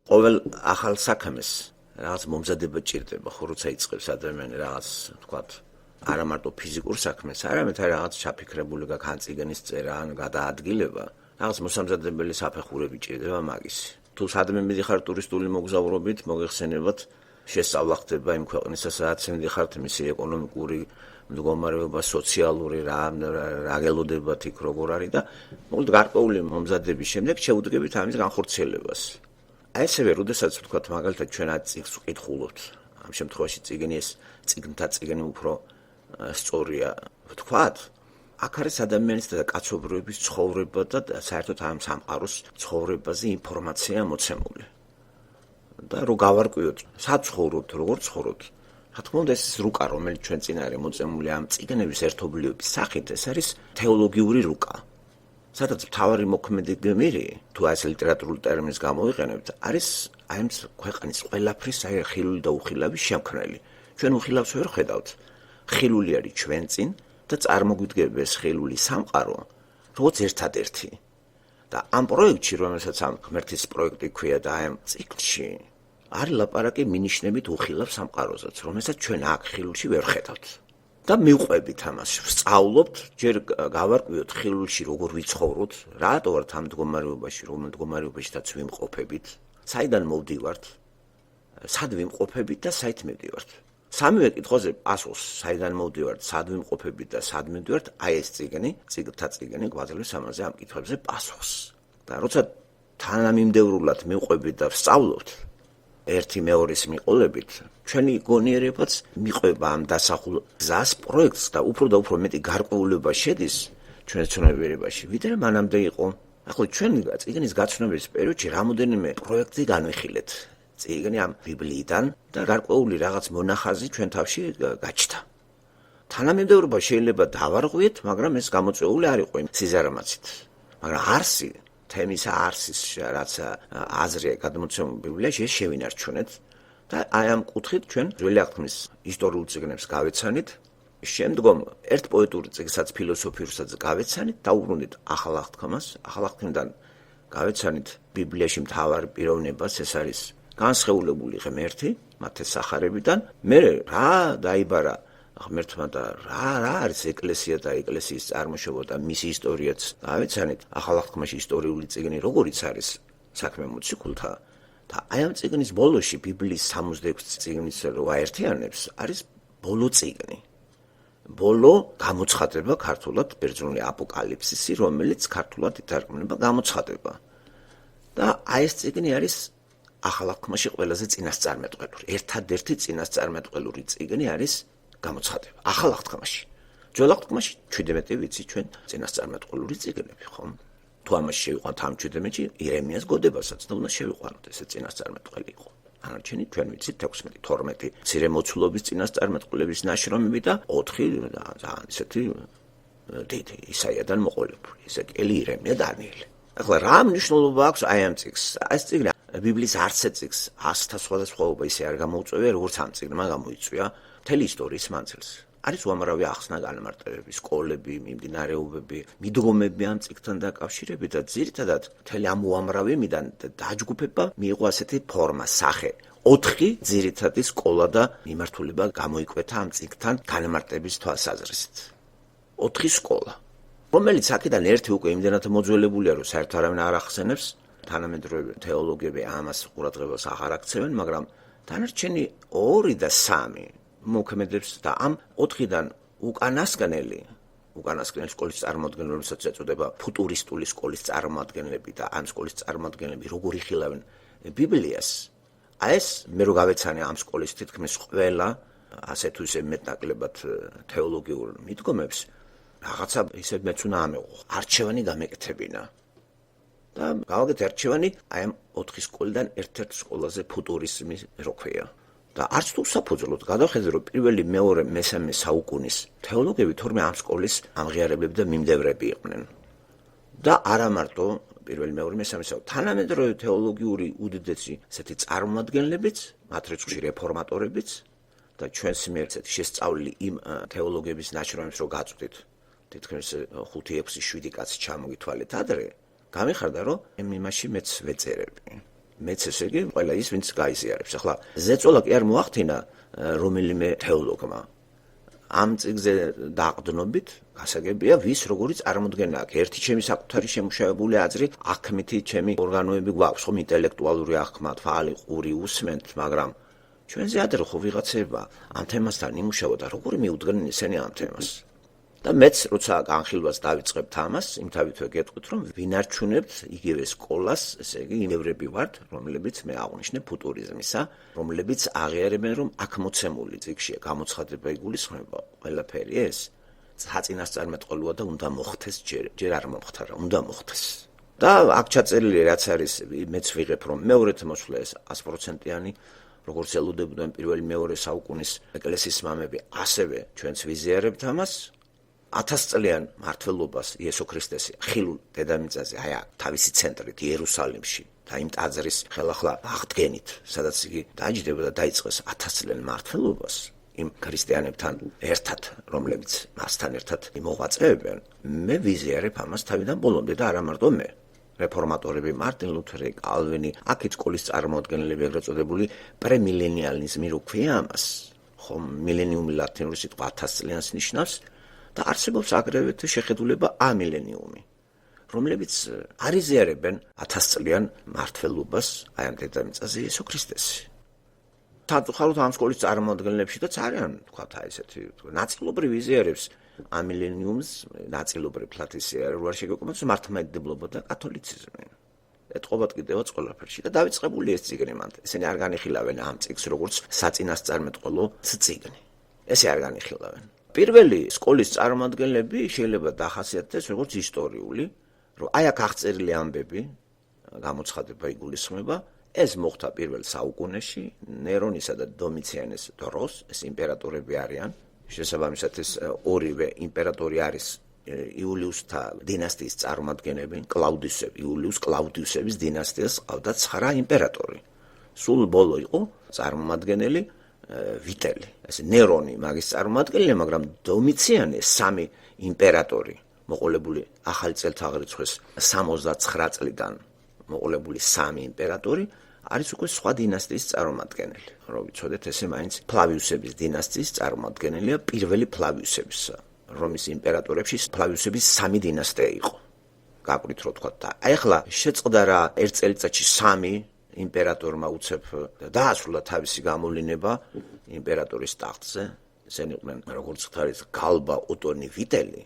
ყოველ ახალ საქმეს რაღაც მომზადება ჭირდება, ხო, როცა იწყებს ადამიანი რაღაც, თქვათ, არა მარტო ფიზიკურ საქმეს, არამედ რაღაც ჩაფიქრებული გაქვს ან წიგნის წერა, ან გადაადგილება, რაღაც მოსამზადებელი საფეხურები ჭირდება მაგისი. თუ სადმე მიდიხარ ტურისტული მოგზაურობით, მოგეხსენებათ შესწავლა ხდება იმ ქვეყნისა, სადაც მიდიხართ, მისი ეკონომიკური მდგომარეობა, სოციალური რა გელოდებათ იქ როგორ არის და მოკლედ გარკვეული მომზადების შემდეგ შეუდგებით ამის განხორციელებას. აი ესევე, როდესაც ვთქვათ, მაგალითად ჩვენ წიგნს ვკითხულობთ, ამ შემთხვევაში წიგნი ეს წიგნთა წიგნი უფრო სწორია ვთქვათ, აქ არის ადამიანის და კაცობრიობის ცხოვრება და საერთოდ ამ სამყაროს ცხოვრებაზე ინფორმაცია მოცემული. და რო გავარკვიოთ, სად ცხოვრობთ, როგორ ცხოვრობთ, რა თქმა უნდა, ეს რუკა, რომელიც ჩვენ წინ არის მოწემული ამ წიგნების ერთობლიობის სახით, ეს არის თეოლოგიური რუკა. სადაც მთავარი მოქმედი გმირი, თუ ეს ლიტერატურული ტერმინს გამოვიყენებთ, არის აი ამ ქვეყნის ყველაფრის ხილული და უხილავი შემქმნელი. ჩვენ უხილავს ვერ ხედავთ. ხილული არის ჩვენ წინ და წარმოგვიდგება ეს ხილული სამყარო, როგორც ერთადერთი. და ამ პროექტში, რომელსაც ამ ღმერთის პროექტი ქვია და აი ამ ციკლში, არის ლაპარაკი მინიშნებით უხილავ სამყაროზეც, რომელსაც ჩვენ აქ ხილულში ვერ ხედავთ. და მივყვებით ამას, ვსწავლობთ, ჯერ გავარკვიოთ ხილულში როგორ ვიცხოვროთ, რატო ვართ ამ მდგომარეობაში, რომ მდგომარეობაშიც ვიმყოფებით, საიდან მოვდივართ, სად ვიმყოფებით და საით მივდივართ. სამივე კითხვაზე პასუხს, საიდან მოვდივართ, სად ვიმყოფებით და სად მივდივართ, აი ეს წიგნი, წიგნთა წიგნი გვაძლევს ამაზე ამ კითხვებზე პასუხს. და როცა თანამიმდევრულად მივყვებით და ვსწავლობთ, ერთი მეორის მიყოლებით, ჩვენი გონიერებაც მიყვება ამ დასახულ გზას, პროექტს და უფრო მეტი გარკვეულება შედის ჩვენს ცნობიერებაში, ვიდრე მანამდე იყო. ახლა ჩვენ წიგნის გაცნობის პერიოდში რამოდენიმე პროექტი განვიხილეთ. წიგნი ამ ბიბლიიდან და გარკვეული რაღაც მონახაზი ჩვენ თავში გაჩნდა. თანამიმდევრობა შეიძლება დავარღვიეთ, მაგრამ ეს გამოწვეული არ იყო იმ სიზარამაცით. მაგრამ არსი, თემისა არსის რაც აზრია გადმოცემული ბიბლიაში, ეს შევინარჩუნეთ და აი ამ კუთხით ჩვენ ძველი აღთქმის ისტორიულ წიგნებს გავეცანით, შემდგომ ერთ პოეტურ წიგნსაც ფილოსოფიურსაც გავეცანით, დაუბრუნდით ახალ აღთქმას, ახალ აღთქმიდან გავეცანით ბიბლიაში მთავარ პიროვნებას, ეს არის განსხეულებული ღმერთი, მათე სახარებიდან, მე რა დაიბარა ღმერთმა და რა არის ეკლესია და ეკლესიის წარმოშობა და მისი ისტორიაც დავეცანით, ახალ აღთქმაში ისტორიული წიგნი როგორიც არის საქმე მოციქულთა და აი ამ წიგნის ბოლოში ბიბლიის 66 წიგნის რო აერთიანებს, არის ბოლო წიგნი. ბოლო გამოცხადება ქართულად ბერძნული აპოკალიფსისი, რომელიც ქართულად ითარგმნება გამოცხადება. და აი ეს წიგნი არის ახალ აღთქმაში ყველაზე წინასწარმეტყველური. ერთადერთი წინასწარმეტყველური წიგნი არის გამოცხადება. ახალ აღთქმაში. ძველ აღთქმაში 17 ვიცი ჩვენ წინასწარმეტყველური წიგნები, ხო? თუ ამაში შევიყვანთ ამ 17-ში ირემიას გოდებასაც და უნდა შევიყვანოთ, ესე წინასწარმეტყველი იყო. ანარჩენი ჩვენ ვიცით 16, 12 მცირე მოცულობის წინასწარმეტყველების ნაშრომები და 4 ძალიან ისეთი დიდი ისაიადან მოყოლებული. ესეკიელი, ირემია, დანიელი. ახლა რა მნიშვნელობა აქვს აი ამ წიგნს? ეს წიგნი ბიბლიის არცე წიგნს ასთა სხვადასხვაობა ისე არ გამოუწვევია, როგორც ამ წიგნმა გამოიწვია მთელი ისტორიის მანძილზე. არის უამრავი ახსნა განმარტებები, სკოლები, მიმდინარეობები, მიდგომები ამ წიგნთან დაკავშირებით და ძირითადად მთელი ამ უამრავი მიდან დაჯგუფება მიიღო ასეთი ფორმა, სახე. 4 ძირითადი სკოლა და მიმართულება გამოიკვეთა ამ წიგნთან განმარტების თვალსაზრისით. 4 სკოლა, რომელიც აქედან ერთი უკვე იმდენად მოძველებულია, რომ საერთოდ არავინ არ ახსენებს, თანამედროვე თეოლოგები ამას ყურადღებას აღარ აქცევენ, მაგრამ დანარჩენი 2 და 3 მოქმედებს და ამ 4-დან უკანასკნელი სკოლის წარმოადგენლები, რომელსაც ეწოდება ფუტურისტული სკოლის წარმოადგენლები და ამ სკოლის წარმოადგენლები როგორ იხილავენ ბიბლიას, აი ეს მე რო გავეცანე ამ სკოლის თითქმის ყველა ასე თუ ისე მეტნაკლებად თეოლოგიურ მიდგომებს, რაღაცა ისე მეც უნდა ამეღო, არჩევანი გამეკეთებინა. და გავაკეთე არჩევანი აი ამ 4 სკოლიდან ერთ-ერთ სკოლაზე ფუტურიზმი როქვია. და არც თუ საფუძვლოდ გადავხედე, რომ პირველი, მეორე, მესამე საუკუნის თეოლოგები თორმე ამ სკოლის ამღიარებლები და მიმდევრები იყვნენ. და არა მარტო პირველი, მეორე, მესამე საუკუნის თანამედროვე თეოლოგიური უდიდესი ესეთი წარმოადგენლებიც, მათ რიცხვში რეფორმატორებიც და ჩვენს მიერ ესეთი შესწავლილი იმ თეოლოგების ნაშრომებს რო გაწვდით, თითქმის 5, 6, 7 კაცი ჩამოგითვალეთ ადრე, გამიხარდა, რომ იმაში მეც ვეწერები. მეც ესე იგი ყველა ის ვინც გაიზიარებს. ახლა ზეწოლა კი არ მოახდინა რომელიმე თეოლოგმა. ამ წიგნზე დაყრდნობით გასაგებია ვის როგორი წარმოდგენა აქვს. ერთი ჩემი საკუთარი შემუშავებული აზრი, აქმითი ჩემი ორგანოები გვაქვს, ხომ ინტელექტუალური აღქმა, თვალი, ყური უსმენთ, მაგრამ ჩვენზე ადრე ხო ვიღაცება ამ თემასთან იმუშავა და როგორი მიუდგნენ ისინი ამ თემას. და მეც როცა განხილვას დავიწყებთ ამას, იმთავითვე გეტყვით, რომ ვინარჩუნებთ იგივე სკოლას, ესე იგი იმევრები ვართ, რომლებიც მე აღვნიშნე ფუტურიზმისა, რომლებიც აღიარებენ, რომ აქ მოცემული წიგნშია გამოცხადება იგულისხმება ყველაფერი ეს საწინასწარმეტყველოა და უნდა მოხდეს ჯერ არ მომხდარა, უნდა მოხდეს. და აქ ჩაწერილი რაც არის, მეც ვიღებ, რომ მეორეთ მოსვლა ეს 100%-იანი როგორც ელოდებოდნენ პირველი მეორე საუკუნის ეკლესიის მამები, ასევე ჩვენც ვიზიარებთ ამას. 1000 წლიან მართლობას იესო ქრისტესი ხილულ დედამიწაზე, აი თავისი ცენტრით იერუსალიმში და იმ ტაძრის ხელახლა აღდგენით, სადაც იგი დაჯდება და დაიწყეს 1000 წლიან მართლობას იმ ქრისტიანებთან ერთად, რომლებიც მასთან ერთად მოღვაწეებენ. მე ვიზიარებ ამას თავიდან ბოლომდე და არა მარტო მე. რეფორმატორები მარტინ ლუთერი, კალვინი, აქეთ სკოლის წარმოადგენლები ეგრეთ წოდებული პრემილენიალიზმი რო ქვია ამას. ხომ მილენიუმი ლათინური სიტყვა 1000 წლიანს ნიშნავს და არსებობს აგრეთვე შეხედულება ამილენიუმი, რომლებიც არ იზიარებენ 1000 წლიან მართლობას აი ამ დედამიწაზე იესო ქრისტესი. თუმცა ამ სკოლის წარმოადგენლებშიც არიან, თქვათ, აი ესეთი ნაწილობრივ იზიარებს ამილენიუმს, ნაწილობრივ ფლათისიარებს, როარ შეგეკუმოს მართლმადიდებლობა და კათოლიციზმი. ეთყობათ კიდევაც ყველაფერში და დავიწყებული ეს წიგნი მანდ. ესენი არ განიხილავენ ამ წიგნს როგორც საწინასწარმეტყველო წიგნი. ესე არ განიხილავენ. პირველი სკოლის წარმოადგენლები შეიძლება დახასიათდეს როგორც ისტორიული, რომ აი აქ აღწერილი ამბები, გამოცხადება იგულისხმება, ეს მოხდა პირველ საუკუნეში, ნერონისა და დომიციანეს დროს, ეს იმპერატორები არიან. შესაბამისად ეს ორივე იმპერატორი არის იულიუსთა დინასტიის წარმოადგენები, იულიუს კლაუდიუსების დინასტიას ყავდა 9 იმპერატორი. სულ ბოლო იყო წარმოადგენელი ვიტელი. ეს ნერონი მაგის წარმოადგენელი, მაგრამ დომიციანე 3 იმპერატორი, მოყოლებული ახალი წელთაღრიცხვის 69 წლიდან მოყოლებული 3 იმპერატორი არის უკვე სხვა დინასტიის წარმოადგენელი. რო ვიცოდეთ, ესე მაინც ფლავიუსების დინასტიის წარმოადგენელია პირველი ფლავიუსებისა. რომის იმპერატორებში ფლავიუსების 3 დინასტია იყო. გაკვირით რო თქვა და ახლა შეწყდა რა ერთ წელიწადში 3 იმპერატორმა უცებ დაასრულა თავისი გამოვლინება იმპერატორის ტახტზე. ესენი იყვნენ როგორც ხარეს გალბა, ოტონი, ვიტელი.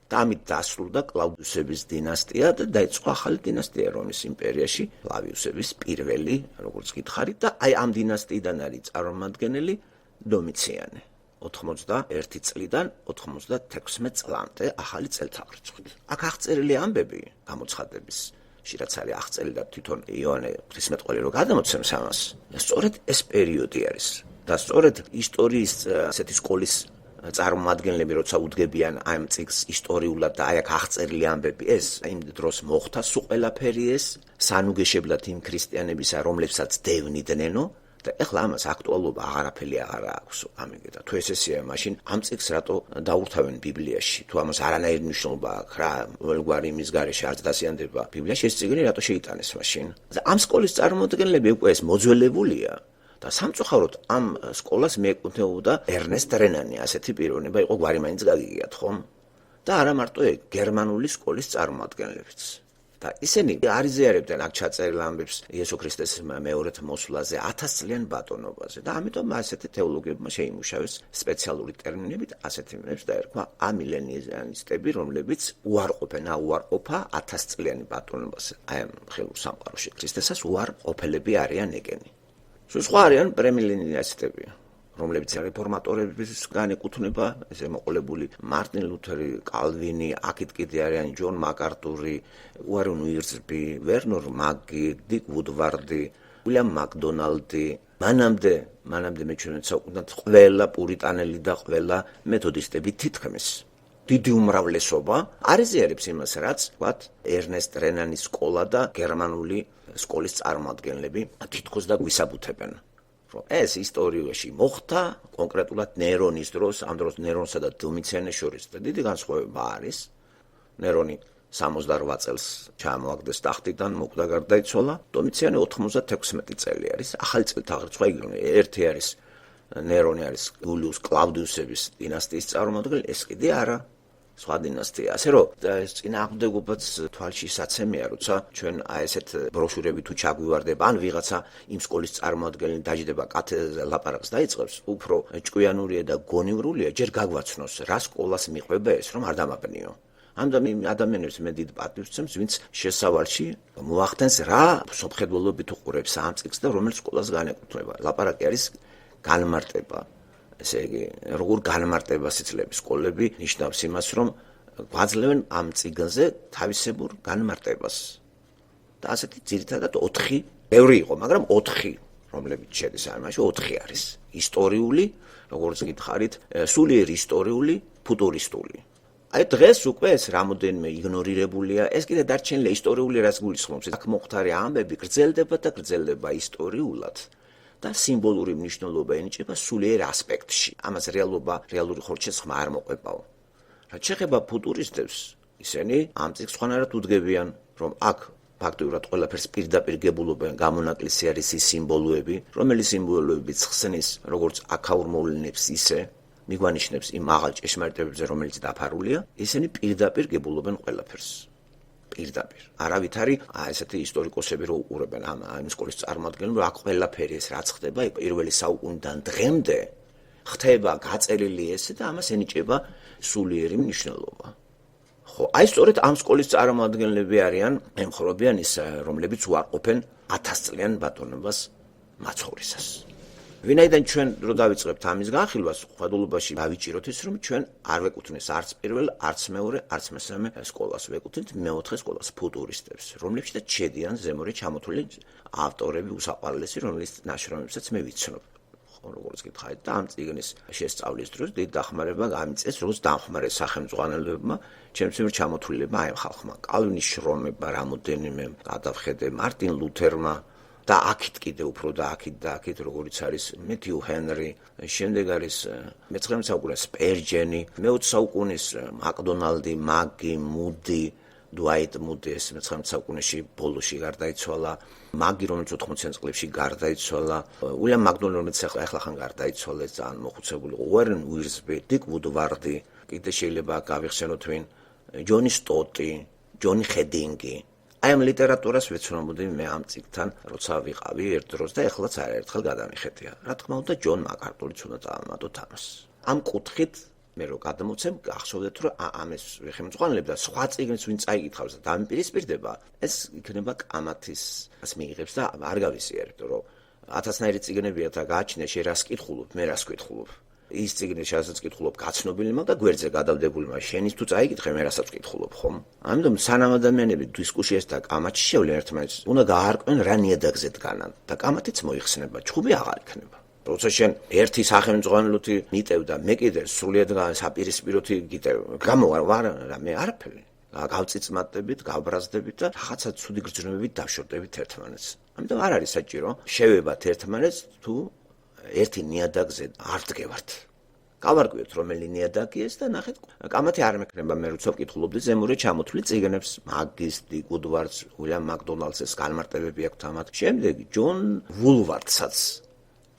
და ამით დასრულდა კლაუდიუსების დინასტია და დაიწყო ახალი დინასტია რომის იმპერიაში, ფლავიუსების პირველი, როგორც გითხარით და აი ამ დინასტიიდან არის წარმოადგენელი დომიციანე. 81 წლიდან 96 წლამდე ახალი წელთაღრიცხვით. აქ აღწერილი ამბები გამოცხადების შედაც არის აღწერილი და თვითონ იოანე ღვთისმეტყველი რო გადამოცემს ამას. სწორედ ეს პერიოდი არის და სწორედ ისტორიის ასეთი სკოლის წარმოადგენლები როცა უდგებიან ამ წიგნს ისტორიულად და აი აქ აღწერილი ამბები ეს იმ დროს მოხდა სულ ყველაფერი ეს სანუგეშებლად იმ ქრისტიანებისა რომლებსაც დევნიდნენო და ეხლა ამას აქტუალობა აღარაფერი აღარ აქვს ამიგედა თუ ეს ესეა მაშინ ამ წიგნს რატო დაურთავენ ბიბლიაში თუ ამას არანაირი მნიშვნელობა აქვს რა ყველგვარი იმის გარეშე არც დასიანდება ბიბლიაში ეს წიგნი რატო შეიტანეს მაშინ ამ სკოლის წარმოადგენლები უკვე ეს მოძველებულია და სამწუხაროდ ამ სკოლას მიეკუთვნებოდა ერნესტ რენანი ასეთი პიროვნება იყო გვარი მაინც გაგიგიათ ხომ და არა მარტო ეგ გერმანული სკოლის წარმოადგენლებიც და ისინი არ იზიარებდნენ აქ ჩაწერილ ამბებს იესო ქრისტეს მეორეთ მოსვლაზე 1000 წლიან ბატონობაზე და ამიტომ ასეთი თეოლოგებმა შეიმუშავეს სპეციალური ტერმინებით ასეთი მებს დაერქვა ამილენიზიანისტები რომლებიც უარყოფა 1000 წლიანი ბატონობაზე აი ამ ხელურ სამყაროში ქრისტესას უარყოფელები არიან ეგენი სხვა არიან პრემილენიალისტები, რომლებიც რეფორმატორებისგან ეკუთვნება, ესე მოყოლებული მარტინ ლუთერი, კალვინი, აქეთ კიდე არიან ჯონ მაკარტური, უარონ უირსბი, ვერნორ მაგი, დიკ ვუდვარდი, უილიამ მაკდონალდი, მანამდე მეჩვენეთ საუკუნეად ყველა პურიტანელი და ყველა მეთოდისტები თითქმის დიდი უმრავლესობა არ იზიარებს იმას, რაც ვთქვათ, ერნესტ რენანის სკოლა და გერმანული სკოლის წარმოადგენლები თითქოს და გვისაბუთებენ, რომ ეს ისტორიაში მოხდა კონკრეტულად ნერონის დროს, ამ დროს ნერონსა და დომიციანეს შორის და დიდი განსხვავება არის. ნერონი 68 წელს ჩამოაგდეს ტახტიდან, მოკვდა გარდაიცვალა. დომიციანე 96 წელი არის. ახალი წელი აღრიცხვა იგივე. ერთი არის ნერონი არის იულიუს კლავდიუსების დინასტიის წარმომადგენელი, ეს კიდე არა. სხვა დინასტია. ასე რომ ეს წინააღმდეგობაც თვალში საცემია, როცა ჩვენ ესეთ ბროშურები თუ ჩაგვივარდება, ან ვიღაცა იმ სკოლის წარმომადგენელი დაждდება კათედრაზე ლაპარაკს დაიწყებს, უფრო ჭკვიანურია და გონივრულია, ჯერ გაგვაცნოს, რა სკოლას მიყვება ეს, რომ არ დამაბნიო. ამიტომ იმ ადამიანებს მე დიდ პატივს ვცემს, ვინც შესავალში მოახდენს რა სოფხედველობით უყურებს ამ წიგნს და რომელ სკოლას განეკუთვნება. ლაპარაკი არის განმარტება. ესე იგი, როგორ განმარტებას იძლევის სკოლები, ნიშნავს იმას, რომ გვაძლევენ ამ წიგნზე თავისებურ განმარტებას. და ასეთი ძირითადად 4, ბევრი იყო, მაგრამ 4, რომლებიც შედის ამაში, 4 არის. ისტორიული, როგორც გითხარით, სულიერი ისტორიული, ფუტურისტული. აი დღეს უკვე ეს რამოდენიმე იგნორირებულია, ეს კიდე დარჩენილია ისტორიული რაც გულისხმობს. აქ მოხდარი ამბები გრძელდება და გრძელდება ისტორიულად. და სიმბოლური მნიშვნელობა ენიჭება სულიერ ასპექტში. ამას რეალური ხორჩესხმა არ მოყვებაო. რაც შეეხება ფუტურისტებს, ისინი ამ წიგნს სხვანაირად უდგებიან, რომ აქ ფაქტიურად ყველაფერს პირდაპირ გებულობენ, გამონაკლისი არის ის სიმბოლოები, რომელიც სიმბოლოებიც ხსნის როგორც აქაურ მოვლენებს ისე, მიგვანიშნებს იმ მაღალ ჭეშმარიტებებზე, რომელიც დაფარულია, ისინი პირდაპირ გებულობენ ყველაფერს. პირდაპირ. არავითარი ესეთი ისტორიკოსები რო უყურებენ ამ სკოლის წარმომადგენლებს, აქ ყველაფერი ეს რაც ხდება პირველი საუკუნიდან დღემდე ხდება გაწერილი ესე და ამას ენიჭება სულიერი მნიშვნელობა. ხო, აი სწორედ ამ სკოლის წარმომადგენლები არიან ემხრობიან ის, რომლებიც უარყოფენ 1000 წლიან ბატონობას მაცხოვრისას. ვინაიდან ჩვენ რო დავიწყებთ ამის განხილვას, ხვადულობაში დავიჭიროთ ის, რომ ჩვენ არ ვეკუთვნეს არც პირველ, არც მეორე, არც მესამე სკოლას, ვეკუთვნით მეოთხე სკოლას, ფუტურისტებს, რომლებშიც შედიან ზემორი ჩამოთვლილი ავტორები უსაყვარლესი, რომლის ნაშრომებსაც მე ვიცნობ. ხო, როგორც გითხარით, და ამ წიგნის შესწავლის დროს დიდ დახმარება გამიწეს, როგორც დამხმარე სახელმძღვანელოებმა, ჩემს მიმართ ჩამოთვლილება აი ხალხმა. კალვინის შრომება რამოდენიმე გადავხედე, მარტინ ლუთერმა და აქეთ კიდე უფრო და აქეთ როგორიც არის მეთიუ ჰენრი, შემდეგ არის მე-19 საუკუნის სპერჯენი, მე-20 საუკუნის მაკდონალდი, მაგი, მუდი, დუაიტ მუდი ეს მე-19 საუკუნეში ბოლოში გარდაიცვალა, მაგი რომელიც 80-იან წლებში გარდაიცვალა, უილიამ მაკდონალდი რომელიც ახლა გარდაიცვალა, ეს ძალიან მოხუცებული, უორენ უილსბი, დიკ ვუდვარდი, კიდე შეიძლება გავიხსენოთ ვინ, ჯონი სტოტი, ჯონი ჰედინგი. აი ამ ლიტერატურას ვეცნობოდი მე ამ წიგნთან, როცა ვიყავი ერთ დროს და ეხლაც არაერთხელ გადამიხეთია. რა თქმა უნდა, ჯონ მაკარტურიც უნდა დავამატოთ ამას. ამ კუთხით მე რო გადმოცემ, გახსოვდეთ, რომ ამის ხელმძღვანელები და სხვა წიგნს ვინ წაიკითხავს და დამპირისპირდება, ეს იქნება კამათის მიიღებს და არ გავისიარებ, რომ 1000-ნაირი წიგნებია და გააჩნია შე რას კითხულობ, მე რას კითხულობ. ის წიგნი შეასაც კითხულობ გაცნობილი მაგ და გვერდზე გადავდებული მაგ შენის თუ წაიკითხე მე რასაც კითხულობ ხომ? ამიტომ სანამ ადამიანები დისკუსიას და კამათში შევლენ ერთმანეთს, უნდა გაარკვენ რა ნიადაგზე დგანან და კამათიც მოიხსნება, ჩხუბი აღარ იქნება. როცა შენ ერთი სახელმძღვანელოთი ნიტევ და მე კიდე სრულიად საპირისპიროთი გიტევ, გამოვარ მე არაფერი. გავწიწმატდებით, გავბრაზდებით და რაღაცა ცუდი გრძნობებით დავშორტებით ერთმანეთს. ამიტომ არ არის საჭირო შევებათ ერთმანეთს თუ ერთი ნიადაგზე არ დგევართ. გავარკვიოთ რომელი ნიადაგია ეს და ნახეთ, კამათი არ მექნება მე როცა ვკითხულობდი ზემორი ჩამოთვლილ წიგნებს, მაგის, დიკ ვუდვარდს, უილიამ მაკდონალდსის განმარტებები აქვს ამათ. შემდეგ ჯონ ვულვარდსაც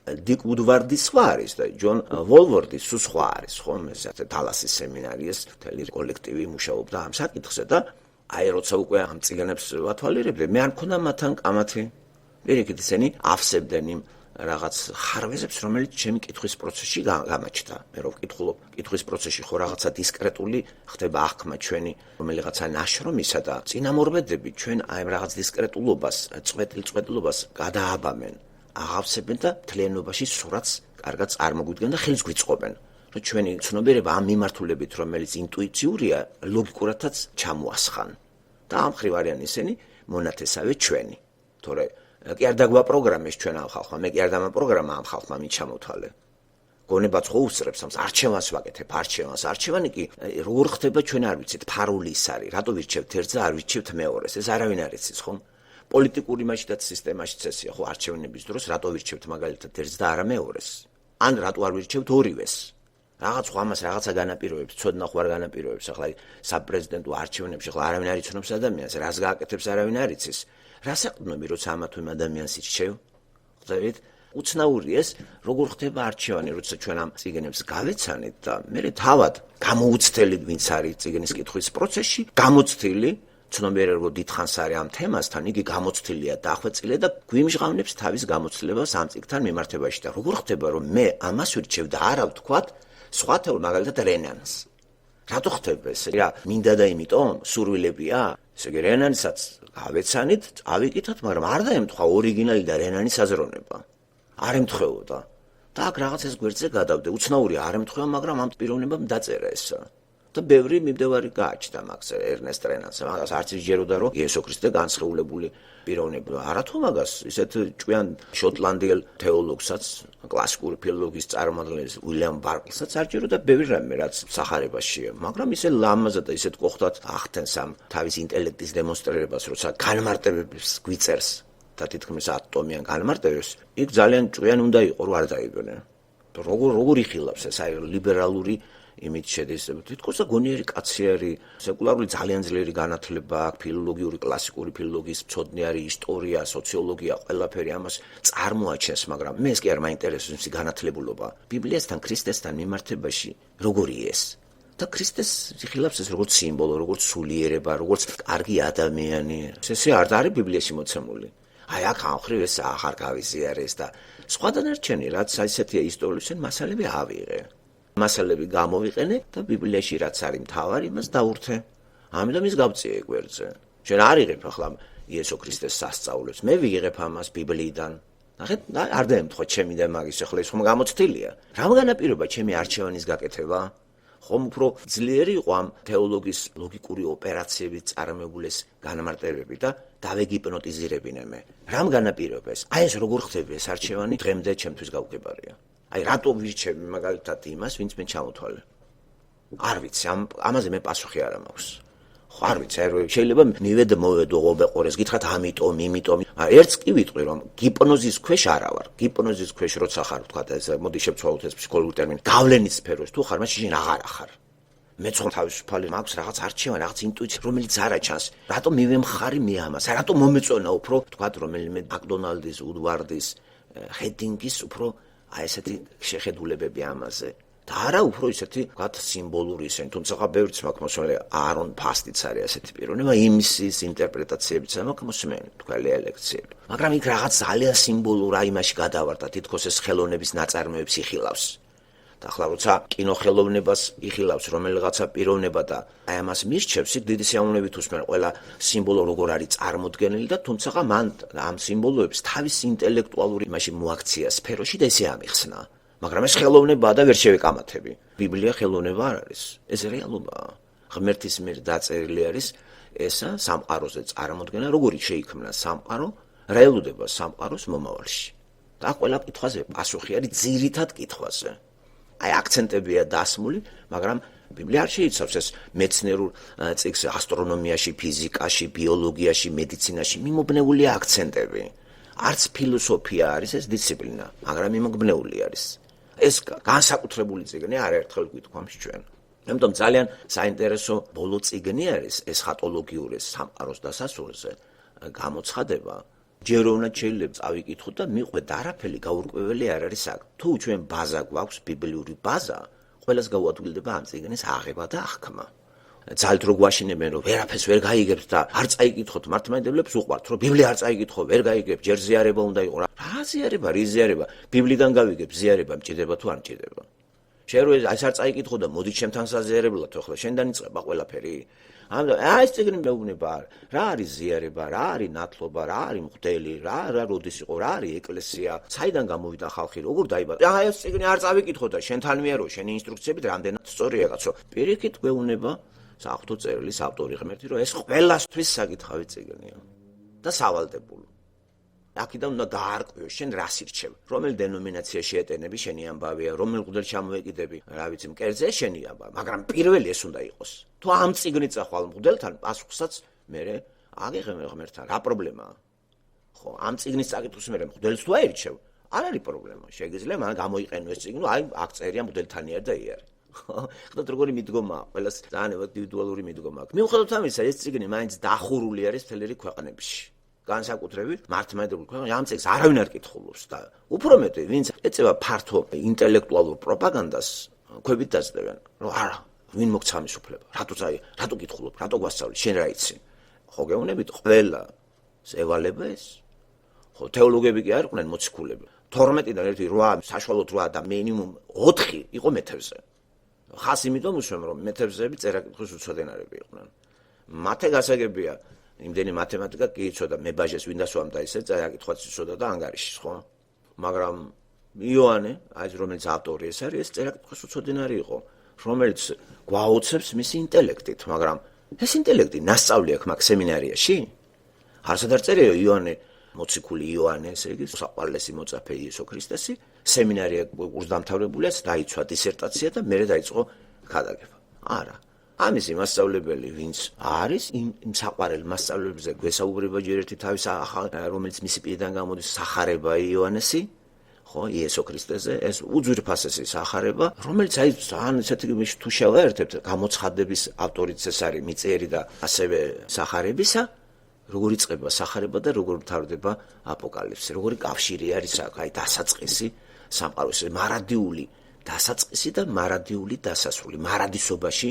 დიკ ვუდვარდი სხვა არის და ჯონ ვოლვორდი სხვა არის, ხომ? ეს დალასის სემინარიის მთელი კოლექტივი მუშაობდა ამ საკითხზე და აი როცა უკვე ამ წიგნებს ვათვალიერებდი, მე არ მქონდა მათთან კამათი. პირიქით ისინი ავსებდნენ იმ რაღაც ხარვეზებს, რომელიც ჩემი კითხვის პროცესში გამაჩნდა. მე რო ვკითხულობ, კითხვის პროცესში ხო რაღაცა დისკრეტული ხდება აღქმა ჩვენი, რომელიღაცა ნაშრომისა და წინამორბედები ჩვენ აი რაღაც დისკრეტულობას, წვეტილობას გადააბამენ, აღავსებენ და მთლიანობაში სურათს კარგად წარმოგვიდგენ და ხელს გვიწყობენ. რომ ჩვენი ცნობიერება ამ მიმართულებით, რომელიც ინტუიციურია, ლოგიკურადაც ჩამოასხან. და ამ მხრივ არიან ისინი მონათესავე ჩვენი. თორე კი არ დაგვაპროგრამეს ჩვენ ამ ხალხმა, მე კი არ დამაპროგრამა ამ ხალხმა მით ჩამოთვალე. გონებაც ხო უსწრებს ამს, არჩევანს ვაკეთებ, არჩევანი კი როგორ ხდება ჩვენ არ ვიცით, ფარული ის არის, რატო ვირჩევთ ერთს და არ ვირჩევთ მეორეს, ეს არავინ არ იცის, ხო? პოლიტიკური მასშტაბ სისტემაში წესია, ხო, არჩევნების დროს რატო ვირჩევთ მაგალითად ერთს და არა მეორეს? ან რატო არ ვირჩევთ ორივეს? რაღაც ხომას რაღაცა განაპირობებს, ცოდნა ხوار განაპირობებს, ახლა საპრეზიდენტო არჩევნებში ახლა არავინ არ იცნობს ადამიანს, რას გააკეთებს არავინ არ იცის. რა საყდნობი როცა ამა თუ იმ ადამიანს ირჩევ? ხვდებით? უცნაური ეს როგორ ხდება არჩევანი, როცა ჩვენ ამ წიგნებს გავეცანით და მე თავად გამოუცდელი ვინც არის წიგნის კითხვის პროცესში, გამოცდილი ცნობიერად როგორ დიდხანს არის ამ თემასთან, იგი გამოცდილია დახვეწილი და გვიმჟღავნებს თავის გამოცდილებას ამ წიგნთან მიმართებაში და როგორ ხდება რომ მე ამას ვირჩევ და არა ვთქვათ სხვა თეორ მაგალითად რენანს. რატო ხდება ეს? რა მინდა და იმიტომ სურვილებია? ესე იგი რენანსაც გავეცანით, ავიკითხოთ, მაგრამ არ დაემთხვა ორიგინალი და რენანის აზროვნება. არ ემთხვეოდა. და აქ რაღაც ეს გვერდზე გადავდე. უცნაური არ ემთხვევა, მაგრამ ამ პიროვნებამ დაწერა ეს. და ბევრი მიმდევარი გააჩნდა მაგას ერნესტ რენანს. მაგას არც ისჯეროდა, რომ იესო ქრისტე განსხეულებული პიროვნება. არათუ მაგას ისეთ ჭვიან შოტლანდიელ თეოლოგსაც, კლასიკური ფილოლოგიის წარმომადგენელს უილიამ ბარკლსაც არ ჯეროდა ბევრი რამე, რაც სახარებაშია. მაგრამ ისე ლამაზად და ისეთ კოხტად ახდენს ამ თავის ინტელექტის დემონსტრირებას, როცა განმარტებებს გვიწერს და თითქმის ატომიან განმარტებებს, იქ ძალიან ჭვიან უნდა იყო, რომ არ დაიბენენ. როგორ იხილავს ეს აი ლიბერალური იმით შედის თითქოს და გონიერი კაცი არის, სეკულარული ძალიან ძლიერი განათლება აქვს, ფილოლოგიური, კლასიკური ფილოლოგიის მცოდნე არის, ისტორია, სოციოლოგია, ყველაფერი ამას წარმოაჩენს, მაგრამ მე ეს კი არ მაინტერესებს მისი განათლებულობა. ბიბლიასთან, ქრისტესთან მიმართებაში როგორი ეს? და ქრისტეს იხილავს ეს როგორც სიმბოლო, როგორც სულიერება, როგორც კარგი ადამიანი. ესე არ არის ბიბლიაში მოცემული. აი აქ ამხრივ ეს აღარ გავიზიარეს და სხვა დანარჩენი რაც ისეთია ისტორიულში მასალები ავიღე. მასალები გამოვიყენე და ბიბლიაში რაც არის მთავარი იმას დაურთე. ამიტომ ის გავწიე გვერდზე. შენ არ იღებ ახლა იესო ქრისტეს სასწაულებს. მე ვიღებ ამას ბიბლიიდან. ნახეთ, არ დაემთხვა ჩემი და მაგის ახლა ეს ხომ გამოცდილია. რამ განაპირობა ჩემი არჩევანის გაკეთება? ხომ უფრო ძლიერი იყო ამ თეოლოგიის ლოგიკური ოპერაციებით წარმოებულის განმარტებები და დავეგიპნოტიზირებინე მე. რამ განაპირობა ეს? აი ეს როგორ ხდება ეს არჩევანი დღემდე ჩემთვის გაუგებარია. აი რატო ვირჩევი მაგალითად იმას, ვინც მე ჩამოთვალე? არ ვიცი, ამაზე მე პასუხი არ მაქვს. ხო, არ ვიცი, შეიძლება მივედმოვედო ობეყორეს, გითხრათ ამიტომ, იმიტომ. ერთს კი ვიტყვი, რომ გიპნოზის ქვეშ არა ვარ. გიპნოზის ქვეშ როცა ხარ, ვთქვათ, ეს მოდი შევცვალოთ ეს ფსიქოლოგიური ტერმინი. გავლენის სფეროს თუ ხარ, მაშინ შენ აღარ ახარ. მე ხო თავისუფალი მაქვს რაღაც არჩევანი, რაღაც ინტუიცია, რომელიც არა ჩანს. რატო მივემხარი მე ამას? რატო მომეწონა უფრო, ვთქვათ, რომელიმე მაკდონალდის, უდვარდის, ჰედინგის უფრო აი ესეთი შეხედულებები ამაზე. და არა უფრო ისეთი ვთქვათ სიმბოლური ისენი, თუმცა ბევრიც მაქვს მოსმენელი, არონ ფასტიც არის ასეთი პიროვნება, იმისის ინტერპრეტაციებიც მაქვს მოსმენელი, თქვენი ლექციები. მაგრამ იქ რაღაც ძალიან სიმბოლურ აი იმაში გადავარდა, თითქოს ეს ხელოვნების ნაწარმოებს იხილავს. და ახლა როცა კინოხელოვნებას იხილავს რომელიღაცა პიროვნება და აი ამას მირჩევს, იქ დიდი სიამოვნებით უსმენ ყველა სიმბოლო როგორ არის წარმოდგენილი და თუმცა მან ამ სიმბოლოებს თავის ინტელექტუალური იმაში მოაქცია სფეროში და ესე ამიხსნა. მაგრამ ეს ხელოვნებაა და ვერ შევეკამათები. ბიბლია ხელოვნება არ არის. ეს რეალობაა. ღმერთის მიერ დაწერილი არის ესა სამყაროზე წარმოდგენა, როგორი შეიქმნა სამყარო, რეალურობა სამყაროს მომავალში. და ყველა კითხვაზე პასუხი არის ძირითად კითხვაზე. აი აქცენტებია დასმული, მაგრამ ბიბლია არ შეიცავს ეს მეცნიერულ წიგნს ასტრონომიაში, ფიზიკაში, ბიოლოგიაში, მედიცინაში მიმობნეულია აქცენტები. არც ფილოსოფია არის ეს დისციპლინა, მაგრამ მიმობნეული არის. ეს განსაკუთრებული წიგნი არაერთხელ გვითქვამს ჩვენ. ამიტომ ძალიან საინტერესო ბოლო წიგნი არის ეს ხატოლოგიური სამყაროს დასასრულზე გამოცხადება. ჯერ უნდა შეიძლება წავიკითხოთ და მიყვეთ არაფერი გაურკვეველი არ არის აქ. თუ ჩვენ ბაზა გვაქვს, ბიბლიური ბაზა, ყველას გაუადვილდება ამ წიგნის აღება და აღქმა. ძალით რო გვაშინებენ, რომ ვერაფერს ვერ გაიგებთ და არ წაიკითხოთ, მართლმადიდებლებს უყვართ, რომ ბიბლია არ წაიკითხო, ვერ გაიგებ, ჯერ ზიარება უნდა იყო. რა ზიარება, რი ზიარება? ბიბლიდან გავიგებ, ზიარება მჭირდება თუ არ მჭირდება. შენ რო ეს არ წაიკითხო და მოდი ჩემთან საზიარებლად, ხო, შენიდან იწყება ყველაფერი. ეს წიგნი მეუბნება, რა არის ზიარება, რა არის ნათლობა, რა არის მღვდელი, რა როდის იყო, რა არის ეკლესია, საიდან გამოვიდა ხალხი, როგორ დაიბადა. ეს წიგნი არ წავიკითხო და შენთან მიერო, შენი ინსტრუქციებით რამდენად სწორია, კაცო. პირიქით გვეუბნება საღვთო წერილის ავტორი ღმერთი, რომ ეს ყველასთვის საკითხავი წიგნია და სავალდებულო. აქედან უნდა გაარკვიო, შენ რას ირჩევ, რომელ დენომინაციაში ეტენები, შენი ამბავია, რომელ მღვდელს ჩამოეკიდები, რა ვიცი, მკერდზე შენი ამბავი, მაგრამ პირველი ეს უნდა იყოს. თუ ამ წიგნით წახვალ მღვდელთან, პასუხსაც მე აგიღებ ღმერთთან, რა პრობლემაა? ხო, ამ წიგნის წაკითხვის მერე მღვდელს თუ აირჩევ, არ არის პრობლემა. შეგიძლია მან გამოიყენო ეს წიგნი, აი აქ წერია მღვდელთანიერ და იარე. ხდათ როგორი მიდგომა, ყველას ძალიან ინდივიდუალური მიდგომა აქვს. მიუხედავად ამისა, ეს წიგნი მაინც დახურული არის მთელი რიგი ქვეყნებში. განსაკუთრებით მართლმადიდებლურ ქვეყნებში ამ წიგნს არავინ არ კითხულობს და უფრო მეტი, ვინც ეწევა ფართო ინტელექტუალურ პროპაგანდას, ქვებით დაძლებენ, რომ არა, ვინ მოგცა ამის უფლება? რატო კითხულობ? რატო გვასწავლი? შენ რა იცი? ხო გეუბნებით, ყველა ევალება ეს. ხო თეოლოგები კი არ იყვნენ მოციქულები. 12-დან 8 საშუალოდ 8 და მინიმუმ 4 იყო მეთევზე. ხას იმიტომ უსვამ რომ მეთევზები წერა-კითხვის უცოდენარები იყვნენ. მათე გასაგებია, იმდენი მათემატიკა კი იცოდა, მე ბაჟეს ვინ დასვამდა ისე წერა-კითხვაც იცოდა და ანგარიშის, ხო? მაგრამ იოანე, აი რომელიც ავტორი ეს არის, ეს წერა-კითხვის უცოდენარი იყო, რომელიც გვაოცებს მისი ინტელექტით, მაგრამ ეს ინტელექტი ნასწავლი აქვს მაგ სემინარიაში? არასად არ წერია იოანე მოციქული იოანე, ესე იგი, საყვარლესი მოწაფე იესო ქრისტესი, სემინარია კურსდამთავრებულიაც, დაიცვა დისერტაცია და მერე დაიწყო ქადაგება. არა. ამისი მასწავლებელი ვინც არის, იმ საყვარელ მასწავლებლებზე გვესაუბრება ჯერ ერთი თავის რომელიც მისი პირიდან გამოდის სახარება იოანესი, ხო, იესო ქრისტეზე, ეს უძვირფასესი სახარება, რომელიც აი ძალიან ისეთი თუ შევაერთებთ, გამოცხადების ავტორიც ეს არის მიწიერი და ასევე სახარებისა, როგორ იწყება სახარება და როგორ მთავრდება აპოკალიფსი, როგორი კავშირი არის აქ, აი დასაწყისი სამყაროს, მარადიული დასაწყისი და მარადიული დასასრული, მარადისობაში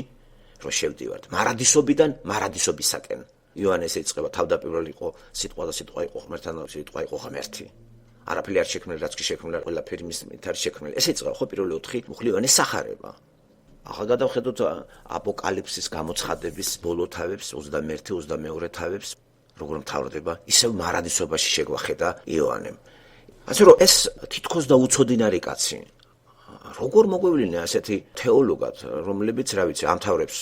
რო შევდივართ, მარადისობიდან მარადისობისაკენ. იოანეს ეწება თავდაპირველი იყო სიტყვა და სიტყვა იყო ღმერთთან და სიტყვა იყო ღმერთი. არაფერი არ შექმნილი, რაც კი შექმნილი, ყველაფერი მით არის შექმნილი. ეს ეწება ხო პირველი 4 მუხლი იოანეს სახარება. ახლა გადავხედოთ აპოკალიფსის გამოცხადების ბოლო თავებს, 21-22 თავებს. როგორ მთავრდება, ისევ მარადისობაში შეგვახედა იოანემ. ასე რომ ეს თითქოს და უცოდინარი კაცი. როგორ მოგვევლინე ასეთი თეოლოგად, რომლებიც, რა ვიცი, ამთავრებს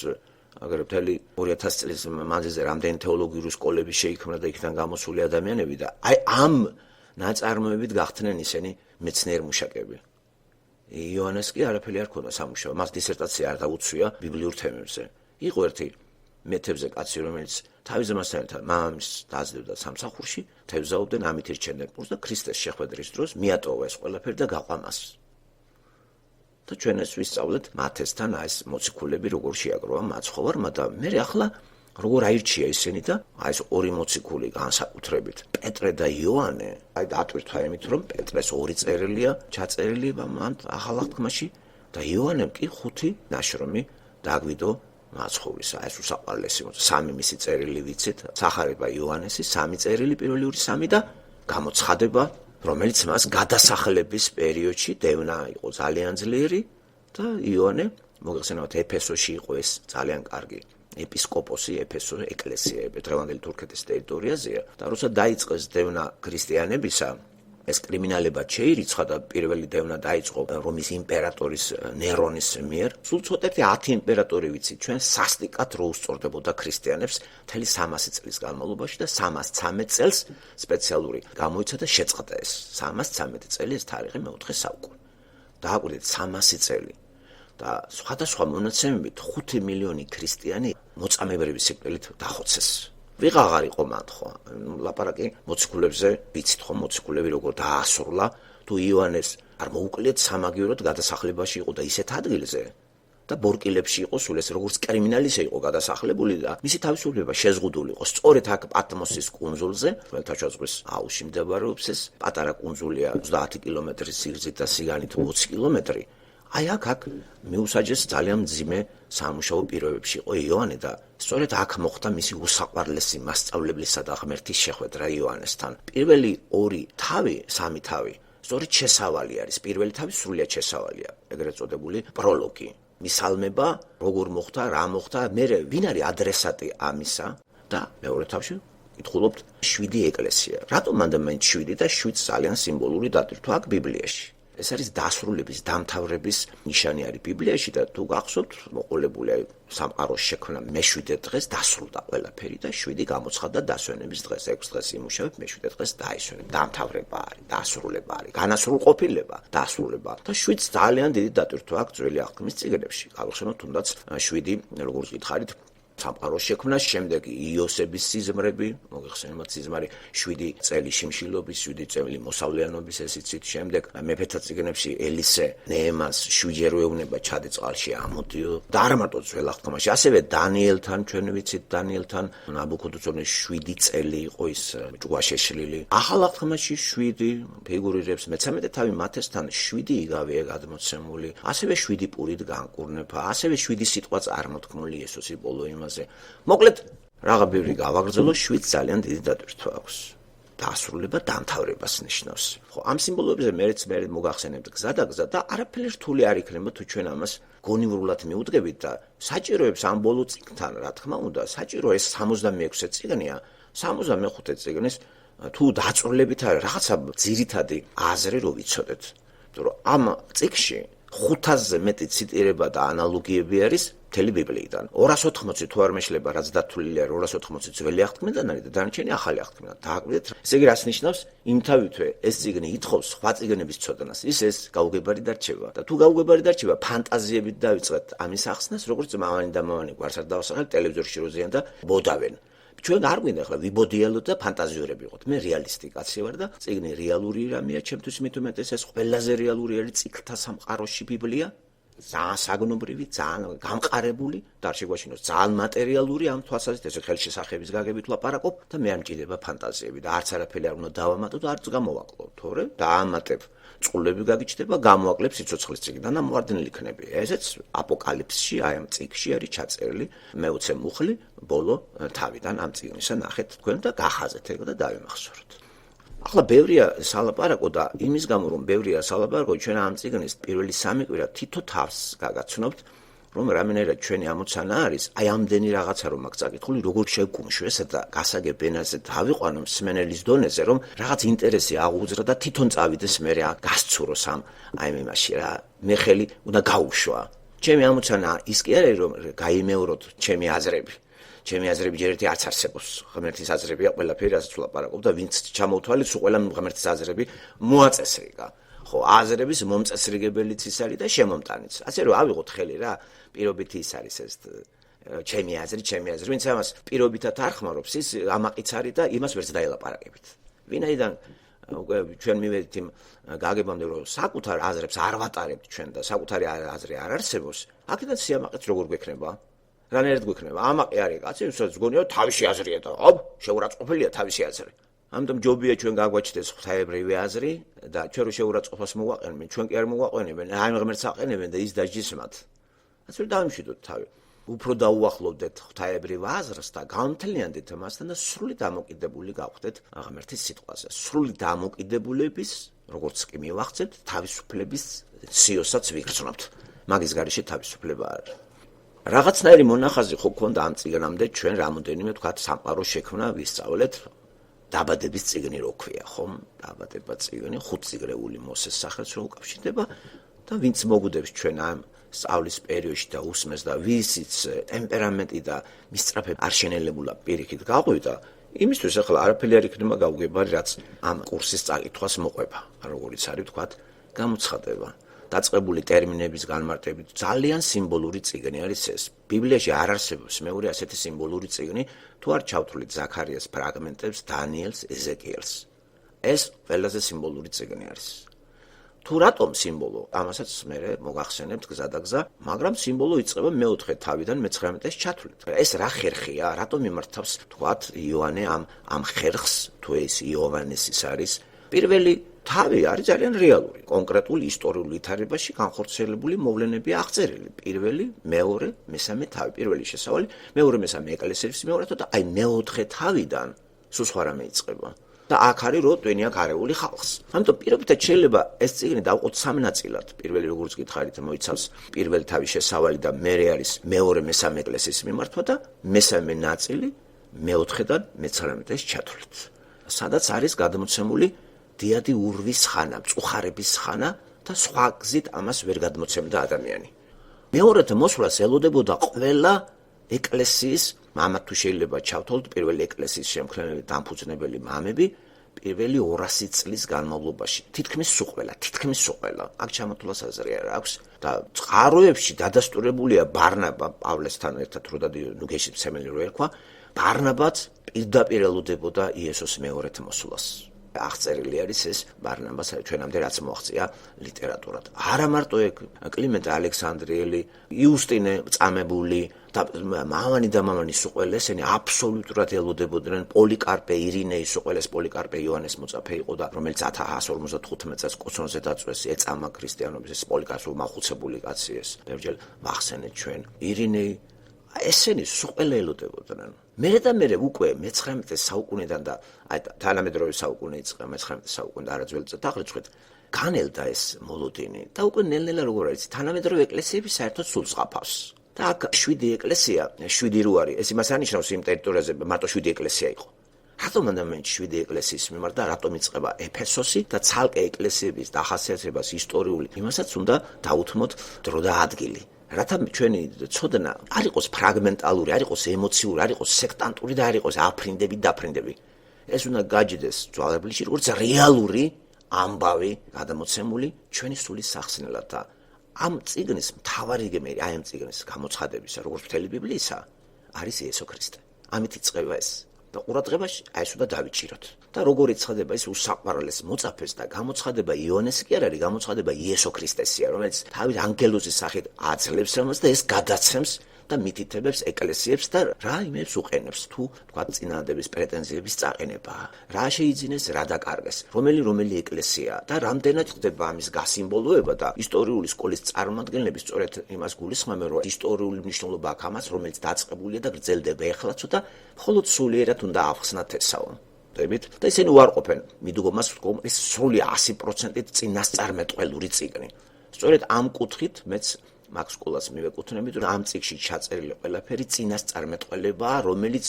აგერ მთელი 2000 წლის მანძილზე რამდენი თეოლოგიური სკოლები შეიქმნა და იქიდან გამოსული ადამიანები და აი ამ ნაწარმოებით გახდნენ ისინი მეცნიერ-მუშაკები. იოანეს კი არაფერი არ ქონდა სამუშაო, მას დისერტაცია არ დაუცვია ბიბლიურ თემებზე. იყო ერთი მეთევზე კაცი, რომელიც თავის ძმასთან ერთად მამამისს დაძლებდა სამსახურში, თევზაობდნენ, ამით ირჩენდნენ კურსს და ქრისტეს შეხვედრის დროს მიატოვა ეს ყველაფერი და გაყვა მას. და ჩვენ ეს ვისწავლეთ მათესთან, ეს მოციქულები როგორ შეაგროვა მაცხოვარმა და მე ახლა როგორ აირჩია ისინი და აი ეს ორი მოციქული განსაკუთრებით, პეტრე და იოანე, აი დატვირთვა იმით, რომ პეტრეს 2 წერილია ჩაწერილი მან ახალ აღთქმაში და იოანემ კი 5 ნაშრომი დააგვიდო მაცხოვრისა, ეს უსაყვარლესი 3 მისი წერილი ვიცით, სახარება იოანესი, 3 წერილი პირველი 3 და გამოცხადება, რომელიც მას გადასახლების პერიოდში დევნა იყო ძალიან ძლიერი და იოანე მოგეხსენებათ ეფესოში იყო ეს ძალიან კარგი ეპისკოპოსი, ეფესოს ეკლესია, დღევანდელი თურქეთის ტერიტორიაზეა და როცა დაიწყეს დევნა ქრისტიანებისა, ეს კრიმინალებად შეირიცხა და პირველი დევნა დაიწყო რომის იმპერატორის ნერონის მიერ. სულ ცოტათი 10 იმპერატორი ვიცით, ჩვენ სასტიკად რო უსწორდებოდა ქრისტიანებს მთელი 300 წლის განმავლობაში და 313 წელს სპეციალური გამოიცა და შეწყდა ეს 313 წელი ეს თარიღი მე-4 საუკუნე. დააკვირდით 300 წელი და სხვადასხვა მონაცემებით 5 მილიონი ქრისტიანი მოწამებრების სიკვდილით დახოცეს. ვიღაღარ იყო მან ხო, ლაპარაკი მოციქულებზე, ვიცით ხო მოციქულები როგორ დაასრულა, თუ იოანეს არ მოუკვლიეთ სამაგიეროდ გადასახლებაში იყო და ისეთ ადგილზე და ბორკილებში იყო სულ ეს როგორც კრიმინალისა იყო გადასახლებული და მისი თავისუფლება შეზღუდული იყო სწორედ აქ პატმოსის კუნძულზე, ხმელთაშუა ზღვის აუზში მდებარეობს ეს პატარა კუნძულია 30 კილომეტრის სიგრძით და სიგანით 20 კილომეტრი. აი აქ მიუსაჯეს ძალიან მძიმე სამუშაო პირობებში იყო იოანე და სწორედ აქ მოხდა მისი უსაყვარლესი მასწავლებლისა და ღმერთის შეხვედრა იოანესთან. პირველი 2 თავი, 3 თავი, სწორედ შესავალი არის. პირველი თავი სრულიად შესავალია, ეგრეთ წოდებული პროლოგი. მისალმება, როგორ მოხდა, რა მოხდა, მერე ვინ არის ადრესატი ამისა და მეორე თავში კითხულობთ 7 ეკლესია. რატომ მანდ მაინც 7 და 7 ძალიან სიმბოლური დატვირთვა აქ ბიბლიაში? ეს არის დასრულების, დამთავრების ნიშანი არის ბიბლიაში და თუ გახსოვთ, მოყოლებული სამყაროს შექმნა მე-7 დღეს დასრულდა ყველაფერი და 7 გამოცხადდა დასვენების დღეს, 6 დღეს იმუშავებ, მე-7 დღეს დაისვენებ. დამთავრება არის, დასრულება არის, განასრულყოფილება, დასრულება და 7 ძალიან დიდი დატვირთვა აქვს ძველი აღთქმის წიგნებში. გავიხსენოთ თუნდაც 7, როგორც გითხარით, სამყაროს შექმნას, შემდეგ იოსების სიზმრები, მოგეხსენებათ სიზმარი 7 წელი შიმშილობის, 7 წელი მოსავლიანობის ეს იცით, შემდეგ მეფეთა წიგნებში ელისე ნეემას 7-ჯერ ეუბნება ჩადე წყალში ამოდიო და არა მარტო ძველ აღთქმაში, ასევე დანიელთან, ჩვენ ვიცით დანიელთან ნაბუქოდონოსორის 7 წელი იყო ის ჭუა შეშლილი. ახალ აღთქმაში 7 ფიგურირებს, მე-13 მათესთან 7 იგავეა გადმოცემული, ასევე 7 პურით განკურნება, ასევე 7 სიტყვაც წარმოთქმული იესოსის ბოლო იმაზე. მოკლედ, რაღა ბევრი გავაგრძელო, 7 ძალიან დიდი დატვირთვა აქვს. დასრულება დამთავრებას ნიშნავს. ხო, ამ სიმბოლოებზე მეც მოგახსენებთ გზა და გზა და არაფერი რთული არ იქნება თუ ჩვენ ამას გონივრულად მიუდგებით და საჭიროებს ამ ბოლო წიგნთან, რა თქმა უნდა, საჭირო ეს 66 წიგნია, 65 წიგნის თუ დაწვრილებით არის რაღაცა ძირითადი აზრი რო ვიცოდეთ. იმიტომ რომ ამ წიგნში 500-ზე მეტი ციტირება და ანალოგიები არის მთელი ბიბლიიდან. 280 თუ არ მეშლება, რაც დათვლილია 280 ძველი აღთქმიდან არის და დანარჩენი ახალი აღთქმიდან. დააკვირდეთ, ესე იგი რას ნიშნავს? იმთავითვე ეს წიგნი ითხოვს სხვა წიგნების ცოდნას. ის გაუგებარი დარჩება. და თუ გაუგებარი დარჩება, ფანტაზიებით დავიწყეთ ამის ახსნას, როგორც მამანი და მამანი გვარს არ დავასახელეთ ტელევიზორში როზიან და ბოდავენ. ჩვენ არ გვინდა ახლა ვიბოდიალოთ და ფანტაზიურები ვიყოთ. მე რეალისტი კაცი ვარ და წიგნი რეალური რამეა, ჩემთვის მით უმეტეს ეს ყველაზე რეალური არის წიგნთა სამყაროში ბიბლია. ძალიან საგნობრივი, ძალიან გამყარებული და არ შეგვაშინოს ძალიან მატერიალური ამ თვალსაზრისით ეს ხელშესახების გაგებით ვლაპარაკობ და მე არ მჭირდება ფანტაზიები და არც არაფერი არ უნდა დავამატო და არც გამოვაკლო, თორე დაამატებ წყულები გაგიჩნდება, გამოაკლებ სიცოცხლის წიგნიდან ამოვარდნილი იქნება. ესეც აპოკალიფსში, აი ამ წიგნში არის ჩაწერილი მე-20 მუხლი ბოლო თავიდან ამ წიგნისა ნახეთ თქვენ და გახაზეთ ეგ და დავიმახსოვროთ. ახლა ბევრია სალაპარაკო და იმის გამო რომ ბევრია სალაპარაკო ჩვენ ამ წიგნის პირველი 3 კვირა თითო თავს გაგაცნობთ რომ რამენერად ჩვენი ამოცანა არის აი ამდენი რაღაცა რომ აქ წაკითხული როგორ შევკუმშვეს და გასაგებ ენაზე დავიყვანო მსმენელის დონეზე რომ რაღაც ინტერესი აღუძრა და თვითონ წავიდეს მე რა გასცუროს ამ აი იმაში რა მე ხელი უნდა გაუშვა ჩემი ამოცანა ის კი არის რომ გაიმეოროთ ჩემი აზრები ჩემი აზრები ჯერ ერთი არც არსებობს ღმერთის აზრებია ყველაფერი რასაც ვლაპარაკობ და ვინც ჩამოვთვალეთ სულ ყველა ღმერთის აზრები მოაწესრიგა ხო აზრების მომწესრიგებელიც ის არის და შემომტანიც ასე რომ ავიღოთ ხელი რა პირობითი ის არის ეს ჩემი აზრი ვინც ამას პირობითად არ ხმარობს ის ამაყიც არის და იმას ვერც დაელაპარაკებით ვინაიდან უკვე ჩვენ მივედით იმ გაგებამდე რომ საკუთარ აზრებს არ ვატარებთ ჩვენ და საკუთარი აზრი არ არსებობს აქედან სიამაყეც როგორ გვექნება რანაირად გვექნება ამაყი არის კაცი ვისაც გონია თავისი აზრია და ოპ შეურაცხყოფილია თავისი აზრი ამიტომ ჯობია ჩვენ გაგვაჩნდეს ღვთაებრივი აზრი და ჩვენ რო შეურაცხყოფას მოვაყენებენ ჩვენ კი არ მოვაყენებენ აი ღმერთს აყენებენ და ის დაჯისმათ ასე რომ დავიმშვიდოთ თავი უფრო დაუახლოვდეთ ღვთაებრივ აზრს და გამთლიანდეთ მასთან და სრული დამოკიდებული გავხდეთ ღმერთის სიტყვაზე სრული დამოკიდებულების როგორც კი მივახცეთ თავისუფლების სიოსაც ვიგრძნობთ მაგის გარეშე თავისუფლება არის რაღაცნაირი მონახაზი ხო გქონდა ამ წიგნამდე ჩვენ რამოდენიმე თქვათ სამყაროს შექმნა ვისწავლეთ დაბადების წიგნი რო ქვია ხომ დაბადება წიგნი 5 წიგრეული მოსეს სახელს რო უკავშირდება და ვინც მოგუდებს ჩვენ ამ სწავლის პერიოდში და უსმეს და ვისიც ტემპერამენტი და მისწრაფე არ შენელებულა პირიქით გაყვიდა იმისთვის ახლა არაფერი არ იქნება გაუგებარი რაც ამ კურსის წაკითხვას მოყვება როგორიც არის თქვათ გამოცხადება დაწყებული ტერმინების განმარტებით ძალიან სიმბოლური წიგნი არის ეს. ბიბლიაში არ არსებობს მეორე ასეთი სიმბოლური წიგნი, თუ არ ჩავთვლით ზაქარიას ფრაგმენტებს, დანიელს, ეზეკიელს. ეს ყველაზე სიმბოლური წიგნი არის. თუ რატომ სიმბოლო? ამასაც მე მოგახსენებთ გზა და გზა, მაგრამ სიმბოლო იწყება მე-4 თავიდან მე-19-ს ჩათვლით. ეს რა ხერხია? რატომ იმართავს თქვათ იოანე ამ ხერხს, თუ ეს იოანეს ის არის? პირველი თავი არის ძალიან რეალური, კონკრეტული ისტორიულ ვითარებაში განხორციელებული მოვლენები აღწერილი. პირველი, მეორე, მესამე თავი, პირველი შესავალი, მეორე, მესამე ეკლესიის მეორეთო და აი მე-4 თავიდან სულ სხვა რამე იწყება. და აქ არის რო ტვენია გარეული ხალხს. ამიტომ პირობითად შეიძლება ეს წიგნი დავყოთ 3 ნაწილად. პირველი როგორც გითხარით მოიცავს პირველი თავის შესავალი და მერე არის მეორე, მესამე ეკლესიის მიმართვა და მესამე ნაწილი მე-4-დან მე-19-ს ჩათვლით. სადაც არის გადმოცემული დიადი ურვის ხანა, მწუხარების ხანა და სხვა გზით ამას ვერ გადმოცემდა ადამიანი. მეორეთა მოსვლას ელოდებოდა ყველა ეკლესიის, მამად თუ შეიძლება ჩავთვალოთ პირველი ეკლესიის შემქმნელი დამფუძნებელი მამები, პირველი 200 წლის განმავლობაში. თითქმის სუყველა. აქ ჩამოთვლას აზრი არ აქვს და წყაროებში დადასტურებულია ბარნაბა პავლესთან ერთად რო დადიოდა, ნუ გეშის მცემელი რო ერქვა, ბარნაბაც პირდაპირ ელოდებოდა იესოს მეორედ მოსვლას. აღწერილი არის ეს ბარნაბას ჩვენამდე რაც მოაღწია ლიტერატურად. არა მარტო ეგ კლიმენტ ალექსანდრიელი, იუსტინე წამებული და მამანი და მამანის უყველე ესენი აბსოლუტურად ელოდებოდნენ პოლიკარპე ირინეის უყველეს პოლიკარპე იოანეს მოწაფე იყო და რომელიც 1155 წელს კოცონზე დაწვეს ეწამა ქრისტიანობის ეს პოლიკარპე მახუცებული კაცი ეს ბევრჯერ ვახსენეთ ჩვენ ირინეი ესენი სუყველე ელოდებოდნენ. მერე უკვე მე-19 საუკუნიდან და თანამედროვე საუკუნე იწყება მე-19 საუკუნე არაძველი წელთაღრიცხვით განელდა ეს მოლოდინი და უკვე ნელ-ნელა როგორ არის თანამედროვე ეკლესიები საერთოდ სულს ყაფავს. და აქ 7 ეკლესია, 7 რო არის, ეს იმას ანიშნავს იმ ტერიტორიაზე მარტო 7 ეკლესია იყო. რატომ ამენთ 7 ეკლესიის მიმართ და რატომ იწყება ეფესოსი და ცალკე ეკლესიების დახასიათებას ისტორიული იმასაც უნდა დაუთმოთ დრო და ადგილი. რათა ჩვენი ცოდნა არ იყოს ფრაგმენტალური, არ იყოს ემოციური, არ იყოს სექტანტური და არ იყოს დაფრინდები. ეს უნდა გაჯდეს ძვალებელში როგორც რეალური ამბავი გადამოცემული ჩვენი სულის სახსნელად და ამ წიგნის მთავარი გემერი, აი ამ წიგნის გამოცხადებისა, როგორც მთელი ბიბლიისა, არის იესო ქრისტე. ამით იწყება ეს. და ყურადღებაში აი ეს უნდა დავიჭიროთ. და როგორ იცხადება ეს უსაყვარლეს მოწაფეს და გამოცხადება იონეს კი არ არის, გამოცხადება იესო ქრისტესია, რომელიც თავის ანგელოზის სახით აძლევს ამას და ეს გადაცემს და მითითებებს ეკლესიებს და რა იმებს უყენებს თუ თქვა წინადადების პრეტენზიების წაყენება. რა შეიძინეს, რა დაკარგეს, რომელი ეკლესია და რამდენად ხდება ამის გასიმბოლოება და ისტორიული სკოლის წარმომადგენლები სწორედ იმას გულისხმობენ, რომ ისტორიული მნიშვნელობა აქვს ამას, რომელიც დაწყებულია და გრძელდება ეხლაც და მხოლოდ სულიერად უნდა ავხსნათ ესაო. და ისინი უარყოფენ მიდუგომას ეს სრული 100%-ით წინასწარმეტყველური წიგნი. სწორედ ამ კუთხით მეც მაქს სკოლას მივეკუთვნებით, რომ ამ წიგში ჩაწერილი ყველაფერი წინასწარმეტყველებაა, რომელიც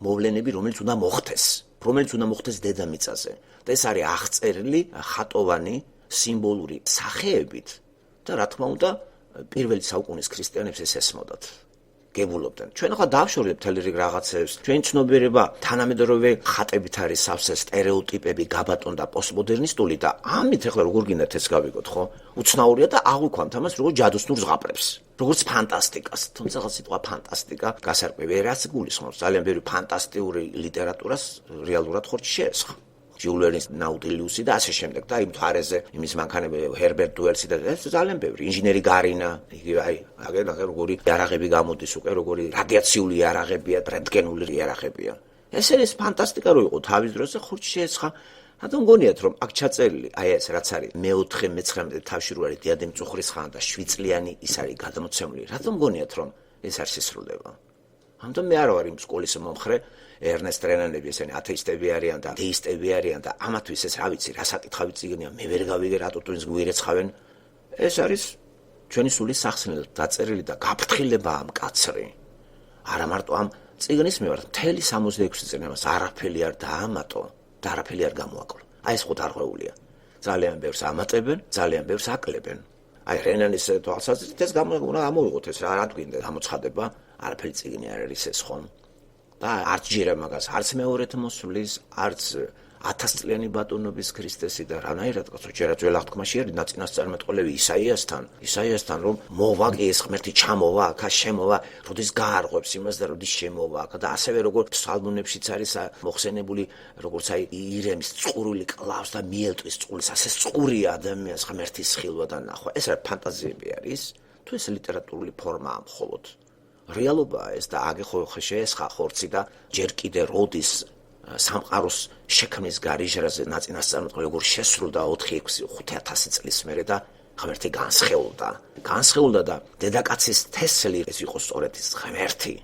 მოვლენები, რომელიც უნდა მოხდეს დედამიწაზე. და ეს არის აღწერილი ხატოვანი სიმბოლური სახეებით და რა თქმა უნდა, პირველი საუკუნის ქრისტიანებს ეს ესმოდათ. გებულობდნენ. ჩვენ ახლა დავშორდეთ მთელი რიგ რაღაცებს. ჩვენი ცნობიერება თანამედროვე ხატებით არის სავსე სტერეოტიპები, გაბატონ და პოსტმოდერნისტული და ამით ახლა როგორ გინდათ ეს გავიგოთ, ხო? უცნაურია და აღვიქვამთ ამას როგორც ჯადოსნურ ზღაპრებს, როგორც ფანტასტიკას. თუმცა სიტყვა ფანტასტიკა გასარკვევია რაც გულისხმობს. ძალიან ბევრი ფანტასტიკური ლიტერატურას რეალურად ხორცში შეესხა. ჟიულ ვერნის ნაუტილიუსი და ასე შემდეგ და იმ თვარეზე იმის მანქანები ჰერბერტ დუელსი და ეს ძალიან ბევრი ინჟინერი გარინა იგი აგერ როგორი იარაღები გამოდის უკვე როგორი რადიაციული იარაღებია რენტგენული იარაღებია ეს არის ფანტასტიკა რო იყო თავის დროზე ხურჩი შეეცხა რატომ გონიათ რომ აქ ჩაწერილი აი ეს რაც არის მე-4 მე-19 თავში რო არის დიადემ წუხრის ხანა და 7 წლიანი ის არის გადამოცემული რატომ გონიათ რომ ეს არ შესრულდება ამიტომ მე არ ვარ იმ სკოლის მომხრე ერნესტ რენანები ესენი ათეისტები არიან და დეისტები არიან და ამათთვის ეს რა ვიცი რა საკითხავი წიგნია მე ვერ გავიგე რატო თუნს გვირეცხავენ ეს არის ჩვენი სულის სახსნელად დაწერილი და გაფრთხილება ამ კაცრი არა მარტო ამ წიგნის მიმართ მთელი 66 წელს არაფერი არ დაამატო და არაფერი არ გამოაკლო აი ეს ხო დარღვეულია ძალიან ბევრს ამატებენ ძალიან ბევრს აკლებენ აი რენანის თვალსაზრისით ეს გამოვიღოთ ეს რა თქვინდა გამოცხადება არაფერი წიგნი არ არის ეს ხომ და არც ჯერა მაგას არც მეორეთ მოსვლის არც 1000 წლიანი ბატონობის ქრისტესი და რანაირად კაცო ჯერა ძველ აღთქმაში არის ნაწინასწარმეტყველები ისაიასთან რომ მოვა კი ეს ღმერთი ჩამოვა აქა შემოვა როდის გაარღვევს იმას და როდის შემოვა აქა და ასევე როგორ ფსალმუნებშიც არის მოხსენებული როგორც აი ირემის წყურული კლავს და მიელტვის წყულის ასე წყურია ადამიანს ღმერთის ხილვა და ნახვა ეს რა ფანტაზიები არის თუ ეს ლიტერატურული ფორმაა მხოლოდ რეალობაა ეს და აგე ხო შეესხა ხორცი და ჯერ კიდე როდის სამყაროს შექმნის გარიჟრაზე ნაწინასწარმეტყველი როგორ შესრულდა 4-6-5000 წლის მერე და ღმერთი განსხეულდა და დედაკაცის თესლი ეს იყო სწორედ ის ღმერთი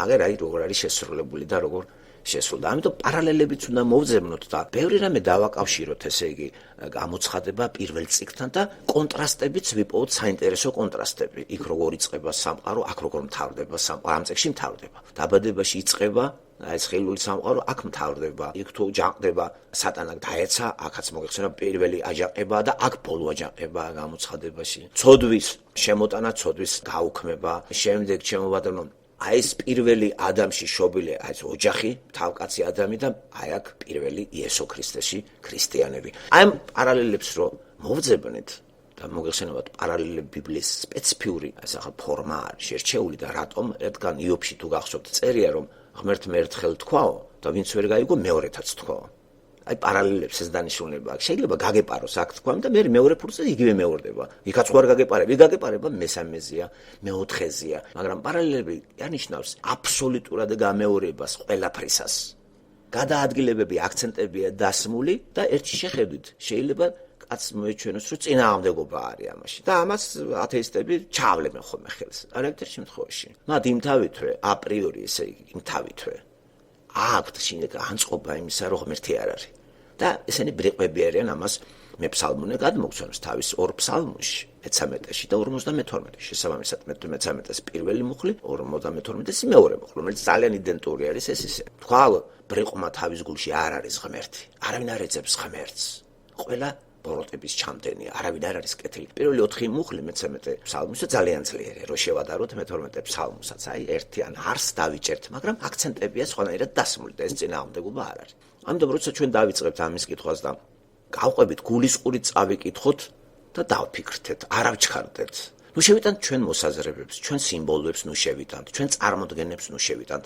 აგერ აი როგორ არის შესრულებული და როგორ შესრულდა ამიტომ პარალელებიც უნდა მოვძებნოთ და ბევრი რამე დავაკავშიროთ ესე იგი გამოცხადება პირველ წიგნთან და კონტრასტებიც ვიპოვოთ საინტერესო კონტრასტები იქ როგორ იწყება სამყარო აქ როგორ მთავრდება სამყარო ამ წიგნში მთავრდება დაბადებაში იწყება აი ეს ხილული სამყარო აქ მთავრდება იქ თუ ჯანყდება სატანა დაეცა აქაც მოგეხსენა პირველი აჯანყება და აქ ბოლო აჯანყება გამოცხადებაში ცოდვის შემოტანა ცოდვის გაუქმება შემდეგ შემოვადრნო აი ეს პირველი ადამიანში შობილი, აი ეს ოჯახი, თავკაცი ადამი და აი აქ პირველი იესო ქრისტეში ქრისტიანები. აი ამ პარალელებს რო მოვძებნით და მოგეხსენებათ პარალელები ბიბლიის სპეციფიური ასახა ფორმა არის შერჩეული და რატომ ერთგან იობში თუ გახსოვთ წერია რომ ღმერთმა ერთხელ თქვაო და ვინც ვერ გაიგო მეორეთაც თქვაო. აი პარალელებს ეს დანიშნულება აქვს. შეიძლება გაგეპაროს აქ თქვა და მე მეორე ფურცე იგივე მეორდება. იქაც ხوار გაგეპარება მესამეზეა, მეოთხეზეა, მაგრამ პარალელები ანიშნავს აბსოლუტურად გამეორებას ყველაფრისას. გადაადგილებები აქცენტებია დასმული და ერთი შეხედვით შეიძლება კაც მოეჩვენოს რომ წინააღმდეგობა არის ამაში და ამას ათეისტები ჩავლებენ ხოლმე ხელს. არაერთი შემთხვევაში. მათ იმთავითვე აპრიორი ესე იგი იმთავითვე აქვთ შინაგან განწყობა იმისა რომ ღმერთი არ არის და ესენი ბრიყვები არიან ამას მე ფსალმუნე გადმოგცემს თავის ორ ფსალმუნში 13-ში და 52-ში შესაბამისად მე-13-ის პირველი მუხლი 52-ის მეორე მუხლი რომელიც ძალიან იდენტური არის ეს ისე თქვა ბრიყვმა თავის გულში არ არის ღმერთი არავინ არ ეძებს ღმერთს ყველა ბოროტების ჩამდენია არავინ არ არის კეთილი პირველი 4 მუხლი მე-13 ფსალმუსა ძალიან ძლიერია რო შევადაროთ მე-12 ფსალმუსაც აი ერთიან არს დავიჭერთ მაგრამ აქცენტებია სხვანაირად დასმული და ეს წინააღმდეგობა არ არის ამიტომ როცა ჩვენ დავიწყებთ ამის კითხვას და გავყვებით გულისყურით წავიკითხოთ და დავფიქრდეთ არავჩქარდეთ ნუ შევიტანთ ჩვენ მოსაზრებებს ჩვენ სიმბოლოებს ნუ შევიტანთ ჩვენ წარმოდგენებს ნუ შევიტანთ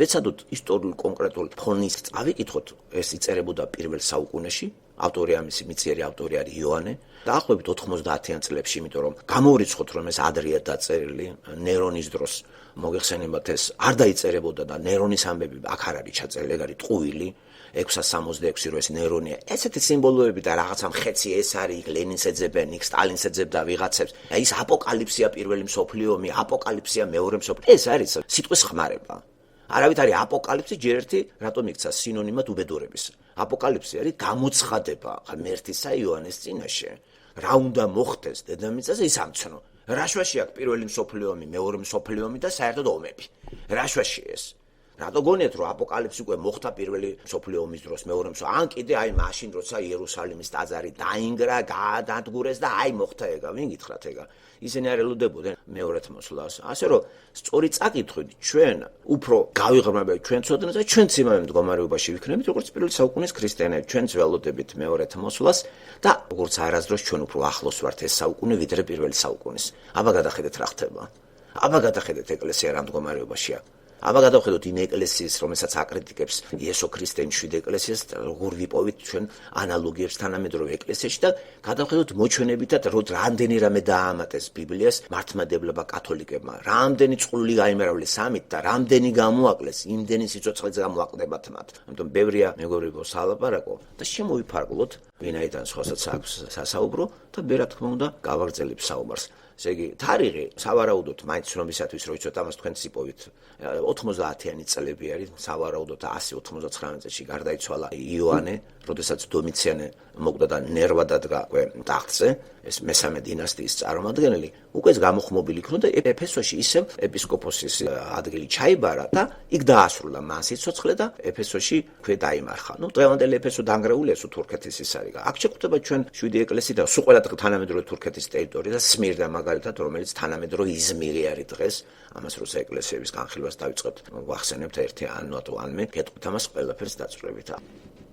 ვეცადოთ ისტორიულ კონკრეტულ ფონის წავიკითხოთ ეს იწერებოდა პირველ საუკუნეში ავტორი ამისი მიწიერი ავტორი არის იოანე და ახლობით 90-იან წლებში იმიტომ რომ გამოვრიცხოთ რომ ეს ადრეა დაწერილი ნერონის დროს მოგეხსენებათ ეს არ დაიწერებოდა და ნერონის ამბები აქ არ არის ჩაწერილი ეგ არის ტყუილი 666 რო ეს ნერონია ესეთი სიმბოლოები და რაღაცა მხეცი ეს არის ლენინს ეძებენ იქ სტალინს ეძებდა ვიღაცებს აი ეს აპოკალიფსია პირველი მსოფლიო ომი აპოკალიფსია მეორე მსოფლიო ეს არის სიტყვის ხმარება არავით არის აპოკალიფსი ჯერ ერთი რატომ იქცა სინონიმად უბედურების აპოკალიფსი არის გამოცხადება ღმერთისა იოანეს წინაშე რა უნდა მოხდეს დედამიწაზე ის ამცნო რა შვაში აქვს პირველი მსოფლიო ომი მეორე მსოფლიო ომი და საერთოდ ომები რა შვაში ეს რატო გონიათ რომ აპოკალიფსი უკვე მოხდა პირველი მსოფლიო ომის დროს მეორე მსოფლიო ან კიდე აი მაშინ როცა იერუსალიმის ტაძარი დაინგრა გადადგურეს და აი მოხდა ეგა ვინ გითხრათ ეგა ისინი არ ელოდებოდნენ მეორეთ მოსვლას ასე რომ სწორი წაკითხვით ჩვენ უფრო გავიღრმავებთ ჩვენ ცოდნას და ჩვენ იმავე მდგომარეობაში ვიქნებით როგორც პირველი საუკუნის ქრისტიანები ჩვენ ველოდებით მეორეთ მოსვლას და როგორც არასდროს ჩვენ უფრო ახლოს ვართ ეს საუკუნე ვიდრე პირველი საუკუნის აბა გადახედეთ რა ხდება აბა გადახედეთ ეკლესია რა მდგომარეობაშია აბა გადავხედოთ იმ ეკლესიის რომელსაც აკრიტიკებს იესო ქრისტე იმ შვიდ ეკლესიას როგორ ვიპოვით ჩვენ ანალოგიებს თანამედროვე ეკლესიაში და გადავხედოთ მოჩვენებითად რომ რამდენი რამე დაამატეს ბიბლიას მართლმადიდებლობა კათოლიკებმა რამდენი წყლული გაიმეავლეს ამით და რამდენი გამოაკლეს იმდენი სიცოცხლეც გამოაკლდებათ მათ ამიტომ ბევრია მეგობრებო სალაპარაკო და შემოვიფარგლოთ ვინაიდან სხვასაც აქვს სასაუბრო და მე რა თქმა უნდა გავაგრძელებ საუბარს ესე იგი თარიღი სავარაუდოდ მაინც ცნობისათვის რო იცოთ ამას თქვენ ციპოვით 90-იანი წლები არის სავარაუდოდ 199 წელში გარდაიცვალა იოანე როდესაც დომიციანე მოკვდა და ნერვა დადგა ტახტზე ეს მესამე დინასტიის წარმომადგენელი უკვე გამოხმობილი იქნა და ეფესოში ისევ ეპისკოპოსის ადგილი ჩაიბარა და იქ დაასრულა მან სიცოცხლე და ეფესოში ქვე დაიმარხა. ნუ დღევანდელი ეფესო დანგრეულია სულ თურქეთის ის არის. აქ შეხვდება ჩვენ 7 ეკლესია და სულ ყველა თანამედროვე თურქეთის ტერიტორია და სმირნა მაგალითად რომელიც თანამედროვე იზმირი არის დღეს ამას როცა ეკლესიების განხილვას დავიწყებთ ვახსენებთ ერთი ან მე გეტყვით ამას ყველაფერს დაწვრებით.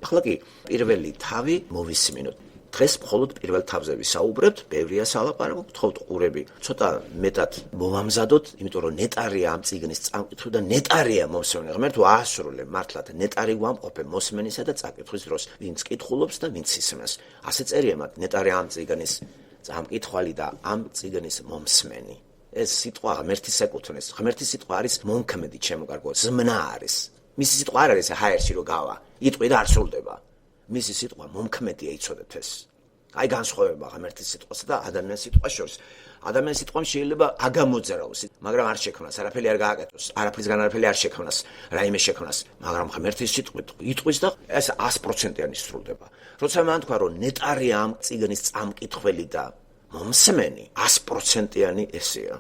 ახლა კი პირველი თავი მოვისმინოთ. დღეს მხოლოდ პირველ თავზე ვისაუბრებთ, ბევრია სალაპარაკო, გთხოვთ ყურები. ცოტა მეტად მოვამზადოთ, იმიტომ რომ ნეტარია ამ წიგნის წამკითხვა და ნეტარია მოსმენი. ღმერთო აასრულე მართლად ნეტარი გვამყოფე მოსმენისა და წაკითხვის დროს, ვინც კითხულობს და ვინც ისმენს. ასე წერია მათ ნეტარია ამ წიგნის წამკითხვალი და ამ წიგნის მომსმენი. ეს სიტყვა ღმერთის ეკუთვნის. ღმერთის სიტყვა არის მომქმედი, ჩემო კარგო, ზმნა არის. მისი სიტყვა არ არის ჰაერში რო გავა, იტყვი და არ სრულდება. მისი სიტყვა მომქმედია იცოდეთ ეს. აი განსხვავება ღმერთის სიტყვასა და ადამიანის სიტყვას შორის. ადამიანის სიტყვამ შეიძლება აგამოძრაოს, მაგრამ არ შექმნას, არაფერი არ გააკეთოს, არაფრისგან არაფერი არ შექმნას, რაიმე შექმნას, მაგრამ ღმერთის სიტყვით იტყვის და ეს 100%-იანი სრულდება. როცა მან თქვა რომ ნეტარია ამ წიგნის წამკითხველი და მომსმენი 100%-იანი ესეა.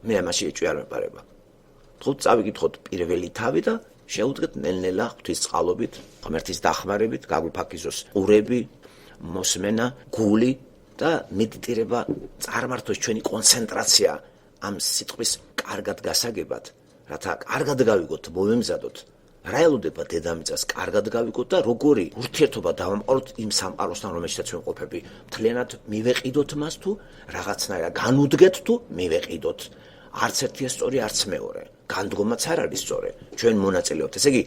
მე ამაში ეჭვი არ მეპარება. თუ წავიკითხოთ პირველი თავი და შეუდგეთ ნელ-ნელა ღვთისწყალობით, ღმერთის დახმარებით, გაგვიფაქიზოს ყურები, მოსმენა, გული და მედიტირება წარმართოს ჩვენი კონცენტრაცია ამ სიტყვის კარგად გასაგებად, რათა კარგად გავიგოთ, მოვემზადოთ, რა ელოდება დედამიწას კარგად გავიგოთ და როგორი ურთიერთობა დავამყაროთ იმ სამყაროსთან, რომელშიც ვიმყოფები. მთლიანად მივეყიდოთ მას თუ რაღაცნაირად განუდგეთ თუ მივეყიდოთ. არც ერთია სწორი, არც მეორე. განდგომაც არ არის სწორი. ჩვენ მონაწილეობთ. ესე იგი,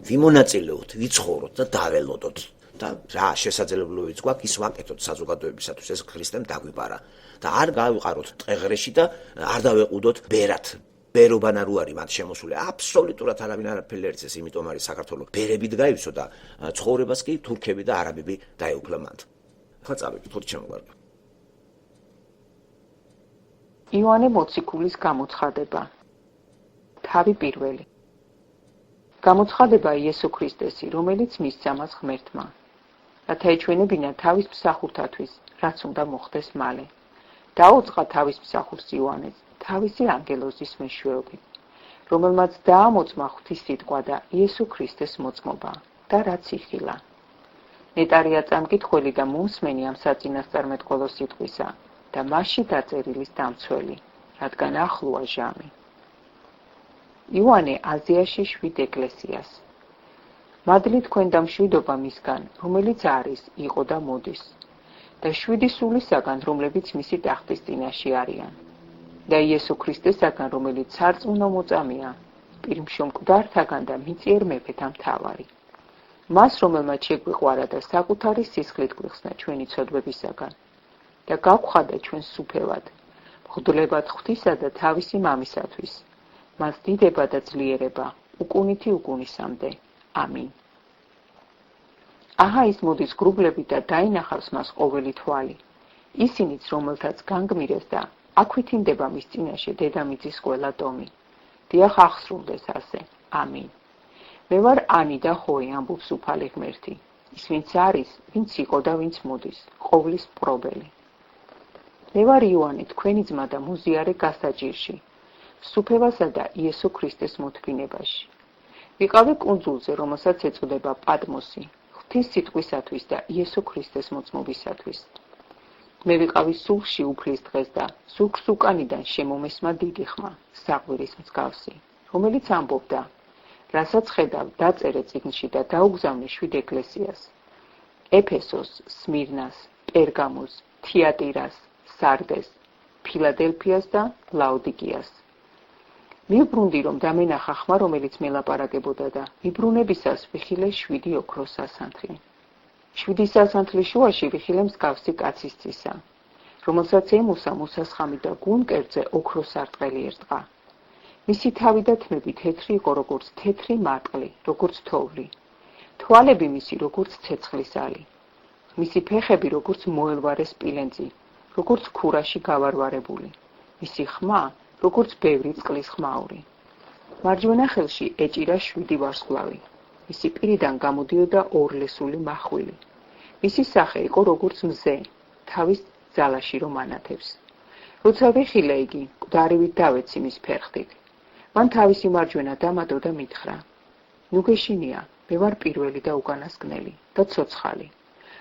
ვიმონაწილეოთ, ვიცხოვროთ და დაველოდოთ. და რა შესაძლებლობებიც გვაქვს ის ვაკეთოთ საზოგადოებისათვის, ეს ქრისტემ დაგვიბარა. და არ გავიყაროთ ტყეღრეში და არ დავეყუდოთ ბერად. ბერობანა რო არის მათ შემოსული. აბსოლუტურად არავინ არაფერი ერცეს, იმიტომ არის საქართველოს ბერებით გაივსო და ცხოვრებას კი თურქები და არაბები დაეუფლა მათ. ახლა წავიკითხოთ შემოგვარგო. იოანე მოციქულის გამოცხადება. თავი პირველი. გამოცხადება იესო ქრისტესი, რომელიც მისცა მას ღმერთმა. რათა ეჩვენებინა თავის მსახურთათვის, რაც უნდა მოხდეს მალე. დაუწყა თავის მსახურს იოანეს, თავისი ანგელოზის მეშვეობით, რომელმაც დაამოწმა ღვთის სიტყვა და იესო ქრისტეს მოწმობა და რაც იხილა. ნეტარია წამკითხველი და მომსმენი ამ საწინასწარმეტყველო სიტყვისა და მასში დაწერილის დამცველი, რადგან ახლოა ჟამი. იოანე აზიაში 7 ეკლესიას. მადლი თქვენ და მშვიდობა მისგან, რომელიც არის, იყო და მოდის, და 7 სულისაგან, რომლებიც მისი ტახტის წინაშე არიან, და იესო ქრისტესაგან, რომელიც სარწმუნო მოწამეა, პირმშომკვდართაგან და მიწიერ მეფეთა მთავარი. მას, რომელმაც შეგვიყვარა და საკუთარი სისხლით გვიხსნა ჩვენი ცოდვებისაგან, და გავხადა ჩვენ სუფევად, მღვდლებად ღვთისა და თავისი მამისათვის. მას დიდება და ძლიერება, უკუნითი უკუნისამდე. ამინ. აჰა ის მოდის გრუბლებით და დაინახავს მას ყოველი თვალი. ისინიც, რომელთაც განგმირეს და აქვით ინდება მის წინაშე დედამიწის ყველა ტომი. დიახ ახსრულდეს ასე. ამინ. მე ვარ ანი და ხოე, ამბობს უფალი ღმერთი. ის ვინც არის, ვინც იყო და ვინც მოდის, ყოვლის მპყრობელი. მე ვარ იოანე, თქვენი ძმა და მოზიარე გასაჭირში. სუფევასა და იესო ქრისტეს მოთმინებაში. ვიყავი კუნძულზე, რომელსაც ეწოდება პატმოსი, ღვთის სიტყვისათვის და იესო ქრისტეს მოწმობისათვის. მე ვიყავი სულში უფლის დღეს და ზურგს უკანიდან შემომესმა დიდი ხმა, საყვირის მსგავსი, რომელიც ამბობდა, რასაც ხედავ, დაწერე წიგნში და დაუგზავნე 7 ეკლესიას: ეფესოს, სმირნას, პერგამოს, თიატირას, სარდეს, ფილადელფიას და ლაოდიკიას. მივბრუნდი, რომ დამენახა ხმა, რომელიც მელაპარაკებოდა და მიბრუნებისას ვიხილე 7 ოქროს სასანთლი. 7 სასანთლის შუაში ვიხილე მსგავსი კაცის ცისა, რომელსაც ემოსა მოსასხამი და გულმკერდზე ოქროს სარტყელი ერტყა. მისი თავი და თმები თეთრი იყო, როგორც თეთრი მატყლი, როგორც თოვლი. თვალები მისი, როგორც ცეცხლის ალი. მისი ფეხები, როგორც მოელვარე სპილენძი, როგორც ქურაში გავარვარებული. მისი ხმა, როგორც ბევრი წყლის ხმაური. მარჯვენა ხელში ეჭირა 7 ვარსკვლავი. მისი პირიდან გამოდიოდა ორლესული მახვილი. მისი სახე იყო როგორც მზე, თავის ძალაში რომ ანათებს. როცა ვიხილე იგი, მკვდარივით დავეცი მის ფერხთით. მან თავისი მარჯვენა დამადო და მითხრა: ნუ გეშინია, მე ვარ პირველი და უკანასკნელი და ცოცხალი.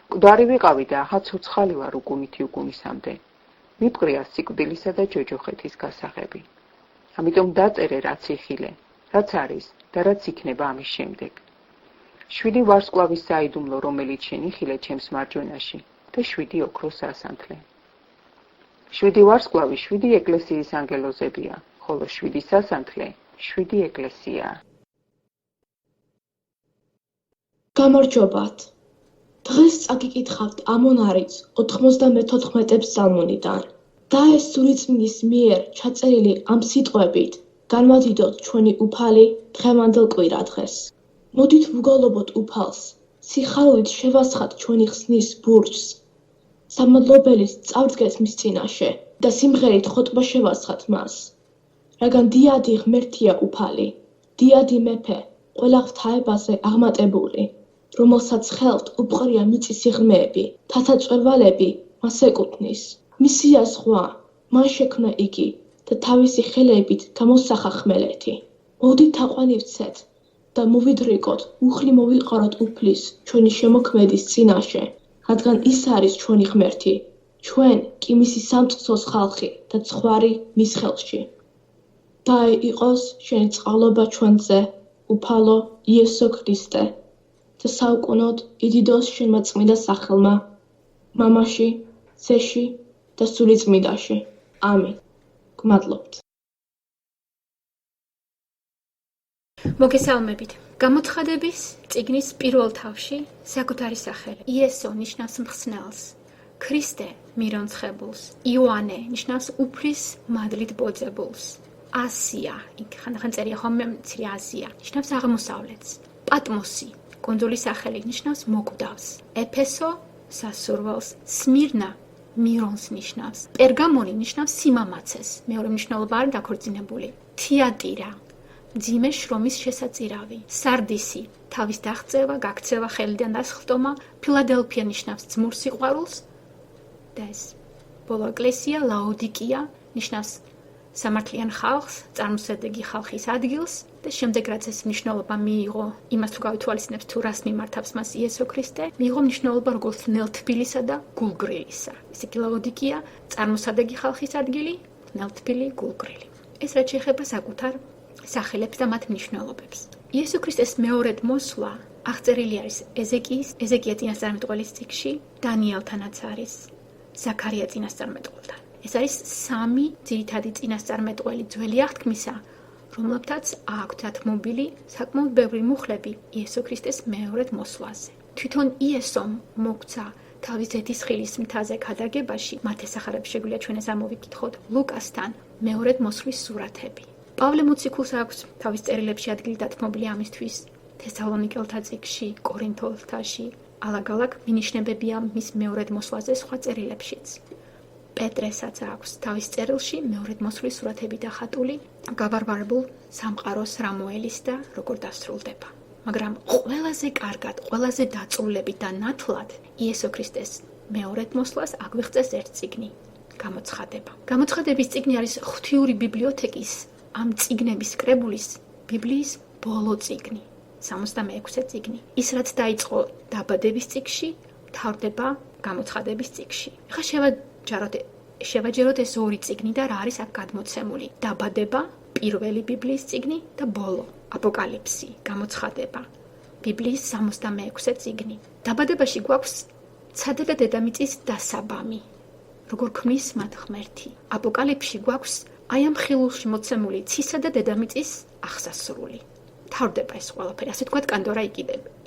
მკვდარი ვიყავი და ახლა ცოცხალი ვარ უკუნითი უკუნისამდე. მიპყრია სიკვდილისა და ჯოჯოხეთის გასაღები. ამიტომ დაწერე, რაც იხილე, რაც არის და რაც იქნება ამის შემდეგ. 7 ვარსკვლავის საიდუმლო, რომელიც შენ იხილე ჩემს მარჯვენაში და 7 ოქროს სასანთლე. 7 ვარსკვლავი 7 ეკლესიის ანგელოზებია, ხოლო 7 სასანთლე 7 ეკლესიაა. გამარჯობათ. დღეს წაგიკითხავთ ამონარიც 94 პსალმონიდან და ეს სულიწმინდის მიერ ჩაწერილი ამ სიტყვებით განვადიდოთ ჩვენი უფალი დღევანდელ კვირადღეს. მოდით ვუგალობოთ უფალს, სიხარულით შევასხათ ჩვენი ხსნის ბურჯს, სამადლობელით წავდგეთ მის წინაშე და სიმღერით ხოტბა შევასხათ მას. რადგან დიადი ღმერთია უფალი, დიადი მეფე, ყველა ღვთაებაზე აღმატებული, რომელსაც ხელთ უპყრია მიწის სიღრმეები, თათაწვერვალები მას ეკუთვნის. მისია ზღვა, მან შექმნა იგი და თავისი ხელებით გამოსახა ხმელეთი. მოდით თაყვანივცეთ და მოვიდრიკოთ, უხლი მოვიყაროთ უფლის ჩვენი შემოქმედის წინაშე, რადგან ის არის ჩვენი ღმერთი, ჩვენ კი მისი სამწყსოს ხალხი და ცხვარი მის ხელში. და იყოს შენი წყალობა ჩვენზე, უფალო იესო ქრისტე, და საუკუნოდ იდიდოს შენმა წმინდა სახელმა, მამაში, ძეში და სული წმინდაში. ამინ. გმადლობთ. მოგესალმებით. გამოცხადების წიგნის პირველ თავში საკუთარი სახელი. იესო ნიშნავს მხსნელს, ქრისტე მირონცხებულს, იოანე ნიშნავს უფლის მადლით ბოძებულს. ასია, იქ ხანდახან წერია ხოლმე მცირე აზია, ნიშნავს აღმოსავლეთს. პატმოსი, კუნძულის სახელი ნიშნავს მოკვდავს. ეფესო სასურველს, სმირნა მირონს ნიშნავს. პერგამონი ნიშნავს სიმამაცეს, მეორე მნიშვნელობა არის დაქორწინებული. თიატირა, მძიმე შრომის შესაწირავი. სარდისი, თავის დაღწევა, გაქცევა, ხელიდან დასხდომა. ფილადელფია ნიშნავს ძმურ სიყვარულს. და ეს ბოლო ეკლესია, ლაოდიკია, ნიშნავს სამართლიან ხალხს, წარმოსადეგი ხალხის ადგილს და შემდეგ რაც ეს მნიშვნელობა მიიღო, იმას თუ გავითვალისწინებთ თუ რას მიმართავს მას იესო ქრისტე, მიიღო მნიშვნელობა როგორც ნელთბილისა და გულგრილისა. ესე იგი ლაოდიკია, წარმოსადეგი ხალხის ადგილი, ნელთბილი, გულგრილი. ეს რაც შეეხება საკუთარ სახელებს და მათ მნიშვნელობებს. იესო ქრისტეს მეორედ მოსვლა აღწერილი არის ეზეკია წინასწარმეტყველის წიგნში, დანიელთანაც არის, ზაქარია წინასწარმეტყველთან. ეს არის სამი ძირითადი წინასწარმეტყველი ძველი აღთქმისა, რომლებთაც აქვთ დათმობილი საკმაოდ ბევრი მუხლები იესო ქრისტეს მეორედ მოსვლაზე. თვითონ იესომ მოგცა თავის ზეთის ხილის მთაზე ქადაგებაში, მათ ესახარებს შეგვიძლია ჩვენ ეს ამოვიკითხოთ ლუკასთან მეორედ მოსვლის სურათები. პავლე მოციქულს აქვს თავის წერილებში ადგილი დათმობილი ამისთვის თესალონიკელთა წიგნში, კორინთელთაში, ალაგ-ალაგ მინიშნებებია მის მეორედ მოსვლაზე სხვა წერილებშიც. პეტრესაც აქვს თავის წერილში მეორედ მოსვლის სურათები დახატული, გავარვარებულ სამყაროს რამოელის და როგორ დასრულდება. მაგრამ ყველაზე კარგად, ყველაზე დაწვრილებით და ნათლად იესო ქრისტეს მეორედ მოსვლას აგვიღწეს ერთ წიგნი, გამოცხადება. გამოცხადების წიგნი არის ღვთიური ბიბლიოთეკის ამ წიგნების კრებულის ბიბლიის ბოლო წიგნი, 66-ე წიგნი. ის რაც დაიწყო დაბადების წიგნში, მთავრდება გამოცხადების წიგნში. ხა შევაჯეროთ ეს ორი წიგნი და რა არის აქ გადმოცემული. დაბადება, პირველი ბიბლიის წიგნი და ბოლო, აპოკალიფსი, გამოცხადება. ბიბლიის 66-ე წიგნი. დაბადებაში გვაქვს ცადა და დედამიწის დასაბამი, როგორ ქმნის მათ ღმერთი. აპოკალიფსში გვაქვს აი ამ ხილულში მოცემული ცისა და დედამიწის აღსასრული. თავდება ეს ყველაფერი, ასე თქვათ, კანდორა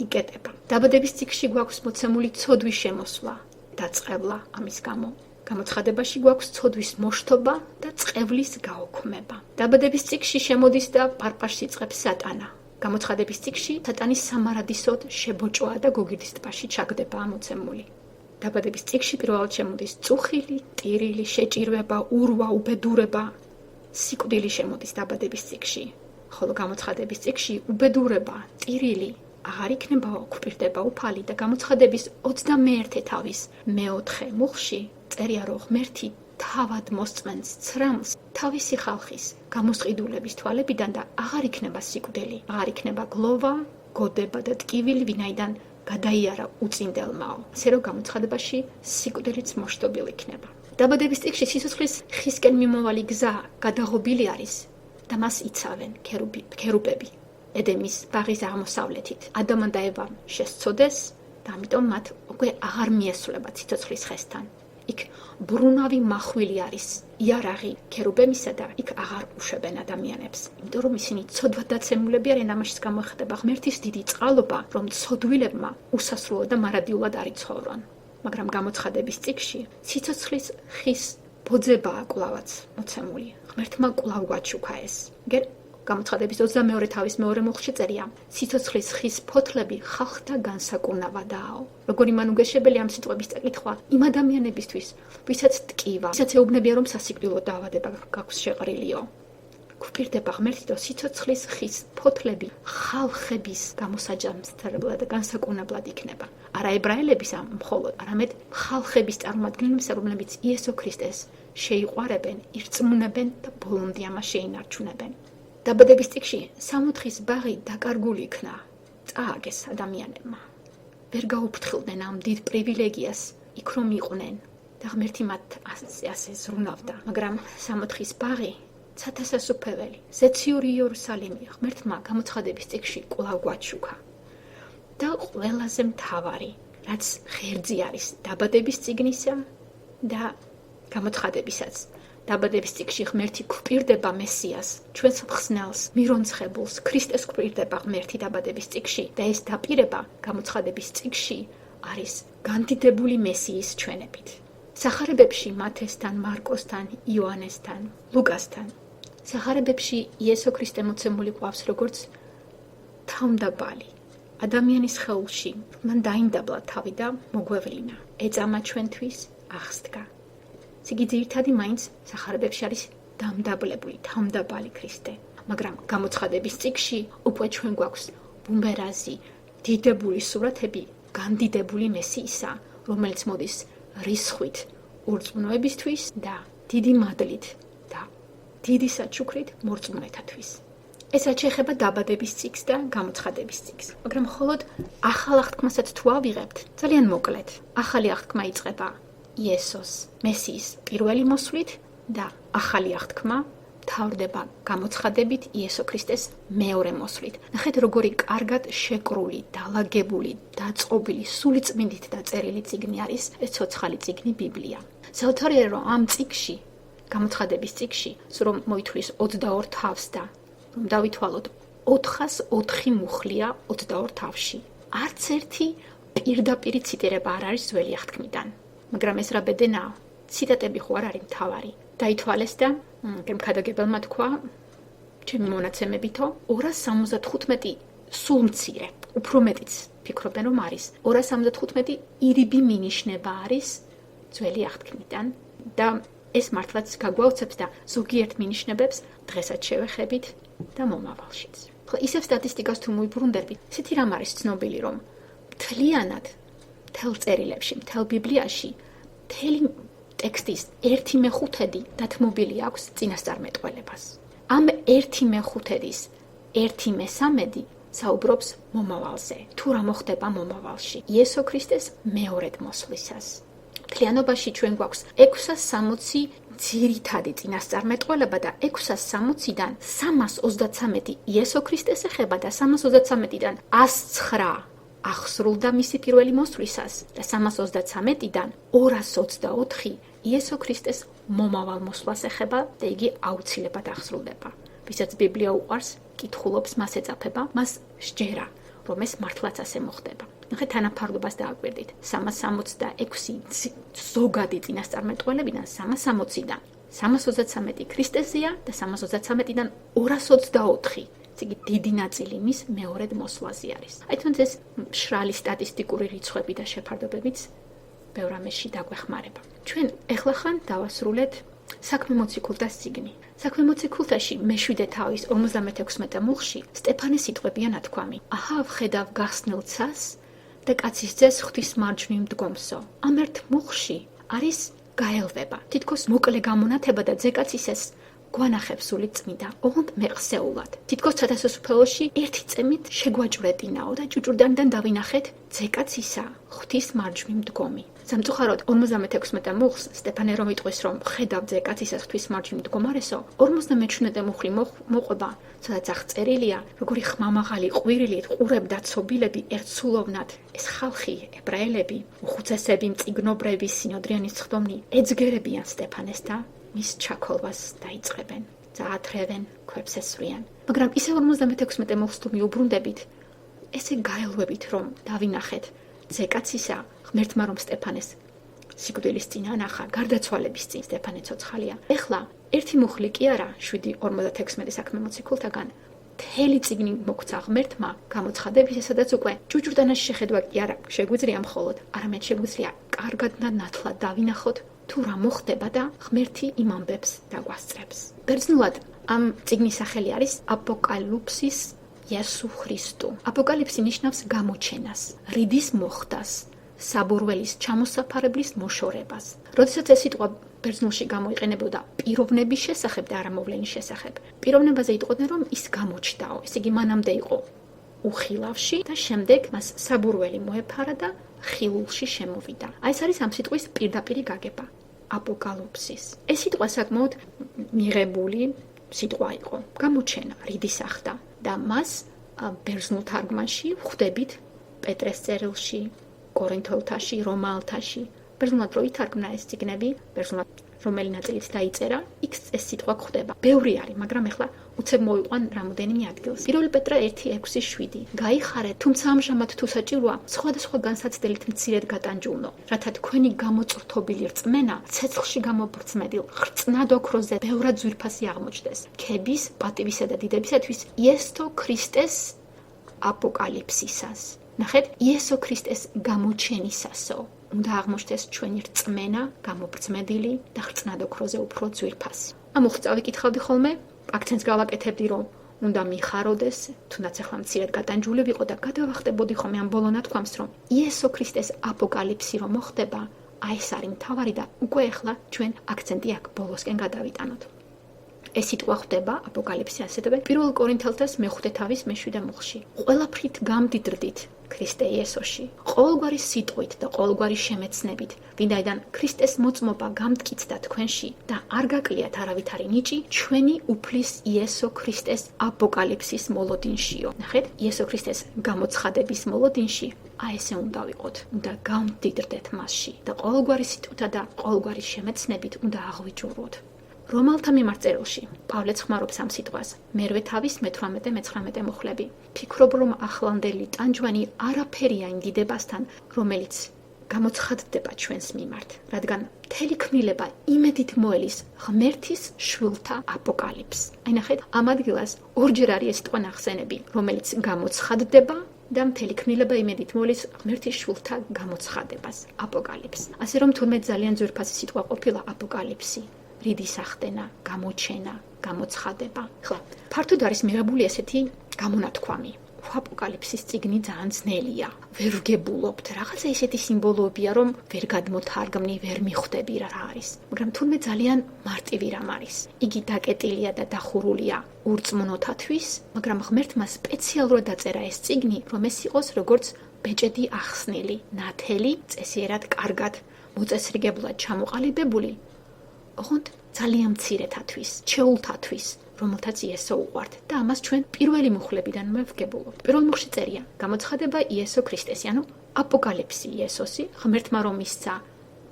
იკეტება. დაბადების წიგნში გვაქვს მოცემული ცოდვის შემოსვლა და წყევლა ამის გამო. გამოცხადებაში გვაქვს ცოდვის მოშთობა და წყევლის გაოქმება. დაბადების წიგნში შემოდის და პარპაშს იწყებს სატანა. გამოცხადების წიგნში სატანის სამარადისოდ შებოჭვა და გოგირდის ტბაში ჩაგდება ამოცემული. დაბადების წიგნში პირველად შემოდის წუხილი, ტირილი, შეჭირვება, ურვა, უბედურება, სიკვდილი შემოდის დაბადების წიგნში. ხოლო გამოცხადების წიგნში უბედურება, ტირილი აღარ იქნება, გვპირდება უფალი და გამოცხადების 21 თავის მეოთხე მუხლში წერია, რომ ღმერთი თავად მოსწმენს ცრემლს თავისი ხალხის გამოსყიდულების თვალებიდან და აღარ იქნება სიკვდილი, აღარ იქნება გლოვა, გოდება და ტკივილი, ვინაიდან გადაიარა უწინდელმაო. ასე რომ გამოცხადებაში სიკვდილიც მოშტობილი იქნება. დაბადების წიგნში სიცოცხლის ხისკენ მიმავალი გზა გადაღობილი არის და მას იცავენ ქერუბები ედემის ბაღის აღმოსავლეთით. ადამმა და ევამ შესწოდეს და ამიტომ მათ უკვე აღარ მიესწრება ციცოცხლის ხესთან. იქ ბრუნავი მახვილი არის იარაღი ქერუბემისა და იქ აღარ უშვებენ ადამიანებს. იმიტომ რომ ისინი ცოდვად დაცემულები არიან, ამაშიც გამოიხატება ღმერთის დიდი წყალობა, რომ ცოდვილებმა უსასრულო და მარადიულად არ იცხოვრონ. მაგრამ გამოცხადების წიგნში ციცოცხლის ხის ბოძებაა კვლავაც მოცემული. ღმერთმა კვლავ გვაჩუქა ეს. გამოცხადების 22 თავის მეორე მუხლში წერია: ციცოცხლის ხის ფოთლები ხალხთა განსაკურნავადაო. როგორ იმანუგეშებელი ამ სიტყვების წაკითხვა იმ ადამიანებისთვის, ვისაც ტკივა, ვისაც ეუბნებია, რომ სასიკვდილო დაავადება გაქვს შეყრილიო. გვპირდება ღმერთი და ციცოცხლის ხის ფოთლები ხალხების გამოსაჯამსთებლად და განსაკურნებლად იქნება. არა ებრაელების მხოლოდ, არამედ ხალხების წარმომადგენლებს, რომლებიც იესო ქრისტეს შეიყვარებენ, ირწმუნებენ და ბოლომდე ამას შეინარჩუნებენ. დაბადების წიგნში სამოთხის ბაღი დაკარგული იქნა, წააგეს ადამიანებმა. ვერ გაუფრთხილდნენ ამ დიდ პრივილეგიას, იქ რომ იყვნენ და ღმერთი მათ ასე ზრუნავდა. მაგრამ სამოთხის ბაღი ცათასასუფეველი, ზეციური იერუსალიმი ღმერთმა გამოცხადების წიგნში კვლავ გვაჩუქა. და ყველაზე მთავარი, რაც ღერძი არის დაბადების წიგნისა და გამოცხადებისაც. დაბადების წიგნში ღმერთი გვპირდება მესიას, ჩვენს მხსნელს, მირონცხებულს, ქრისტეს გვპირდება ღმერთი დაბადების წიგნში და ეს დაპირება გამოცხადების წიგნში არის განდიდებული მესიის ჩვენებით. სახარებებში მათესთან, მარკოსთან, იოანესთან, ლუკასთან. სახარებებში იესო ქრისტე მოცემული ყავს როგორც თავმდაბალი. ადამიანის ხეულში მან დაინდაბლა თავი და მოგვევლინა. ეწამა ჩვენთვის, აღსდგა. იგი ძირითადი მაინც სახარებებში არის დამდაბლებული, თავმდაბალი ქრისტე. მაგრამ გამოცხადების წიგნში უკვე ჩვენ გვაქვს ბუმერაზი, დიდებული სურათები განდიდებული მესიისა, რომელიც მოდის რისხვით ურწმუნოებისთვის და დიდი მადლით და დიდი საჩუქრით მორწმუნეთათვის. ესაც შეეხება დაბადების წიგნს და გამოცხადების წიგნს. მაგრამ მხოლოდ ახალ აღთქმასაც თუ ავიღებთ, ძალიან მოკლედ. ახალი აღთქმა იწყება იესოს, მესიის პირველი მოსვლით და ახალი აღთქმა მთავრდება გამოცხადებით იესო ქრისტეს მეორე მოსვლით. ნახეთ, როგორი კარგად შეკრული, დალაგებული, დაწყობილი, სულიწმინდით დაწერილი წიგნი არის ეს ცოცხალი წიგნი ბიბლია. საოცარია, რომ ამ წიგნში, გამოცხადების წიგნში, რომ მოითვლის 22 თავს და რომ დავითვალოთ 404 მუხლია 22 თავში. არც ერთი პირდაპირი ციტირება არ არის ძველი აღთქმიდან. მაგრამ ეს რა ბედენაა, ციტატები ხო არ არის მთავარი. დაითვალეს და კადაგებელმა თქვა, ჩემი მონაცემებითო, 275 სულ მცირე, უფრო მეტიც ფიქრობენ რომ არის. 275 ირიბი მინიშნება არის ძველი აღთქმიდან და ეს მართლაც გაგვაუცებს და ზოგიერთ მინიშნებებს დღესაც შევეხებით და მომავალშიც. ხო, ისევ სტატისტიკას თუ მოიბრუნდებით, ისეთი რამ არის ცნობილი, რომ მთლიანად მთელ წერილებში, მთელ ბიბლიაში, მთელი ტექსტის 1/5 დათმობილი აქვს წინასწარმეტყველებას. ამ 1/5-ის 1/3 საუბრობს მომავალზე. თუ რა მოხდება მომავალში, იესო ქრისტეს მეორედ მოსვლისას. მთლიანობაში ჩვენ გვაქვს 660 ძირითადი წინასწარმეტყველება და 660-დან 333 იესო ქრისტეს ეხება და 333-დან 109 აღსრულდა მისი პირველი მოსვლისას და 333-დან 224 იესო ქრისტეს მომავალ მოსვლას ეხება და იგი აუცილებლად აღსრულდება. ვისაც ბიბლია უყვარს, კითხულობს, მას ეწაფება, მას სჯერა, რომ ეს მართლაც ასე მოხდება. ნახეთ, თანაფარდობას დააკვირდით. 366 ზოგადი წინასწარმეტყველებიდან 360-დან 333 ქრისტესია და 333-დან 224 იგი დიდი ნაწილი მის მეორედ მოსვლაზე არის. აი თუნდაც ეს მშრალი სტატისტიკური რიცხვები და შეფარდებებიც ბევრ ამაში დაგვეხმარება. ჩვენ ეხლახან დავასრულეთ საქმე მოციქულთას წიგნი. საქმე მოციქულთაში მე-7 თავის 56 მუხლში სტეფანეს სიტყვებია ნათქვამი. აჰა, ვხედავ გახსნილ ცას და კაცის ძეს ღვთის მარჯვნივ მდგომსო. ამ ერთ მუხლში არის გაელვება. თითქოს მოკლე გამონათება და ძეკაცისეს გვანახებს სული წმიდა, ოღონდ მეყსეულად. თითქოს ცათასასუფეველში ერთი წემით შეგვაჭვრეტინაო და ჭუჭურდანიდან დავინახეთ ძეკაცისა ღვთის მარჯვნივ მდგომი. სამწუხაროდ 56 მუხლს სტეფანე რომ იტყვის, რომ ხედავ ძეკაცისას ღვთის მარჯვნივ მდგომარესო, 57 მუხლი მოყვება, სადაც აღწერილია, როგორი ხმამაღალი ყვირილით ყურებდა ცობილები ერთსულოვნად ეს ხალხი, ებრაელები, უხუცესები, მწიგნობრები, სინოდრიანის ცხდომნი ეძგერებიან სტეფანეს და მის ჩაქოლვას დაიწყებენ, წაათრევენ, ქვებს ესვრიან. მაგრამ ისე 56 მუხლს თუ მიუბრუნდებით, ესე გაელვებით, რომ დავინახეთ ძეკაცისა ღმერთმა რომ სტეფანეს სიკვდილის წინ ანახა, გარდაცვალების წინ სტეფანე ცოცხალია. ეხლა ერთი მუხლი კი არა, 7:56 საქმე მოციქულთაგან მთელი წიგნი მოგცა ღმერთმა გამოცხადებისა, სადაც უკვე ჭუჭურდანაში შეხედვა კი არა შეგვიძლია მხოლოდ, არამედ შეგვიძლია კარგად და ნათლად დავინახოთ თუ რა მოხდება და ღმერთი იმ ამბებს დაგვასწრებს. ბერძნულად ამ წიგნის სახელი არის აპოკალიფსის იესო ქრისტუ. აპოკალიფსი ნიშნავს გამოჩენას, რიდის მოხდას, საბურველის ჩამოსაფარებლის მოშორებას. როდესაც ეს სიტყვა ბერძნულში გამოიყენებოდა პიროვნების შესახებ და არა მოვლენის შესახებ, პიროვნებაზე იტყოდნენ, რომ ის გამოჩდაო, ესე იგი მანამდე იყო უხილავში და შემდეგ მას საბურველი მოეფარა და ხილულში შემოვიდა. აი ეს არის ამ სიტყვის პირდაპირი გაგება. აპოკალიფსის. ეს სიტყვა საკმაოდ მიღებული სიტყვა იყო, გამოჩენა, რიდის ახდა და მას ბერძნულ თარგმანში ვხვდებით პეტრეს წერილში, კორინთელთაში, რომაელთაში. ბერძნულად რო ითარგმნა ეს წიგნები, ბერძნულად რომელი ნაწილიც დაიწერა, იქ ეს სიტყვა გვხვდება. ბევრი არის, მაგრამ ეხლა უცებ მოვიყვან რამოდენიმე ადგილს. 1 პეტრე 1:6-7. გაიხარეთ, თუმცა ამჟამად თუ საჭიროა, სხვადასხვა განსაცდელით მცირედ გატანჯულნო, რათა თქვენი გამოწვრთობილი რწმენა ცეცხლში გამობრძმედილ, ხრწნად ოქროზე ბევრად ძვირფასი აღმოჩნდეს. ქების, პატივისა და დიდებისათვის იესო ქრისტეს აპოკალიფსისას. ნახეთ, იესო ქრისტეს გამოჩენისასო. უნდა აღმოჩნდეს ჩვენი რწმენა, გამობრძმედილი და ხრწნად ოქროზე უფრო ძვირფასი. ამ უხს წავიკითხავდი ხოლმე, აქცენტს გავაკეთებდი, რომ უნდა მიხაროდეს, თუნდაც ახლა მცირედ გატანჯული ვიყო და გადავახტებოდი ხოლმე ამ ბოლო ნათქვამს, რომ იესო ქრისტეს აპოკალიფსი რომ მოხდება, აი ეს არის მთავარი და უკვე ახლა ჩვენ აქცენტი აქ ბოლოსკენ გადავიტანოთ. ეს სიტყვა ხდება აპოკალიფსი ასეთებე 1 კორინთელთას მე-5 თავის მე-7 მუხლში. ყველაფრით გამდიდრდით ქრისტე იესოში, ყოველგვარი სიტყვით და ყოველგვარი შემეცნებით, ვინაიდან ქრისტეს მოწმობა გამტკიცდა თქვენში და არ გაკლიათ არავითარი ნიჭი, ჩვენი უფლის იესო ქრისტეს აპოკალიფსის მოლოდინშიო. ნახეთ, იესო ქრისტეს გამოცხადების მოლოდინში, აი ესე უნდა ვიყოთ, უნდა გამდიდრდეთ მასში და ყოველგვარი სიტყვითა და ყოველგვარი შემეცნებით უნდა აღვიჯუროთ. რომალთა მიმართ წერილში პავლეც ხმარობს ამ სიტყვას. მერვე თავის მე-18-19 მუხლები. ფიქრობ, რომ ახლანდელი ტანჯვანი არაფერია იმ დიდებასთან, რომელიც გამოცხადდება ჩვენს მიმართ, რადგან მთელი ქმნილება იმედით მოელის ღმერთის შვილთა აპოკალიფს. აი ნახეთ, ამ ადგილას ორჯერ არის ეს სიტყვა ნახსენები, რომელიც გამოცხადდება და მთელი ქმნილება იმედით მოელის ღმერთის შვილთა გამოცხადებას, აპოკალიფს. ასე რომ თურმე ძალიან ძვირფასი სიტყვა ყოფილა აპოკალიფსი. რიდის ახდენა, გამოჩენა, გამოცხადება. ხლა, ფართოდ არის მიღებული ესეთი გამონათქვამი. აპოკალიფსის წიგნი ძალიან ძნელია. ვერ ვგებულობთ, რაღაცა ისეთი სიმბოლოებია, რომ ვერ გადმოთარგმნი, ვერ მიხვდები რა არის. მაგრამ თურმე ძალიან მარტივი რამ არის. იგი დაკეტილია და დახურულია ურწმუნოთათვის, მაგრამ ღმერთმა სპეციალურად დაწერა ეს წიგნი, რომ ეს იყოს როგორც ბეჭედი ახსნილი, ნათელი, წესიერად კარგად, მოწესრიგებლად ჩამოყალიბებული. ოღონდ ძალიან მცირეთათვის, ჩეულთათვის, რომელთაც იესო უყვართ და ამას ჩვენ პირველი მუხლებიდან ვგებულობთ. პირველ მუხლში წერია: გამოცხადება იესო ქრისტესი, ანუ აპოკალიფსი იესოსი, ღმერთმა რომ მისცა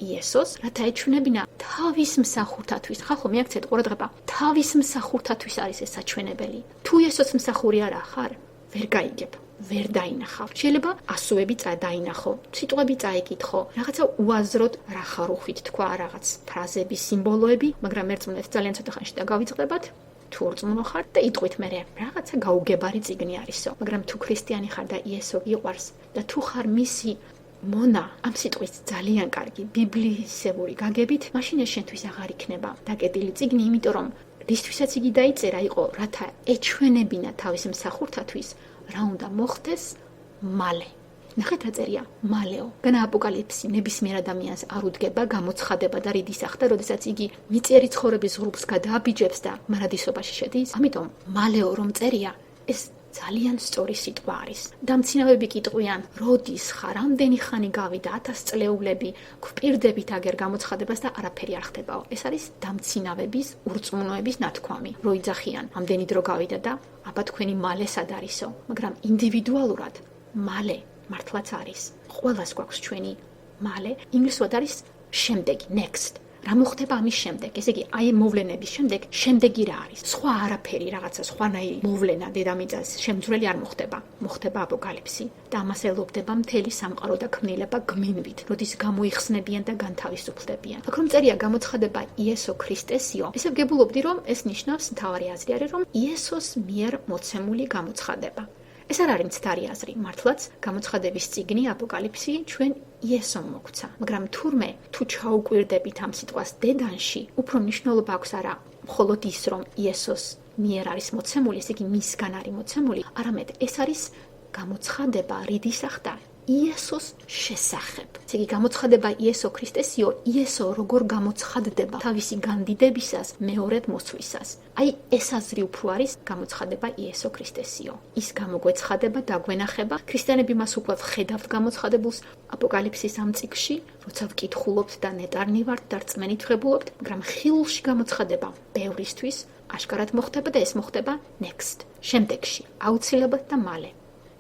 იესოს, რათა ეჩვენებინა თავის მსახურთათვის. ხალხო, მიაქცეთ ყურადღება, თავის მსახურთათვის არის ეს საჩვენებელი. თუ იესოს მსახური არა ხარ, ვერ გაიგებ. ვერ დაინახავ. შეიძლება ასოები დაინახო, სიტყვები წაიკითხო, რაღაცა უაზროდ რა ხარუხით თქვა, რაღაც ფრაზები, სიმბოლოები, მაგრამ ერთმანეთს ძალიან ცოტა ხანში დაგავიწყდებათ. თუ ორწმუნო ხარ და იტყვით მე რაღაცა გაუგებარი წიგნი არისო, მაგრამ თუ ქრისტიანი ხარ და იესო გიყვარს და თუ ხარ მისი მონა, ამ სიტყვის ძალიან კარგი ბიბლიისებური გაგებით, მაშინ ეს შენთვის აღარ იქნება დაკეტილი წიგნი, იმიტომ რომ რისთვისაც იგი დაიწერა იყო, რათა ეჩვენებინა თავის მსახურთათვის, რა უნდა მოხდეს მალე. ნახეთ რა წერია, მალეო. განა აპოკალიფსი ნებისმიერ ადამიანს არ უდგება გამოცხადება და რიდის ახდა, როდესაც იგი მიწიერი ცხოვრების ღრუბლს გადააბიჯებს და მარადისობაში შედის. ამიტომ მალეო რომ წერია, ეს ძალიან სწორი სიტყვა არის. დამცინავები კიტყვიან, როდის ხარ, რამდენი ხანი გავიდა, 1000 წლეულები, გვპირდებით აგერ გამოცხადებას და არაფერი არ ხდებაო. ეს არის დამცინავების, ურწმუნოების ნათქვამი. რო იძახიან, ამდენი დრო გავიდა და აბა თქვენი მალე სად არისო, მაგრამ ინდივიდუალურად მალე მართლაც არის. ყველას გვაქვს ჩვენი მალე, ინგლისურად არის შემდეგი, next. რა მოხდება ამის შემდეგ? ესე იგი, აი მოვლენების შემდეგ, შემდეგი რა არის? სხვა არაფერი, რაღაცა სხვანაირი მოვლენა დედამიწას შემძვრელი არ მოხდება. მოხდება აპოკალიფსი და ამას ელოდება მთელი სამყარო და ქმნილება გმენვით, როდის გამოიხსნებიან და განთავისუფლდებიან. აქ რომ წერია გამოცხადება იესო ქრისტესიო, ესე ვგებულობდი, რომ ეს ნიშნავს მთავარი აზრი არის, რომ იესოს მიერ მოცემული გამოცხადება. ეს არ არის მცდარი აზრი, მართლაც გამოცხადების წიგნი აპოკალიფსი ჩვენ იესომ მოგვცა. მაგრამ თურმე თუ ჩაუკვირდებით ამ სიტყვას დედანში, უფრო მნიშვნელობა აქვს არა მხოლოდ ის, რომ იესოს მიერ არის მოცემული, ესე იგი მისგან არის მოცემული, არამედ ეს არის გამოცხადება, რიდის ახდა იესოს შესახებ. ესე იგი, გამოცხადება იესო ქრისტესიო, იესო როგორ გამოცხადდება თავისი განდიდებისას, მეორედ მოსვლისას. აი, ეს აზრი უფრო არის გამოცხადება იესო ქრისტესიო. ის გამოგვეცხადება, დაგვენახება. ქრისტიანები მას უკვე ვხედავთ გამოცხადებულს აპოკალიფსის ამ წიგნში, როცა ვკითხულობთ და ნეტარნი ვართ და რწმენით ვღებულობთ, მაგრამ ხილულში გამოცხადება ბევრისთვის აშკარად მოხდება და ეს მოხდება next, შემდეგში, აუცილებლად და მალე.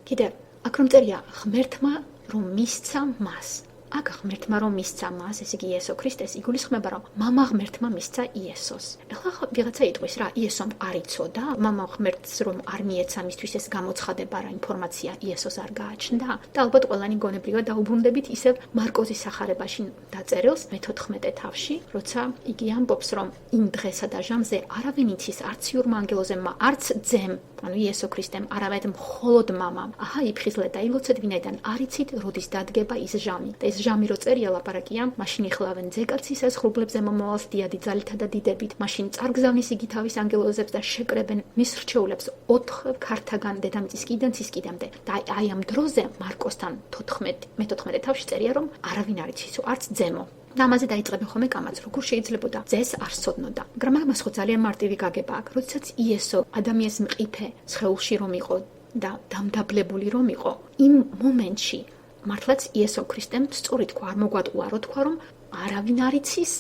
კიდევ აქ რომ წერია ღმერთმა რომ მისცა მას. აქ ღმერთმა რომ მისცა მას, ესე იგი იესო ქრისტეს, იგულისხმება რომ მამა ღმერთმა მისცა იესოს. ეხლა ვიღაცა იტყვის რა, იესომ არ იცოდა, მამა ღმერთს რომ არ მიეცა მისთვის ეს გამოცხადება რა ინფორმაცია იესოს არ გააჩნდა და ალბათ ყველანი გონებრივად დაუბრუნდებით ისევ მარკოზის სახარებაში დაწერილს მე-14 თავში, როცა იგი ამბობს რომ იმ დღესა და ჟამზე არავინ იცის არც იურმა ანგელოზემმა, არც ძემ, ანუ იესო ქრისტემ, არამედ მხოლოდ მამამ. აჰა, იფხიზლეთ და ილოცეთ, ვინაიდან არ იცით როდის დადგება ის ჟამი. და ეს ჟამი რო წერია ლაპარაკია, მაშინ იხლავენ ძეკაცისას ღრუბლებზე მომავალს დიადი ძალითა და დიდებით, მაშინ წარგზავნის იგი თავის ანგელოზებს და შეკრებენ მის რჩეულებს 4 ქართაგან დედამიწის კიდემ ცის კიდემდე. და აი ამ დროზე მარკოსთან მე-14 თავში წერია რომ არავინ არ იცის, არც ძემო. და ამაზე დაიწყებენ ხოლმე კამაც, როგორ შეიძლებოდა ძეს არ სცოდნოდა. მაგრამ ამას ხო ძალიან მარტივი გაგება აქვს, როდესაც იესო ადამიანის მყიფე სხეულში რომ იყო და დამდაბლებული რომ იყო, იმ მომენტში მართლაც იესო ქრისტემ სწორი თქვა, არ მოგვატყუა რო თქვა რომ არავინ არ იცის,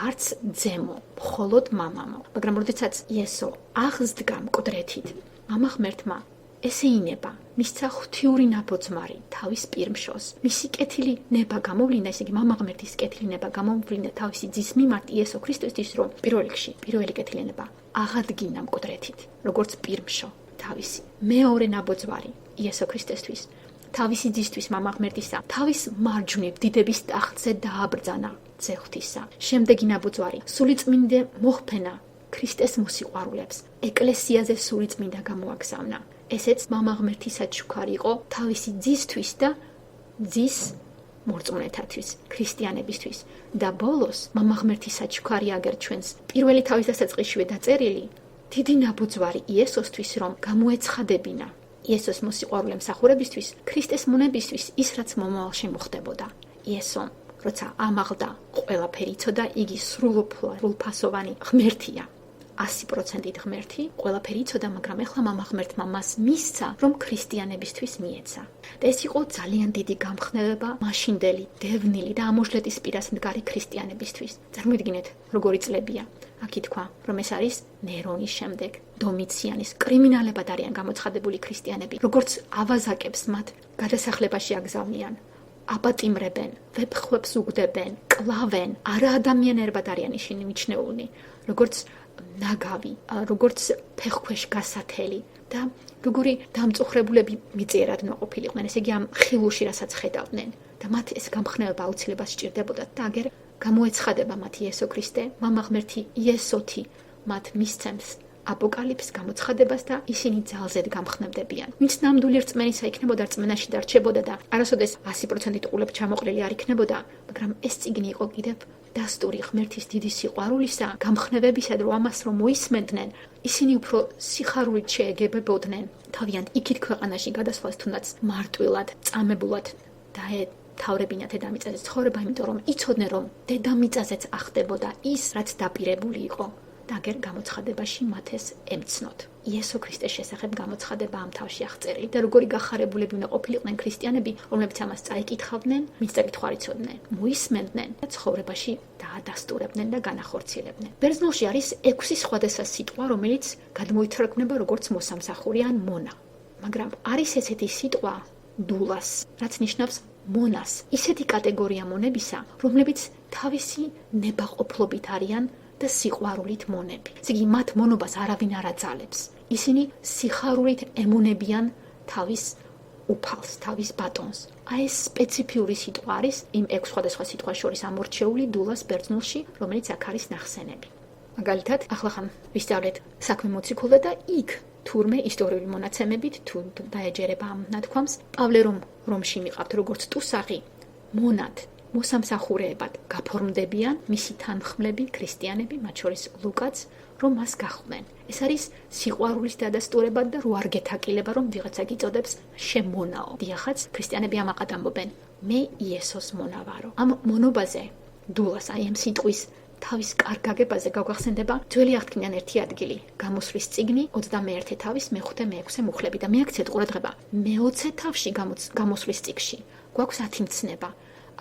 არც ძემო, მხოლოდ მამამო. მაგრამ როდესაც იესო აღსდგა მკვდრეთით, მამა ღმერთმა ესეინება, მისცა ღვთიური ნაბოძმარი თავის პირმშოს. მისი კეთილი ნება გამოვლინდა, ესე იგი მამა ღმერთის კეთილი ნება გამოვლინდა თავისი ძის მიმართ იესო ქრისტესთვის, რომ პირველ რიგში პირველი კეთილი ნება აღადგინა მკვდრეთით, როგორც პირმშო თავისი მეორე ნაბოძმარი იესო ქრისტესთვის. თავისი ძისთვის მამა ღმერთისა, თავის მარჯვნივ დიდების ტახტზე დააბრძანა ძე ღვთისა. შემდეგი ნაბოძვარი, სულიწმინდა მოხფენა ქრისტეს მოსიყვარულებს, ეკლესიაზე სულიწმინდა გამოაგზავნა. ესეც მამა ღმერთისა ჩუქარი იყო თავისი ძისთვის და ძის მორწმუნეთათვის, ქრისტიანებისთვის. და ბოლოს მამა ღმერთისა ჩუქარი აგერ ჩვენს პირველი თავის დასაწყისშივე დაწერილი დიდი ნაბოძვარი იესოსთვის, რომ გამოეცხადებინა იესოს მოსიყვარულე მსახურებისთვის, ქრისტეს მონებისთვის, ის რაც მომავალში მოხდებოდა. იესო, როცა ამაღლდა, ყველაფერი იცოდა, იგი სრულფასოვანი ღმერთია. 100% ღმერთი, ყველაფერი იცოდა, მაგრამ ეხლა მამა ღმერთმა მას მისცა, რომ ქრისტიანებისთვის მიეცა. და ეს იყო ძალიან დიდი გამხნევება მაშინდელი, დევნილი და ამოჟლეთის პირას მდგარი ქრისტიანებისთვის. წარმოიდგინეთ, როგორი წლებია. აქ ითქვა, რომ ეს არის ნერონის შემდეგ, დომიციანის კრიმინალებად არიან გამოცხადებული ქრისტიანები, როგორც ავაზაკებს მათ გადასახლებაში აგზავნიან, აპატიმრებენ, ვეფხვებს უგდებენ, კლავენ, არაადამიანერებად არიან ისინი მიჩნეულნი, როგორც ნაგავი, როგორც ფეხქვეშ გასათელი და როგორი დამწუხრებულები მიწიერად ნაყოფილიყვნენ, ესე იგი ამ ხილულში რასაც ხედავდნენ და მათ ეს გამხნევება აუცილებლად სჭირდებოდათ და აგერ გამოეცხადება მათ იესო ქრისტე, მამა ღმერთი იესოთი მათ მისცემს აპოკალიფს გამოცხადებას და ისინი ძალზედ გამხნევდებიან. ვინც ნამდვილი რწმენისა იქნებოდა, რწმენაში დარჩებოდა და არასოდეს 100% ყულებ ჩამოყრილი არ იქნებოდა, მაგრამ ეს წიგნი იყო კიდევ დასტური ღმერთის დიდი სიყვარულისა, გამხნევებისა და ამას რომ მოისმენდნენ, ისინი უფრო სიხარულით შეეგებებოდნენ თავიანთ იქით ქვეყანაში გადასვლას, თუნდაც მარტვილად, წამებულად და თავრებინათ დედამიწაზე ცხოვრება, იმიტომ რომ იცოდნენ, რომ დედამიწაზეც ახდებოდა ის, რაც დაპირებული იყო. და აგერ გამოცხადებაში მათ ეს ემცნოთ. იესო ქრისტეს შესახებ გამოცხადება ამ თავში აღწერილი და როგორი გახარებულები უნდა ყოფილიყვნენ ქრისტიანები, რომლებიც ამას წაიკითხავდნენ, მის წაკითხვა არ იცოდნენ, მოისმენდნენ და ცხოვრებაში დაადასტურებდნენ და განახორციელებდნენ. ბერძნულში არის 6 სხვადასხვა სიტყვა, რომელიც გადმოითარგმნება როგორც მოსამსახური ან მონა. მაგრამ არის ესეთი სიტყვა დულას, რაც ნიშნავს მონას, ისეთი კატეგორია მონებისა, რომლებიც თავისი ნებაყოფლობით არიან და სიყვარულით მონები. ესე იგი, მათ მონობას არავინ არ აძალებს. ისინი სიხარულით ემონებიან თავის უფალს, თავის ბატონს. აი ეს სპეციფიური სიტყვა არის იმ 6 სხვადასხვა სიტყვას შორის ამორჩეული დულას ბერძნულში, რომელიც აქ არის ნახსენები. მაგალითად, ახლა ხან ვისწავლეთ საქმე მოციქულზე და იქ თურმე ისტორიული მონაცემებით თუ დაეჯერება ამ ნათქვამს, პავლე რომში მიყავთ როგორც ტუსაღი, მონად მოსამსახურეებად გაფორმდებიან მისი თანხმლები ქრისტიანები, მათ შორის ლუკაც, რომ მას გახვდნენ. ეს არის სიყვარულის დადასტურება და რო არ გეთაკილება, რომ ვიღაცა გიწოდებს შემონაო. დიახაც, ქრისტიანები ამაყად ამბობენ, მე იესოს მონა ვარო. ამ მონობაზე დულას, აი ამ სიტყვის თავის კარგ გაგებაზე გაგვახსენდება ძველი აღთქმიდან ერთი ადგილი, გამოსვლის წიგნი 21 თავის მე-5-მე-6 მუხლები და მიაქცეთ ყურადღება. მე-20 თავში გამოსვლის წიგნში გვაქვს 10 მცნება.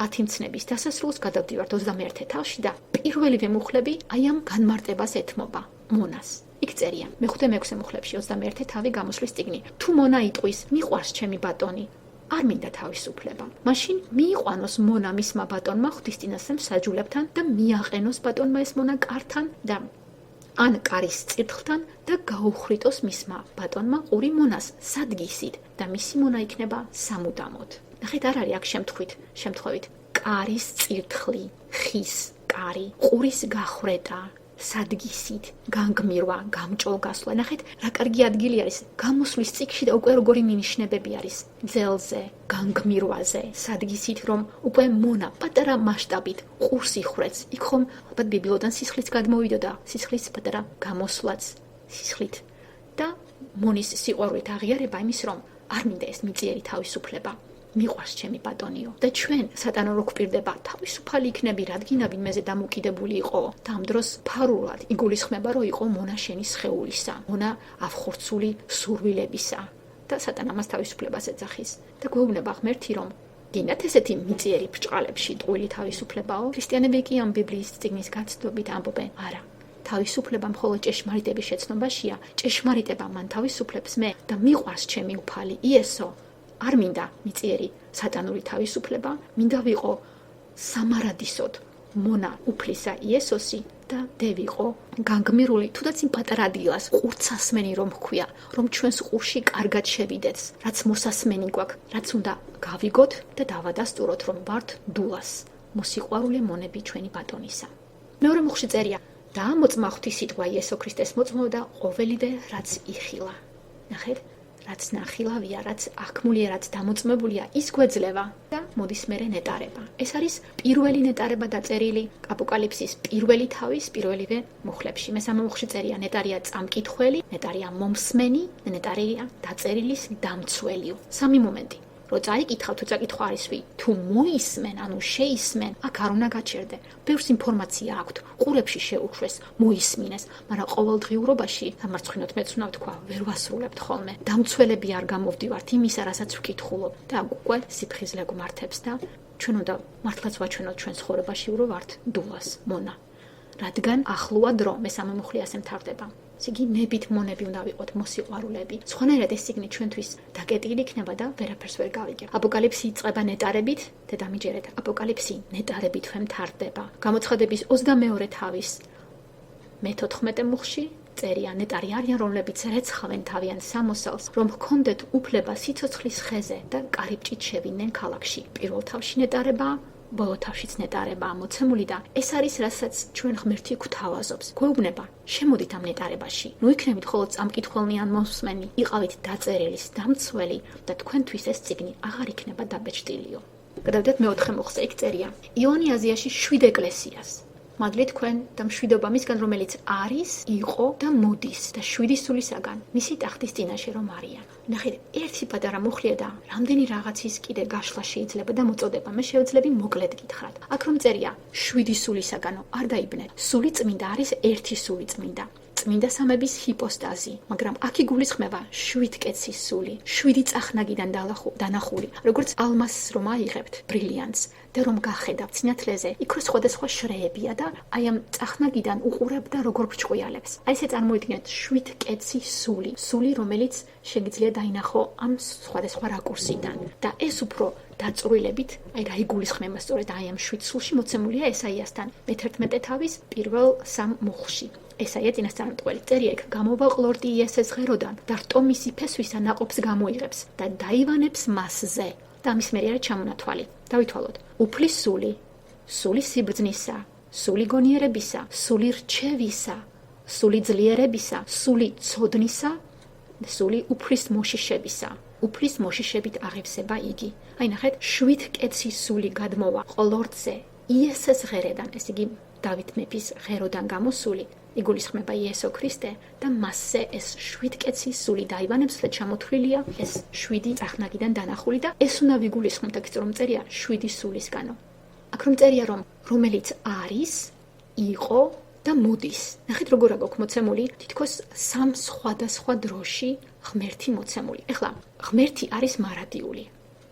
10 მცნების დასასრულს გადავდივართ 21 თავში და პირველივე მუხლები აი ამ განმარტებას ეთმობა მონას. იქ წერია მე-5-მე-6 მუხლებში 21 თავი გამოსვლის წიგნი. თუ მონა იტყვის, მიყვარს ჩემი ბატონი, არ მინდა თავისუფლება. მაშინ მიიყვანოს მონა მისმა ბატონმა ღვთისწინასწარ საჯულებთან და მიაყენოს ბატონმა ეს მონა კართან და ან კარის წირთხლთან და გაუხრიტოს მისმა ბატონმა ყური მონას სადგისით და მისი მონა იქნება სამუდამოდ. ნახეთ, არ არის აქ შემთხვევით კარის წირთხლი, ხის კარი, ყურის გახრეტა, სადგისით, განგმირვა, გამჭოლგასვლა. ნახეთ, რა კარგი ადგილი არის გამოსვლის წიგნში და უკვე როგორი მინიშნებები არის ძელზე, განგმირვაზე, სადგისით, რომ უკვე მონა პატარა მასშტაბით ყურს იხრեց. იქ ხომ ალბათ ბიბლოდან სისხლიც გადმოვიდოდა, სისხლის პატარა გამოსვლაც სისხლით და მონის სიყვარულით აღიარება იმის, რომ არ მინდა ეს მიწიერი თავისუფლება. მიყვარს ჩემი ბატონიო და ჩვენ სატანო რო გვპირდება თავისუფალი იქნები, რადგან ვინმეზე დამოკიდებული იყო და ამ დროს ფარულად იგულისხმება, რომ იყო მონა შენი სხეულისა, მონა ავხორცული სურვილებისა და სატანა მას თავისუფლებას ეძახის და გვეუბნება ღმერთი, რომ გინდათ ესეთი მიწიერი ბრჭყალებში ტყუილი თავისუფლებაო. ქრისტიანები კი ამ ბიბლიის წიგნის გაცნობით ამბობენ, არა, თავისუფლება მხოლოდ ჭეშმარიტების შეცნობაშია, ჭეშმარიტება მან თავისუფლებს მე და მიყვარს ჩემი უფალი იესო. არ მინდა მიწიერი სატანური თავისუფლება, მინდა ვიყო სამარადისოდ მონა უფლისა იესოსი და დევიყო განგმირული, თუდაც იმ პატარა ადგილას ყურცასმენი რომ ჰქვია, რომ ჩვენს ყურში კარგად შევიდეთ, რაც მოსასმენი გვაქვს, რაც უნდა გავიგოთ და დავადასტუროთ, რომ ვართ დულას, მოსიყვარულე მონები ჩვენი ბატონისა. მეორე მუხლში წერია და მოწმა ღვთისიტყვა იესო ქრისტეს მოწმო და ყოველივე რაც იხილა. ნახეთ, რაც ნახილავია, რაც აღქმულია, რაც დამოწმებულია, ის გვეძლევა და მოდის მერე ნეტარება. ეს არის პირველი ნეტარება დაწერილი აპოკალიფსის პირველი თავის პირველივე მუხლებში. მესამე მუხლში წერია ნეტარია წამკითხველი, ნეტარია მომსმენი, ნეტარია დაწერილის დამცველიო. სამი მომენტი. რო წაიკითხავ, თუ წაკითხვა არისვი, თუ მოისმენ, ანუ შეისმენ, აქ არ უნდა გაჩერდე. ბევრს ინფორმაცია აქვთ, ყურებში შეუშვეს, მოისმინეს, მაგრამ ყოველდღიურობაში, სამარცხინოთ მეც უნდა ვთქვა, ვერ ვასრულებთ ხოლმე. დამცველები არ გამოვდივართ იმისა, რასაც ვკითხულობ და უკვე სიფხიზლე გვმართებს და ჩვენ უნდა მართლაც ვაჩვენოთ ჩვენ ცხოვრებაში, რომ ვართ დულას, მონა. რადგან ახლოა დრო, მესამე მუხლი ასე მთავრდება. იგი ნებით მონები უნდა ვიყოთ, მოსიყვარულები. სხვანაირად ეს წიგნი ჩვენთვის დაკეტილი იქნება და ვერაფერს ვერ გავიგებ. აპოკალიფსი იწყება ნეტარებით, დედამიჯერეთ, აპოკალიფსი ნეტარებით მთავრდება. გამოცხადების 22 თავის მე-14 მუხლში წერია ნეტარი არიან, რომლებიც რეცხავენ თავიანთ სამოსელს, რომ ჰქონდეთ უფლება სიცოცხლის ხეზე და კარიბჭით შევიდნენ ქალაქში. პირველ თავში ნეტარება, ბოლო თავშიც ნეტარებაა მოცემული და ეს არის, რასაც ჩვენ ღმერთი გვთავაზობს. გვეუბნება, შემოდით ამ ნეტარებაში. ნუ იქნებით მხოლოდ წამკითხველნი ან მოსმენი, იყავით დაწერილის დამცველი და თქვენთვის ეს წიგნი აღარ იქნება დაბეჭდილიო. გადავდეთ მე-4 მუხლზე, იქ წერია იონი აზიაში 7 ეკლესიას. მადლი თქვენ და მშვიდობა მისგან, რომელიც არის, იყო და მოდის და 7 სულისაგან მისი ტახტის წინაშე რომ არიან. ნახეთ, ერთი პატარა მუხლია და რამდენი რაღაცის კიდე გაშლა შეიძლება და მოწოდება. მე შევძლები მოკლედ გითხრათ. აქ რომ წერია 7 სულისაგანო, არ დაიბნეთ. სული წმინდა არის ერთი სული წმინდა. წმინდა სამების ჰიპოსტაზი, მაგრამ აქ იგულისხმება 7 კეცის სული, 7 წახნაგიდან დანახული, როგორც ალმასს რომ აიღებთ, ბრილიანტს და რომ გახედავთ სინათლეზე, იქ რო სხვადასხვა შრეებია და აი ამ წახნაგიდან უყურებთ და როგორ ბრჭყვიალებს. აი ესე წარმოიდგინეთ 7 კეცის სული, სული რომელიც შეგიძლია დაინახო ამ სხვადასხვა რაკურსიდან და ეს უფრო დაწვრილებით, აი რა იგულისხმება სწორედ აი ამ 7 სულში მოცემულია ესაიასთან მე-11 თავის პირველ 3 მუხლში. ესაია წინასწარმეტყველი წერია იქ გამოვაყლორდი იესეს ღეროდან და რტო მისი ფესვისა ნაყოფს გამოიღებს და დაივანებს მასზე და მის მერე არის ჩამონათვალი. დავითვალოთ. უფლის სული, სული სიბრძნისა, სული გონიერებისა, სული რჩევისა, სული ძლიერებისა, სული ცოდნისა, სული უფლის მოშიშებისა. უფლის მოშიშებით აღებსება იგი. აი ნახეთ, 7 კეცის სული გადმოვა ყლორტზე იესეს ღერიდან, ესე იგი დავით მეფის ღეროდან გამოსული, იგულისხმება იესო ქრისტე და მასზე ეს 7 კეცის სული დაივანებს და ჩამოთვლილია ეს 7 წახნაგიდან დანახული და ეს უნდა ვიგულისხმოთ, აქ რომ წერია 7 სულისგანო. აქ რომ წერია რომ რომელიც არის, იყო და მოდის. ნახეთ როგორ აქვს მოცემული თითქოს 3 სხვადასხვა დროში ღმერთი მოცემული. ეხლა ღმერთი არის მარადიული.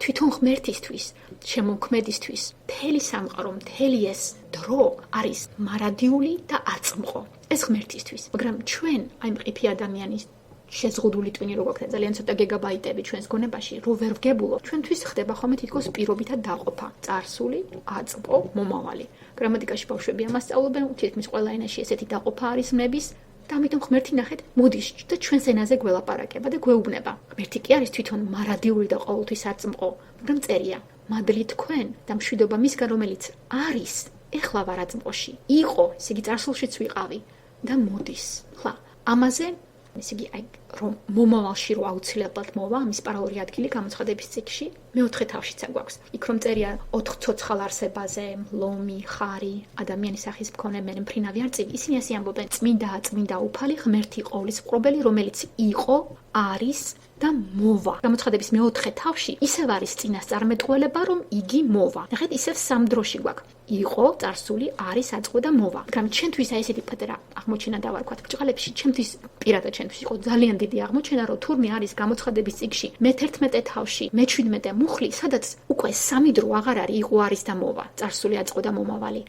თვითონ ღმერთისთვის, შემოქმედისთვის, მთელი სამყარო, მთელი ეს დრო არის მარადიული და აწმყო. ეს ღმერთისთვის. მაგრამ ჩვენ, აი მყიფე ადამიანის შეზღუდული ტვინი რო გვაქვს, ძალიან ცოტა გიგაბაიტები ჩვენს გონებაში, რო ვერ ვგებულობ, ჩვენთვის ხდება ხოლმე თითქოს პირობითად დაყოფა. წარსული, აწმყო, მომავალი. გრამატიკაში ბავშვები ამას სწავლობენ, თითქმის ყველა ენაში ესეთი დაყოფა არის მების. და ამიტომ ღმერთი ნახეთ, მოდის და ჩვენს ენაზე გველაპარაკება და გვეუბნება. ღმერთი კი არის თვითონ მარადიული და ყოველთვის აწმყო, მაგრამ წერია, მადლი თქვენ და მშვიდობა მისგან, რომელიც არის, ეხლა ვარ აწმყოში. იყო, ესე იგი წარსულშიც ვიყავი და მოდის. ხლა, ამაზე ესე იგი აი რომ მომავალში რო აუცილებლად მოვა, ამის პარალელი ადგილი გამოცხადების წიგნში მეოთხე თავშიც აგვაქვს. იქ რომ წერია 4 ცოცხალ არსებაზე, ლომი, ხარი, ადამიანის სახის მქონე მერე მფრინავი არწივი, ისინი ასე ამბობენ: წმინდა უფალი ღმერთი ყოვლის მყრობელი, რომელიც იყო, არის და მოვა. გამოცხადების მეოთხე თავში ისევ არის წინასწარმეტყველება, რომ იგი მოვა. ნახეთ, ისევ 3 დროში გვაქვს. იყო, წარსული, არის, აწყვე და მოვა. მაგრამ ჩვენთვის აი ესეთი პატარა აღმოჩენა დავარქვათ. ბრჭყალებში ჩვენთვის პირადად ჩვენთვის იყო ძალიან დიდი აღმოჩენა, რომ თურმე არის გამოცხადების წიგნში მე-11 თავში, მე-17 მუხლი, სადაც უკვე 3 დრო აღარ არის, იყო, არის და მოვა. წარსული, აწყვე და მომავალი.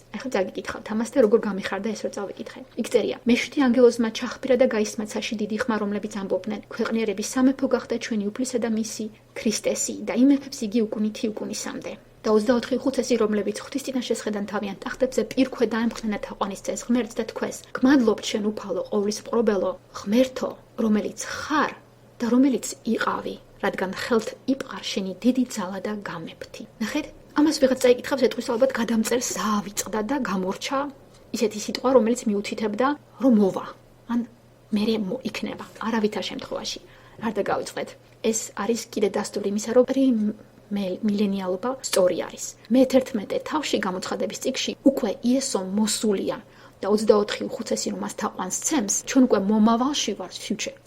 ახლა წაგიკითხავთ ამას და როგორ გამიხარდა ეს რო წავიკითხე. იქ წერია: მე-7 ანგელოზმა ჩახფირა და გაისმა ცაში დიდი ხმა, რომლებიც ამბობდნენ: ქვეყნიერების სამეფო გახდა ჩვენი უფლისა და მისი ქრისტესი და იმეფებს იგი უკუნითი უკუნისამდე. და 24 ხუთესი, რომლებიც ღვთის წინაშე შედან თავიანთ ტახტებზე პირქვე დაემხნენა თაყვანისცეს ღმერთს და თქვეს: გმადლობთ შენ უფალო, ყოვლის მყრობელო, ღმერთო, რომელიც ხარ და რომელიც იყავი, რადგან ხელთ იპყარ შენი დიდი ძალა და გამეფთი. ნახეთ, ამას ვიღაც წაიკითხავს, ეტყვის ალბათ გადამწერ ზაავიწყდა და გამორჩა ისეთი სიტყვა, რომელიც მიუთითებდა, რომ მოვა. ან მერე მოიქნება. არავითარ შემთხვევაში. არ დაგავიწყეთ. ეს არის კიდე დასტური იმისა, რომ მილენიალობა სწორი არის. მე-11 თავში გამოცხადების წიგნში უკვე იესო მოსულია და 24 უხუცესი რომ მას თაყვანს ცემს, ჩვენ უკვე მომავალში ვართ,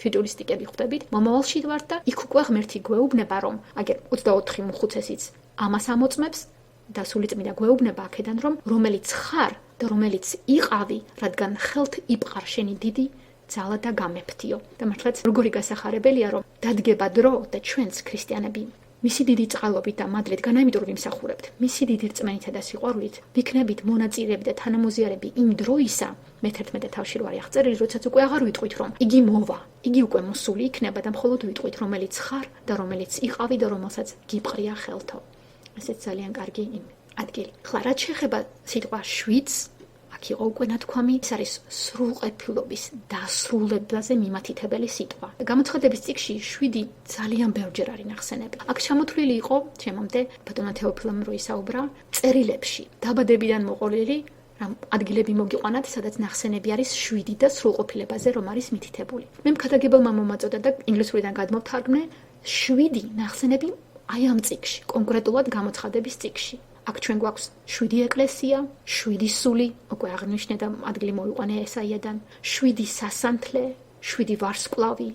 ფიუტურისტიკები ხვდებით, მომავალში ვართ და იქ უკვე ღმერთი გვეუბნება, რომ აგერ 24 უხუცესიც ამას ამოწმებს და სულიწმიდა გვეუბნება აქედან, რომ რომელიც ხარ და რომელიც იყავი, რადგან ხელთ იპყარ შენი დიდი ძალა და გამეფთიო. და მართლაც როგორი გასახარებელია, რომ დადგება დრო და ჩვენც ქრისტიანები მისი დიდი წყალობით და მადლით განაიმიტრო ვიმსახურებთ. მისი დიდი რწმენითა და სიყვარულით ვიქნებით მონაწილეები და თანამოზიარები იმ დროისა, მე-11 თავში რო არის აღწერილი, როდესაც უკვე აღარ ვიტყვით, რომ იგი მოვა, იგი უკვე მოსული იქნება და მხოლოდ ვიტყვით, რომელიც ხარ და რომელიც იყავი და რომელსაც გიპყრია ხელთო. ესეც ძალიან კარგი ადგილი. ხლა რაც შეეხება სიტყვა 7-ს, აქ იყო უკვე ნათქვამი, ეს არის სრულყოფილობის დასრულებაზე მიმართითებელი სიტყვა. გამოცხადების წიგნში 7 ძალიან ბევრჯერ არის ნახსენები. აქ ჩამოთვლილი იყო ჩემამდე ბატონო თეოფილემ რო ისაუბრა წერილებში, დაბადებიდან მოყოლილი რამ ადგილები მოგიყვანათ, სადაც ნახსენები არის 7 და სრულყოფილებაზე რომ არის მითითებული. მე მქადაგებელმა მომაწოდა და ინგლისურიდან გადმოვთარგმნე 7 ნახსენები აი ამ წიგნში, კონკრეტულად გამოცხადების წიგნში. აქ ჩვენ გვაქვს 7 ეკლესია, 7 სული, უკვე აღნიშნე და ადგილი მოიყვანე ესაიადან, 7 სასანთლე, 7 ვარსკვლავი,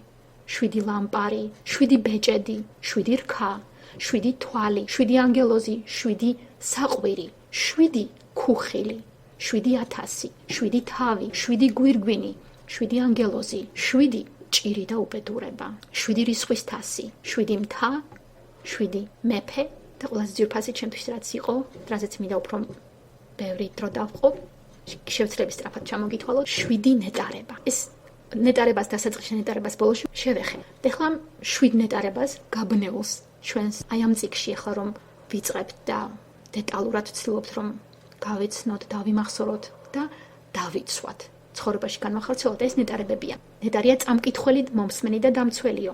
7 ლამპარი, 7 ბეჭედი, 7 რქა, 7 თვალი, 7 ანგელოზი, 7 საყვირი, 7 ქუხილი, 7,000, 7 თავი, 7 გვირგვინი, 7 ანგელოზი, 7 ჭირი და უბედურება, 7 რისხვის თასი, 7 მთა, 7 მეფე და ყველაზე ძირფასი ჩემთვის რაც იყო, რაზეც მინდა უფრო ბევრი დრო დავყო, შევცლები სწრაფად ჩამოგითვალო, 7 ნეტარება. ეს ნეტარებას დასაწყისში ნეტარებას ბოლოში შევეხე. ეხლა 7 ნეტარებას გაბნეულს ჩვენს აი ამ წიგნში ახლა რომ ვიწყებთ და დეტალურად ვცდილობთ რომ გავეცნოთ, დავიმახსოვროთ და დავიცვათ. ცხოვრებაში განვახორციელოთ ეს ნეტარებებია. ნეტარია წამკითხველი, მომსმენი და დამცველიო.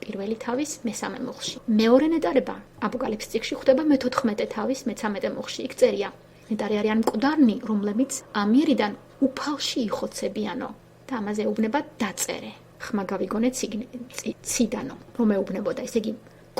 პირველი თავის მე-3 მუხლში. მეორე ნეტარება აპოკალიფსის წიგნში ხვდება მე-14 თავის მე-13 მუხლში. იქ წერია: ნეტარი არიან მკვდარნი, რომლებიც ამიერიდან უფალში იხოცებიანო და ამაზე ეუბნება დაწერე. ხმა გავიგონე ციდანო, რომ ეუბნებოდა, ესე იგი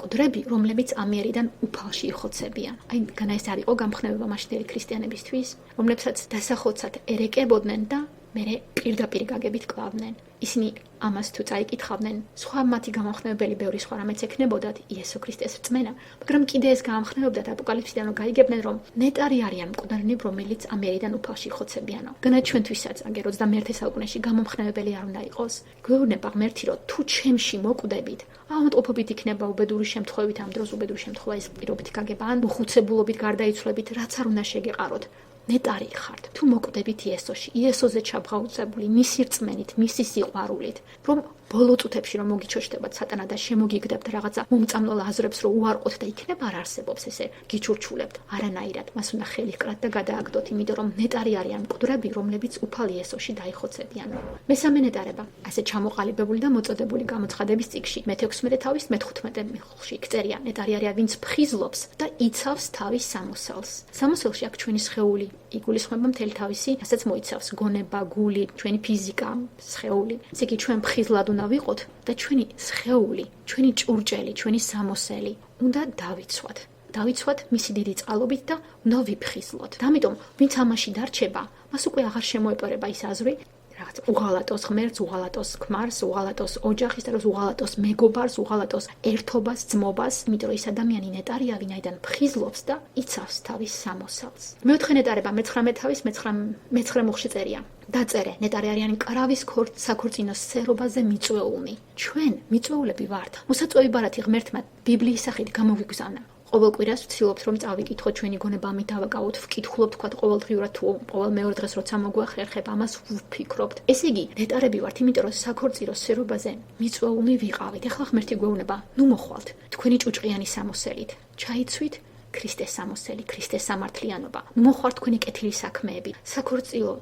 მკვდრები, რომლებიც ამიერიდან უფალში იხოცებიან. აი, განა ეს არ იყო გამხნევება მაშინდელი ქრისტიანებისთვის, რომლებსაც დასახოცად ერეკებოდნენ და მერე პირდაპირ გაგებით კლავდნენ. ისინი ამას თუ წაიკითხავდნენ, სხვა მათი გამახნევებელი ბევრი სხვა რამეც ექნებოდათ იესო ქრისტეს რწმენა, მაგრამ კიდე ეს გაამხნევებდათ აპოკალიფსიდან რომ გაიგებდნენ, რომ ნეტარი არიან მკვდრნი, რომელიც ამიერიდან უფალში იხოცებიანო. განა ჩვენთვისაც, აგერ 21 საუკუნეში გამომხნევებელი არ უნდა იყოს. გვეუბნება ღმერთი, რომ თუ ჩემში მოკვდებით, ავადმყოფობით იქნება უბედური შემთხვევით, ამ დროს უბედური შემთხვევა ის პირობით გაგება, ან მოხუცებულობით გარდაიცვლებით, რაც არ უნდა შეგეყაროთ. ნეტარი ხართ, თუ მოკვდებით იესოში, იესოზე ჩაბღაუწებული, მისი რწმენით, მისი სიყვარულით, რომ ბოლო წუთებში რომ მოგიჩოჩდებათ სატანა და შემოგიგდებთ რაღაცა მომწამლელ აზრებს, რომ უარყოთ და იქნება არ არსებობს ესე, გიჩურჩულებთ, არანაირად, მას უნდა ხელი ჰკრათ და გადააგდოთ, იმიტომ რომ ნეტარი არიან მკვდრები, რომლებიც უფალ იესოში დაიხოცებიან. მესამე ნეტარება, ასე ჩამოყალიბებული და მოწოდებული გამოცხადების წიგნში, მე-16 მე-15 მიხულში წერია, ნეტარი არიან, ვინც ფხიზლობს და იცავს თავის სამოსელს. სამოსელში აქ ჩვენი სხეული იგულისხმება მთელი თავისი, რასაც მოიცავს გონება, გული, ჩვენი ფიზიკა, სხეული. ესე იგი ჩვენ ფხიზლად უნდა ვიყოთ და ჩვენი სხეული, ჩვენი ჭურჭელი, ჩვენი სამოსელი უნდა დავიცვათ. დავიცვათ მისი დიდი წყალობით და უნდა ვიფხიზლოთ. ამიტომ ვინც ამაში დარჩება, მას უკვე აღარ შემოეპარება ის აზრი, რაღაც უღალატოს ღმერთს, უღალატოს ქმარს, უღალატოს ოჯახის და უღალატოს მეგობარს, უღალატოს ერთობას, ძმობას, იმიტომ რომ ის ადამიანი ნეტარია, ვინაიდან ფხიზლობს და იცავს თავის სამოსელს. მეოთხე ნეტარება, მე-19 მუხლში წერია. დაწერე, ნეტარი არიან კრავის საქორწინოს სერობაზე მიწვეულნი. ჩვენ მიწვეულები ვართ. მოსაწვევი ბარათი ღმერთმა ბიბლიის სახით გამოვიგზავნა. ყოველ კვირას ვცდილობთ რომ წავიკითხოთ ჩვენი გონება ამით დავაკავოთ, ვკითხულობთ თქვა ყოველდღიურად თუ ყოველ მეორე დღეს როცა მოგვახერხება ამას ვფიქრობთ. ესე იგი, ნეტარები ვართ, იმიტომ რომ საქორწინოს სერობაზე მიწვეულნი ვიყავით. ახლა ღმერთი გვეუბნება, ნუ მოხვალთ თქვენი ჭუჭყიანი სამოსელით. ჩაიცვით ქრისტეს სამოსელი, ქრისტეს სამართლიანობა. ნუ მოხვალთ თქვენი კეთილი საქმეები. საქორწილო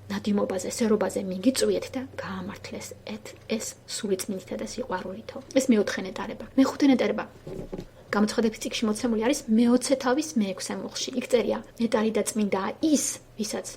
ნადიმობაზე, სერობაზე მიგიწვიეთ და გაამართლეს ეს სული წმინდითა და სიყვარულითო. ეს მეოთხე ნეტარება. მეხუთე ნეტარება. გამოცხადების წიგნში მოცემული არის მე-20 მე-6 მუხლში. იქ წერია, ნეტარი და წმინდაა ის, ვისაც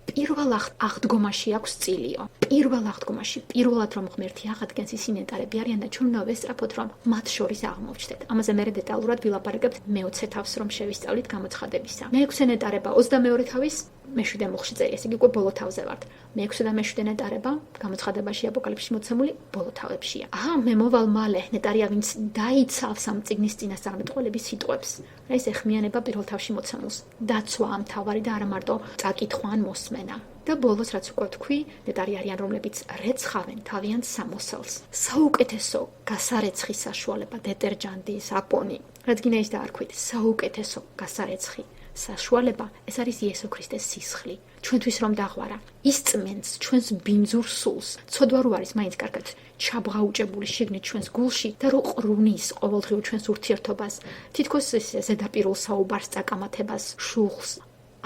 პირველ აღდგომაში აქვს წილიო. პირველ აღდგომაში, პირველად რომ ღმერთი აღადგენს, ისინი ნეტარები არიან და ჩვენ უნდა ვესწრაფოთ, რომ მათ შორის აღმოვჩნდეთ. ამაზე მერე დეტალურად ვილაპარაკებთ მე-20 რომ შევისწავლით გამოცხადებისა. მე-6 ნეტარება 22 მე-7 მუხლში წერია, ესე იგი უკვე ბოლო თავზე ვართ. მე-6 და მე-7 ნეტარება გამოცხადებაში აპოკალიფსში მოცემული ბოლო თავებშია. მე მოვალ მალე, ნეტარია ვინც დაიცავს ამ წიგნის წინასწარმეტყველების სიტყვებს. ეს ეხმიანება პირველ თავში მოცემულს. დაცვა ამ თავარი და არა მარტო წაკითხვა ან მოსმენა. და ბოლოს რაც უკვე თქვი, ნეტარი არიან რომლებიც რეცხავენ თავიანთ სამოსელს. საუკეთესო გასარეცხი საშუალება, დეტერჯანტი, საპონი, რაც გინდა ის დაარქვით, საუკეთესო გასარეცხი საშუალება, ეს არის იესო ქრისტეს სისხლი. ჩვენთვის რომ დაღვარა, ის წმენს ჩვენს ბინძურ სულს. ცოდვა რო არის მაინც კარგად ჩაბღაუჭებული შიგნით ჩვენს გულში და რო ყრუნის ყოველდღიურ ჩვენს ურთიერთობას, თითქოს ზედაპირულ საუბარს, წაკამათებას, შუხს.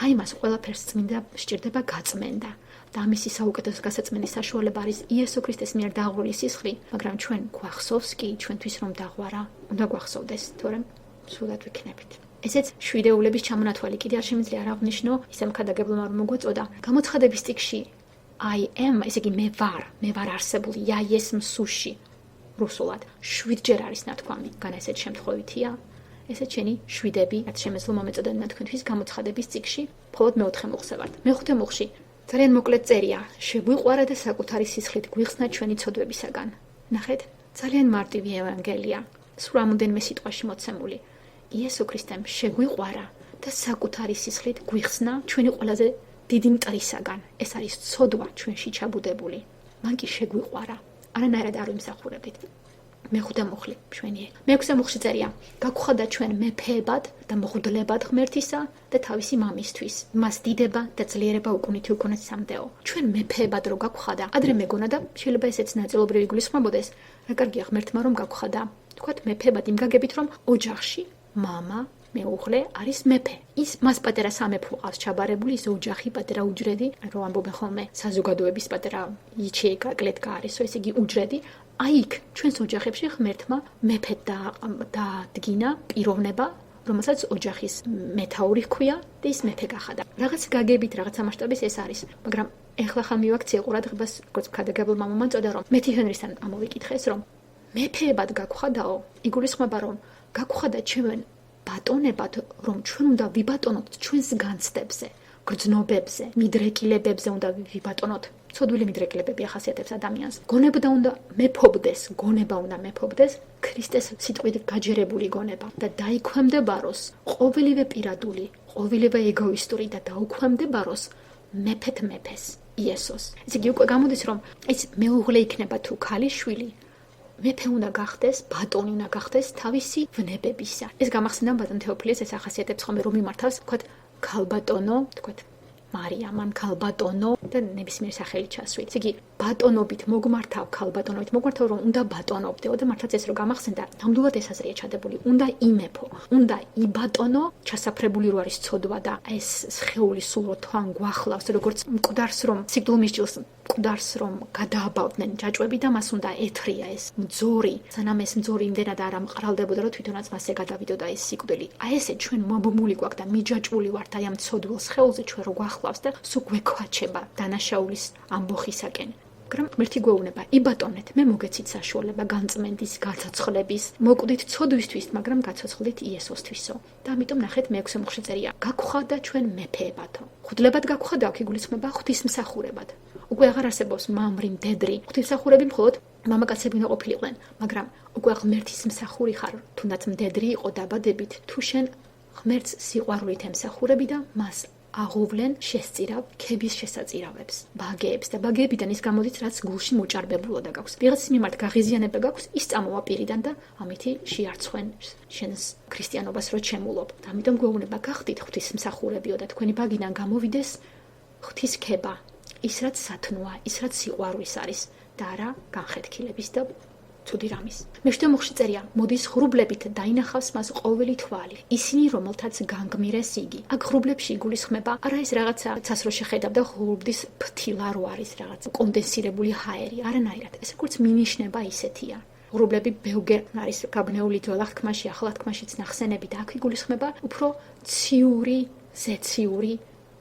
აი მას ყველაფერს წმინდა სჭირდება გაწმენდა. და ამისი საუკეთესო გასაწმენდის საშუალება არის იესო ქრისტეს მიერ დაღვრილი სისხლი, მაგრამ ჩვენ გვახსოვს კი ჩვენთვის რომ დაღვარა, უნდა გვახსოვდეს, თორემ სულად ვიქნებით. ესეც შვიდეულების ჩამონათვალი კიდე არ შემიძლია არ აღვნიშნო, ისე მქადაგებლმა რომ მოგვეწოდა. გამოცხადების წიგნში I am, ესე იგი მე ვარ არსებული, я есть მსუში. რუსულად 7-ჯერ არის ნათქვამი, განა ესეც შემთხვევითია. ესეც შენი შვიდები, რაც შემეძლო მომეწოდენა თქვენთვის გამოცხადების წიგნში, მხოლოდ მე-4 მუხლზე ვართ. მე-5 მუხლში ძალიან მოკლედ წერია, შეგვიყვარა და საკუთარი სისხლით გვიხსნა ჩვენი ცოდვებისაგან. ნახეთ, ძალიან მარტივი ევანგელია, სულ რამოდენიმე სიტყვაში მოცემული. იესო ქრისტემ შეგვიყვარა და საკუთარი სისხლით გვიხსნა ჩვენი ყველაზე დიდი მტრისაგან. ეს არის ცოდვა ჩვენში ჩაბუდებული. მან კი შეგვიყვარა. არანაირად არ ვიმსახურებით. მე-5 მუხლი მშვენიე. მე-6 მუხლში წერია, გაგხვდა ჩვენ მეფეებად და მოღვდლებად ღმერთისა და თავისი მამისთვის. მას დიდება და ძლიერება უკუნითი უკუნისამდეო. ჩვენ მეფეებად რო გაგხვდა, ადრე მეგონა და შეიძლება ესეც ნაწილობრივ იგულისხმებოდეს, რა კარგია ღმერთმა რომ გაგხვდა. თქვათ მეფეებად იმ გაგებით რომ ოჯახში მამა მეუღლე არის მეფე. ის მას პატარა სამეფო ყავს ჩაბარებული, ის ოჯახი პატარა უჯრედი, რო ამბობენ ხოლმე საზოგადოების პატარა იჩეიკა კლეტკა არისო, ესე იგი უჯრედი. აი იქ ჩვენს ოჯახებში ღმერთმა მეფედ დაადგინა პიროვნება, რომელსაც ოჯახის მეთაური ჰქვია და ის მეფე გახადა. რაღაც გაგებით, რაღაცა მასშტაბის ეს არის, მაგრამ ეხლა ხა მივაქციე ყურადღებას, როგორც ქადაგებელმა მომაწოდა, რომ მეთი ჰენრისთან ამოვიკითხეს, რომ მეფეებად გაგხვდაო, იგულისხმება რომ გაგხვდა ჩვენ ბატონებად, რომ ჩვენ უნდა ვიბატონოთ ჩვენს განცდებზე, გრძნობებზე, მიდრეკილებებზე უნდა ვიბატონოთ. ცოდვილი მიდრეკილებები ახასიათებს ადამიანს. გონება უნდა მეფობდეს ქრისტეს სიტყვით გაჯერებული გონება და დაიქვემდებაროს ყოველივე პირადული, ყოველივე ეგოისტური და დაუქვემდებაროს მეფეს იესოს. ესე იგი უკვე გამოდის რომ ეს მეუღლე იქნება თუ ქალიშვილი, მეფე უნდა გახდეს, ბატონი უნდა გახდეს თავისი ვნებებისა. ეს გამახსენდა ბატონ თეოფილეს, ეს ახასიათებს ხოლმე რომ მიმართავს, თქვათ ქალბატონო, თქვათ მარიამან ქალბატონო და ნებისმიერ სახელით ჩასვით. ესე იგი ბატონობით მოგმართავ, ქალბატონობით მოგმართავ, რომ უნდა ბატონობდეო და მართლაც ეს რო გამახსენდა, ნამდვილად ეს აზრია ჩადებული. უნდა იმეფო, უნდა იბატონო, ჩასაფრებული რო არის ცოდვა და ეს სხეული სულ რო თან გვახლავს, როგორც მკვდარს რომ სიკვდილ მისჯილს მკვდარს რომ გადააბავდნენ ჯაჭვები და მას უნდა ეთრია ეს მძორი, სანამ ეს მძორი იმდენად არ ამყრალდებოდა, რომ თვითონაც მასზე გადავიდოდა ეს სიკვდილი. აი ესე ჩვენ მობმული გვაქვს და მიჯაჭვული ვართ აი ამ ცოდვილ სხეულზე ჩვენ რო გვახლავს და სულ გვექვაჩება დანაშაულის ამბოხისაკენ. მაგრამ ღმერთი გვეუბნება, იბატონეთ, მე მოგეცით საშუალება განწმენდის, გაცოცხლების, მოკვდით ცოდვისთვის, მაგრამ გაცოცხლდით იესოსთვისო. და ამიტომ ნახეთ მე-6 მუხლში წერია, გაგხვდა ჩვენ მეფეებათო. ხვდლებად გაგხვდა, აქ იგულისხმება ღვთისმსახურებად. უკვე აღარ არსებობს მამრი, მდედრი, ღვთისმსახურები მხოლოდ მამაკაცები უნდა ყოფილიყვნენ, მაგრამ უკვე ღმერთის მსახური ხარ, თუნდაც მდედრი იყო დაბადებით, თუ შენ ღმერთს სიყვარულით ემსახურები და მას აღუვლენ შესწირავ ქების შესაწირავებს, ბაგეებს და ბაგეებიდან ის გამოდის, რაც გულში მოჭარბებულოდა გაქვს. ვიღაცის მიმართ გაღიზიანება გაქვს, ის წამოვა პირიდან და ამითი შეარცხვენ შენს ქრისტიანობას რო ჩემულობ. და ამიტომ გვეუბნება, გახდით ღვთისმსახურებიო და თქვენი ბაგიდან გამოვიდეს ღვთის ქება, ის რაც სათნოა, ის რაც სიყვარულის არის და არა განხეთქილების და ცუდი რამის. მე-7 მუხლში წერია, მოდის ღრუბლებით დაინახავს მას ყოველი თვალი. ისინი, რომელთაც განგმირეს იგი. აქ ღრუბლებში იგულისხმება, არა ეს რაღაცა ცას რო შეხედავ და ღრუბლის ფრთილა რო არის რაღაც კონდენსირებული ჰაერი, არანაირად. ეს როგორც მინიშნება ისეთია. ღრუბლები ბევრგერ არის გაბნეული ძველ აღთქმაში, ახალ აღთქმაშიც ნახსენები და აქ იგულისხმება უფრო ციური, ზეციური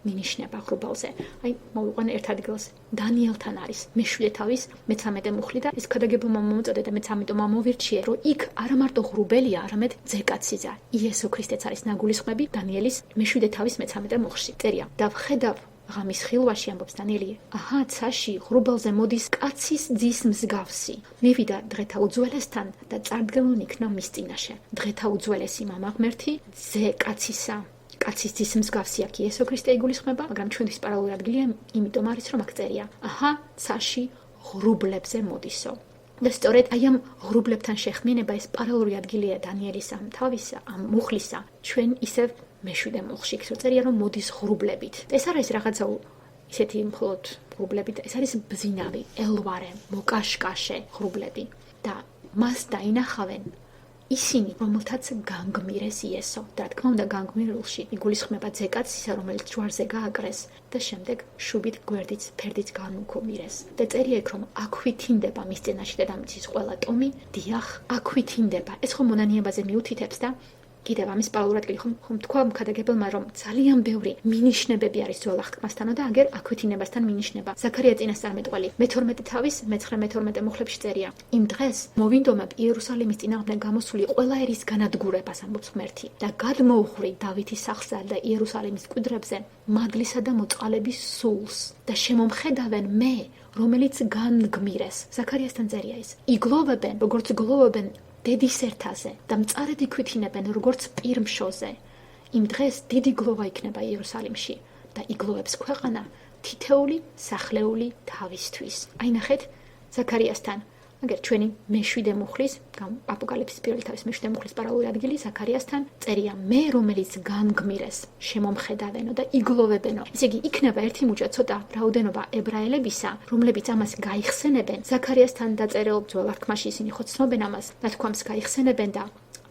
მინიშნება ღრუბალზე. აი, მოვიყვან ერთ ადგილს. დანიელთან არის მე-7 თავის მე-13 მუხლი და ეს ქადაგებულმა მომწოდე და მეც ამიტომ ამოვირჩიე, რომ იქ არა მარტო ღრუბელია, არამედ ძეკაციზა. იესო ქრისტეც არის ნაგულისხმები დანიელის მე-7 თავის მე-13 მუხლში. წერია, და ვხედავ ღამის ხილვაში ამბობს დანიელი, აჰა, ცაში ღრუბალზე მოდის კაცის ძის მსგავსი. მივიდა დღეთა უძველესთან და წარდგენილ იქნა მის წინაშე. დღეთა უძველესი მამა ღმერთი, ზე კაცისა. კაცის ძის მსგავსი აქ იესო ქრისტე იგულისხმება, მაგრამ ჩვენთვის პარალელური ადგილია, იმიტომ არის რომ აქ წერია, აჰა, ცაში ღრუბლებზე მოდისო. და სწორედ აი ამ ღრუბლებთან შეხმიანება ეს პარალელური ადგილია დანიელის ამ თავისა, ამ მუხლისა, ჩვენ ისევ მე-7 მუხლში იქ წერია რომ მოდის ღრუბლებით. ეს არ არის რაღაცა ისეთი მხოლოდ ღრუბლებით, ეს არის ბზინავი, ელვარე, მოკაშკაშე ღრუბლები და მას დაინახავენ ისინი, რომელთაც განგმირეს იესო. და რა თქმა უნდა განგმირულში იგულისხმება ძეკაცისა, რომელიც ჯვარზე გააკრეს და შემდეგ შუბით გვერდიც ფერდიც განუქომირეს. და წერია იქ რომ აქვითინდება მის წინაშე დედამიწის ყველა ტომი, დიახ, აქვითინდება. ეს ხომ მონანიებაზე მიუთითებს და კიდევ ამის პარალელურად ხომ თქვა მქადაგებელმა რომ ძალიან ბევრი მინიშნებები არის ძველ აღთქმასთანო და აგერ აქვითინებასთან მინიშნება. ზაქარია წინასწარმეტყველი მე-12 თავის მე-9-12 მუხლებში წერია. იმ დღეს მოვინდომებ იერუსალიმის წინააღმდეგ გამოსული ყველა ერის განადგურებას ამბობს ღმერთი და გადმოუხვრი დავითის სახლსა და იერუსალიმის მკვიდრებზე მადლისა და მოწყალების სულს და შემომხედავენ მე, რომელიც განგმირეს. ზაქარიასთან წერია ის. იგლოვებენ, როგორც გლოვებენ დედის ერთაზე და მწარედ იქვითინებენ როგორც პირმშოზე. იმ დღეს დიდი გლოვა იქნება იერუსალიმში და იგლოვებს ქვეყანა თითეული სახლეული თავისთვის. აი ნახეთ ზაქარიასთან, აგერ ჩვენი მე-7 მუხლის, აპოკალიფსის პირველი თავის მე-7 მუხლის პარალელური ადგილი ზაქარიასთან წერია მე რომელიც განგმირეს შემომხედავენო და იგლოვებენო. ესე იგი იქნება ერთი მუჭა ცოტა რაოდენობა ებრაელებისა, რომლებიც ამას გაიხსენებენ. ზაქარიასთან დაწერილ ძველ აღთქმაში ისინი ხო ცნობენ ამას, ნათქვამს გაიხსენებენ და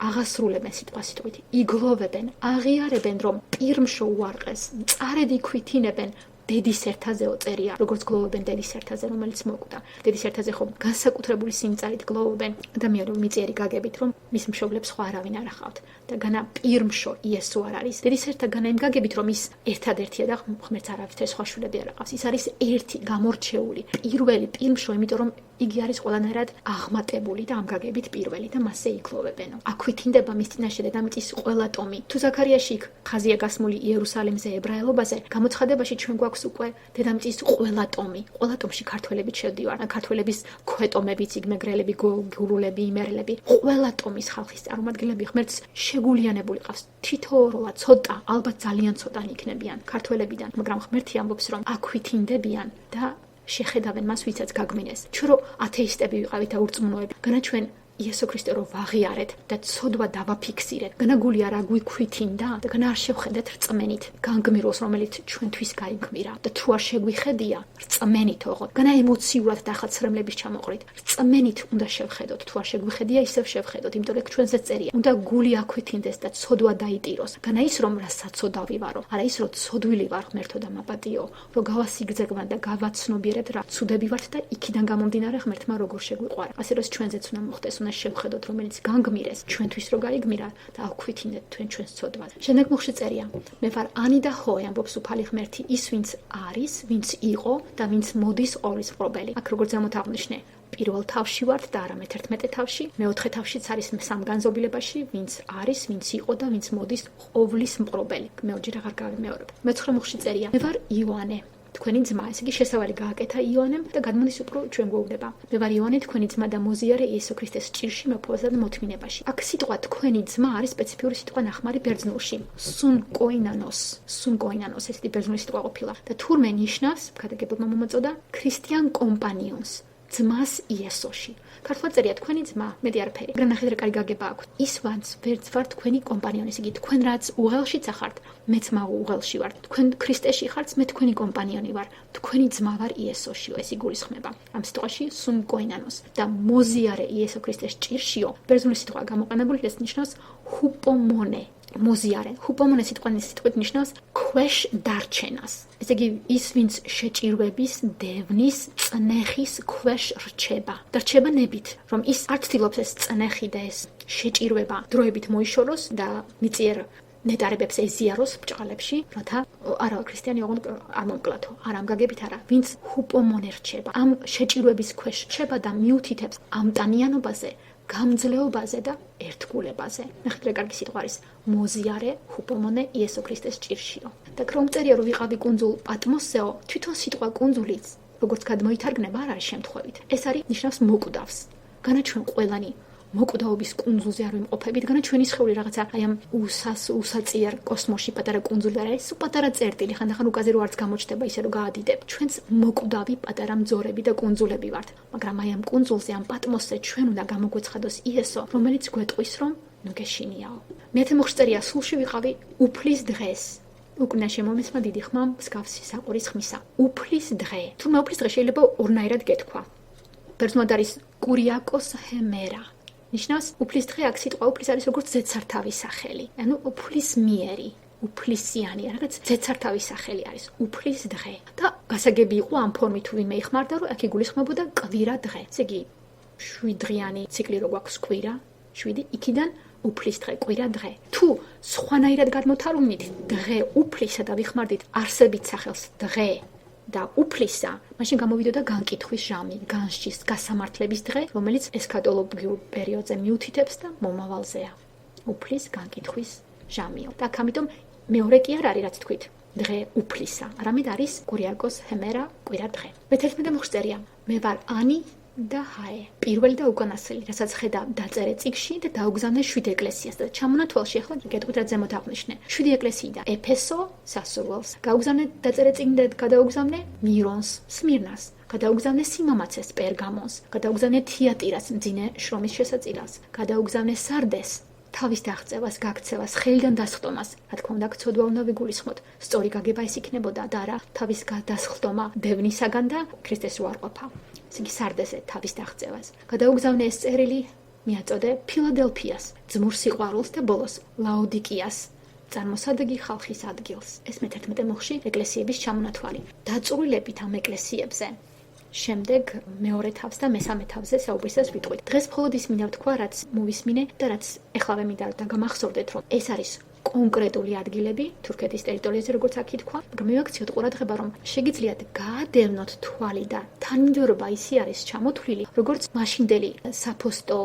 აღასრულებენ სიტყვასიტყვით. იგლოვებენ, აღიარებენ რომ პირმშო უარყეს, მწარედ იქვითინებენ დედის ერთაზეო წერია, როგორც გლოვობენ დედის ერთაზე, რომელიც მოკვდა. დედის ერთაზე ხომ განსაკუთრებული სიმწარით გლოვობენ ადამიანო მიწიერი გაგებით, რომ მის მშობლებს სხვა არავინ არ ახავთ და განა პირმშო იესო არ არის. დედის ერთა განა იმ გაგებით, რომ ის ერთადერთია და ღმერთს არავითარი სხვა შვილები არ აქვს. ის არის ერთი გამორჩეული, პირველი პირმშო, იმიტომ რომ იგი არის ყველანაირად აღმატებული და ამ გაგებით პირველი და მასზე იგლოვებენო. აქვით ინდება მის წინაშე დედამიწის ყველა ტომი. თუ ზაქარიაში იქ ხაზია გასმული იერუსალიმზე ებრაელობაზე, გამოცხადებაში ჩვენ გვაქვს უკვე დედამიწის ყველა ტომი. ყველა ტომში ქართველები შევდივარ, ქართველების ქვეტომებიც, იგმეგრელები, გურულები, იმერლები, ყველა ტომის ხალხის წარმომადგენლები ღმერთს შეგულიანებული ყავს. თითოეულა ცოტა, ალბათ ძალიან ცოტანი იქნებიან ქართველებიდან, მაგრამ ღმერთი ამბობს, რომ აქვით ინდებიან და შეხედავენ მას, ვისაც გაგმინეს. ჩვენ რო ათეისტები ვიყავით და ურწმუნოები, განა ჩვენ იესო ქრისტე რო ვაღიარეთ და ცოდვა დავაფიქსირეთ, განა გული არ აგვიქვითინდა და განა არ შევხედეთ რწმენით განგმიროს, რომელიც ჩვენთვის გაიგმირა და თუ არ შეგვიხედია რწმენით ოღონდ, განა ემოციურად და ახლა ცრემლების ჩამოყრით რწმენით უნდა შევხედოთ, თუ არ შეგვიხედია ისევ შევხედოთ, იმიტომ რომ ჩვენზე წერია, უნდა გული აქვითინდეს და ცოდვა დაიტიროს. განა ის რომ რა საცოდავი ვარო, არა ის რომ ცოდვილი ვარ ღმერთო და მაპატიო, რომ გავასიგრძეგვან და გავაცნობიერეთ რა ცუდები ვართ და იქიდან გამომდინარე ღმერთმა როგორ შეგვიყვარა. ასე რომ ჩვენზეც უნდა მოხდეს, შევხედოთ, რომელიც განგმირეს ჩვენთვის რო გაიგმირა და აქვითინეთ ჩვენს ცოდვას. შემდეგ მოხში წერია, მე ვარ ანი და ჰოე, ამბობს უფალი ღმერთი, ის ვინც არის, ვინც იყო და ვინც მოდის ყოვლის მყრობელი. აქ როგორც ამოთაღვნიშნე, პირველ თავში ვართ და არა მე-11 თავში, მე-4 თავშიც არის სამგანზომილებაში, ვინც არის, ვინც იყო და ვინც მოდის ყოვლის მყრობელი. მეოჯერ აღარ გავიმეორებ. მე-9 მოხში წერია, მე ვარ იოანე. თქვენი ძმა, ესე იგი შესავალი გააკეთა იოანემ და გადმოდის უფრო ჩვენ გვეუბნება. მე ვარ იოანე, თქვენი ძმა და მოზიარე იესო ქრისტეს ჭირში მეფობასა და მოთმინებაში. აქ სიტყვა თქვენი ძმა არის სპეციფიური სიტყვა ნახმარი ბერძნულში. სუნ კოინანოს ესეთი ბერძნული სიტყვა ყოფილა და თურმე ნიშნავს, გადაგებულმა მომაწოდა, ქრისტიან კომპანიონს, ძმას იესოში. ქართულად წერია თქვენი ძმა, მეტი არაფერი. მაგრამ ნახეთ რა კარი გაგება აქვს. ის ვერც ვარ თქვენი კომპანიონი, ესე იგი თქვენ რაც უღელშიც ახართ, მეც მაგ უღელში ვარ. თქვენ ქრისტეში ხართ, მე თქვენი კომპანიონი ვარ. თქვენი ძმა ვარ იესოშიო, ეს იგულისხმება. ამ სიტყვაში სუნ კოინანოს და მოზიარე იესო ქრისტეს ჭირშიო. ბერძნული სიტყვა გამოყენებული, ეს ნიშნავს ჰუპომონე. მოზიარე. ჰუპომონე სიტყვით ნიშნავს ქვეშ დარჩენას. ესე იგი ის ვინც შეჭირვების, დევნის, წნეხის ქვეშ რჩება. და რჩება ნებით, რომ ის არ ცდილობს ეს წნეხი და ეს შეჭირვება დროებით მოიშოროს და მიწიერ ნეტარებებს ეზიაროს ბჭყალებში, რათა არა ქრისტიანი ოღონდ არ მომკლათო. არა ამ გაგებით არა, ვინც ჰუპომონე რჩება. ამ შეჭირვების ქვეშ რჩება და მიუთითებს ამტანიანობაზე, გამძლეობაზე და ერთგულებაზე. ნახეთ რა კარგი სიტყვა არის. მოზიარე ჰუპომონე იესო ქრისტეს ჭირშიო. და რომ წერია რომ ვიყავი კუნძულ პატმოსზეო, თვითონ სიტყვა კუნძულიც, როგორც გადმოითარგმნება, არ არის შემთხვევით. ეს არის ნიშნავს მოკვდავს. განა ჩვენ ყველანი მოკვდაობის კუნძულზე არ ვიმყოფებით, განა ჩვენი სხეული რაღაცა აი ამ უსაწიერ კოსმოსში პატარა კუნძული არ არის, პატარა წერტილი, ხანდახან უკაზე რო არც გამოჩნდება ისე რომ გაადიდებ. ჩვენც მოკვდავი პატარა მძორები და კუნძულები ვართ, მაგრამ აი ამ კუნძულზე, ამ პატმოსზე ჩვენ უნდა გამოგვეცხადოს იესო, რომელიც გვეტყვის რომ ნუ გეშინიაო. მე-10 მოხში წერია, სულში ვიყავი უფლის დღეს. უკნაში მომესმა დიდი ხმა მსგავსი საყურის ხმისა. უფლის დღე. თუმცა უფლის დღე შეიძლება ორნაირად გეთქვა. ბერძნულად არის კურიაკოს ჰემერა. ნიშნავს უფლის დღე, აქ სიტყვა უფლის არის როგორც ზეცართავის სახელი. ანუ უფლის მიერი, უფლისიანი, რაღაც ზეცართავის სახელი არის უფლის დღე. და გასაგები იყო ამ ფორმით თუ ვინმე იხმარდა, რომ აქ იგულისხმებოდა კვირა დღე. ესე იგი 7 დღიანი ციკლი რო გვაქვს კვირა, 7 იქიდან უფლის დღე, კვირა დღე. თუ სხვანაირად გადმოთარგმნით დღე უფლისა და ვიხმარდით არსებით სახელს დღე და უფლისა, მაშინ გამოვიდოდა განკითხვის ჟამი, განსჯის, გასამართლების დღე, რომელიც ესქატოლოგიურ პერიოდზე მიუთითებს და მომავალზეა. უფლის განკითხვის ჟამიო. და ამიტომ მეორე კი არ არის რაც თქვით, დღე უფლისა, არამედ არის კურიაკოს ჰემერა, კვირა დღე. მე-11 მოხში წერია, მე ვარ ანი და ჰაე. პირველი და უკანასკნელი, რასაც ხედავ დაწერე წიგნში და დაუგზავნე 7 ეკლესიას და ჩამონათვალში ახლა გეტყვით რა ზემოთ აღნიშნე. 7 ეკლესიიდან ეფესო, სასურველს, გაუგზავნე დაწერე წიგნი და გადაუგზავნე მირონს, სმირნას, გადაუგზავნე სიმამაცეს, პერგამონს, გადაუგზავნე თიატირას, მძიმე შრომის შესაწილას, გადაუგზავნე სარდეს, თავის დაღწევას, გაქცევას, ხელიდან დასხდომას. რა თქმა უნდა, ცოდვა უნდა ვიგულისხმოთ. სწორი გაგება ეს იქნებოდა და არა თავის გადასხდომა დევნისაგან და ქრისტეს უარყოფა. ესე იგი სარდესზე თავის დაღწევას. გადაუგზავნე ეს წერილი, მიაწოდე ფილადელფიას, ძმურ სიყვარულს და ბოლოს ლაოდიკიას, წარმოსადეგი ხალხის ადგილს. ეს მე-11 მოხში ეკლესიების ჩამონათვალი. დაწვრილებით ამ ეკლესიებზე შემდეგ მეორე თავს და მესამე თავზე საუბრისას ვიტყვით. დღეს მხოლოდ ის მინდა ვთქვა, რაც მოვისმინე და რაც ეხლავე მინდა დაგამახსოვრდეთ, რომ ეს არის კონკრეტული ადგილები თურქეთის ტერიტორიაზე, როგორც აქ ითქვა, მაგრამ მივაქციოთ ყურადღება, რომ შეგიძლიათ გაადევნოთ თვალი და თანმიმდევრობა ისე არის ჩამოთვლილი, როგორც მაშინდელი საფოსტო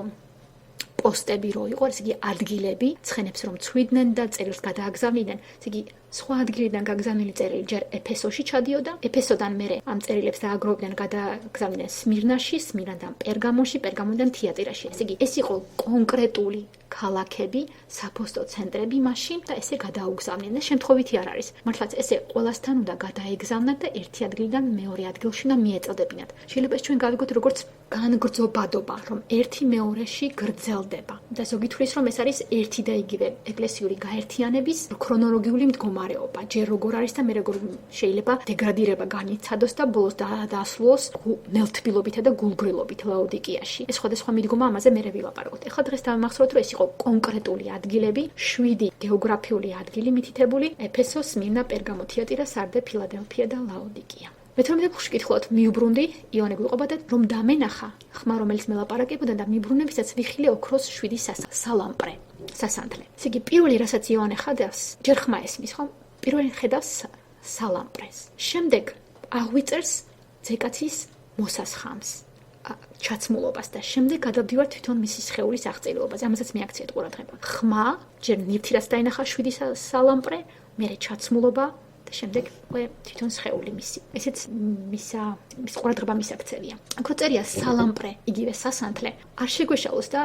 პოსტები რო იყო, ესე იგი ადგილები, ცხენებს რომ ცვიდნენ და წერილს გადააგზავნიდნენ. ესე იგი სხვა ადგილიდან გაგზავნილი წერილი ჯერ ეფესოში ჩადიოდა, ეფესოდან მერე ამ წერილებს დააგროვდნენ, გადააგზავნიდნენ სმირნაში, სმირნიდან პერგამონში, პერგამონიდან თიატირაში. ესე იგი ეს იყო კონკრეტული ქალაქები, საფოსტო ცენტრები მაშინ და ესე გადაუგზავნიდნენ და შემთხვევითი არ არის. მართლაც ესე ყველასთან უნდა გადაეგზავნათ და ერთი ადგილიდან მეორე ადგილში უნდა მიეწოდებინათ. შეიძლება ეს ჩვენ გავიგოთ როგორც განგრძობადობა, რომ ერთი მეორეში გრძელდება. და ზოგი თვლის, რომ ეს არის ერთი და იგივე ეკლესიური გაერთიანების ქრონოლოგიური მდგომარეობა. ჯერ როგორ არის და მე როგორ შეიძლება დეგრადირება განიცადოს და ბოლოს დაასრულოს ნელთბილობითა და გულგრილობით ლაოდიკიაში. ეს სხვადასხვა მიდგომა ამაზე მე ვილაპარაკოთ. ეხლა დღეს დავიმახსოვროთ, რომ ეს იყო კონკრეტული ადგილები, 7 გეოგრაფიული ადგილი მითითებული: ეფესო, სმირნა, პერგამო, თიატირა, სარდე, ფილადელფია და ლაოდიკია. მე-12 მოხში კითხულობთ, მიუბრუნდი, იონე გვიყვება და რომ დამენახა ხმა, რომელიც მელაპარაკებოდა და მიბრუნებისაც ვიხილე ოქროს 7 სალამპრე, სასანთლე. ესე იგი პირველი რასაც იონე ხედავს, ჯერ ხმა ესმის, ხო? პირველი ხედავს სალამპრეს. შემდეგ აღვიწერს ძეკაცის მოსასხამს, ჩაცმულობას და შემდეგ გადავდივარ თვითონ მისი სხეულის აღწერილობაზე. ამასაც მიაქციეთ ყურადღება. ხმა, ჯერ ნივთი რაც დაინახა 7 სალამპრე, მერე ჩაცმულობა და შემდეგ თვითონ სხეული მისი. ესეც მის ყურადღება მისაქცევია. აქ რო წერია სალამპრე, იგივე სასანთლე, არ შეგვეშალოს და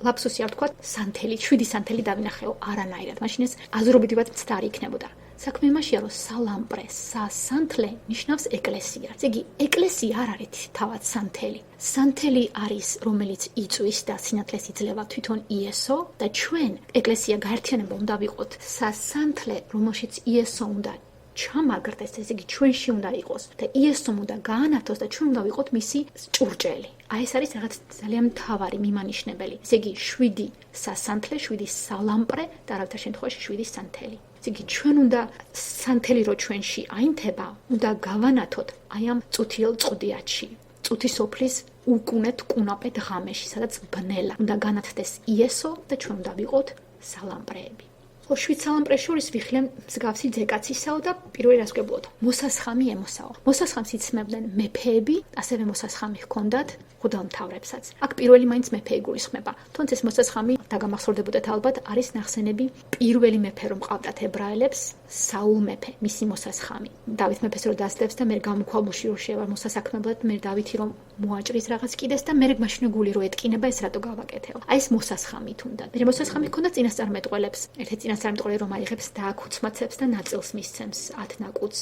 ლაფსუსი არ თქვა, სანთელი, 7 სანთელი დავინახეო არანაირად. მაშინ ეს აზრობითად მცდარი იქნებოდა. საქმე იმაშია, რომ სალამპრე, სასანთლე ნიშნავს ეკლესია. ესე იგი, ეკლესია არ არის თავად სანთელი. სანთელი არის, რომელიც იწვის და სინათლეს იძლევა თვითონ იესო და ჩვენ ეკლესია გაერთიანება უნდა ვიყოთ სასანთლე, რომელშიც იესო უნდა ჩამაგრდეს, ესე იგი, ჩვენში უნდა იყოს და იესომ უნდა გაანათოს და ჩვენ უნდა ვიყოთ მისი ჭურჭელი. აი ეს არის რაღაც ძალიან მთავარი მიმანიშნებელი. ესე იგი, 7 სასანთლე, 7 სალამპრე და არავითარ შემთხვევაში 7 სანთელი. ესე იგი, ჩვენ უნდა სანთელი რო ჩვენში აინთება, უნდა გავანათოთ აი ამ წუთიელ წუდიათში. წუთის სოფლის უკუნეთ კუნაპეთ ღამეში, სადაც ბნელა. უნდა განათდეს იესო და ჩვენ უნდა ვიყოთ სალამპრეები. 7 სალამპრეს შორის ვიხილე მსგავსი ძეკაცისაო და პირველი რას გვებულოთ, მოსასხამი ემოსაო. მოსასხამს იცნებდნენ მეფეები, ასევე მოსასხამი ჰქონდათ მღვდელმთავრებსაც. აქ პირველი მაინც მეფე იგულისხმება. თუმცა ეს მოსასხამი დაგამახსოვრდებოდეთ ალბათ, არის ნახსენები პირველი მეფე რომ ყავდათ ებრაელებს, საულ მეფე, მისი მოსასხამი. დავით მეფეს რო დასდევს და მე გამქვალბუში რო შევა მოსასაქმებლად, მე დავითი რომ მოაჭრის რაღაც კიდეს და მე მაშინ გული რო ეტკინება, ეს რატო გავაკეთეო. აი ეს მოსასხამი თუნდა. მე მოსასხამი ჰქონდა წინასწარმეტყველებს, ერთ-ერთი წინასწარმეტყველი რომ აიღებს და აკუცმაცებს და ნაწილს მისცემს 10 ნაკუთს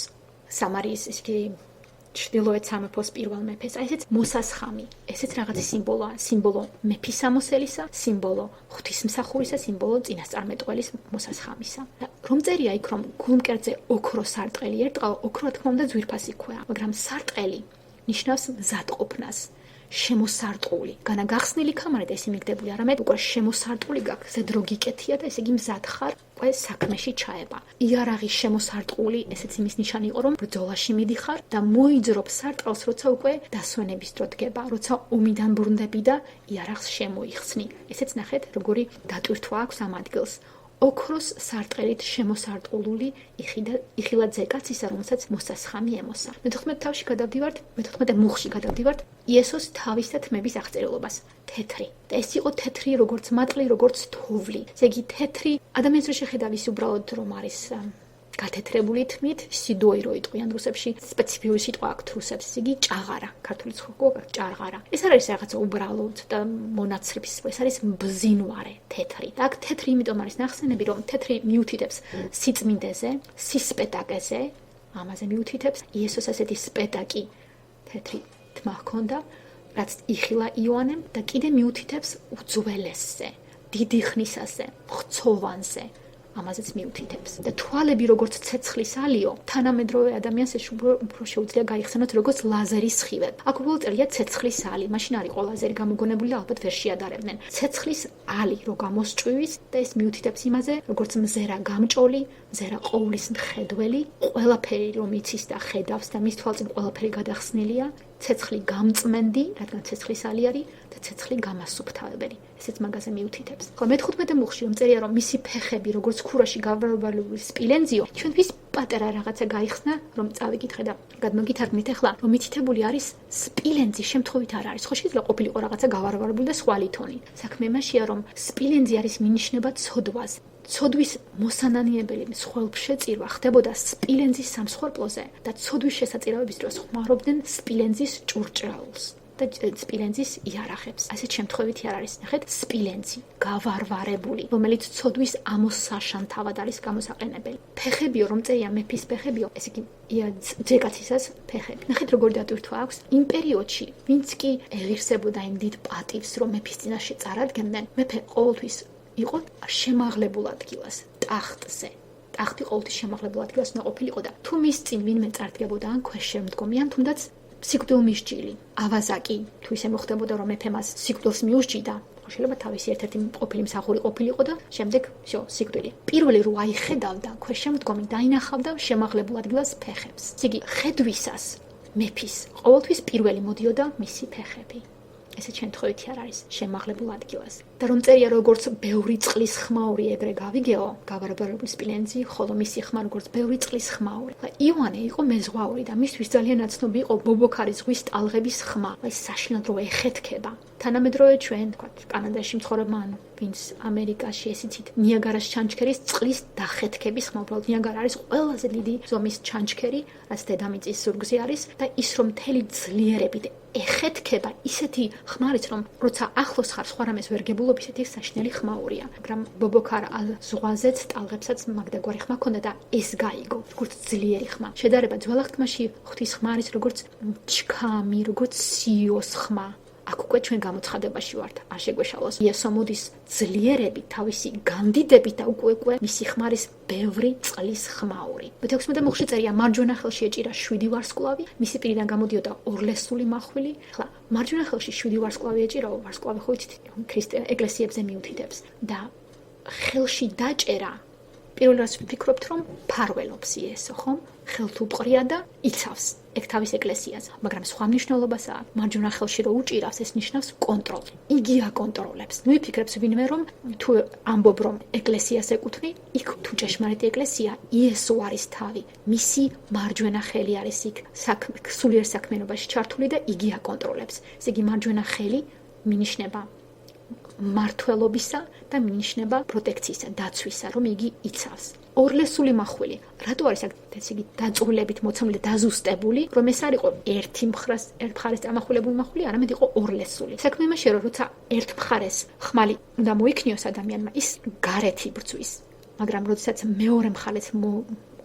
სამარიის ისეთი ჩრდილოეთ სამეფოს პირველ მეფეს. აი ესეც მოსასხამი, ესეც რაღაცა სიმბოლოა, სიმბოლო მეფისამოსელისა, სიმბოლო ღვთისმსახურისა, სიმბოლო წინასწარმეტყველის მოსასხამისა. რომ წერია იქ რომ გულმკერდზე ოქრო სარტყელი ერტყაო, ოქრო თქმა უნდა ძვირფასი ქვაა, მაგრამ სარტყელი ნიშნავს მზადყოფნას. შემოსარტყული. განა გახსნილი ქამარით ეს იმიგდებული, არამედ უკვე შემოსარტყული გაქვს, ზედრო გიკეთია და ესე იგი მზად ხარ, უკვე საქმეში ჩაება. იარაღი შემოსარტყული, ესეც იმის ნიშანი იყო, რომ ბრძოლაში მიდიხარ და მოიძრობ სარტყელს, როცა უკვე დასვენების დრო დგება, როცა ომიდან ბრუნდები და იარაღს შემოიხსნი. ესეც ნახეთ, როგორი დატვირთვა აქვს ამ ადგილს. ოქროს სარტყელით შემოსარტყული იხილა ძეკაცისა, რომელსაც მოსასხამი ემოსა. მე-14 თავში გადავდივართ, მე-14 მუხში გადავდივართ იესოს თავის და თმების აღწერილობას. თეთრი. და ეს იყო თეთრი, როგორც მატყლი, როგორც თოვლი. ესე იგი, თეთრი ადამიანს რო შეხედავ ის უბრალოდ რომ არის გათეთრებული თმით, სიდოი რო იტყვიან რუსებში, სპეციფიური სიტყვა აქვს რუსებს, ესე იგი ჭაღარა, ქართული ცხოვრება ჭაღარა. ეს არ არის რაღაცა უბრალოდ და მონაცრების, ეს არის მბზინვარე, თეთრი. და აქ თეთრი იმიტომ არის ნახსენები, რომ თეთრი მიუთითებს სიწმინდეზე, სისპეტაკეზე, ამაზე მიუთითებს იესოს ასეთი სპეტაკი, თეთრი თმა ჰქონდა, რაც იხილა იოანემ და კიდე მიუთითებს უძველესზე, დიდი ხნისაზე, ხრცოვანზე. ამაზეც მიუთითებს. და თვალები როგორც ცეცხლის ალიო, თანამედროვე ადამიანს ეს უფრო შეუძლია გაიხსენოთ როგორც ლაზერის სხივებ. აქ უბრალოდ წერია ცეცხლის ალი, მაშინ არ იყო ლაზერი გამოგონებული და ალბათ ვერ შეადარებდნენ. ცეცხლის ალი რო გამოსჭვივის და ეს მიუთითებს იმაზე, როგორც მზერა გამჭოლი, მზერა ყოვლის მხედველი, ყველაფერი რომ იცის და ხედავს და მის თვალწინ ყველაფერი გადახსნილია, ცეცხლი გამწმენდი, რადგან ცეცხლის ალი არის და ცეცხლი გამასუფთავებელი. ესეც მაგაზე მიუთითებს. ხო, მე-15 მუხში რომ წერია რომ მისი ფეხები როგორც ქურაში გავარვარებული სპილენძიო, ჩვენთვის პატარა რაღაცა გაიხსნა, რომ წავიკითხე და გადმოგითარგმნით ახლა, რომ მითითებული არის სპილენძი შემთხვევით არ არის. ხო, შეიძლება ყოფილიყო რაღაცა გავარვარებული და სხვა ლითონი. საქმე იმაშია, რომ სპილენძი არის მინიშნება ცოდვას. ცოდვის მოსანანიებელი მსხვერპლშეწირვა ხდებოდა სპილენძის სამსხვერპლოზე და ცოდვის შესაწირავების დროს ხმარობდნენ სპილენძის ჭურჭრაულს და სპილენძის იარაღებს. ასეთ შემთხვევითი არ არის, ნახეთ, სპილენძი გავარვარებული, რომელიც ცოდვის ამოსაშანთავად არის გამოსაყენებელი. ფეხებიო, რომ წერია მეფის ფეხებიო, ესე იგი ძეგაცისას ფეხები. ნახეთ, როგორ დატვირთვა აქვს. იმ პერიოდში, ვინც კი ეღირსებოდა იმ დიდ პატივს, რომ მეფის წინაშე წარადგენდნენ, მეფე ყოველთვის იყო შემაღლებულ ადგილას, ტახტზე. ტახტი ყოველთვის შემაღლებულ ადგილას უნდა ყოფილიყო და თუ მის წინ ვინმე წარდგებოდა ან ქვეშემდგომი, ან თუნდაც სიკვდილმისჯილი, ავაზაკი, თუ ისე მოხდებოდა, რომ მეფე მას სიკვდილს მიუსჯიდა, შეიძლება თავისი ერთ-ერთი ყოფილი მსახური ყოფილიყო და შემდეგ всё, სიკვდილი. პირველი რო აიხედავდა, ქვეშემდგომი დაინახავდა შემაღლებულ ადგილას ფეხებს. ესე იგი, ხედვისას მეფის ყოველთვის პირველი მოდიოდა მისი ფეხები. ესეც შემთხვევითი არ არის შემაღლებულ ადგილას. და რომ წერია როგორც ბევრი წყლის ხმაური ეგრე გავიგეო, გავარვარებული სპილენძი, ხოლო მისი ხმა როგორც ბევრი წყლის ხმაური. იოანე იყო მეზღვაური და მისთვის ძალიან ნაცნობი იყო ბობოქარი ზღვის ტალღების ხმა. აი საშინლად რო ეხეთქება. თანამედროვე ჩვენ, თქვა, კანადაში მცხოვრებმა, ვინც ამერიკაში ესიცით ნიაგარას ჩანჩქერის წყლის დახეთქების ხმა, უბრალოდ ნიაგარა არის ყველაზე დიდი ზომის ჩანჩქერი, რაც დედამიწის ზურგზე არის და ის რომ მთელი ძლიერებით ეხეთქება ისეთი ხმარიც რომ როცა ახლოს ხარ სხვა რამეს ვერ გებულობ ისეთი საშინელი ხმაურია, მაგრამ ბობოქარ ზღვაზეც ტალღებსაც მაგდაგვარი ხმა ქონდა და ეს გაიგო, როგორც ძლიერი ხმა. შედარება ძველახტმაში ღვთის ხმა არის როგორც ჩქამი, როგორც სიოს ხმა. აქ უკვე ჩვენ გამოცხადებაში ვართ, არ შეგვეშალოს. იესო მოდის ძლიერები თავისი განდიდებით და უკვე მისი ხმარის ბევრი წყლის ხმაური. მე-16 მუხში წერია მარჯვენა ხელში ეჭირა 7 ვარსკვლავი, მისი პირიდან გამოდიოდა ორლესული მახვილი. ახლა მარჯვენა ხელში 7 ვარსკვლავი ეჭირაო, ვარსკვლავი ხო იცით, ქრისტე ეკლესიებზე მიუთითებს და ხელში დაჭერა პირველ რიგში ვფიქრობთ, რომ ფარველობს იესო, ხომ? ხელთ უპყრია და იცავს ეგ თავის ეკლესიას, მაგრამ სხვა მნიშვნელობას აქვს. მარჯვენა ხელში რო უჭირავს, ეს ნიშნავს კონტროლს. იგი აკონტროლებს. ნუ იფიქრებს ვინმე, რომ თუ ამბობ, რომ ეკლესიას ეკუთვნი, იქ თუ ჭეშმარიტი ეკლესია, იესო არის თავი. მისი მარჯვენა ხელი არის იქ, სულიერ საქმიანობაში ჩართული და იგი აკონტროლებს. ესე იგი მარჯვენა ხელი მინიშნება მართლობისა და მინიშნება პროტექციისა, დაცვისა, რომ იგი იცავს. ორლესული მახვილი. რატო არის აქ ესე იგი დაწვრილებით მოცემული, დაზუსტებული, რომ ეს არ იყო ერთ მხარეს წამახვილებული მახვილი, არამედ იყო ორლესული. საქმე იმაშია, რომ როცა ერთ მხარეს ხმალი უნდა მოიქნიოს ადამიანმა, ის გარეთ იბრძვის. მაგრამ როდესაც მეორე მხარეს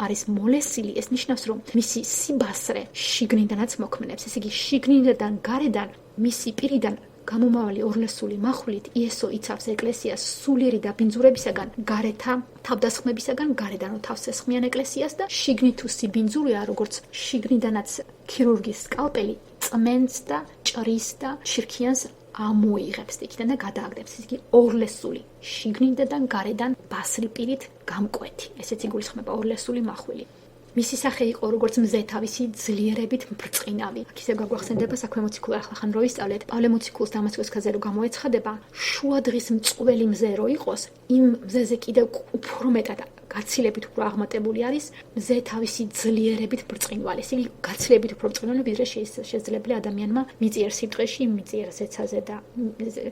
არის მოლესილი, ეს ნიშნავს, რომ მისი სიბასრე შიგნიდანაც მოქმედებს. ესე იგი, შიგნიდან გარედან, მისი პირიდან გამომავალი ორლესული მახვილით იესო იცავს ეკლესიას სულიერი დაბინძურებისაგან, გარეთა თავდასხმებისაგან, გარედან თავს ესხმიან ეკლესიას და შიგნით თუ სიბინძურია, როგორც შიგნიდანაც ქირურგის სკალპელი წმენს და ჭრის და შირქიანს ამოიღებს იქიდან და გადააგდებს. იგი ორლესული, შიგნიდან გარედან ბასრი პირით გამკვეთი. ესეც იგულისხმება ორლესული მახვილი. მისი სახე იყო როგორც მზე თავისი ძლიერებით ბრწყინავი. აქ ისე გაგვახსენდება საქმე მოციქული, ახლა ხან რო ისწავლეთ, პავლე მოციქულს დამასკოს ქაზე რო გამოეცხადება, შუადღის მწყველი მზე რო იყოს, იმ მზეზე კიდევ უფრო მეტად გაცილებით უფრო აღმატებული არის მზე თავისი ძლიერებით ბრწყინვალე. იგი გაცილებით უფრო ბრწყინვალე, ვიდრე შესაძლებელი ადამიანმა მიწიერ სიბტყეში, მიწიერ ზეცაზე და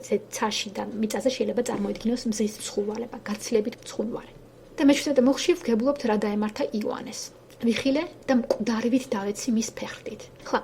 ზეცაში და მიწაზე შეიძლება წარმოიდგინოს მზის მსხურვალება, გაცილებით მსხურვალე. და მე-17 მუხში ვგებულობთ რა დაემართა იოანეს. ვიხილე და მკვდარივით დავეცი მის ფეხდით. ხლა,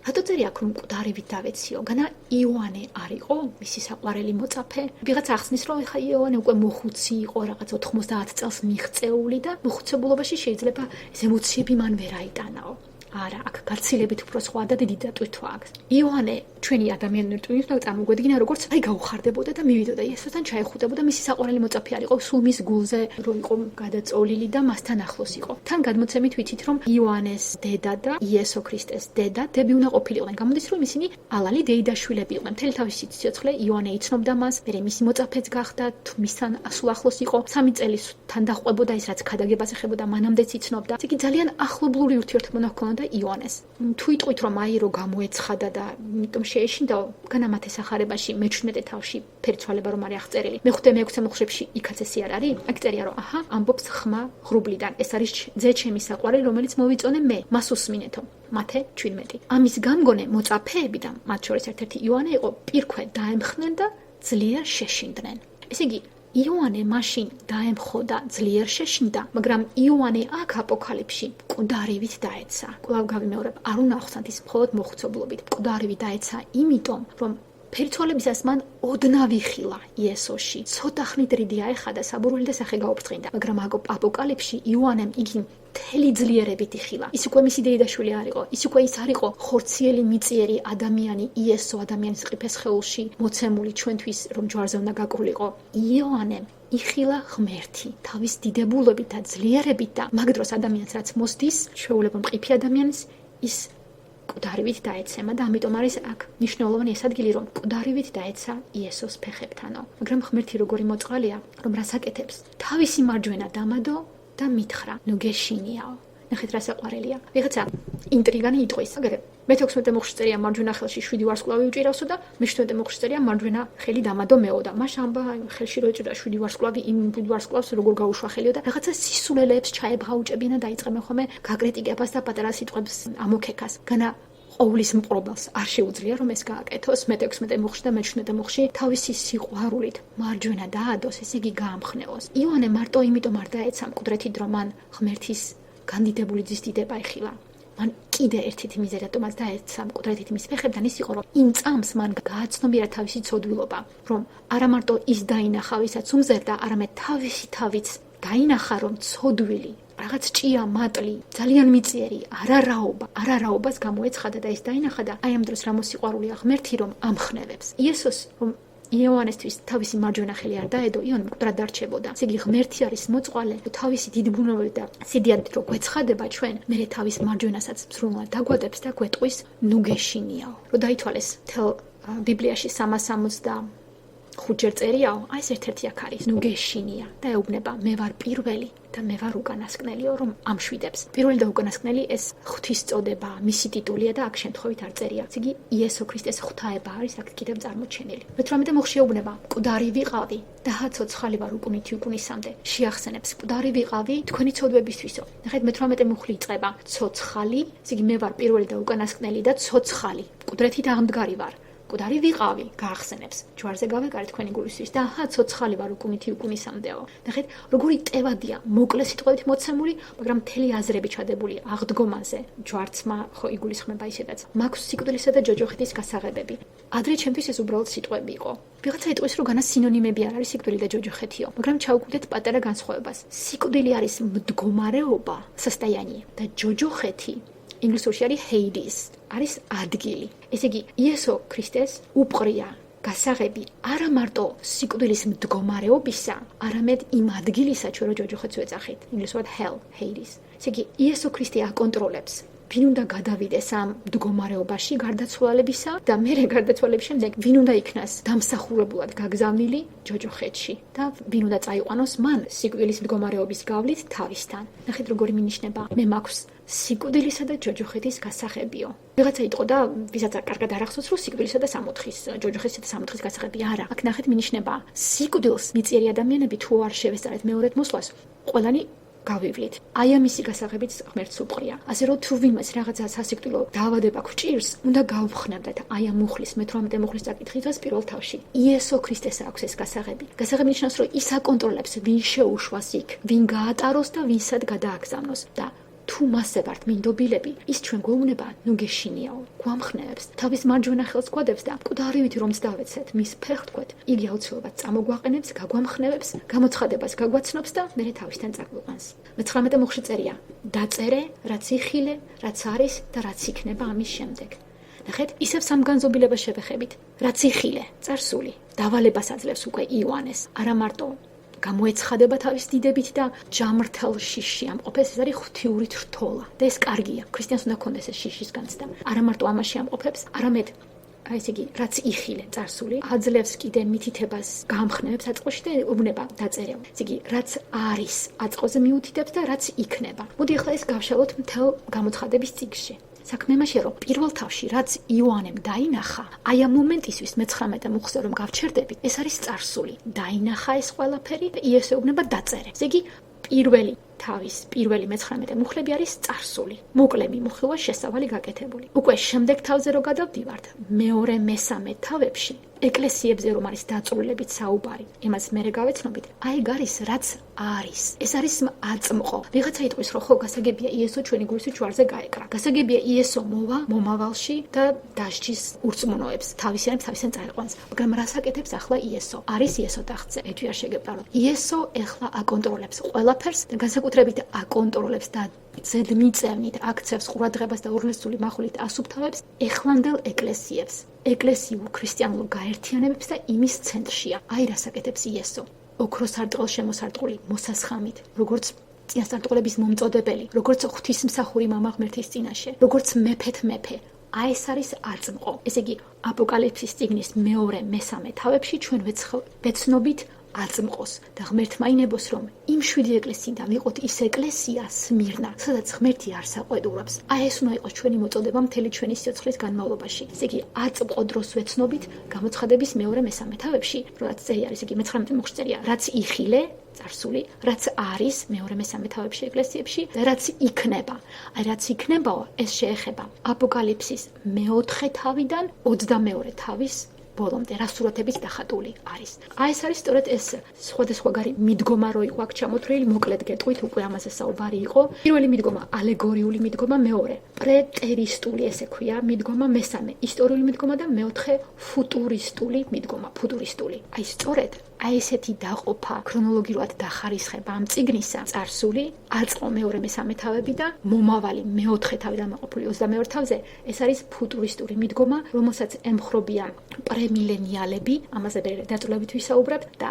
რატო წერია აქ რომ მკვდარივით დავეციო? განა იოანე არ იყო მისი საყვარელი მოწაფე? ვიღაც ახსნის რომ ხა იოანე უკვე მოხუცი იყო, რაღაც 90 წელს მიღწეული და მოხუცებულობაში შეიძლება ეს ემოციები მან ვერ აიტანაო. არა, აქ გაცილებით უფრო სხვა და დიდი დატვირთვა აქვს. იოანე ჩვენი ადამიანური ტვინს უნდა წამოგვედგინა როგორც აი გაუხარდებოდა და მივიდოდა იესოსთან ჩაეხუტებოდა მისი საყვარელი მოწაფე არ იყო სულ მის გულზე რო იყო გადაწოლილი და მასთან ახლოს იყო თან გადმოცემით ვიცით რომ იოანეს დედა და იესო ქრისტეს დედა დები უნდა ყოფილიყვნენ გამოდის რომ ისინი ალალი დეიდაშვილები იყვნენ მთელი თავისი სიცოცხლე იოანე იცნობდა მას მერე მისი მოწაფეც გახდა მისთან სულ ახლოს იყო 3 წელი თან დაჰყვებოდა ის რაც ქადაგებას ეხებოდა მანამდეც იცნობდა ისე კი ძალიან ახლობლური ურთიერთობა ჰქონდა იოანეს თუ იტყვით რომ აი რო გამოეცხადა და იმიტომ შეეშინდა განამათე სახარებაში მე-17 თავში ფერცვალება რომ არის აღწერილი მე-5-6 მოხშებში იქაც ესე არ არის აქ წერია რომ აჰა ამბობს ხმა ღრუბლიდან ეს არის ძე ჩემი საყვარელი რომელიც მოვიწონე მე მას უსმინეთო მათე 17 ამის გამგონე მოწაფეები და მათ შორის ერთ-ერთი იოანე იყო პირქვე დაემხნენ და ძლიერ შეშინდნენ ესე იგი იოანე მაშინ დაემხოდა ძლიერ შეშინდა მაგრამ იოანე აქ აპოკალიფში მკვდარივით დაეცა კვლავ გავიმეორებ არ უნდა ახსნათ ის მხოლოდ მოხუცებლობით მკვდარივით დაეცა იმიტომ რომ ფერცვალებისას მან ოდნავ იხილა იესოში ცოტა ხნით რიდი აეხადა საბურველი და სახე გაუფრთხინდა მაგრამ აპოკალიფში იოანემ იგი მთელი ძლიერებით იხილა ის უკვე მისი დეიდაშვილი არ იყო ის უკვე ის არ იყო ხორციელი მიწიერი ადამიანი იესო ადამიანის ყიფეს ხეულში მოცემული ჩვენთვის რომ ჯვარზე უნდა გაკრულიყო იოანემ იხილა ღმერთი თავის დიდებულობით და ძლიერებით და მაგ დროს ადამიანს რაც მოსდის ჩვეულებრივ მყიფე ადამიანს ის მკვდარივით დაეცემა და ამიტომ არის აქ მნიშვნელოვანი ეს ადგილი რომ მკვდარივით დაეცა იესოს ფეხებთანო მაგრამ ღმერთი როგორი მოწყალია რომ რას აკეთებს თავისი მარჯვენა დამადო და მითხრა ნუ გეშინიაო ნახეთ რა საყვარელია ვიღაცა ინტრიგანი იტყვის აგერე მე-16 მოხში წერია მარჯვენა ხელში 7 ვარსკვლავი უჭირავსო და მე-17 მოხში წერია მარჯვენა ხელი დამადო მეოდა მაშ ამბა ხელში რო ეჭირა 7 ვარსკვლავი იმ ვარსკვლავს როგორ გაუშვა ხელიო და რაღაცა სისულელეებს ჩაებღაუჭებინა დაიწყებენ ხოლმე გაკრიტიკებას და პატარა სიტყვებს ამოქეკას განა ყოვლის მყრობელს არ შეუძლია რომ ეს გააკეთოს მე-16 მოხში და მე-17 მოხში თავისი სიყვარულით მარჯვენა დაადოს ესე იგი გაამხნევოს იოანე მარტო იმიტომ არ დაეცა მკვდრეთით რომ მან ღმერთის განდიდებული ძის დიდება ეხილა მან კიდე ერთით მიზეზი რატომაც დაეცა მკვდრეთით მის ფეხებთან ის იყო რომ იმ წამს მან გააცნობიერა თავისი ცოდვილობა რომ არა მარტო ის დაინახა ვისაც უმზერდა არამედ თავისი თავიც დაინახა რომ ცოდვილი რაღაც ჭია მატლი ძალიან მიწიერი არარაობას გამოეცხადა და ეს დაინახა და აი ამ დროს რა მოსიყვარულია ღმერთი რომ ამხნევებს იესოს რომ იოანესთვის თავისი მარჯვენა ხელი არ დაედო იოანე მკვდრად დარჩებოდა ესე იგი ღმერთი არის მოწყალე თავისი დიდი ბუნებებით და სიდიადით რო გვეცხადება ჩვენ მე თავის მარჯვენასაც მსრულად დაგვადებს და გვეტყვის ნუ გეშინიაო რო დაითვალეს თელ ბიბლიაში 365 წერიაო აი ეს ერთ-ერთი აქ არის ნუ გეშინია და ეუბნება მე ვარ პირველი და მე ვარ უკანასკნელიო რომ ამშვიდებს პირველი და უკანასკნელი ეს ღვთისწოდება მისი ტიტულია და აქ შემთხვევით არ წერია ესე იგი იესო ქრისტეს ღვთაება არის აქ კიდევ წარმოჩენილი მე-18 მოხში ეუბნება მკვდარი ვიყავი და ჰა ცოცხალი ვარ უკუნითი უკუნისამდე შეახსენებს მკვდარი ვიყავი თქვენი ცოდვებისთვისო ნახეთ მე-18 მოხლი იწყება ცოცხალი ესე იგი მე ვარ პირველი და უკანასკნელი და ცოცხალი მკვდრეთით აღმდგარი ვარ მკვდარი ვიყავი გაახსენებს ჯვარზე გავეკარეთ თქვენი გულისთვის და აჰა ცოცხალი ვარ უკუნითი უკუნისამდეო ნახეთ როგორი ტევადია მოკლე სიტყვებით მოცემული მაგრამ მთელი აზრები ჩადებული აღდგომაზე ჯვარცმა ხო იგულისხმება ისედაც მაქვს სიკვდილისა და ჯოჯოხეთის გასაღებები ადრე ჩემთვის ეს უბრალოდ სიტყვები იყო ვიღაცა იტყვის რომ განა სინონიმები არ არის სიკვდილი და ჯოჯოხეთიო მაგრამ ჩავკვდეთ პატარა განსხვავებას სიკვდილი არის მდგომარეობა სასტაიანი და ჯოჯოხეთი ინგლისურში არის Hades არის ადგილი. ესე იგი, იესო ქრისტეს უპყრია გასაღები არა მარტო სიკვდილის მდგომარეობისა, არამედ იმ ადგილისა, ჩვენ რო ჯოჯოხეთს ვეძახით, ინგლისურად hell, Hades. ესე იგი, იესო ქრისტე აკონტროლებს ვინ უნდა გადავიდეს ამ მდგომარეობაში გარდაცვალებისა და მერე გარდაცვალების შემდეგ ვინ უნდა იქნას დამსახურებულად გაგზავნილი ჯოჯოხეთში და ვინ უნდა წაიყვანოს მან სიკვდილის მდგომარეობის გავლით თავისთან. ნახეთ როგორი მინიშნება მე მაქვს სიკვდილისა და ჯოჯოხეთის გასაღებიო. ვიღაცა იტყო და ვისაც კარგად არ ახსოვს რომ სიკვდილისა და სამოთხის ჯოჯოხეთისა და სამოთხის გასაღები არა. აქ ნახეთ მინიშნება სიკვდილს მიწიერი ადამიანები თუ არ შევესწარეთ მეორედ მოსვლას ყველანი გავივლით. აი ამისი გასაღებიც ღმერთს უპყრია. ასე რომ თუ ვინმეს რაღაცა სასიკვდილო დაავადება გვჭირს, უნდა გავხსნათ აი ამ მუხლის მე-18 მუხლის წაკითხითაც პირველ თავში. იესო ქრისტეს აქვს ეს გასაღები. გასაღები ნიშნავს, რომ ის აკონტროლებს ვინ შეუშვას იქ, ვინ გაატაროს და ვინსად გადააგზავნოს და თუ მასზე ვართ მინდობილები, ის ჩვენ გვეუბნება, ნუ გეშინიაო, გვამხნევებს, თავის მარჯვენა ხელს გვადებს და მკვდარივით რომც დავეცეთ, მის ფეხთქვეთ, იგი აუცილებლად წამოგვაყენებს, გაგვამხნევებს, გამოცხადებას გაგვაცნობს და მერე თავისთან წაგვიყვანს. მე-19 მოხში წერია: დაწერე, რაც იხილე, რაც არის და რაც იქნება ამის შემდეგ. ნახეთ, ისევ სამგანზომილებას შევეხებით, რაც იხილე, წარსული, დავალებას აძლევს უკვე იოანეს, არა მარტო გამოეცხადება თავის დიდებით და ჯამრთელ შიშში ამყოფებს, ეს არის ღვთიური რთოლა და ეს კარგია. ქრისტიანს უნდა ქონდეს ეს შიშის განცდა. არა მარტო ამაში ამყოფებს, არამედ აი ესე იგი, რაც იხილე წარსული, აძლევს კიდე მითითებას, გამხნევებს აწყოში და უბნება დაწერა. ესე იგი, რაც არის აწყოზე მიუთითებს და რაც იქნება. მოდი ახლა ეს გავშალოთ მთელ გამოცხადების წიგნში. საქმე იმაშია, რომ პირველ თავში, რაც იოანემ დაინახა, აი ამ მომენტისთვის 19 მუხზე რომ გავჩერდებით, ეს არის წარსული. დაინახა ეს ყველაფერი და იესეუბნება დაწერე. ესე იგი, პირველი თავის პირველი 19 მუხლები არის წარსული. მოკლე მიმოხილვა შესავალი გაკეთებული. უკვე შემდეგ თავზე რო გადავდივართ, მეორე მესამე თავებში ეკლესიებზე რომ არის დაწვრილებით საუბარი, იმას მერე გავეცნობით, აი არის რაც არის. ეს არის აწმყო. ვიღაცა იტყვის რომ ხო გასაგებია იესო ჩვენი გულში ჯვარზე გაეკრა. გასაგებია იესო მოვა მომავალში და დასჯის ურწმუნოებს, თავისიანებს თავისენ წაიყვანს. მაგრამ რას აკეთებს ახლა იესო? არის იესო ტახტზე. ეთვი არ შეგეპაროთ. იესო ეხლა აკონტროლებს ყველაფერს და განსაკუთრებით აკონტროლებს და ზედმიწევნით აქცევს ყურადღებას და ურნესული მახულით ასუფთავებს ეხლანდელ ეკლესიებს. ეკლესიურ ქრისტიანულ გაერთიანებებს და იმის ცენტრშია. აი რას აკეთებს იესო. ოქროს სარტყელ შემოსარტყული მოსასხამით, როგორც წინასწარტყლების მომწოდებელი, როგორც ღვთისმსახური მამა ღმერთის წინაშე, როგორც მეფეთ მეფე. აი ეს არის აწმყო. ესე იგი, აპოკალიფსის წიგნის მეორე მესამე თავებში ჩვენ ვეცნობით აწმყოს და ღმერთმა ინებოს რომ იმ 7 ეკლესიიდან ვიყოთ ის ეკლესია სმირნა, სადაც ღმერთი არ საყვედურობს. აი ეს უნდა იყოს ჩვენი მოწოდება მთელი ჩვენი სიცოცხლის განმავლობაში. ესე იგი, აწმყო დროს ვეცნობით გამოცხადების მეორე მესამე თავებში, რაც წერია არის, ესე იგი 19 მუხში წერია, რაც იხილე წარსული, რაც არის მეორე მესამე თავებში ეკლესიებში და რაც იქნება. აი რაც იქნებაო, ეს შეეხება აპოკალიფსის მეოთხე თავიდან 22 თავის ბოლომდე რა სურათებით დახატული არის. აი ეს არის სწორედ ეს სხვადასხვაგარი მიდგომა რო იყო აქ ჩამოთვლილი, მოკლედ გეტყვით, უკვე ამაზე საუბარი იყო. პირველი მიდგომა ალეგორიული მიდგომა, მეორე პრეტერისტული ესე ქვია მიდგომა, მესამე ისტორიული მიდგომა და მეოთხე ფუტურისტული მიდგომა, ფუტურისტული. აი სწორედ აი ესეთი დაყოფა ქრონოლოგიურად დახარისხება ამ წიგნისა, წარსული, აწმყო მეორე მესამე თავები და მომავალი მეოთხე თავი დამაყოფილი 22 თავზე, ეს არის ფუტურისტული მიდგომა, რომელსაც ემხრობიან პრემილენიალები, ამაზე დაწვრილებით ვისაუბრებთ და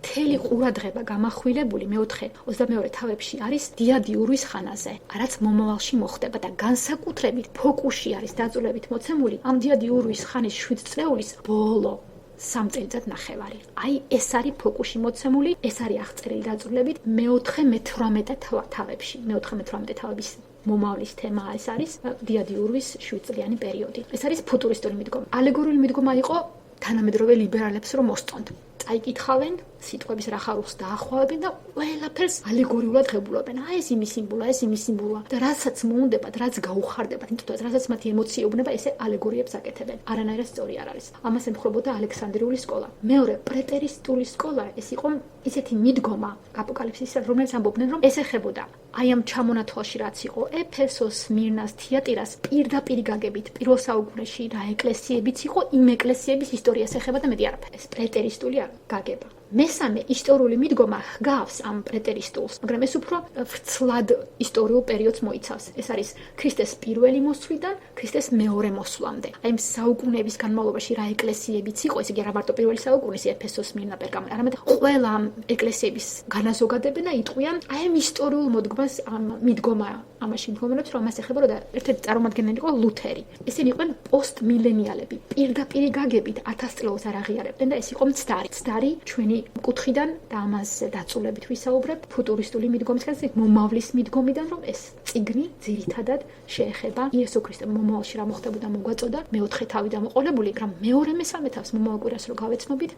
მთელი ყურადღება გამახვილებული მეოთხე 22 თავებში არის დიადიურვის ხანაზე, რაც მომავალში მოხდება და განსაკუთრებით ფოკუსში არის დაწვრილებით მოცემული ამ დიადიურვის ხანის 7 წლეულის ბოლო 3 წელიწად ნახევარი. აი ეს არის ფოკუსში მოცემული, ეს არის აღწერილი დაწვრილებით მეოთხე 18 თავებში. მეოთხე 18 თავების მომავლის თემა ეს არის დიადიურვის 7 წლიანი პერიოდი. ეს არის ფუტურისტული მიდგომა. ალეგორიული მიდგომა იყო თანამედროვე ლიბერალებს რომ მოსწონთ. წაიკითხავენ სიტყვების რა ხარულს დაახლოვებენ და ყველაფერს ალეგორიულად ღებულობენ. აი ეს იმის სიმბოლოა, ეს იმის სიმბოლოა და რასაც მოუნდებათ, რაც გაუხარდებათ, იმიტომ რომ რასაც მათი ემოცია უბნება, ესე ალეგორიებს აკეთებენ. არანაირად სწორი არ არის. ამას ემხრობოდა ალექსანდრიული სკოლა. მეორე პრეტერისტული სკოლა, ეს იყო ისეთი მიდგომა აპოკალიფსის, რომელიც ამბობდნენ, რომ ეს ეხებოდა აი ამ ჩამონათვალში რაც იყო ეფესოს, სმირნას, თიატირას პირდაპირ გაგებით პირველ საუკუნეში რა ეკლესიებიც იყო, იმ ეკლესიების ისტორიას ეხება და მეტი არაფერი. ეს პრეტერისტული გაგება. მესამე ისტორიული მიდგომა ჰგავს ამ პრეტერისტულს, მაგრამ ეს უფრო ვრცლად ისტორიულ პერიოდს მოიცავს. ეს არის ქრისტეს პირველი მოსვლიდან ქრისტეს მეორე მოსვლამდე. აი ამ საუკუნეების განმავლობაში რა ეკლესიებიც იყო, ესე იგი არა მარტო პირველი საუკუნის ეფესოს, სმირნა, პერგამონი, არამედ ყველა ამ ეკლესიების განაზოგადებენ და იტყვიან აი ამ ისტორიულ მოდგმას ამ მიდგომა ამაში მდგომარეობს, რომ ამას ეხება და ერთ-ერთი წარმომადგენელი იყო ლუთერი. ესენი იყვნენ პოსტმილენიალები, პირდაპირ გაგებით 1000 წლებს არ აღიარებდნენ და ეს იყო მცდარი. მცდარი ჩვენი კუთხიდან და ამაზე დაწვრილებით ვისაუბრებთ ფუტურისტული მიდგომისგან, მომავლის მიდგომიდან, რომ ეს წიგნი ძირითადად შეეხება იესო ქრისტემ მომავალში რა მოხდებოდა მოგვაწოდა, მეოთხე თავი დამოყოლებული, მაგრამ მეორე მესამე თავს მომავალ კვირას რო გავეცნობით,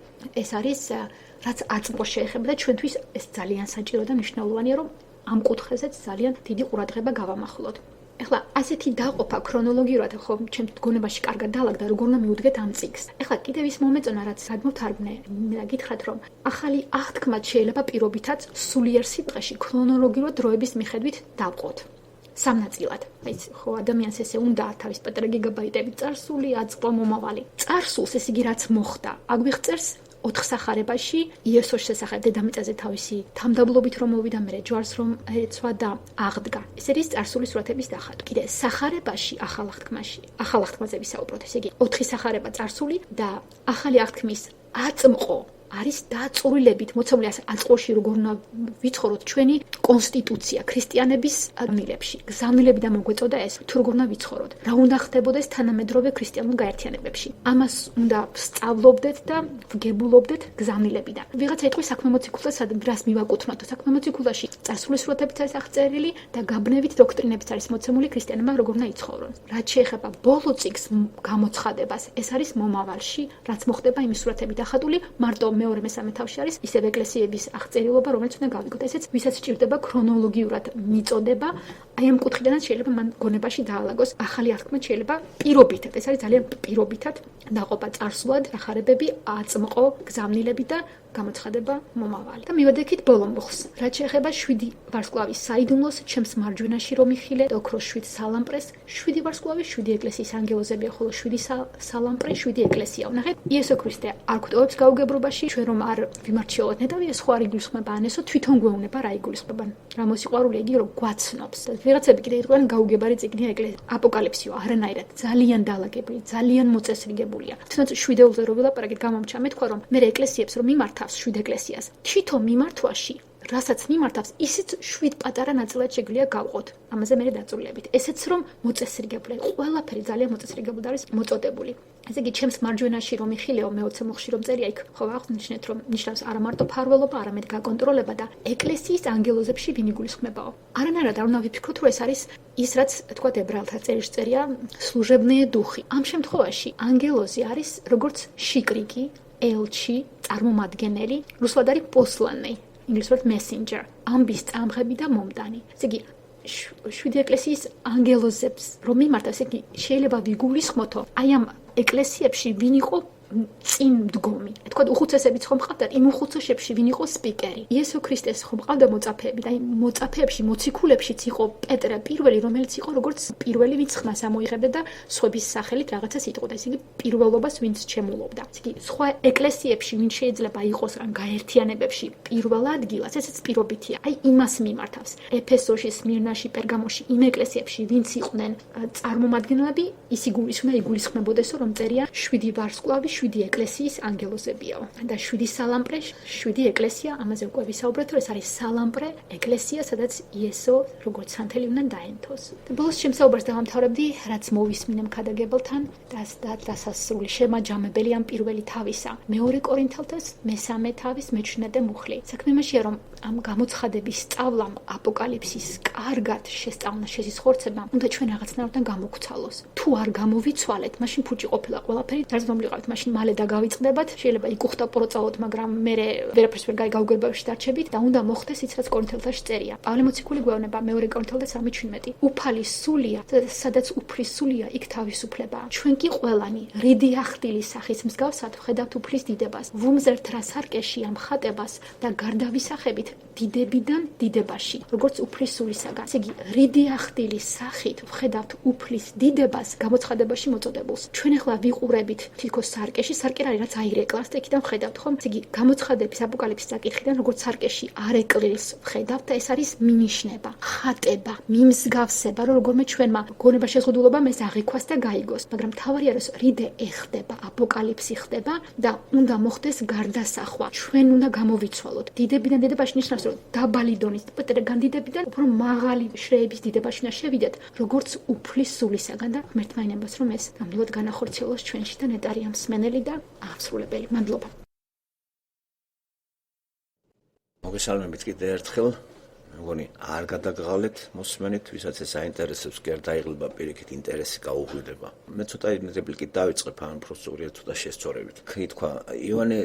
ეს არის რაც აწმყოს შეეხება და ჩვენთვის ეს ძალიან საჭირო და მნიშვნელოვანია, რომ ამ კუთხეზეც ძალიან დიდი ყურადღება გავამახვილოთ. ეხლა ასეთი დაყოფა ქრონოლოგიურად ხო ჩემ გონებაში კარგად დაალაგდა, როგორ უნდა მივუდგეთ ამ წიგნს. ეხლა კიდევ ის მომეწონა, რაც გადმოვთარგმნე, მინდა გითხრათ, რომ ახალი აღთქმაც შეიძლება პირობითაც სულიერ სიტყვაში ქრონოლოგიურად დროების მიხედვით დავყოთ. სამ ნაწილად. აი ხო ადამიანს ესე უნდა თავის პატარა გიგაბაიტები წარსული, აწმყო, მომავალი. წარსულს, ეს იგი რაც მოხდა, აგვიღწევს 4 სახარებაში იესოს შესახებ დედამიწაზე თავისი თამდაბლობით რომ მოვიდა, მერე ჯვარს რომ ეცვა და აღდგა. ეს არის წარსული სურათების დახატვა. კიდე სახარებაში ახალ აღთქმაზე ვისაუბროთ. ესე იგი 4 სახარება წარსული და ახალი აღთქმის აწმყო არის დაწურულებით მოცემული აწმყოში როგორ უნდა ვიცხოვროთ ჩვენი კონსტიტუცია ქრისტიანების მილებში. გზავნილები და მოგვეწოდა ეს თუ როგორ უნდა ვიცხოვროთ. რა უნდა ხდებოდეს თანამედროვე ქრისტიანულ გაერთიანებებში. ამას უნდა სწავლობდეთ და ვგებულობდეთ გზავნილებიდან. ვიღაცა იტყვის საქმე მოციქულას რას მივაკუთვნოთო. საქმე მოციქულაში წარსული სურათებიც არის აღწერილი და გაბნევით დოქტრინებიც არის მოცემული ქრისტიანებმა როგორ უნდა იცხოვრონ. რაც შეეხება ბოლო წიგნს გამოცხადებას, ეს არის მომავალში, რაც მოხდება იმის სურათებით დახატული, მარტო მეორე მესამე თავში არის ისევ ეკლესიების აღწერილობა, რომელიც უნდა გავიგოთ. ესეც ვისაც სჭირდება ქრონოლოგიურად მიწოდება, აი ამ კუთხიდანაც შეიძლება მან გონებაში დაალაგოს ახალი აღთქმა შეიძლება პირობითად. ეს არის ძალიან პირობითად დაყოფა წარსულად, სახარებები, აწმყო, გზავნილები და გამოცხადება მომავალი. და მივედექით ბოლო მოხს. რაც შეეხება 7 ვარსკვლავის საიდუმლოს, ჩემს მარჯვენაში რომ იხილე, ოქროს 7 სალამპრეს, 7 ვარსკვლავი, 7 ეკლესიის ანგელოზებია, ხოლო 7 სალამპრე, 7 ეკლესია. ნახეთ, იესო ქრისტე არ გვტოვებს გაუგებრობაში, ჩვენ რომ არ ვიმარჩიოთ ნეტავი, ეს ხო არ იგულისხმება ანესო, თვითონ გვეუბნება რა იგულისხმება. რა მოსიყვარული იგი რომ გვაცნობს. ვიღაცები კიდე იტყვიან გაუგებარი წიგნია აპოკალიფსიო, არანაირად, ძალიან დალაგებული, ძალიან მოწესრიგებულია. თუნდაც 7-ზე რო ვილაპარაკეთ, გამომჩა მე თქვა რომ მე ეკლესიებს რომ მიმართ 7 ეკლესიას. თვითონ მიმართვაში, რასაც მიმართავს, ისიც 7 პატარა ნაწილად შეგვიძლია გავყოთ. ამაზე მე დაწურულებით. ესეც რომ მოწესრიგებული, ყველაფერი ძალიან მოწესრიგებული არის მოწოდებული. ესე იგი, ჩემს მარჯვენაში რომ იხილეო, მე-20 მოხში რომ წერია იქ, ხო აღნიშნეთ რომ ნიშნავს არა მარტო ფარველობა, არამედ გაკონტროლება და ეკლესიის ანგელოზებში ვინ იგულისხმებაო. არანაირად არ უნდა ვიფიქროთ, რომ ეს არის ის, რაც თქვა ებრაელთა წერილში წერია, სლუჟებნიე დუხი. ამ შემთხვევაში ანგელოზი არის როგორც შიკრიკი, ელჩი, წარმომადგენელი, რუსულად არის პოსლანი, ინგლისურად messenger, ამბის წამღები და მომდანი. ესე იგი, 7 ეკლესიის ანგელოზებს რომ მიმართა, ესე იგი, შეიძლება ვიგულისხმოთო, აი ამ ეკლესიებში ვინ იყო წინ მდგომი. თქვა უხუცესებიც ხომ ყავდათ, იმ უხუცესებში ვინ იყო სპიკერი. იესო ქრისტეს ხომ ყავდა მოწაფეები და იმ მოწაფეებში, მოციქულებშიც იყო პეტრე პირველი, რომელიც იყო როგორც პირველი, ვინც ხმას ამოიღებდა და სხვების სახელით რაღაცას იტყოდა. ესე იგი, პირველობას ვინც ჩემულობდა. ესე იგი, სხვა ეკლესიებში ვინ შეიძლება იყოს ან გაერთიანებებში პირველ ადგილას, ესეც პირობითია. აი იმას მიმართავს. ეფესოში, სმირნაში, პერგამოში, იმ ეკლესიებში ვინც იყვნენ წარმომადგენლები, ის იგულისხმებოდესო, რომ წერია 7 ვარსკვლავი, 7 ეკლესიის ანგელოზებიაო და 7 სალამპრე, 7 ეკლესია, ამაზე უკვე ვისაუბრეთ, რომ ეს არის სალამპრე ეკლესია, სადაც იესო როგორც სანთელი უნდა დაენთოს. და ბოლოს შემსაუბრს დავამთავრებდი, რაც მოვისმინე მქადაგებელთან და დასასრული შემაჯამებელი ამ პირველი თავისა. მეორე კორინთელთას მესამე თავის მეჩვენე მუხლი. საქმე იმაშია, რომ ამ გამოცხადების სწავლამ, აპოკალიფსის კარგად შესწავლა შესიზღორცებამ, უნდა ჩვენ რაღაცნაირად გამოგვცალოს. თუ არ გამოვიცვალეთ, მაშინ ფუჭი ყოფილა ყველაფერი, რაც მომლიყავთ, მაშინ მალე დაგავიწყდებათ, შეიძლება იკუხთა პროწავოთ, მაგრამ მე ვერაფერს ვერ გაიგაუგებაში დარჩებით და უნდა მოხდეს ის, რაც კორინთელთაში წერია. პავლე მოციქული გვეუბნება მეორე კორინთელთა 3:17. უფალი სულია, სადაც უფლის სულია, იქ თავისუფლებაა. ჩვენ კი ყველანი რიდი ახტილის სახის მსგავსად ვხედავთ უფლის დიდებას. ვუმზერთ რა სარკეში ამ ხატებას და გარდავისახებით დიდებიდან დიდებაში, როგორც უფლის სულისაგან. ესე იგი, რიდი ახტილის სახით ვხედავთ უფლის დიდებას გამოცხადებაში მოწოდებულს. ჩვენ ახლა ვიყურებით თითქოს სარკეში, სარკე არის რაც აირეკლას და იქიდან ვხედავთ, ხო? ესე იგი, გამოცხადების აპოკალიფსის საკითხიდან როგორც სარკეში არეკლილს ვხედავთ და ეს არის მინიშნება, ხატება, მიმსგავსება, რომ როგორმე ჩვენმა გონება შეზღუდულობა ეს აღიქვას და გაიგოს, მაგრამ თავარია რომ რიდე ეხდება, აპოკალიფსი ხდება და უნდა მოხდეს გარდასახვა. ჩვენ უნდა გამოვიცვალოთ. დიდებიდან დიდებაში ნიშნავს, რომ დაბალი დონის განდიდებიდან უფრო მაღალი შრეების დიდებაში უნდა შევიდეთ, როგორც უფლის სულისაგან და ღმერთმა ინებას რომ ეს ნამდვილად განახორციელოს ჩვენში და ნეტარია მსმენელი და აღსრულებელი. მადლობა. მოგესალმებით კიდე ერთხელ. მეგონი არ გადაგღალეთ მოსმენით, ვისაც ეს აინტერესებს, კი არ დაიღლება პირიქით ინტერესი გაუღვიდება. მე ცოტა რეპლიკით დავიწყებ ამ პროფესორია ცოტა შესწორებით. თქვა იოანე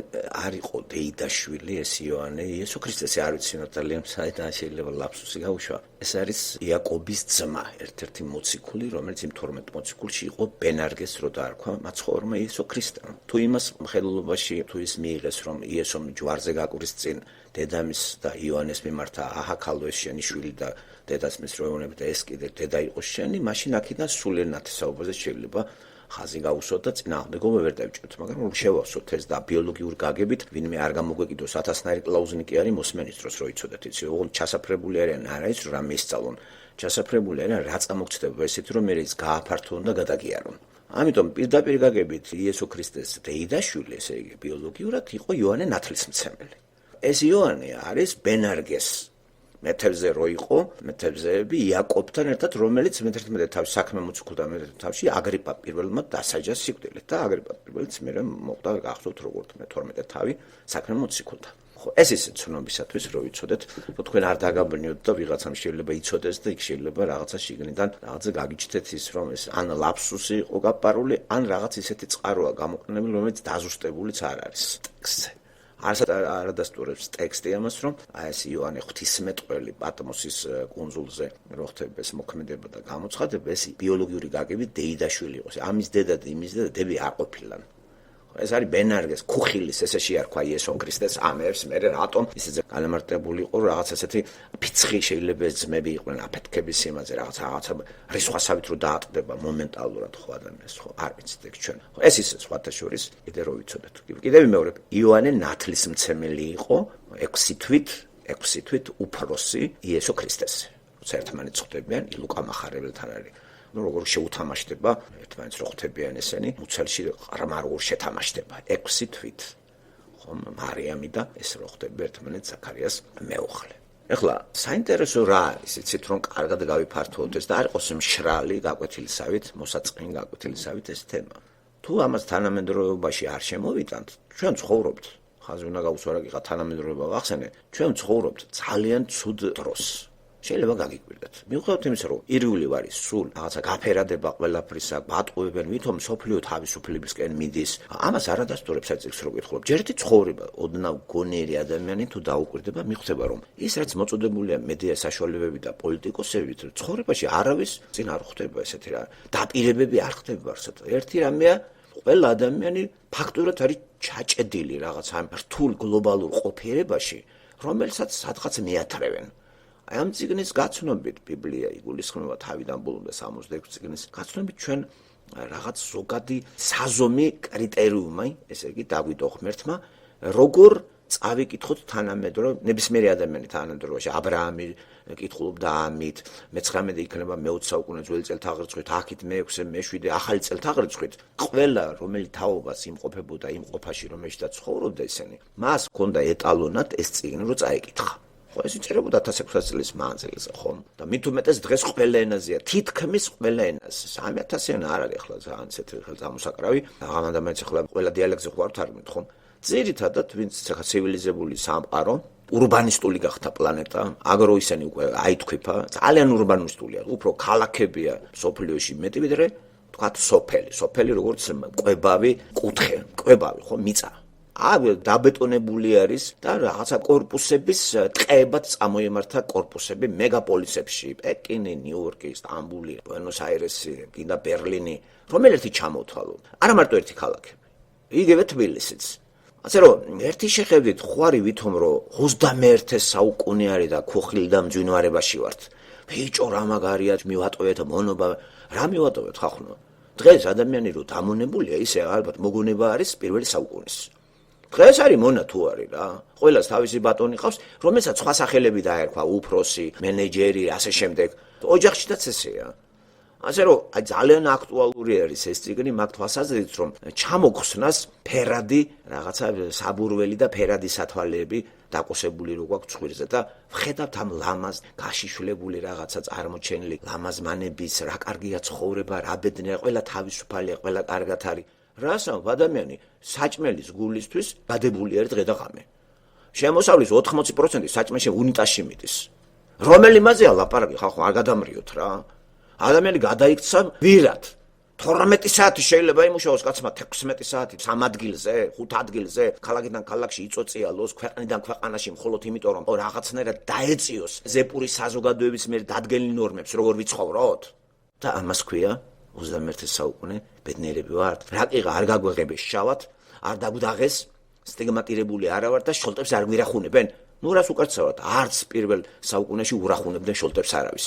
არ იყო დეიდაშვილი, ეს იოანე იესო ქრისტეს არ ვიცი ნატალია საიდან შეიძლება ლაფსუსი გაუშვა. ეს არის იაკობის ძმა, ერთ-ერთი მოციქული, რომელიც იმ 12 მოციქულში იყო ბენარგეს რო დაარქვა მაცხოვრმა იესო ქრისტემ. თუ იმას მხედველობაში თუ ის მიიღეს, რომ იესომ ჯვარზე გაკვრის წინ დედამის და იოანეს მიმართა აჰაკალო ეს შენი შვილი და დედას მისროეუნებ და ეს კიდე დედა იყო შენი, მაშინ აქედან სულ ენათესაობაზე შეიძლება ხაზი გავუსვათ და წინააღმდეგობა ვერ დავიჭროთ, მაგრამ რომ შევავსოთ ეს და ბიოლოგიურ გაგებით ვინმე არ გამოგვეკიდოს 1000-ნაირი კლაუზნიკი არის მოსმენის დროს, რო იცოდეთ, იცი, ოღონდ ჩასაფრებული არიან არა ის რომ რამე ისწავლონ, ჩასაფრებული არიან რა წამოგწდება ესეთი რომ მე ის გააფართოვონ და გადაგიარონ. ამიტომ პირდაპირ გაგებით იესო ქრისტეს დეიდაშვილი, ესე იგი ბიოლოგიურად იყო იოანე ნათლისმცემელი. ეს იოანე არის ბენარგეს მეთევზე რო იყო, მეთევზეები იაკობთან ერთად, რომელიც მე-11 თავში საქმე მოციქულთა მე-11 თავში აგრიპა პირველმა დასაჯა სიკვდილით და აგრიპა პირველიც მე მოხდა გახსოვთ როგორც მე-12 თავი საქმე მოციქულთა. ხო, ეს ისე ცნობისათვის რო ვიცოდეთ, რომ თქვენ არ დაგაბნიოთ და ვიღაცამ შეიძლება იცოდეს და იქ შეიძლება რაღაცა შიგნიდან რაღაცა გაგიჩნდეთ ის რომ ეს ან ლაფსუსი იყო გაპარული, ან რაღაც ისეთი წყაროა გამოყენებული, რომელიც დაზუსტებულიც არ არის ტექსტზე. არადასტურებს ტექსტი ამას, რომ ეს იოანე ღვთისმეტყველი პატმოსის კუნძულზე რო ხდება ეს მოქმედება და გამოცხადება, ეს ბიოლოგიური გაგებით დეიდაშვილი იყო. ამის დედა და იმის დედა დები არ ყოფილან. ეს არის ბენარგეს ქუხილის ესე შეარქვა იესო ქრისტეს ამერს, მე რატომ ისე განამარტებული იყო რაღაც ესეთი ფიცხი შეიძლება ეს ძმები იყვნენ აფეთქების სიმაზე რაღაცა რისხვასავით რო დაატდება მომენტალურად ხო ადამიანს ხო არ ვიცით ეგ ჩვენ. ეს ისე სხვათა შორის კიდე რო ვიცოდეთ. კიდევ ვიმეორებ, იოანე ნათლისმცემელი იყო 6 თვით უფროსი იესო ქრისტეს. როცა ერთმანეთს ხვდებიან, ლუკა მახარებელთან არის როგორ შეუთამაშდება ერთმანეთს რო ხვდებიან ესენი მუცელში ყრმა როგორ შეთამაშდება 6 თვით ხომ მარიამი და ეს რო ხვდება ერთმანეთს ზაქარიას მეუღლე. ეხლა საინტერესო რა არის იცით რომ კარგად გავიფართოვოთ ეს და არ იყოს მშრალი გაკვეთილისავით მოსაწყენი გაკვეთილისავით ეს თემა. თუ ამას თანამედროვეობაში არ შემოვიტანთ, ჩვენ ცხოვრობთ, ხაზი უნდა გავუსვარაგიყა თანამედროვეობა ვახსენე, ჩვენ ცხოვრობთ ძალიან ცუდ დროს. შეიძლება გაგიკვირდეთ. მიუხედავად იმისა, რომ ირგვლივ არის სულ რაღაცა გაფერადება ყველაფრისა, ბატყუებენ, ვითომ სოფლიო თავისუფლებისკენ მიდის. ამას არადასტურებს ეცექს რო გითხულობ. ჯერ ერთი ცხოვრება, ოდნავ გონიერი ადამიანი თუ დაუკვირდება, მიხვდება რომ ის რაც მოწოდებულია მედია საშუალებები და პოლიტიკოსებით, ცხოვრებაში არავის წინ არ ხვდება ესეთი რა. დაპირებები არ ხდება არსად. ერთი რამეა, ყველა ადამიანი ფაქტურად არის ჩაჭედილი რაღაც ამ რთულ გლობალურ ყოფიერებაში, რომელსაც სადღაც მიათრევენ. აი ამ წიგნის გაცნობით ბიბლია იგულისხმება თავიდან ბოლომდე 66 წიგნის გაცნობით ჩვენ რაღაც ზოგადი საზომი კრიტერიუმი, ესე იგი დაგვიდო ღმერთმა, როგორ წავიკითხოთ თანამედროვე ნებისმიერი ადამიანი თანამედროვეში ა ブラ ამი კითხულობდა ამით, მე-19 იქნება მე-20 საუკუნე ძველი წელთაღრიცხვით, აქით მე-6, მე-7 ახალი წელთაღრიცხვით, ყველა რომელი თაობას იმყოფებოდა იმ ყოფაში რომელშიც ცხოვრობდა ისინი, მას ჰქონდა ეტალონად ეს წიგნი რო წაეკითხა. ხო ეს იწერებოდა 1600 წლის მანძილზე ხომ და მით უმეტეს დღეს ყველა ენაზეა თითქმის ყველა ენაზე 3000-იან არ არის ახლა ძალიან ისეთი გამოსაკრავი აღამანდა მეც ახლა ყველა დიალექტზე ხო არ თარგმნით ხომ ძირითადად ვინც ახლა ცივილიზებული სამყარო ურბანისტული გახდა პლანეტა აგრო ისენი უკვე აითქვიფა ძალიან ურბანისტულია უფრო ქალაქებია სოფლიოში მეტი ვიდრე თქვა სოფელი როგორც კვებავი კუთხე კვებავი ხო მიწა დაბეტონებული არის და რაღაცა კორპუსების ტყეებად წამოემართა კორპუსები მეგაპოლისებში, პეკინი, ნიუ-იორკი, სტამბული, ბუენოს-აირესი, კიდე ბერლინი, რომელერთი ჩამოთვალო. არა მარტო ერთი ქალაქი. იგივე თბილისიც. ასე რომ, ერთი შეხედვით ხვარი ვითომ რომ 21 საუკუნე არის და ქუხილი და მძვინვარებაში ვართ. ბიჭო რა მაგარია, მივატოვეთ მონობა, რა მივატოვეთ ხახუნო. დღეს ადამიანი რო დამონებულია, ისე ალბათ მოგონება არის პირველი საუკუნის. დღეს არის მონა თუ არის რა. ყველას თავისი ბატონი ყავს, რომელსაც სხვა სახელები დაერქვა, უფროსი, მენეჯერი, ასე შემდეგ. ოჯახშიც ესეა. ასე რომ, ძალიან აქტუალური არის ეს წიგნი მაგ თვალსაზრისით, რომ ჩამოგხსნას ფერადი რაღაცა საბურველი და ფერადი სათვალეები დაკოსებული რო გვაქვს ცხვირზე და ვხედავთ ამ ლამაზ გაშიშვლებული რაღაცა წარმოჩენილი ლამაზმანების, რა კარგია ცხოვრება, რა ბედნია, ყველა თავისუფალია, ყველა კარგად არის. რასაო ადამიანი საჭმელის გულისთვის გადებული არის დღე და ღამე. შემოსავლის 80% საჭმეში უნიტაზში მიდის. რომელი მაზეა ლაპარაკი ხალხო არ გადამრიოთ რა. ადამიანი გადაიქცა ვირად. 12 საათი შეიძლება იმუშაოს კაცმა 16 საათი 3 ადგილზე, 5 ადგილზე, ქალაქიდან ქალაქში იწოწიალოს, ქვეყნიდან ქვეყანაში მხოლოდ იმიტომ რომ რაღაცნაირად დაეწიოს ზეპურის საზოგადოების მიერ დადგენილ ნორმებს, როგორ ვიცხოვროთ? და ამას ქვია 21 საუკუნე ბედნიერები ვართ. რაკიღა არ გაგვეღებეს შავად, არ დაგვდაღეს, სტიგმატირებული არა ვართ და შოლტებს არ გვირახუნებენ. ნუ რას უკარცავად, არც პირველ საუკუნეში ურახუნებდნენ შოლტებს არავის.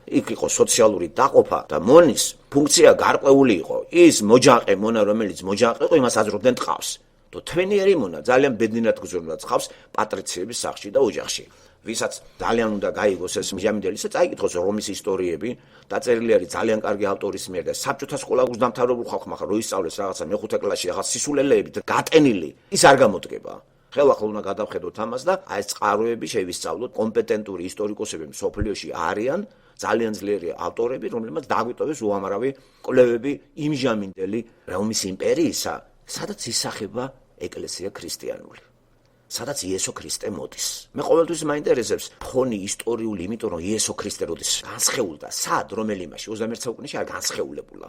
იქ იყო სოციალური დაყოფა და მონის ფუნქცია გარკვეული იყო. ის მოჯაყე მონა, რომელიც მოჯაყე იყო, იმას აზრობდნენ ტყავს. და თვენიერი მონა ძალიან ბედნიერად გრძნობდა ტყავს პატრიციების სახლში და ოჯახში. ვისაც ძალიან უნდა გაიგოს ეს მჟამინდელი, ისე წაიკითხოს რომის ისტორიები, დაწერილი არის ძალიან კარგი ავტორის მიერ და საბჭოთა სკოლა გულდამთავრებულ ხალხმა ხარ, რო ისწავლეს რაღაცა მეხუთე კლასში რაღაც სისულელეებით გატენილი, ის არ გამოდგება. ხელახლა უნდა გადავხედოთ ამას და აი ეს წყაროები შევისწავლოთ, კომპეტენტური ისტორიკოსები მსოფლიოში არიან, ძალიან ძლიერი ავტორები, რომლებმაც დაგვიტოვეს უამრავი კვლევები იმჟამინდელი რომის იმპერიისა, სადაც ისახება ეკლესია ქრისტიანული. სადაც იესო ქრისტე მოდის. მე ყოველთვის მაინტერესებს ფონი ისტორიული, იმიტომ რომ იესო ქრისტე როდის განსხეულდა, სად რომელი იმაში 21 საუკუნეში არ განსხეულებულა.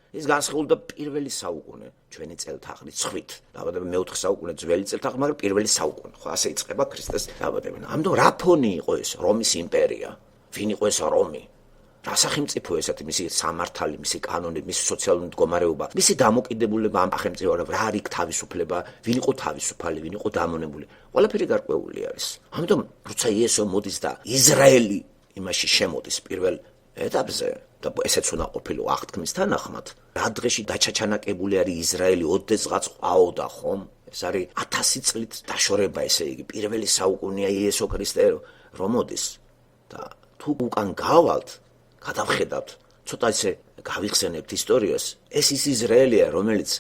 ის განსხეულდა პირველი საუკუნე ჩვენი წელთაღრით ხვით. დაბადება მე-4 საუკუნე ძველი წელთაღრით, მაგრამ პირველი საუკუნე. ხო, ასე იწყება ქრისტეს დაბადება. ამიტომ რა ფონი იყო ეს რომის იმპერია? ვინ იყო ეს რომი? რა სახელმწიფო ესეთი მისი სამართალი, მისი კანონი, მისი სოციალური მდგომარეობა, მისი დამოკიდებულება ამ სახელმწიფოებთან, რა არის თავისუფლება, ვინ იყო თავისუფალი, ვინ იყო დამონებული. ყველაფერი გარკვეული არის. ამიტომ როცა იესო მოდის და ისრაელი იმაში შემოდის პირველ ეტაპზე და ესეც უნდა ყოფილიყო აღთქმის თანახმად, რა დღეში დაჩაჩანაკებული არის ისრაელი, ოდესღაც ყავდა ხომ? ეს არის 1000 წლით დაშორება, ესე იგი, პირველი საუკუნეა იესო ქრისტე რომ მოდის და თუ უკან გავალთ გადავხედავთ, ცოტა ისე გავიხსენებთ ისტორიას, ეს ის ისრაელია, რომელიც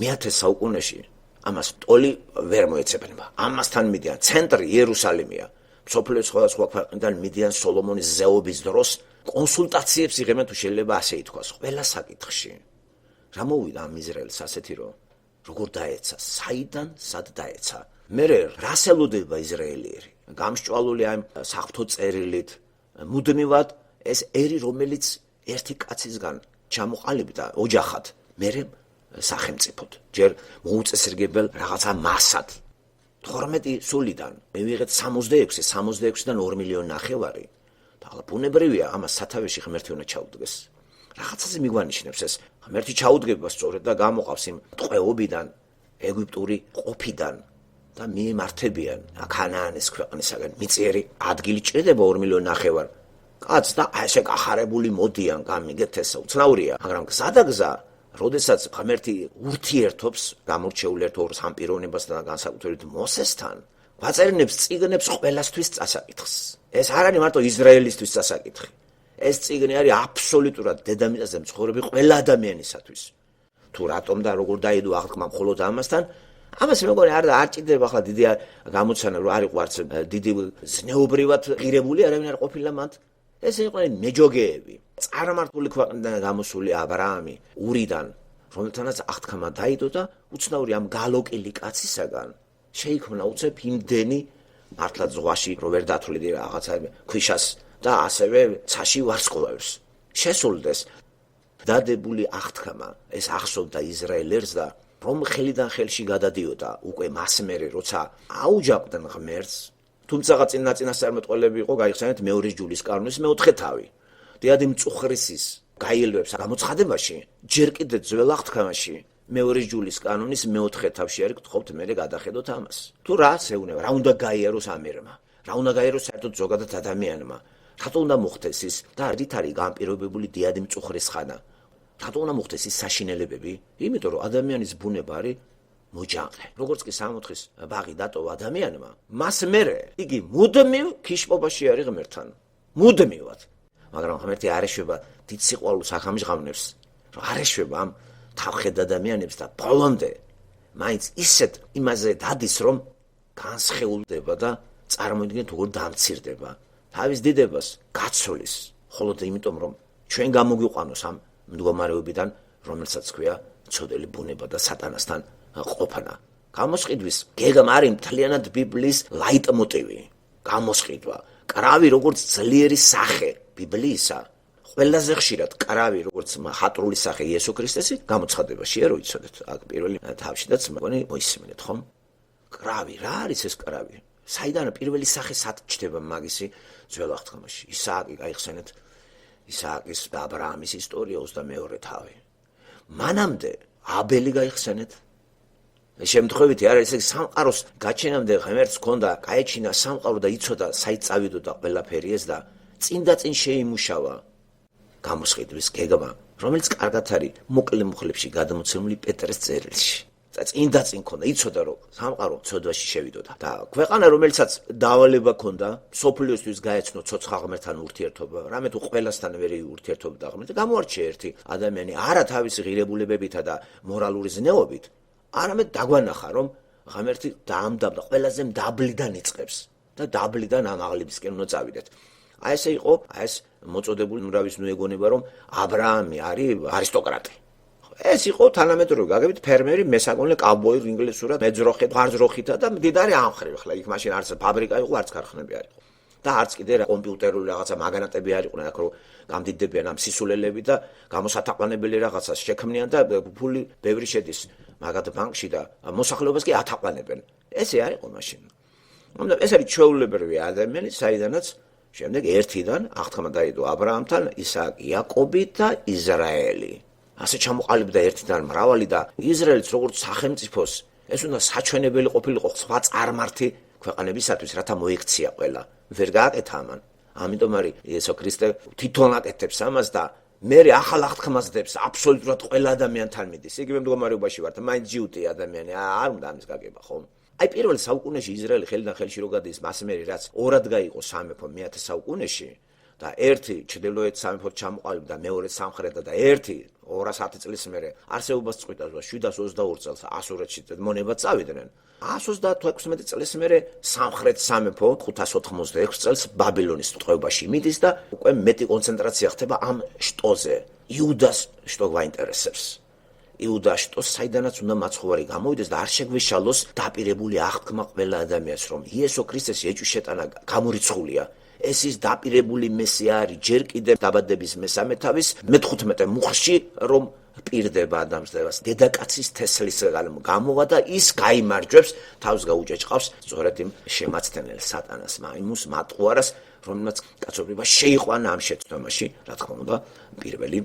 მე-10 საუკუნეში ამას ტოლი ვერ მოეცებრება. ამასთან მიდიან ცენტრი იერუსალიმია. მსოფლიოს სხვადასხვა ქვეყნიდან მიდიან სოლომონის ზეობის დროს კონსულტაციებს იღებენ, თუ შეიძლება ასე ითქვას, ყველა საკითხში. რა მოვიდა ამ ისრაელს ასეთი რომ როგორ დაეცა, საიდან სად დაეცა? მერე რას ელოდება ისრაელიერი? გამსჭვალული ამ საღვთო წერილით, მუდმივად ეს ერი, რომელიც ერთი კაცისგან ჩამოყალიბდა ოჯახად, მერე სახელმწიფოდ, ჯერ მოუწესრიგებელ რაღაცა მასად. 12 სულიდან მივიღეთ 66-დან 2,5 მილიონი. და ახლა ბუნებრივია ამას სათავეში ღმერთი უნდა ჩაუდგეს. რაღაცაზე მიგვანიშნებს ეს ღმერთი ჩაუდგება სწორედ და გამოყავს იმ ტყვეობიდან, ეგვიპტური ყოფიდან და მიემართებიან ქანაანის ქვეყნისაგან. მიწიერი ადგილი ჭირდება 2,5 მილიონი. კაც და ასე კახარებული მოდიან, გამიგეთ ესა უცნაურია, მაგრამ გზადაგზა, როდესაც ღმერთი ურთიერთობს გამორჩეულ ერთ ორ სამპიროვნებასთან და განსაკუთრებით მოსესთან, ვაწერინებს წიგნებს ყველასთვის წასაკითხს. ეს არ არის მარტო ისრაელისთვის წასაკითხი. ეს წიგნი არის აბსოლუტურად დედამიწაზე მცხოვრები ყველა ადამიანისათვის. თუ რატომ და როგორ დაიდო აღთქმა მხოლოდ ამასთან, ამას მეგონი არ ჭირდება ახლა დიდი გამოცანა, რომ არ იყო არც დიდი ზნეობრივად ღირებული არავინ არ ყოფილა მათ. ეს იყვნენ მეჯოგეები, წარმართული ქვეყნიდან გამოსული აბრაამი, ურიდან, რომელთანაც აღთქმა დაიდო და უცნაური ამ გალოკილი კაცისაგან შეიქმნა უცებ იმდენი მართლაც ზღვაში რო ვერ დათვლიდი რაღაცა ქვიშას და ასევე ცაში ვარსკვლავებს. შესულდეს დადებული აღთქმა, ეს ახსოვდა ისრაელერს და რომ ხელიდან ხელში გადადიოდა უკვე მას მერე, როცა აუჯაყდნენ ღმერთს. თუმცა წინასწარმეტყველები იყო გაიხსენეთ მეორის ჯულის კანონის მე-4 თავი. დიადი მწუხრისის გაიელვებს გამოცხადებაში, ჯერ კიდევ ძველ აღთქმაში, მეორის ჯულის კანონის მე-4 თავში არის გთხოვთ მერე გადახედოთ ამას. თუ რა შეუნება, რა უნდა გაიაროს ამერმა, რა უნდა გაიაროს საერთოდ ზოგადად ადამიანმა, რატო უნდა მოხდეს ის და რით არის განპირობებული დიადი მწუხრის ხანა, რატო უნდა მოხდეს ის საშინელებები? იმიტომ რომ ადამიანის ბუნება არის მოჯაყე. როგორც კი 60-ის ბაღი დატოვა ადამიანმა, მას მერე იგი მუდმივ ქიშპობაში არის ღმერთთან. მუდმივად. მაგრამ ღმერთი არ ეშვება დიდ სიყვარულს ახამჟღავნებს, რომ არ ეშვება ამ თავხედ ადამიანებს და ბოლომდე მაინც ისეთ იმაზე დადის, რომ განსხეულდება და წარმოიდგინეთ როგორ დამცირდება. თავის დიდებას გაცვლის, მხოლოდ იმიტომ რომ ჩვენ გამოგვიყვანოს ამ მდგომარეობიდან, რომელსაც ქვია ცოდელი ბუნება და სატანასთან ყოფნა. გამოსყიდვის გეგმა არის მთლიანად ბიბლიის ლაიტმოტივი. გამოსყიდვა, კრავი როგორც ძლიერი სახე ბიბლიისა, ყველაზე ხშირად კრავი როგორც ხატრული სახე იესო ქრისტესი გამოცხადებაშია, რო იცოდეთ, აქ პირველი თავშიდაც მგონი მოისმინეთ, ხომ? კრავი, რა არის ეს კრავი? საიდან პირველი სახე სად ჩდება მაგისი ძველ აღთქმაში? ისააკი გაიხსენეთ, ისააკის და აბრაამის ისტორია 22 თავი. მანამდე აბელი გაიხსენეთ. შემთხვევითი არ ეს სამყაროს გაჩენამდე ღმერთს ჰქონდა, გაეჩინა სამყარო და იცოდა საით წავიდოდა ყველაფერი ეს და წინ და წინ შეიმუშავა გამოსყიდვის გეგმა, რომელიც კარგად არის მოკლე მუხლებში გადამოცემული პეტრეს წერილში. და წინ და წინ ქონდა, იცოდა რომ სამყარო ცოდვაში შევიდოდა. და ქვეყანა, რომელსაც დავალება ქონდა, სოფლიოსთვის გაეცნო ცოცხალ ღმერთთან ურთიერთობა, რამე თუ ყველასთან ვერ ურთიერთობდა ღმერთი, გამოარჩია ერთი ადამიანი არა თავისი ღირებულებებითა და მორალური ზნეობით, არამედ დაგვანახა, რომ ღმერთი დაამდაბდა, ყველაზე მდაბლიდან იწყებს და დაბლიდან ამ აღლებისკენ უნდა წავიდეთ. აი ესე იყო, აი ეს მოწოდებული ნურავის ნუ ეგონება, რომ აბრაამი არის არისტოკრატი. ეს იყო თანამედროვე გაგებით ფერმერი, მესაგონლე, კავბოი, ინგლისურად, მეძროხე, ღარძროხითა და მდიდარი ამხრივ. ხლა იქ მაშინ არც ფაბრიკა იყო, არც ქარხნები არ იყო. და არც კიდე რა კომპიუტერული რაღაცა მაგანატები არ იყვნენ, აქ რომ გამდიდებიან ამ სისულელები და გამოსათაყვანებელი რაღაცას შექმნიან და ფული ბევრი შედის მაგათ ბანკში და მოსახლეობას კი ათაყვანებენ. ესე არ იყო მაშინ. ამიტომ ეს არის ჩვეულებრივი ადამიანი, საიდანაც შემდეგ ერთიდან აღთქმა დაიდო აბრაამთან, ისააკი, იაკობი და ისრაელი. ასე ჩამოყალიბდა ერთიდან მრავალი და ისრაელიც როგორც სახელმწიფოს ეს უნდა საჩვენებელი ყოფილიყო სხვა წარმართი ქვეყანებისათვის, რათა მოექცია ყველა. ვერ გააკეთა ამან. ამიტომ არის იესო ქრისტე თვითონ აკეთებს ამას და მე ახალ აღთქმას დებს აბსოლუტურად ყველა ადამიანთან მიდის. იგივე მდგომარეობაში ვართ, მაინც ჯიუტი ადამიანი, არ უნდა ამის გაგება, ხო? აი პირველ საუკუნეში ისრაელი ხელიდან ხელში რო გადის, მას მერე რაც ორად გაიყო სამეფო მე-10 საუკუნეში და ერთი ჩრდილოეთ სამეფოდ ჩამოყალიბდა, მეორე სამხრეთად და ერთი 210 წლის მერე არსებობას წყვიტა 722 წელს ასურეთში მონება წავიდნენ. 136 წლის მერე სამხრეთ სამეფო 586 წელს ბაბილონის ტყვეობაში მიდის და უკვე მეტი კონცენტრაცია ხდება ამ შტოზე. იუდას შტო გვაინტერესებს. იუდას შტოს საიდანაც უნდა მაცხოვარი გამოვიდეს და არ შეგვეშალოს დაპირებული აღთქმა ყველა ადამიანს, რომ იესო ქრისტეს ეჭვი შეტანა გამორიცხულია. ეს ის დაპირებული მესია არის ჯერ კიდევ დაბადების მესამე თავის მე-15 მუხლში, რომ პირდება ადამიანს დევას დედაკაცის თესლის გამოვა და ის გაიმარჯვებს, თავს გაუჭეჭყავს სწორედ იმ შემაცდენელ სატანას, მაიმუნს, მატყუარას, რომელმაც კაცობრიობა შეიყვანა ამ შეცდომაში, რა თქმა უნდა, პირველი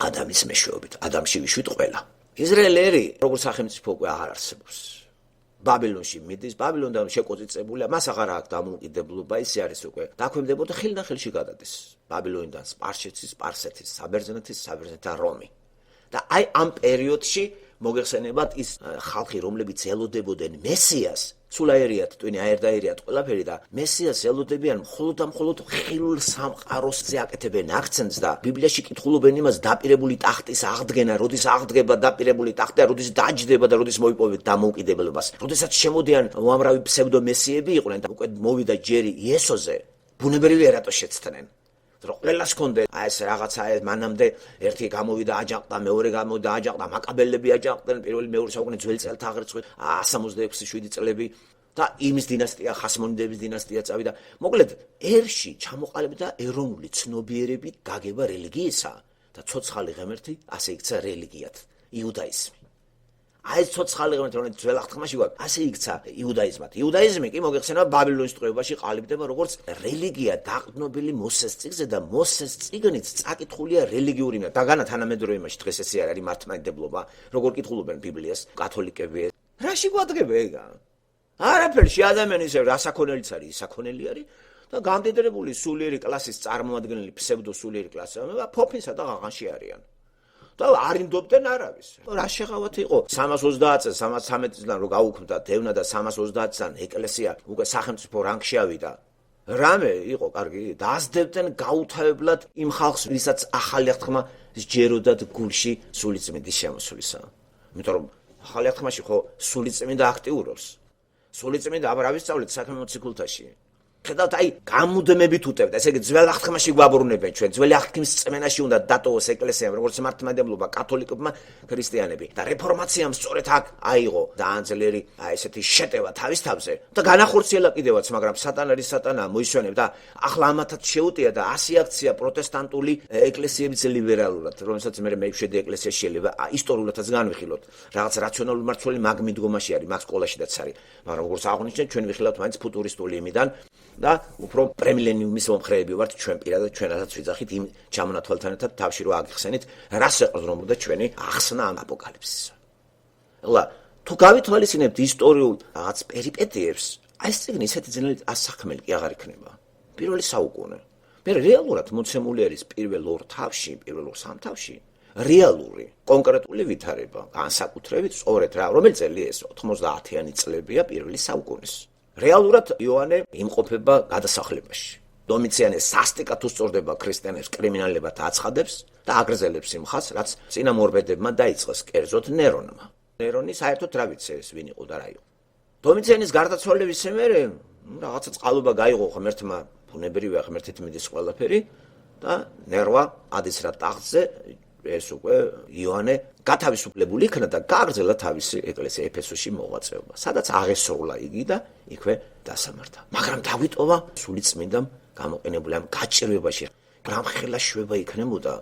ადამის მეშვეობით, ადამიანში ვიშვით ყველა. ისრაელი როგორც სახელმწიფო უკვე აღარ არსებობს. ბაბილონში მიდის, ბაბილონიდან შეკოწიწებულია, მას აღარ აქვს დამოუკიდებლობა, ისე არის უკვე. დაქვემდებოდა ხელიდან ხელში გადადის. ბაბილონიდან სპარსეთის, საბერძნეთის და რომი. და აი ამ პერიოდში მოგეხსენებათ ის ხალხი, რომლებიც ელოდებოდნენ მესიას, სულ აერიათ, ტვინი აერდაერიათ ყველაფერი და მესიას ელოდებიან მხოლოდ ხილულ სამყაროსზე აკეთებენ აქცენტს და ბიბლიაში კითხულობენ იმას დაპირებული ტახტის აღდგენა, როდის აღდგება დაპირებული ტახტი და როდის დაჯდება და როდის მოიპოვეთ დამოუკიდებლობას. როდესაც შემოდიან უამრავი ფსევდომესიები იყვნენ და უკვე მოვიდა ჯერი იესოზე, ბუნებრივია რატო შეცდნენ. რომ ყველას კონდე ეს რაღაცა მანამდე ერთი გამოვიდა აჯანყდა, მეორე გამოვიდა აჯანყდა, მაკაბელები აჯანყდნენ პირველი მეორე საუკუნე ძველი წელთაღრიცხვის 166-7 წლები და იმის დინასტია, ხასმონიდების დინასტია წავიდა. მოკლედ, ერში ჩამოყალიბდა ეროვნული ცნობიერებით გაგება რელიგიისა და ცოცხალი ღმერთი ასე იქცა რელიგიად, იუდაიზმი. აი ცოცხალი ღმერთი, რომელიც ძველ აღთქმაში გვაქვს, ასე იქცა იუდაიზმად. იუდაიზმი კი მოგეხსენება ბაბილონის ტყვეობაში ყალიბდება როგორც რელიგია დაყრდნობილი მოსეს წიგნზე და მოსეს წიგნით წაკითხულია რელიგიური და დაგანა თანამედროვე იმაში დღეს ესე არ არის მართლმადიდებლობა, როგორ კითხულობენ ბიბლიას კათოლიკები. რაში გვადგება ეგა? არაფერში ადამიანი ისე რასაქონელიც არის, ისაქონელი არის და გამდიდრებული სულიერი კლასის წარმოადგენელი ფსევდოსულიერი კლასი, ფოფინსა და ღაღანში არიან. და არ ინდობდნენ არავის. რა შეღავათ იყო 320 წელს 313 წლიდან რო გაუქმდა დევნა და 330 წლიდან ეკლესია უკვე სახელმწიფო რანგში ავიდა. რამე იყო კარგი? დაასდებდნენ გაუთავებლად იმ ხალხს, ვისაც ახალი აღთქმა სჯეროდათ გულში სულიწმინდის შემოსვლისა. იმიტომ რომ ახალი აღთქმაში ხო სულიწმინდა აქტიურობს. სულიწმინდა არ ავისწავლეთ საქმე მოციქულთაში. ხედავთ, აი, გამუდმებით უტევდა. ესე იგი, ძველ აღთქმაში გვაბურუნებენ ჩვენ. ძველი აღთქმის წმენაში უნდა დატოვოს ეკლესიამ, როგორც მართლმადიდებლობა, კათოლიკებმა, ქრისტიანები. და რეფორმაციამ სწორედ აქ აიღო ძალიან ძლიერი ესეთი შეტევა თავის თავზე და განახორციელა კიდევაც, მაგრამ სატანა მოისვენებ და ახლა ამათაც შეუტია და ასე აქცია პროტესტანტული ეკლესიებიც ლიბერალურად, რომელსაც მე მევშვედი ეკლესიაში შეიძლება ისტორიულადაც განვიხილოთ. რაღაც რაციონალური მართველი მაგმიდგომაში არის, მაგ სკოლაშიდაც არის. მაგრამ როგორც აღნიშნეთ, ჩვენ ვიხილავთ მაინც ფუტურისტული იმიდან და უფრო პრემილენიუმის მომხრეები ვართ ჩვენ პირადად ჩვენასაც ვიძახით იმ ჩამონათვალთან ერთად თავში რო აგიხსენით რას ეყრდნობოდა ჩვენი ახსნა ამ აპოკალიფსისა. ეხლა თუ გავითვალისწინებთ ისტორიულ რაღაც პერიპეტიებს, აი ეს წიგნი ისეთი ძნელი ასაქმელი კი აღარ იქნება. პირველი საუკუნე. მე რეალურად მოცემული არის პირველ ორ თავში, პირველ ორ სამთავში რეალური, კონკრეტული ვითარება, განსაკუთრებით სწორედ რა, რომელი წელი ეს 90-იანი წლებია პირველი საუკუნის. რეალურად იოანე იმყოფება გადასახლებაში. დომიციანე სასტიკად უსწორდება ქრისტიანებს, კრიმინალებად აცხადებს და აგრძელებს იმ ხაზს, რაც წინამორბედებმა დაიწყეს, კერძოდ ნერონმა. ნერონი საერთოდ რა ვიცი ეს ვინ იყო და რა იყო. დომიციანის გარდაცვალების მერე რაღაცა წყალობა გაიღო ღმერთმა, ბუნებრივია ღმერთით მიდის ყველაფერი და ნერვა ადის რა ტახტზე ეს უკვე იოანე გათავისუფლებული იქნა და გააგრძელა თავისი ეკლესია ეფესოში მოღვაწეობა, სადაც აღესრულა იგი და იქვე დასამართა. მაგრამ დავიტოვა სულიწმინდამ გამოყენებული ამ გაჭირვებაში, რამხელა შვება იქნებოდა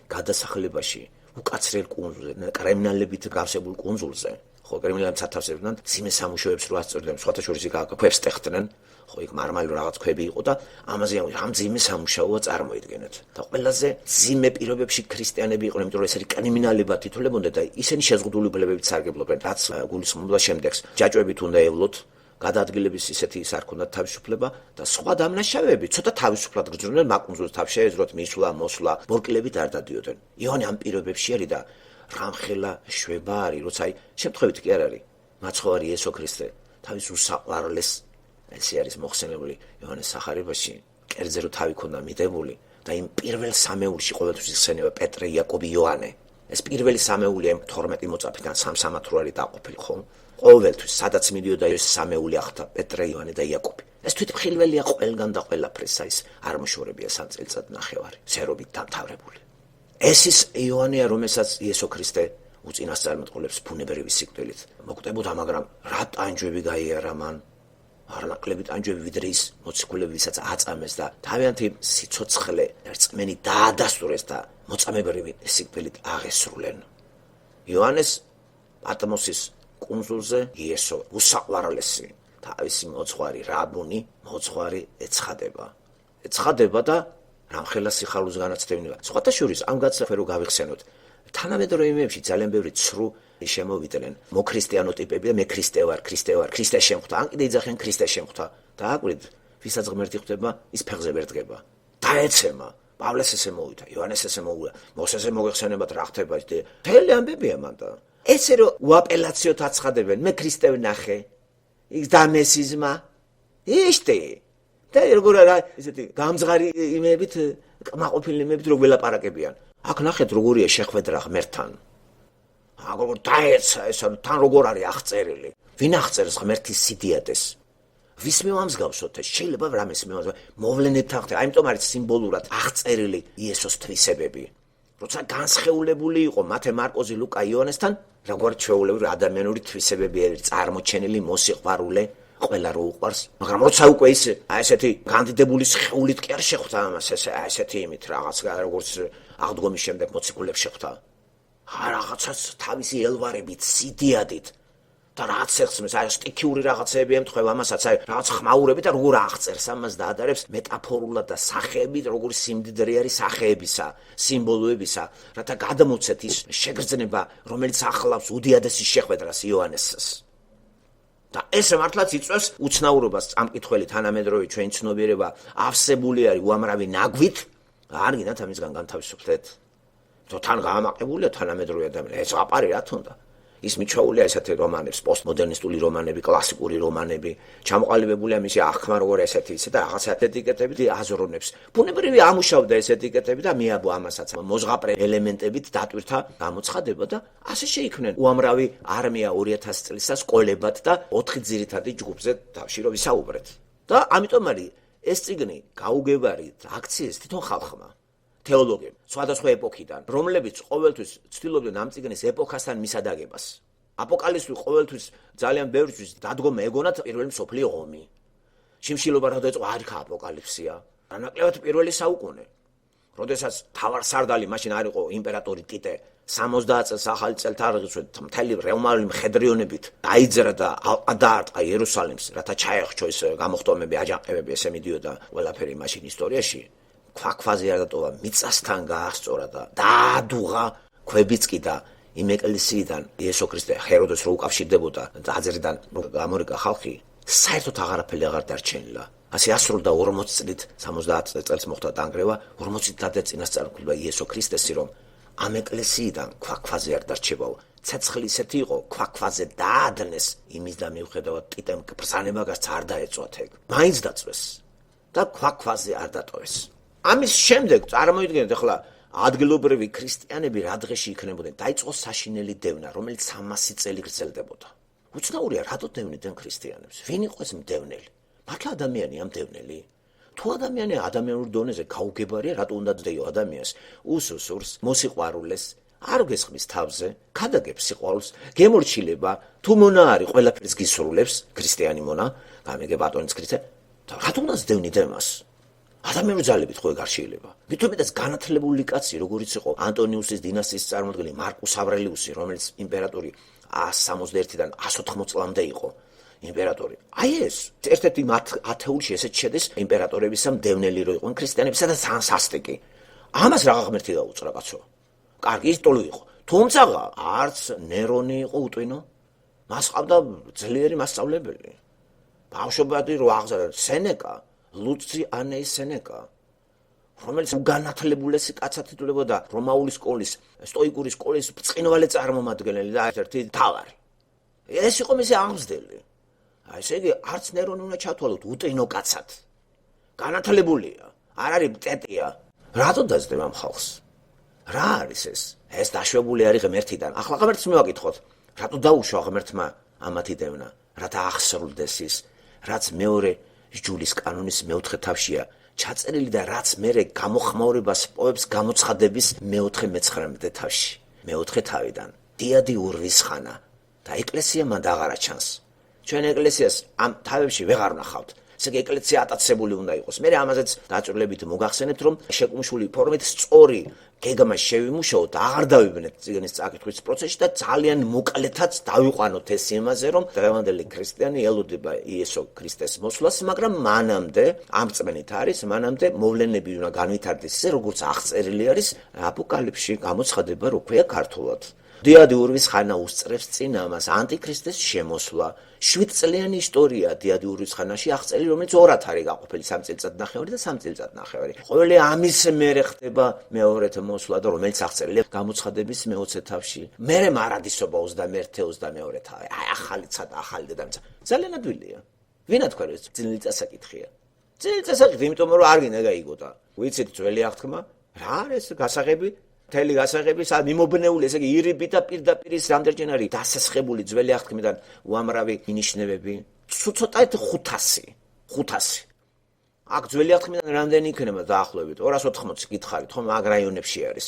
გადასახლებაში, უკაცრიელ კუნძულზე, კრიმინალებით გავსებულ კუნძულზე. ხო, კრიმინალებს ათავსებდნენ სიმე სამუშაოებს რო ასწორდნენ, სხვათა შორის ქვებს ტეხტნენ. ხო, იქ მარმალი რაღაც ქვები იყო და ამაზე ამ ძიმე სამუშაოა წარმოიდგენეთ. და ყველაზე ძიმე პირობებში ქრისტიანები იყვნენ, იმიტომ რომ ეს არის კრიმინალებად ითვლებოდნენ და ისინი შეზღუდული უფლებებით სარგებლობდნენ, რაც გულისხმობდა შემდეგს. ჯაჭვებით უნდა ევლოთ, გადაადგილების ისეთი ის არ ქონდათ თავისუფლება და სხვა დამნაშავეები ცოტა თავისუფლად გრძნობდნენ, მაკუნძულს თავს შეეძროთ, მისვლა, მოსვლა, ბორკილებით არ დადიოდნენ. იოანე ამ პირობებში არის და რამხელა შვება არის, როცა შემთხვევით კი არ არის. მაცხოვარი იესო ქრისტე თავის უსაყვარლეს ესე არის მოხსენებული იოანეს სახარებაში, კერძე რო თავი ქონდა მიდებული და იმ პირველ სამეულში ყოველთვის იხსენება პეტრე, იაკობი, იოანე. ეს პირველი სამეული ამ 12 მოწაფიდან სამ-სამათრო არის დაყოფილი, ხო? ყოველთვის სადაც მიდიოდა ეს სამეული ახთა პეტრე, იოანე და იაკობი. ეს თვითმხილველია ყველგან და ყველაფრისა, ის არ მოშორებია სამწელიწად ნახევარი, სერობით დამთავრებული. ეს ის იოანეა, რომელსაც იესო ქრისტე უწინასწარმეტყველებს ბუნებრივი სიკვდილით. მოკვდებოდა, მაგრამ რა ტანჯვები გაიარა მან, არნაკლები ტანჯვები, ვიდრე ის მოციქულები, ვისაც აწამეს და თავიანთი სიცოცხლე რწმენი დაადასტურეს და მოწამებრივი სიკვდილით აღესრულენ. იოანეს პატმოსის კუნძულზე იესო უსაყვარლესი თავისი მოძღვარი რაბუნი მოძღვარი ეცხადება და რამხელა სიხარულს განაცდევნება. სხვათა შორის ამ გაცნობა რო გავიხსენოთ, თანამედროვე იმებში ძალიან ბევრი ცრუ შემოვიდნენ მოქრისტიანო ტიპები და მე ქრისტე ვარ, ქრისტე შემხვდა, ან კიდე იძახენ ქრისტე შემხვდა და აკვირდ, ვისაც ღმერთი ხვდება, ის ფეხზე ვერ დგება. დაეცემა, პავლეს ესე მოვიდა, იოანეს ესე მოვიდა, მოსესე მოგეხსენებათ რა ხდება და მთელი ამბებია მან და ესე რომ უაპელაციოდ აცხადებენ, მე ქრისტე ვნახე, ის დამესიზმა, იშტი და როგორ არა ესეთი გამძღარი იმებით, კმაყოფილი იმებით რო ველაპარაკებიან. აქ ნახეთ როგორია შეხვედრა ღმერთთან. როგორ დაეცა ეს თან როგორ არის აღწერილი. ვინ აღწერს ღმერთის სიდიადეს? ვის მევამსგავსოთ ეს? შეიძლება რამეს მევამსგავსოთ. მოვლენებთან ხდება. ამიტომ არის სიმბოლურად აღწერილი იესოს თვისებები. როცა განსხეულებული იყო მათე, მარკოზი, ლუკა, იოანესთან, როგორ ჩვეულებრივი ადამიანური თვისებები არის წარმოჩენილი, მოსიყვარულე, ყველა რო უყვარს. მაგრამ როცა უკვე ის ესეთი განდიდებული სხეულით კი არ შეხვდა ამას, ესეთი იმით რაღაც როგორც აღდგომის შემდეგ მოციქულებს შეხვდა. რაღაცას თავისი ელვარებით, სიდიადით და რაც ეხსმის, სტიქიური რაღაცეები ემთხვევა ამასაც, რაღაც ხმაურები და როგორ აღწერს ამას და ადარებს მეტაფორულად და სახეებით, როგორი სიმდიდრე არის სახეებისა, სიმბოლოებისა, რათა გადამოცეთ ის შეგრძნება, რომელიც ახლავს უდიადესის შეხვედრას იოანესს. და ეს მართლაც იწვევს უცნაურობას წამკითხველი თანამედროვე ჩვენი ცნობიერება ავსებული არის უამრავი ნაგვით, არ გინდათ ამისგან განთავისუფლდეთ. თან გამაყებულია თანამედროვე ადამიანები, ეს აპარი რა თქონდა. ის მიჩვეულია ესეთი რომანებს, პოსტმოდერნისტული რომანები, კლასიკური რომანები, ჩამოყალიბებულია მისი აღქმა როგორ ესეთი ისე და რაღაც ეტიკეტებით აზროვნებს. ბუნებრივი ამუშავდა ეს ეტიკეტები და მიაბო ამასაც მოზღაპრე ელემენტებით დატვირთა გამოცხადება და ასე შეიქმნენ უამრავი არმია 2000 წლისა სკოლებად და 4 ძირითადი ჯგუფზე თავში რო ვისაუბრეთ. და ამიტომ არის ეს წიგნი გაუგებარი აქციეს თვითონ ხალხმა. თეოლოგები სხვადასხვა ეპოქიდან, რომლებიც ყოველთვის ცდილობდნენ ამ წიგნის ეპოქასთან მისადაგებას. აპოკალიფსი ყოველთვის ძალიან ბევრთვის დადგომა ეგონათ პირველი მსოფლიო ომი. შიმშილობა რა დაიწყო, არიქა აპოკალიფსია. განაკლებად პირველი საუკუნე. როდესაც თავარსარდალი მაშინ არ იყო იმპერატორი ტიტე 70 წელს ახალი წელთაღრიცხვით მთელი რეომალური მხედრიონებით დაიძრა და დაარტყა იერუსალიმს, რათა ჩაეხჩო ეს გამოხტომები, აჯანყებები, ესე მიდიოდა ყველაფერი მაშინ ისტორიაში. ქვაქვაზე არ დატოვა, მიწასთან გაასწორა და დაადუღა ქვებიც კი და იმ ეკლესიიდან იესო ქრისტე ჰეროდეს რო უკავშირდებოდა და აძრიდან გამორეკა ხალხი, საერთოდ აღარაფერი აღარ დარჩენილა. ასე ასრულდა 40 წლით, 70 წელს მოხდა დანგრევა, 40 წლით წინასწარმეტყველება იესო ქრისტესი, რომ ამ ეკლესიიდან ქვაქვაზე არ დარჩებაო. ცეცხლი ისეთი იყო, ქვაქვაზე დაადნეს იმის და მიუხედავად ტიტემ ბრძანებაგაც არ დაეწვათ ეგ. მაინც დაწვეს და ქვაქვაზე არ დატოვეს. ამის შემდეგ წარმოიდგინეთ ახლა ადგილობრივი ქრისტიანები რა დღეში იქნებოდნენ. დაიწყო საშინელი დევნა, რომელიც 300 წელი გრძელდებოდა. უცნაურია, რატო დევნიდნენ ქრისტიანებს? ვინ იყო ეს მდევნელი? მართლა ადამიანია მდევნელი? თუ ადამიანი ადამიანურ დონეზე გაუგებარია, რატო უნდა დეიო ადამიანს? უსურს, მოსიყვარულეს, არ გესხმის თავზე, ქადაგებს სიყვარულს, გემორჩილება, თუ მონა არის, ყველაფერს გისრულებს, ქრისტიანი მონა, გამიგე ბატონის ქრისტე, რატო უნდა დევნიდე მას? ადამიანური ძალებით ხო ეგ არ შეიძლება. მithumetes განათლებული კაცი, როგორიც იყო ანტონიუსის დინასტიის წარმოდგენილი მარკუს ავრელიუსი, რომელიც იმპერატორი 161-დან 180 წლამდე იყო. იმპერატორი. აი ეს ერთ-ერთი ათეულში ესეც შედის იმპერატორებისა მდევნელი რო იყვნენ ქრისტიანებისა და სასტიკი. ამას რა ღმერთი დაუწრა კაცო. კარგი ისტორია იყო. თუმცა არც ნერონი იყო უტვინო. მას ყავდა ძლიერი მასწავლებელი. ბავშვობადი რო აღზარდა სენეკა, ლუცი ანეი სენეკა, რომელიც განათლებულესი კაცად ითვლებოდა რომაული სკოლის, სტოიკური სკოლის ბრწყინვალე წარმომადგენელი და ერთ-ერთი მთავარი. ეს იყო მისი აღმზრდელი. აი ესე იგი არც ნერონი უნდა ჩათვალოთ უტვინო კაცად. განათლებულია, არ არის მტეტია. რატო დაძდება ამ ხალხს? რა არის ეს? ეს დაშვებული არის ღმერთიდან. ახლა ღმერთს მივაკითხოთ, რატო დაუშვა ღმერთმა ამათი დევნა? რათა აღსრულდეს ის, რაც მეორე ჯულის კანონის მეოთხე თავშია ჩაწერილი და რაც მერე გამოხმაურებას პოვებს გამოცხადების მეოთხე მე-19 თავში. მეოთხე თავიდან. დიადი ურვის ხანა და ეკლესია მანდ აღარ აჩანს. ჩვენ ეკლესიას ამ თავებში ვეღარ ვნახავთ. ესე იგი ეკლესია ატაცებული უნდა იყოს. მე ამაზეც დაწვრილებით მოგახსენებთ, რომ შეკუმშული ფორმით სწორი გეგმა შევიმუშაოთ, აღარ დავიბნეთ წიგნის წაკითხვის პროცესში და ძალიან მოკლედაც დავიყვანოთ ეს იმაზე, რომ დღევანდელი ქრისტიანი ელოდება იესო ქრისტეს მოსვლას, მაგრამ მანამდე ამ წმენით არის, მანამდე მოვლენები უნდა განვითარდეს ისე, როგორც აღწერილი არის აპოკალიფსში, გამოცხადება რო ქვია ქართულად. დიადი ურვის ხანა უსწრებს წინ ამას ანტიქრისტეს შემოსვლა. 7 წლიანი ისტორია დიადი ურვის ხანაში აღწერილი, რომელიც ორად არის გაყოფილი 3 წელიწადნახევარი და 3 წელიწადნახევარი. ყოველი ამის მერე ხდება მეორეთ მოსვლა და რომელიც აღწერილია გამოცხადების მე-20 თავში. მერე მარადისობა 21-22 თავი. აი ახალიცა და ახალი დედამიწა. ძალიან ადვილია. ვინა თქვა ეს ძნელი წასაკითხია. ძნელი წასაკითხი, იმიტომ რომ არ გინდა გაიგოთა. ვიცით ძველი აღთქმა? რა არის გასაღები? მთელი გასაღები მიმობნეული, ესე იგი ირიბი და პირდაპირ ის რამდენჯერ არის დასესხებული ძველი აღთქმიდან უამრავი მინიშნებები. ცოტათი 500. აქ ძველი აღთქმიდან რამდენი იქნება დაახლოებით 280 გითხარით, ხომ მაგ რაიონებში არის.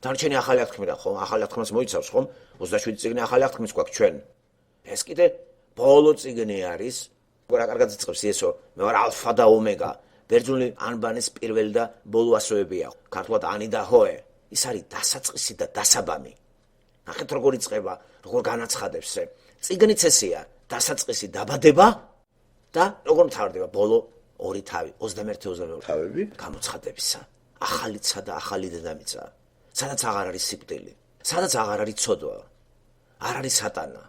დარჩენი ახალი აღთქმიდან, ხო? ახალი აღთქმას მოიცავს, ხომ? 27 წიგნი ახალი აღთქმის გვაქვს ჩვენ. ეს კიდე ბოლო წიგნი არის. რა კარგად იწყებს ესო, მე ვარ ალფა და ომეგა. ბერძნული ანბანის პირველი და ბოლო ასოებია. ქართულად ანი და ჰოე. ის არის დასაწყისი და დასაბამი. ნახეთ როგორ იწყება, როგორ განაცხადებს. წიგნიც ესეა, დასაწყისი დაბადება და როგორ მთავრდება ბოლო ორი თავი, 21-22 თავები გამოცხადებისა. ახალიცა და ახალი დედამიწა. სადაც აღარ არის სიკვდილი, სადაც აღარ არის ცოდვა, არ არის სატანა.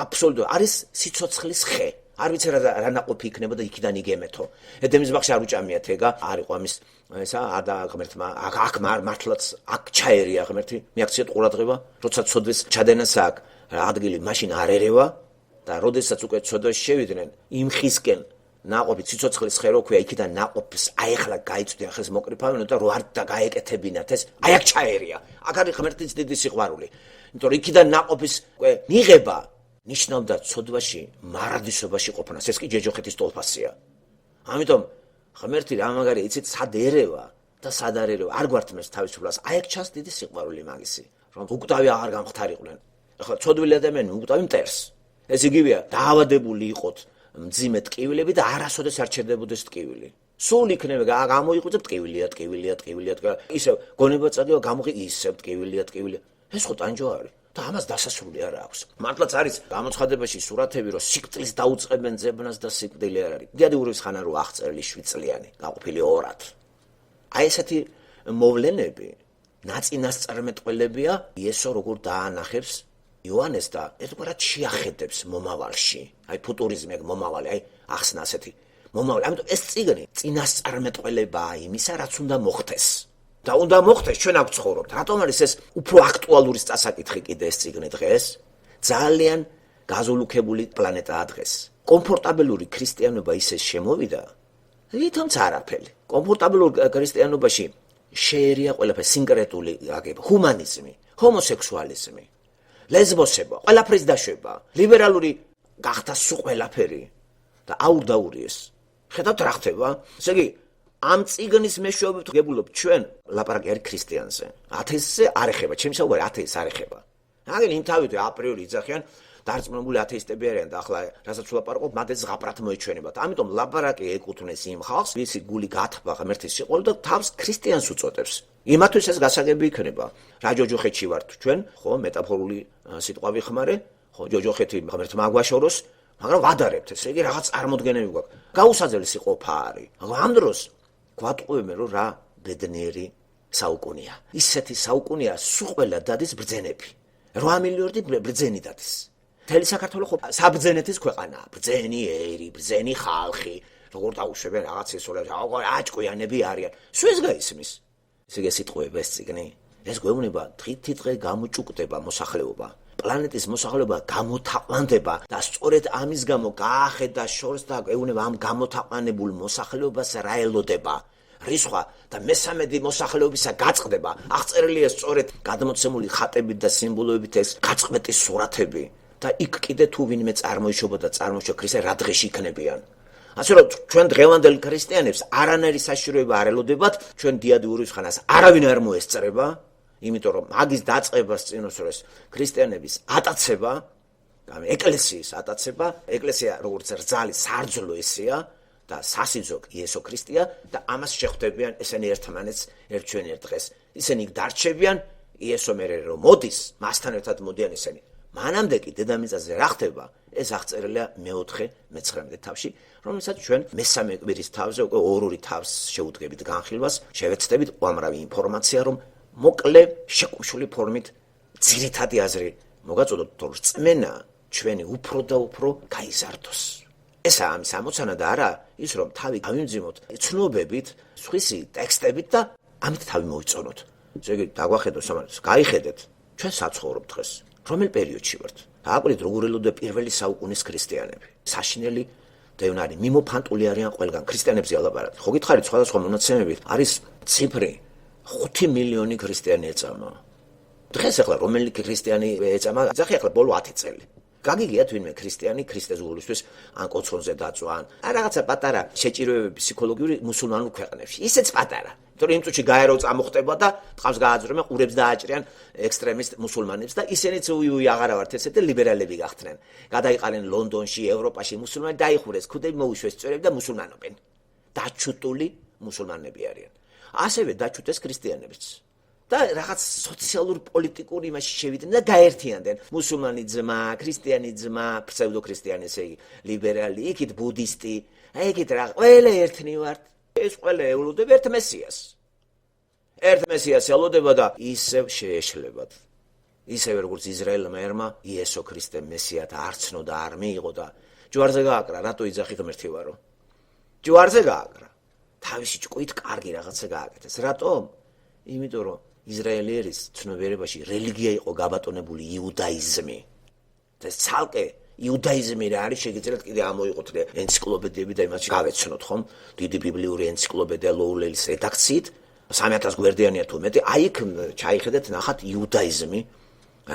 აბსოლუტურად არის სიცოცხლის ხე. არ ვიცი რა ნაყოფი იქნება და იქიდან იგემეთო. ედემის ბაღში არ უჭამიათ ეგა, არ იყო ამის ესა ადა ღმერთმა აქ მართლაც აქ ჩაერია ღმერთი, მიაქციეთ ყურადღება, როცა ცოდვის ჩადენას აქ ადგილი მაშინ არ ერევა და როდესაც უკვე ცოდვაში შევიდნენ იმ ხისკენ ნაყოფი სიცოცხლის ხე რო ქვია, იქიდან ნაყოფს აეხლა გაიწვდიან ხელს მოკრიფავენ და რო არ გაეკეთებინათ ეს, აი აქ ჩაერია. აქ არის ღმერთის დიდი სიყვარული. იმიტომ რომ იქიდან ნაყოფის უკვე მიღება ნიშნავდა ცოდვაში, მარადისობაში ყოფნას. ეს კი ჯეჯოხეთის ტოლფასია. ამიტომ ღმერთი რა მაგარია, იცით, სად ერევა და სად არ ერევა. არ გვართმევს თავისუფლებას. აი აქ ჩანს დიდი სიყვარული მაგისი, რომ უკვდავი აღარ გამختარიყვნენ. ახლა ცოდვილი ადამიანი უკვდავი მტერს. ეს იგივეა, დაავადებული იყოთ მძიმე ტკივილები და არასოდეს არ ჩერდებოდეს ტკივილი. სულ იქნება გამოიყვება ტკივილია. ისევ გონება წადივა გამოღი ისევ ტკივილია. ეს ხო ტანჯო არის. და ამას დასასრული არ აქვს. მართლაც არის გამოცხადებაში სურათები, რომ სიკვდილს დაუწყებენ ძებნას და სიკვდილი არ არის. დიადი ურვის ხანა რო აღწერილი 7 წლიანი, გაყოფილი ორად. აი ესეთი მოვლენები ნაწინასწარმეტყველებია იესო როგორ დაანახებს იოანეს და ერთგვარად შეახედებს მომავალში. აი ფუტურიზმი, მომავალი, აი ახსნა ასეთი მომავალი. ამიტომ ეს წიგნი წინასწარმეტყველებაა იმისა, რაც უნდა მოხდეს. და უნდა მოხდეს, ჩვენ აქ ცხოვრობთ. რატომ არის ეს უფრო აქტუალური წასაკითხი კიდე ეს წიგნი დღეს? ძალიან გაზოლუქებული პლანეტაა დღეს. კომფორტაბელური ქრისტიანობა ისე შემოვიდა, თვითონც არაფერი. კომფორტაბელურ ქრისტიანობაში შეერია ყველაფერი, სინკრეტული აგება, ჰუმანიზმი, ჰომოსექსუალიზმი, ლესბოსება, ყველაფრის დაშვება, ლიბერალური გახდა სულ ყველაფერი და აურდაურიეს. ხედავთ რა ხდება? ესე იგი, ამ წიგნის მეშვეობით გებულობ ჩვენ ლაპარაკი არის ქრისტიანზე. ათეისტზე არ ეხება, ჩემი საუბარი ათეისტს არ ეხება. აგერ იმ თავით აპრიორი იძახიან დარწმუნებული ათეისტები არიან და ახლა რასაც ვლაპარაკობ, მათეს ზღაპრად მოეჩვენებათ. ამიტომ ლაპარაკი ეკუთვნის იმ ხალხს, ვისი გული გათბა ღმერთის სიყვარული და თავს ქრისტიანს უწოდებს. იმათვის ეს გასაგები იქნება. რა ჯოჯოხეთში ვართ ჩვენ, ხო, მეტაფორული სიტყვა ვიხმარე, ხო, ჯოჯოხეთი ღმერთმა აგვაშოროს, მაგრამ ვადარებთ, ესე იგი რაღაც წარმოდგენები გვაქვს. გაუსაძელესი ყოფა არის. ამ დროს გვატყუებენ, რომ რა ბედნიერი საუკუნეა. ისეთი საუკუნეა, სულ ყველა დადის ბრძენები. 8 მილიონი ბრძენი დადის. მთელი საქართველო ხო საბრძენეთის ქვეყანაა. ბრძენი ერი, ბრძენი ხალხი, როგორ დაუშვებენ რაღაც ესოლებს, როგორ აჭკვიანები არიან. სულ ეს გაისმის. ესე იგი სიტყვები ეს წიგნი. ეს გვეუბნება დღითიდღე გამოჭუկდება მოსახლეობა. პლანეტის მოსახლეობა გამოთაყვანდება და სწორედ ამის გამო გაახედა შორს და ეუბნება ამ გამოთაყვანებულ მოსახლეობას რა ელოდება. რისხვა და მესამედი მოსახლეობისა გაწყდება. აღწერილია სწორედ გადმოცემული ხატებით და სიმბოლოებით ეს გაწყვეტი სურათები და იქ კიდე თუ ვინმე წარმოიშობა და წარმოიშვა ქრისტე რა დღეში იქნებიან. ასე რომ ჩვენ დღევანდელ ქრისტიანებს არანაირი საშიშროება არ ელოდებათ, ჩვენ დიადურის ხანას არავინ არ მოესწრება. იმიტომ რომ მაგის დაწყებას წინოსწრებს ქრისტიანების ატაცება, ეკლესიის ატაცება, ეკლესია როგორც რძალი სარძლო ესეა და სასიძო იესო ქრისტეა და ამას შეხვდებიან ესენი ერთმანეთს ერთჩვენერ დღეს. ისინი დარჩებიან იესო მერე რომ მოდის, მასთან ერთად მოდიან ესენი. მანამდე კი დედამიწაზე რა ხდება? ეს აღწერილია მე-4-მე-9 თავში, რომელსაც ჩვენ მესამე კვირის თავზე უკვე ორ-ორი თავს შეუდგებით განხილვას, შევეცდებით უამრავი ინფორმაცია, რომ მოკლე შეკუმშული ფორმით ძირითადი აზრი მოგაწოდოთ, რომ რწმენა ჩვენი უფრო და უფრო გაიზარდოს. ესაა ამის ამოცანა და არა ის, რომ თავი გავიმძიმოთ ცნობებით, სხვისი ტექსტებით და ამით თავი მოიწონოთ. ესე იგი, დაგვახედოთ სამართლს, გაიხედეთ, ჩვენ საცხოვრობ დღეს. რომელ პერიოდში ვართ? დააკვირდით, როგორ ელოდა პირველი საუკუნის ქრისტიანები. საშინელი დევნარი, მიმოფანტული არიან ყველგან ქრისტიანებზე ალაპარაკი. ხო გითხარით, სხვადასხვა მონაცემებით არის ციფრი 5 მილიონი ქრისტიანი ეწამა. დღეს ახლა რომელი ქრისტიანი ეწამა? ძახი ახლა ბოლო 10 წელი. გაგიგიათ ვინმე ქრისტიანი ქრისტეს გულისთვის ან კოცონზე დაწვა, ან რაღაცა პატარა შეჭიროებები ფსიქოლოგიური მუსულმანურ ქვეყნებში. ისეც პატარა. იმიტომ რომ იმ წუთში გაერო წამოხდება და ტყავს გააძროებენ, ყურებს დააჭრიან ექსტრემისტ მუსულმანებს და ისინიც აღარა ვართ ესეთი ლიბერალები გახდნენ. გადაიყარნენ ლონდონში, ევროპაში მუსულმანები დაიხურეს, ქუდები მოუშვეს წვერები და მუსულმანობენ. დაჩუტული მუსულმანები არიან. ასევე დაჩუტეს ქრისტიანებიც. და რაღაც სოციალურ პოლიტიკურ იმაში შევიდნენ და გაერთიანდნენ. მუსულმანი ძმა, ქრისტიანი ძმა, ფსევდოქრისტიანი, ესე იგი, ლიბერალი, იქით ბუდისტი, ეგეთ რა, ყველა ერთნი ვართ. ეს ყველა ელოდება ერთ მესიას. ერთ მესიას ელოდება და ისევ შეეშლებათ. ისევე როგორც ისრაელმა ერმა იესო ქრისტე მესიად არ ცნო და არ მიიღო და ჯვარზე გააკრა, რატო იძახი ღმერთი ვარო? ჯვარზე გააკრა. თავისი ჭკვით კარგი რაღაცა გააკეთეს. რატომ? იმიტომ რომ ისრაელიერის ცნობიერებაში რელიგია იყო გაბატონებული იუდაიზმი. და ცალკე იუდაიზმი რა არის, შეგიძლიათ კიდე ამოიღოთ ენციკლოპედიები და იმაში გავეცნოთ, ხომ? დიდი ბიბლიური ენციკლოპედია ლოულელის რედაქციით, 3000 გვერდიანია თუ მეტი, აი იქ ჩაიხედეთ, ნახათ იუდაიზმი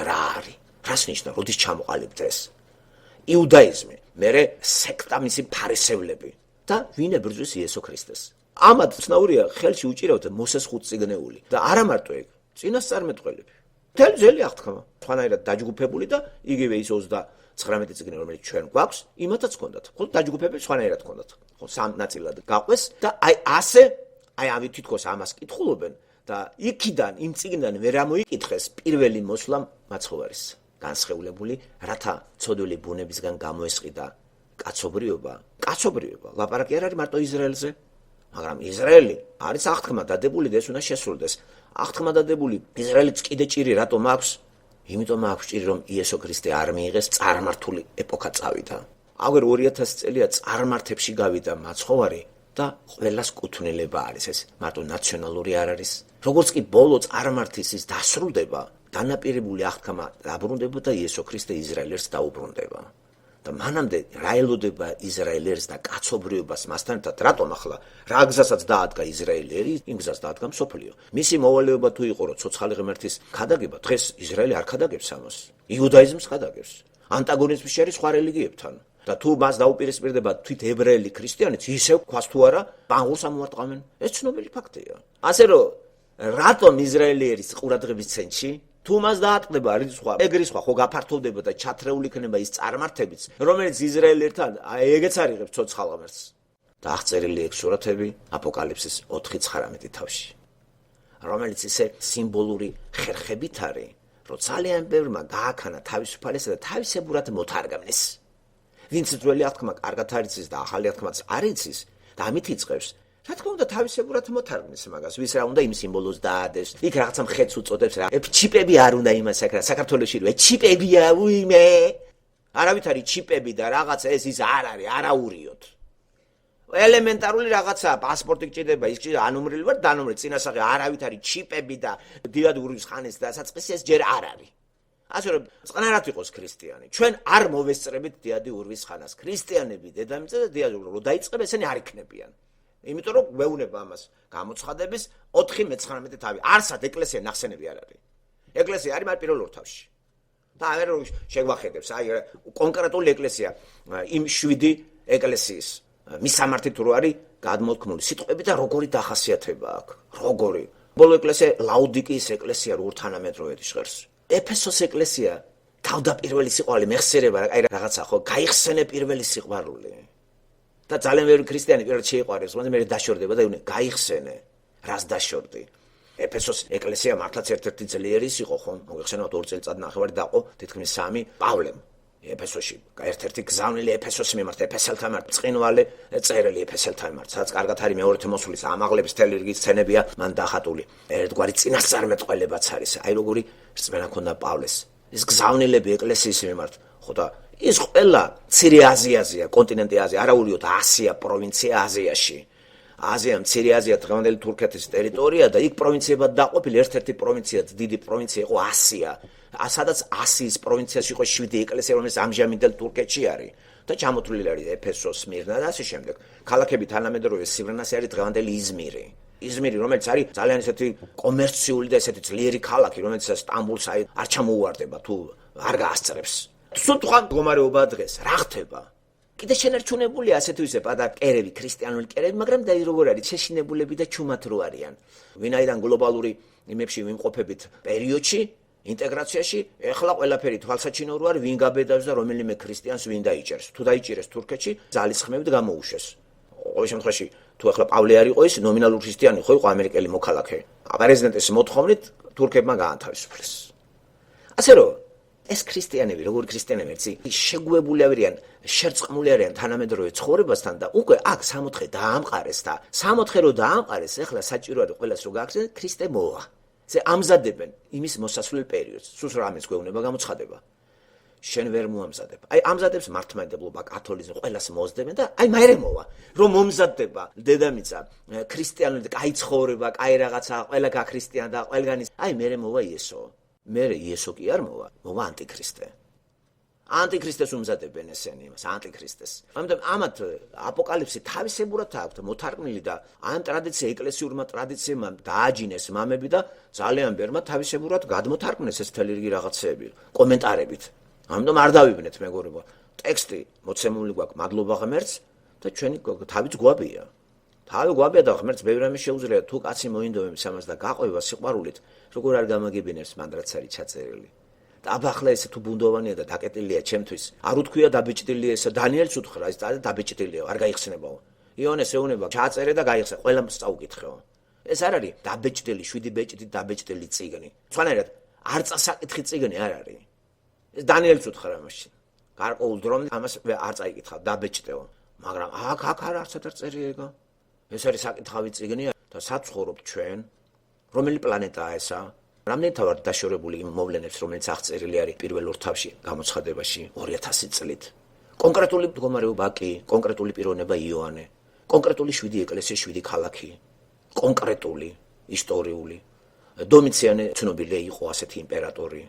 რა არის. რას ნიშნავს, როდის ჩამოყალიბდა ეს? იუდაიზმი, მერე სექტა მისი ფარისევლები და ვინ ებრძვის იესო ქრისტეს. ამად ცნაურია ხელში უჭირავთ მოსეს 5 წიგნეული და არა მარტო ეგ, წინასწარმეტყველები. მთელი ძელი აღთქმა, სხვანაირად დაჯგუფებული და იგივე ის 39 წიგნი, რომელიც ჩვენ გვაქვს, იმათაც ჰქონდათ. ხო, დაჯგუფებული სხვანაირად ჰქონდათ. ხო, სამ ნაწილად გაყვეს და აი ასე, აი ამით თითქოს ამას კითხულობენ და იქიდან იმ წიგნიდან ვერ ამოიკითხეს პირველი მოსვლა მაცხოვარის განსხეულებული, რათა ცოდვილი ბუნებისგან გამოესყიდა კაცობრიობა. კაცობრიობა, ლაპარაკი არ არის მარტო ისრაელზე. მაგრამ ისრაელი არის აღთქმა დადებული და ეს უნდა შესრულდეს. აღთქმა დადებული ისრაელიც კიდე ჭირი რატომ აქვს? იმიტომ აქვს ჭირი რომ იესო ქრისტე არ მიიღეს წარმართული ეპოქა წავიდა. აღერ 2000 წელია წარმართებში გავიდა მაცხოვარი და ყველას კუთვნილება არის ეს მარტო ნაციონალური არ არის. როგორც კი ბოლო წარმართის ის დასრულდება, დანაპირებული აღთქმა დაბრუნდება და იესო ქრისტე ისრაელს დაუბრუნდება. და მანამდე რა ელოდება ისრაელს და კაცობრიობას მასთან ერთად, რატომ ახლა რა გზასაც დაადგა ისრაელი, იმ გზას დაადგა მსოფლიო. მისი მოვალეობა თუ იყო რომ ცოცხალი ღმერთის ქადაგება, დღეს ისრაელი არ ქადაგებს ამას. იუდაიზმს ქადაგებს. ანტაგონიზმში არის სხვა რელიგიებთან. და თუ მას დაუპირისპირდება თვით ებრაელი ქრისტიანიც, ისევ ქვას თუ არა, ბანღურს ამოარტყამენ. ეს ცნობილი ფაქტია. ასე რომ რატომ ისრაელიერის ყურადღების ცენტრში თუ მას დაატყდება არის სხვა, ეგრე სხვა ხო გაფართოვდება და ჩათრეული იქნება ის წარმართებიც, რომელიც ისრაელთან ეგეც არ იღებს ცოცხალ ღმერთს. და აღწერილი ეგ სურათები აპოკალიფსის 4:19 თავში. რომელიც ისე სიმბოლური ხერხებით არის, რომ ძალიან ბევრმა გააქანა თავისუფალისა და თავისებურად მოთარგმნეს. ვინც ძველი აღთქმა კარგად არიცის და ახალი აღთქმაც არ იცის და ამით იწყებს, რა თქმა უნდა თავისებურად მოთარგმნეს მაგას, ვის რა უნდა იმ სიმბოლოს დაადეს. იქ რაღაცა მხეც უწოდებს რა. ჩიპები არ უნდა იმას აკრა, საქართველოში რო ჩიპებია უიმე. არავით არის ჩიპები და რაღაცა ეს ის არ არის, არაურიოთ. ელემენტარული რაღაცაა, პასპორტი გჭირდება, ის გჭირდება ანომრილი ვარ, დანომრილი წინასახე არავით არის ჩიპები და დიად ურვის ხანის დასაწყისი ეს ჯერ არ არის. ასე რომ წყნარად იყოს ქრისტიანი. ჩვენ არ მოვესწრებით დიადი ურვის ხანას. ქრისტიანები დედამიწა და დიადი რო დაიწყება ესენი არ იქნებიან. იმიტომ რომ გვეუბნება ამას გამოცხადების 4:19 თავი. არსად ეკლესია ნახსენები არ არის. ეკლესია არის მაგრამ პირველ რთავში. და აღარ შეგვახედებს, აი კონკრეტული ეკლესია იმ 7 ეკლესიის მისამართით რო არის გადმოქმული სიტყვები და როგორი დახასიათება აქვს. როგორი? ბოლო ეკლესია ლაუდიკიის ეკლესია რო თანამედროვედი ჟღერს. ეფესოს ეკლესია თავდაპირველი სიყვარული მეხსიერება, აი რაღაცა ხო გაიხსენე პირველი სიყვარული. და ძალიან ბევრი ქრისტიანი პირველად შეიყვარეს, მაგრამ მე დაშორდება და გაიხსენე, რას დაშორდი. ეფესოს ეკლესია მართლაც ერთ-ერთი ძლიერი იყო, ხო? მოგეხსენებათ 2 წელიწადნახევარი დაყო თითქმის 3 პავლემ ეფესოში. ერთ-ერთი გზავნილი ეფესოს მიმართ, ეფესელთა მიმართ, წინვალე წერილი ეფესელთა მიმართ, სადაც კარგად არის მეორე მოსulis ამაღლების თელერგის სცენებია მან დახატული. ერთგვარი წინასწარმეტყველებაც არის. აი როგორი რწმენა ქონდა პავლეს. ის გზავნილები ეკლესიის მიმართ, ხო და ის ყველა მცირე აზიაზეა, კონტინენტი აზია, არაურიოთ ასია პროვინცია აზიაში. აზია, მცირე აზია დღევანდელი თურქეთის ტერიტორია და იქ პროვინციებად დაყოფილი ერთ-ერთი პროვინცია, დიდი პროვინცია იყო ასია. სადაც ასიის პროვინციაში იყო 7 ეკლესია, რომელიც ამჟამინდელ თურქეთში არის. და ჩამოთვლილი არის ეფესო, სმირნა და ასე შემდეგ. ქალაქები თანამედროვე სივრნასი არის დღევანდელი იზმირი. იზმირი, რომელიც არის ძალიან ესეთი კომერციული და ესეთი ძლიერი ქალაქი, რომელიც სტამბულს არ ჩამოუვარდება თუ არ გაასწრებს. სულთქვა მდგომარეობა დღეს რა ხდება? კიდე შენარჩუნებულია ასეთი ვისე პატარ კერები, ქრისტიანული კერები, მაგრამ და როგორ არის შეშინებულები და ჩუმად რო არიან. ვინაიდან გლობალური იმებში ვიმყოფებით პერიოდში, ინტეგრაციაში, ეხლა ყველაფერი თვალსაჩინო რო არის, ვინ გაბედავს და რომელიმე ქრისტიანს ვინ დაიჭერს. თუ დაიჭერეს თურქეთში, ძალისხმევით გამოუშვეს. ყოველ შემთხვევაში, თუ ეხლა პავლე არ იყო ის ნომინალური ქრისტიანი, ხო იყო ამერიკელი მოქალაქე. პრეზიდენტის მოთხოვნით თურქებმა გაანთავისუფლეს. ასე რომ ეს ქრისტიანები, როგორი ქრისტიანები, შეგუებული არიან, შერწყმული არიან თანამედროვე ცხოვრებასთან და უკვე აქ 60 დაამყარეს და 60 რო დაამყარეს, ეხლა საჭირო არის ყველას რო გააქცენ ქრისტე მოვა. ზე ამზადებენ იმის მოსასვლელ პერიოდს. სულს რამეს გვეუბნება გამოცხადება. შენ ვერ მოამზადებ. აი ამზადებს მართლმადიდებლობა, კათოლიციზმი, ყველას მოძდებენ და აი მაერე მოვა. რომ მომზადდება დედამიწა, ქრისტიანული და კაი ცხოვრება, კაი რაღაცა, ყველა გაქრისტიან და ყველგანის, აი მერე მოვა იესო. მერე იესო კი არ მოვა, მოვა ანტიქრისტე. ანტიქრისტეს უმზადებენ ესენი იმას, ანტიქრისტეს. ამიტომ ამათ აპოკალიფსი თავისებურად აქვს მოთარგმნილი და ამ ტრადიცია ეკლესიურმა ტრადიციებმა დააჯინეს მამები და ძალიან ბევრმა თავისებურად გადმოთარგმნეს ეს თელერგი რაღაცეები, კომენტარებით. ამიტომ არ დავიბნეთ მეგობრებო. ტექსტი მოცემული გვაქვს მადლობა ღმერთს და ჩვენი თავიც გვაბია. თავი გვაბია და ღმერთს ბევრი რამე შეუძლია თუ კაცი მოინდომებს ამას და გაყვება სიყვარულით, როგორ არ გამაგებინებს მან რაც არის ჩაწერილი. და აბახლა ესე თუ ბუნდოვანია და დაკეტილია ჩემთვის. არ უთქვია დაბეჭდილია ესა დანიელს უთხრა ეს დაბეჭდილია, არ გაიხსნებაო. იონეს ეუნება ჩაწერე და გაიხსნა, ყველამ წაუკითხეო. ეს არ არის დაბეჭდილი, 7 ბეჭდით დაბეჭდილი წიგნი. სხვანაირად არ წასაკითხი წიგნი არ არის. ეს დანიელს უთხრა მაშინ. გარკვეულ დრომდე ამას არ წაიკითხა, დაბეჭდეო. მაგრამ აქ არც არ წერია. ეს არის საკითხავი წიგნი და საცხოვრობთ ჩვენ. რომელი პლანეტაა ესა? რამდენითა ვარ დაშორებული იმ მოვლენებს, რომელიც აღწერილი არის პირველ ორ თავში გამოცხადებაში 2000 წლით. კონკრეტული მდგომარეობა კი, კონკრეტული პიროვნება იოანე, კონკრეტული 7 ეკლესია, 7 ქალაქი, კონკრეტული, ისტორიული. დომიციანე ცნობილი იყო ასეთი იმპერატორი.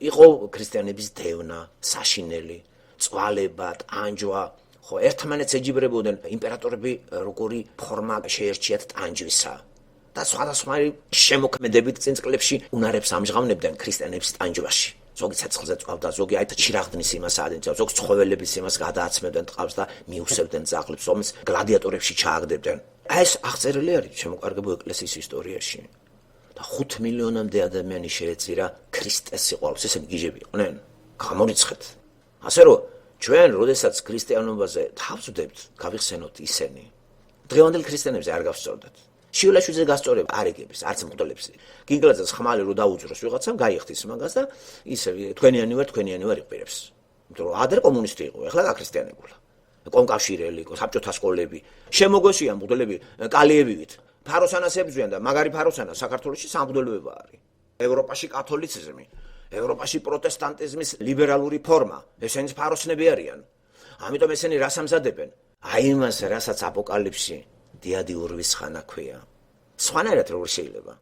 იყო ქრისტიანების დევნა, საშინელი, წვალება, ტანჯვა. ხო, ერთმანეთს ეჯიბრებოდნენ იმპერატორები, როგორი ფორმა შეერჩიათ ტანჯვისა. და სხვადასხვა შემოქმედებით წინ წლებში უნარებს ამჟღავნებდნენ ქრისტიანების ტანჯვაში. ზოგი ცეცხლზე წვავდა, ზოგი აი ჩირაღდნის იმას ადენდა, ზოგი ცხოველების იმას გადააცმევდნენ ტყავს და მიუსევდნენ ძაღლებს, ომის გლადიატორებში ჩააგდებდნენ. ეს აღწერილი არის შემოკარგებულ ეკლესიის ისტორიაში. და 5 მილიონამდე ადამიანი შეეწირა ქრისტეს სიყვარულს, ესენი გიჟები იყვნენ. გამორიცხეთ. ასე რომ ჩვენ, როდესაც ქრისტიანობაზე თავს ვდებთ, გავიხსენოთ ისენი. დღევანდელ ქრისტიანებზე არ გავსწორდეთ. შიულაშვილზე გასწორება არ იგებს, არც მღვდლებს. გინგლაძეს ხმალი რო დაუძროს ვიღაცამ, გაიხდის მაგას და ისე თქვენიანი ვარ იღბერებს. იმიტომ რომ ადრე კომუნისტი იყო, ეხლა გაქრისტიანებულა. კონკავშირელი იყო, საბჭოთა სკოლები, შემოგვეშია მღვდლები კალიევივით. ფაროსანას ებრძვიან და მაგარი ფაროსანა საქართველოში სამღვდელოება არის. ევროპაში კათოლიციზმი, ევროპაში პროტესტანტიზმის ლიბერალური ფორმა, ესენი ფაროსნები არიან. ამიტომ ესენი რას ამზადებენ? აი იმას, რასაც აპოკალიფსში დიადი ურვის ხანა ქვია. სხვანაირად როგორ შეიძლება?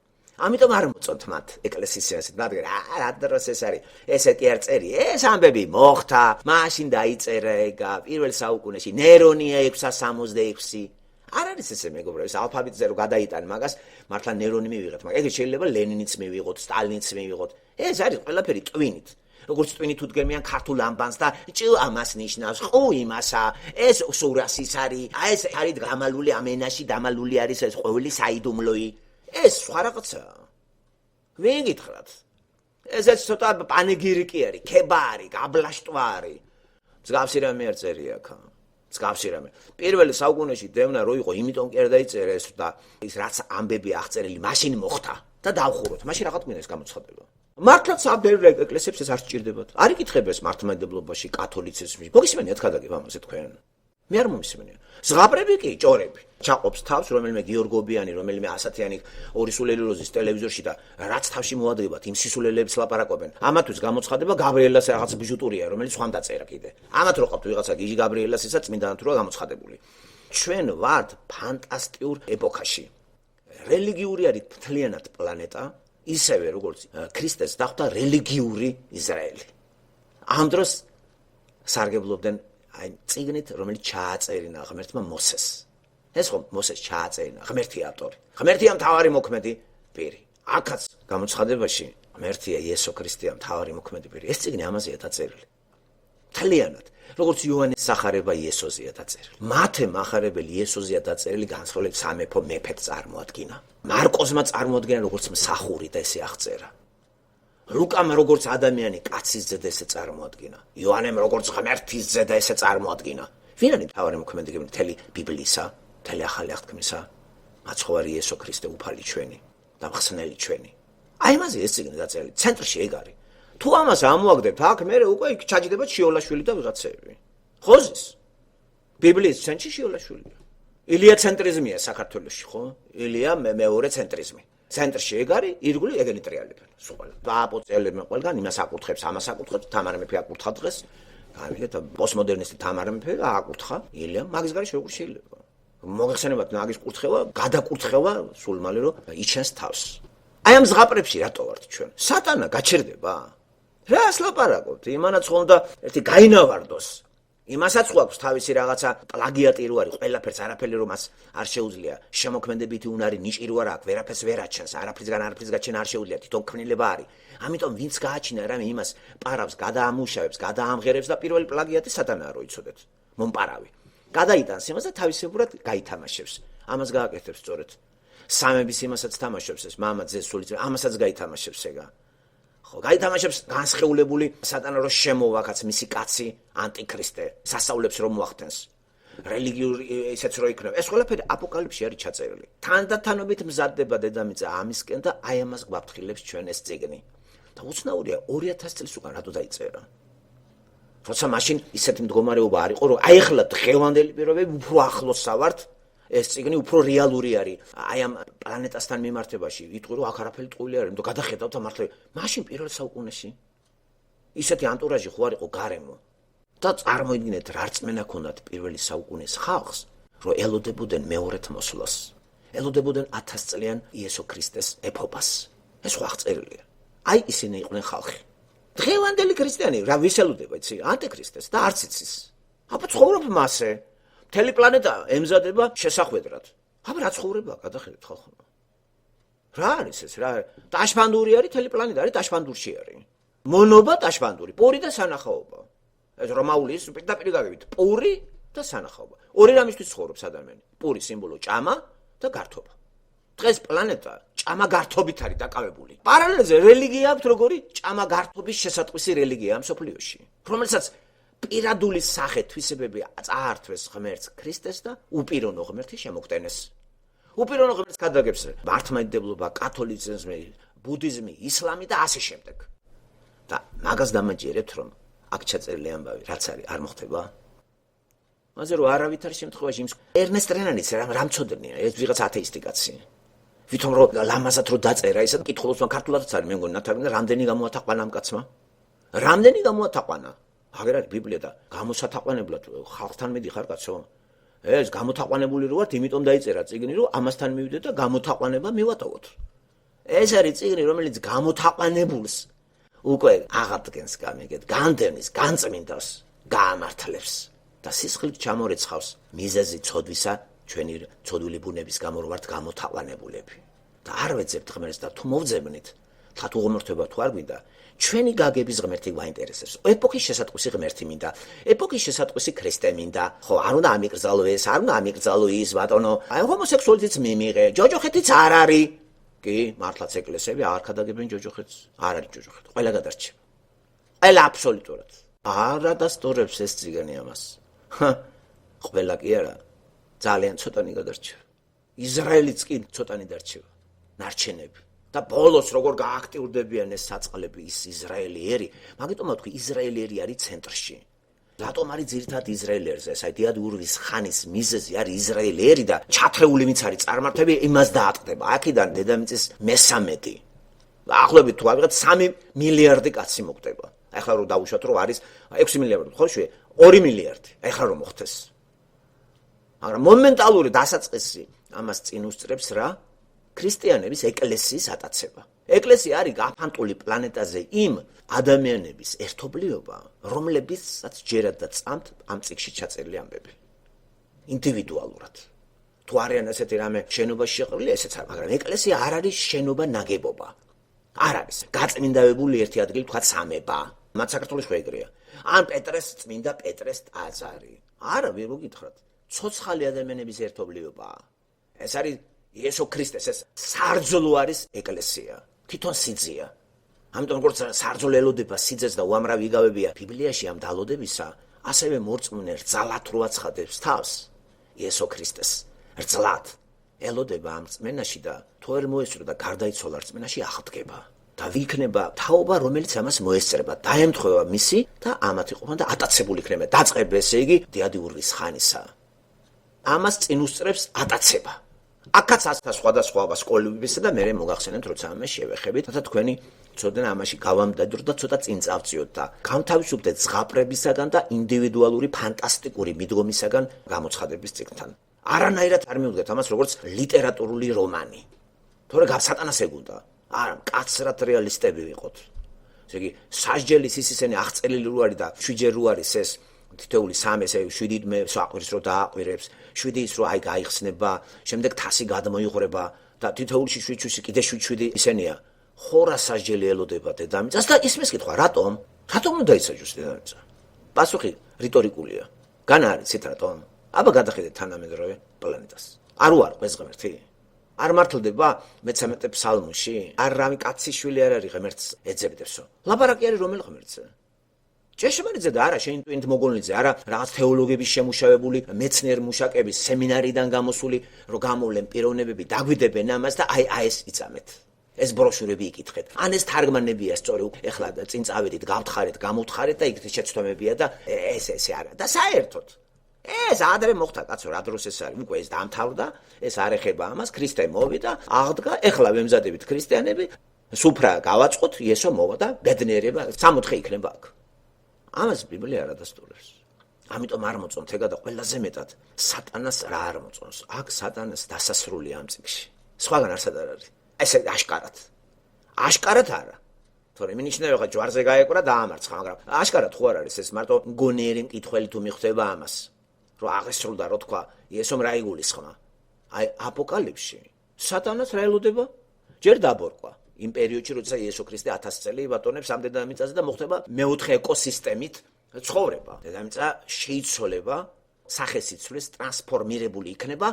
ამიტომ არ მოწონთ მათ ეკლესიის ასეთ, მაგრამ რა დროს ეს არის? ესე კი არ წერი, ეს ამბები მოხდა, მაშინ დაიწერა ეგა პირველ საუკუნეში, ნერონია 666. არ არის ესე მეგობრებო, ეს ალფაბეტზე რო გადაიტან მაგას, მართლა ნერონი მივიღეთ, მაგრამ ეგ შეიძლება ლენინიც მივიღოთ, სტალინიც მივიღოთ. ეს არის ყველაფერი ტვინით. როგორც ტვინით უდგემიან ქართულ ამბანს და ჭ ამას ნიშნავს, ყ იმასა, ეს სურასის არის, ეს არის გამალული ამენაში, დამალული არის ეს ყოველი საიდუმლოი. ეს სხვა რაღაცაა. ვინ გითხრათ? ესეც ცოტა პანეგირიკი არის, ქება არის, გაბლაშტვა არის. მსგავსი რამე არ წერია აქ. მსგავსი რამე. პირველ საუკუნეში დევნა რო იყო, იმიტომ კი არ დაიწერა ეს და ის რაც ამბები აღწერილი, მაშინ მოხდა და დავხუროთ. მაშინ რა თქმა უნდა ეს გამოცხადება. მართლაც ამბერ ეკლესიებს ეს არ სჭირდებათ. არ იკითხებეს მართლმადიდებლობაში, კათოლიციზმში. მოგისმენიათ ხადაგებ ამაზე თქვენ? მე არ მომისმენია. ზღაპრები კი, ჭორები. ჩაყოფს თავს რომელიმე გიორგობიანი, რომელიმე ასათიანი ორისულელი როზის ტელევიზორში და რაც თავში მოადგებათ, იმ სისულელებს ლაპარაკობენ. ამათვის გამოცხადება გაბრიელას რაღაც ბიჟუტურია, რომელიც სხვამ დაწერა კიდე. ამათ რო ყავთ ვიღაცა გიჟი გაბრიელასისა წმინდანად როა გამოცხადებული. ჩვენ ვართ ფანტასტიკურ ეპოქაში. რელიგიური არის მთლიანად პლანეტა. ისევე როგორც ქრისტეს დახვდა რელიგიური ისრაელი. ამ დროს სარგებლობდნენ აი წიგნით, რომელიც ჩააწერინა ღმერთმა მოსეს. ეს ხომ მოსეს ჩააწერინა, ღმერთი ავტორი. ღმერთია მთავარი მოქმედი პირი. აქაც გამოცხადებაში ღმერთია იესო ქრისტეა მთავარი მოქმედი პირი. ეს წიგნი ამაზეა დაწერილი. მთლიანად, როგორც იოანეს სახარება იესოზეა დაწერილი. მათე მახარებელი იესოზეა დაწერილი განსხვავებით სამეფო მეფედ წარმოადგინა. მარკოზმა წარმოადგინა როგორც მსახური და ესე აღწერა. ლუკამ როგორც ადამიანი კაცის ზედა ესე წარმოადგინა. იოანემ როგორც ღმერთის ზედა ესე წარმოადგინა. ვინ არის მთავარი მოქმედი მთელი ბიბლიისა, მთელი ახალი აღთქმისა? მაცხოვარი იესო ქრისტე უფალი ჩვენი და მხსნელი ჩვენი. აი ამაზე ეს წიგნი დაწერილი. ცენტრში ეგ არის. თუ ამას ამოაგდებთ, აქ მე უკვე ჩაჯდება შიოლაშვილი და ვიღაცები. ხოზის ბიბლიის ცენტრში შიოლაშვილია. ილია ცენტრიზმია საქართველოში, ხო? ილია მეორე ცენტრიზმი. ცენტრში ეგ არის, ირგვლივ ეგენი ტრიალებენ. სულ დააპოწელებენ ყველგან, იმას აკურთხებს, ამას აკურთხებს, თამარ მეფე აკურთხა დღეს. გამიგეთ, პოსტმოდერნისტი თამარ მეფე აკურთხა, ილია, მაგის გარშე როგორ შეიძლება? მოგეხსენებათ მაგის კურთხევა, გადაკურთხევა სულ მალე რომ იჩენს თავს. აი ამ ზღაპრებში რატო ვართ ჩვენ? სატანა გაჩერდება? რას ლაპარაკობთ? იმანაც ხონდა ერთი გაინავარდოს. იმასაც ყვავს თავისი რაღაცა პლაგიატი რო არის, ყველაფერს არაფერი რომ მას არ შეუძლია. შემოქმედებითი უნარი ნიჭი რო არ აქვს, ვერაფერს ვერ აჩენს, არაფრისგან გაჩენა არ შეუძლია, თვითონ ქმნილება არის. ამიტომ ვინც გააჩინა რამე იმას პარავს, გადაამუშავებს, გადაამღერებს და პირველი პლაგიატი სატანაა რო იცოდეთ. მომპარავი. გადაიტანს იმას და თავისებურად გაითამაშებს. ამას გააკეთებს სწორედ. სამების იმასაც თამაშობს ეს მამა ძეს სულიც, ამასაც გაითამაშებს ეგა. ხო, გაითამაშებს განსხეულებული სატანა რო შემოვაქაც მისი კაცი ანტიქრისტე, სასწაულებს რომ მოახდენს. რელიგიური ისეც რო იქნება. ეს ყველაფერი აპოკალიფსში არის ჩაწერილი. თანდათანობით მზადდება დედამიწა ამისკენ და აი ამას გვაფრთხილებს ჩვენ ეს წიგნი. და უცნაურია 2000 წელს უკან რატო დაიწერა. როცა მაშინ ისეთი მდგომარეობა არ იყო, რომ აი ახლა დღევანდელი პირობები უფრო ახლოსა ვართ ეს წიგნი უფრო რეალური არის. აი ამ პლანეტასთან მიმართებაში ვიტყვი რომ აქ არაფერი ტყუილი არ არის, იმიტომ გადახედავთ მართლა მაშინ პირველ საუკუნეში ისეთი ანტურაჟი ხო არ იყო გარემო. და წარმოიდგინეთ რა რწმენა ქონდათ პირველი საუკუნის ხალხს, რომ ელოდებოდნენ მეორეთ მოსვლას. ელოდებოდნენ 1000 წლიან იესო ქრისტეს ეპოქას. ეს ხო აღწერილია. აი ისინი იყვნენ ხალხი. დღევანდელი ქრისტიანი რა ვისელოდება, იცი? ანტიქრისტეს და არც იცის. აბა ცხოვრობ მასე. მთელი პლანეტა ემზადება შესახვედრად. აბა რა ცხოვრებაა, გადახედეთ ხალხო. რა არის ეს? რა ტაშფანდური არის, მთელი პლანეტა არის ტაშფანდურში არის. მონობა ტაშფანდური, პური და სანახაობა. ეს რომაული ის პირდაპირ გაგებით. პური და სანახაობა. ორი რამისთვის ცხოვრობს ადამიანი. პური სიმბოლო ჭამა და გართობა. დღეს პლანეტა ჭამა გართობით არის დაკავებული. პარალელზე რელიგია აქვს როგორი ჭამა გართობის შესატყვისი რელიგია მსოფლიოში, რომელსაც პირადული სახე თვისებები წაართვეს ღმერთს ქრისტეს და უპირონო ღმერთი შემოგტენეს. უპირონო ღმერთს გადაგებს მართლმადიდებლობა, კათოლიციზმი, ბუდიზმი, ისლამი და ასე შემდეგ. და მაგას დამაჯერებთ რომ აქ ჩაწერილი ამბავი რაც არის არ მოხდება. მასე რომ არავითარ შემთხვევაში ერნესტ რენანიც რამცოდნია, ეს ვიღაც ათეისტი კაცი. ვითომ რომ ლამაზად რო დაწერა ისა კითხულობს მან ქართულადაც არის მე მგონი ნათარგმნი რამდენი გამოათაყვანა ამ კაცმა? რამდენი გამოათაყვანა? აგერ არის ბიბლია და გამოსათაყვანებლად ხალხთან მიდიხარ კაცო. ეს გამოთაყვანებული რო ვართ, იმიტომ დაიწერა წიგნი რომ ამასთან მივიდეთ და გამოთაყვანება მივატოვოთ. ეს არის წიგნი რომელიც გამოთაყვანებულს უკვე აღადგენს გამიგეთ, განდევნის, განწმინდავს, გაამართლებს და სისხლით ჩამორეცხავს მიზეზი ცოდვისა ჩვენი ცოდვილი ბუნების გამო რო ვართ გამოთაყვანებულები. და არ ვეძებთ ღმერთს და თუ მოვძებნით, თან უღმრთობა თუ არ გვინდა, ჩვენი გაგების ღმერთი გვაინტერესებს. ეპოქის შესატყვისი ღმერთი მინდა, ეპოქის შესატყვისი ქრისტე მინდა. ხო, არ უნდა ამიკრძალო ეს, არ უნდა ამიკრძალო ის, ბატონო. აი ჰომოსექსუალიტიც მიმიღე, ჯოჯოხეთიც არ არის. კი, მართლაც ეკლესიები არ ქადაგებენ ჯოჯოხეთს, არ არის ჯოჯოხეთი. ყველა გადარჩება. ყველა აბსოლუტურად. არ ადასტურებს ეს წიგნი ამას. ყველა კი არა. ძალიან ცოტანი გადარჩება. ისრაელიც კი ცოტანი დარჩება. ნარჩენები. და ბოლოს როგორ გააქტიურდებიან ეს საწყლები ის ისრაელიერი, მაგიტომ ვთქვი ისრაელიერი არის ცენტრში. რატომ არის ძირითადად ისრაელიერზე? ეს აი დიადურვის ხანის მიზეზი არის ისრაელიერი და ჩათრეული ვინც არის წარმართები იმას დაატყდება. აქედან დედამიწის მესამედი. ახლობით თუ ავიღეთ 3 მილიარდი კაცი მოხდება. ახლა რომ დავუშვათ რომ არის 6 მილიარდი, ხო შვე 2 მილიარდი. ახლა რომ მოხდეს. მაგრამ მომენტალური დასაწყისი ამას წინ უსწრებს რა? ქრისტიანების ეკლესიის ატაცება. ეკლესია არის გაფანტული პლანეტაზე იმ ადამიანების ერთობლიობა, რომლებიცაც ჯერად და წამთ ამ წიგში ჩაწერილი ამბები. ინდივიდუალურად. თუ არიან ესეთი რამე შენობაში შეყრილი, ესეც არის, მაგრამ ეკლესია არ არის შენობა ნაგებობა. არ არის. გაწმინდავებული ერთი ადგილი თქვა სამება. მათ საქართველოს შეეგრია. ან პეტრეს წმინდა პეტრეს ტაძარი. არა, ვერ მოგითხრათ. ცოცხალი ადამიანების ერთობლიობაა. ეს არის იესო ქრისტეს ეს სარძოლო არის ეკლესია. თვითონ სიძია. ამიტომ როგორც სარძოლო ელოდება სიძეს და უამრავი იგავებია ბიბლიაში ამ დალოდებისა, ასევე მორწმუნე რძალად რო აცხადებს თავს იესო ქრისტეს. რძლად ელოდება ამ რწმენაში და თუ არ მოესწრო და გარდაიცვალა რწმენაში აღდგება. და ვიქნება თაობა, რომელიც ამას მოესწრება, დაემთხვევა მისი და ამათ იყოფა და ატაცებული იქნება. დაწყება ესე იგი დიადურვის ხანისა. ამას წინ უსწრებს ატაცება. აქაც ასთა სხვადასხვაობა სკოლებისა და მე მოგახსენებთ როცა ამას შევეხებით და თქვენი ცოდნა ამაში გავამდადოთ და ცოტა წინ წავწიოთ და გამთავისუფლდეთ ზღაპრებისაგან და ინდივიდუალური ფანტასტიკური მიდგომისაგან გამოცხადების წიგნთან. არანაირად არ მივუდგეთ ამას როგორც ლიტერატურული რომანი. თორე გასატანას ეგუნდა. არა, მკაცრად რეალისტები ვიყოთ. ესე იგი, სასჯელის ისინი აღწერილი რო არის და 7-ჯერ რო არის ეს თითოეული 3 ესე 7 მე საყვირს რო დააყვირებს, 7 ის რო აი გაიხსნება, შემდეგ თასი გადმოიღრება და თითოეულში 7 კიდე 7 ისენია. ხორა სასჯელი ელოდება დედამიწას და ისმის კითხვა, რატომ? რატომ უნდა ისაჯოს დედამიწა? პასუხი რიტორიკულია. განა არის იცით რატომ? აბა გადახედეთ თანამედროვე პლანეტას. არ ვარ ეს ღმერთი? არ მართლდება მე-13 ფსალმში? არ რამე კაცი შვილი არ არის ღმერთს ეძებდესო. ლაპარაკი არის რომელ ღმერთზე? ჭეშმარიტზე და არა შენ ტვინთ მოგონლიძე, არა რაღაც თეოლოგების შემუშავებული მეცნიერ მუშაკების სემინარიდან გამოსული, რომ გამოვლენ პიროვნებები, დაგვიდებენ ამას და აი ეს იწამეთ. ეს ბროშურები იკითხეთ. ან ეს თარგმანებია სწორი. ეხლა წინ წავედით, გავთხარეთ, გამოვთხარეთ და იქ შეცდომებია და ეს არა. და საერთოდ ეს ადრე მოხდა, კაცო, რა დროს ეს არის? უკვე ეს დამთავრდა, ეს არ ეხება ამას, ქრისტე მოვიდა, აღდგა, ეხლა ვემზადებით ქრისტიანები, სუფრა გავაწყოთ, იესო მოვა და ბედნიერება 60 იქნება აქ. ამას ბიბლია არ ადასტურებს. ამიტომ არ მოწონთ ეგა და ყველაზე მეტად სატანას რა არ მოწონს. აქ სატანას დასასრულია ამ წიგში. სხვაგან არსად არ არის. ესე აშკარად. აშკარად არა. თორე მინიშნავია ხა ჯვარზე გაეკვრა და ამარცხა, მაგრამ აშკარად ხო არ არის ეს მარტო გონიერი მკითხველი თუ მიხვდება ამას. რომ აღესრულდა რო თქვა იესომ რა იგულისხმა. აი აპოკალიფსში სატანას რა ელოდება? ჯერ დაბორკვა. იმ პერიოდში როცა იესო ქრისტე 1000 წელი იბატონებს ამ დედამიწაზე და მოხდება მეოთხე ეკოსისტემით ცხოვრება. დედამიწა შეიცვალება, სახესიცვლის ტრანსფორმირებული იქნება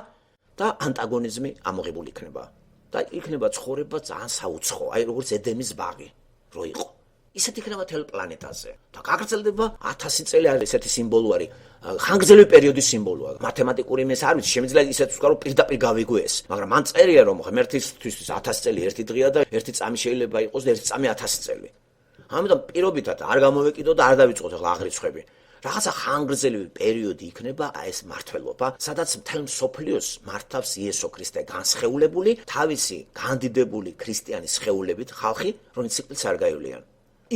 და ანტაგონიზმი ამოღებული იქნება. და იქნება ცხოვრება ძალიან საუცხო, აი როგორც ედემის ბაღი რო იყო. ისეთ იქნება თელ პლანეტაზე. და გაგრძელდება 1000 წელი არის ესეთი სიმბოლო არის. ხანგრძლივი პერიოდის სიმბოლოა. მათემატიკური იმის არ ვიცი, შემიძლია ისეთ ვთქვა, რომ პირდაპირ გავიგო ეს. მაგრამ მან წერია რომ ღმერთისთვის 1000 წელი ერთი დღეა და ერთი წამი შეიძლება იყოს და ერთი წამი 1000 წელი. ამიტომ პირობითად არ გამოვეკიდო და არ დავიწყოთ ახლა აღრიცხვები. რაღაცა ხანგრძლივი პერიოდი იქნება ეს მართლობა, სადაც მთელ მსოფლიოს მართავს იესო ქრისტე განსხეულებული, თავისი განდიდებული ქრისტიანის სხეულებით ხალხი, რომლებიც სიკვდილს არ გაივლიან.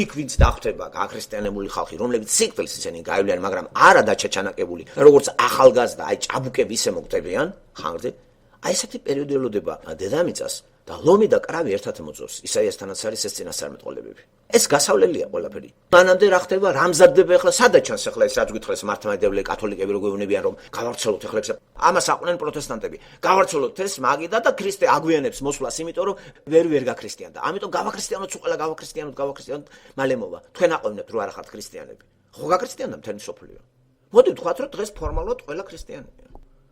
იქ ვინც დახვდება გაქრისტიანებული ხალხი, რომლებიც სიკვდილს ისინი გაივლიან, მაგრამ არა დაჩაჩანაკებული, როგორც ახალგაზრდა, აი ჭაბუკები ისე მოგდებიან, ხანგრძლივ. აი ესეთი პერიოდი ელოდება დედამიწას და ლომი და კრავი ერთად მოძოს. ისაიასთანაც არის ეს წინასწარმეტყველებები. ეს გასავლელია ყველაფერი. მანამდე რა ხდება, რა მზადდება ახლა, სადაც ჩანს ახლა ეს რაც გითხრეს მართლმადიდებლე კათოლიკები რო გვეუბნებიან რომ გავარცელოთ ახლა ეს. ამას აყვნენ პროტესტანტები. გავარცელოთ ეს მაგიდა და ქრისტე აგვიანებს მოსვლას, იმიტომ რომ ვერ გაქრისტიანდა. ამიტომ გავაქრისტიანოთ ყველა გავაქრისტიანოთ, მალე მოვა. თქვენ აყვენებთ რო არ ხართ ქრისტიანები. ხო გაქრისტიანდა მთელი მსოფლიო. მოდი ვთქვათ რომ დღეს ფორმალურად ყველა ქრისტიანია.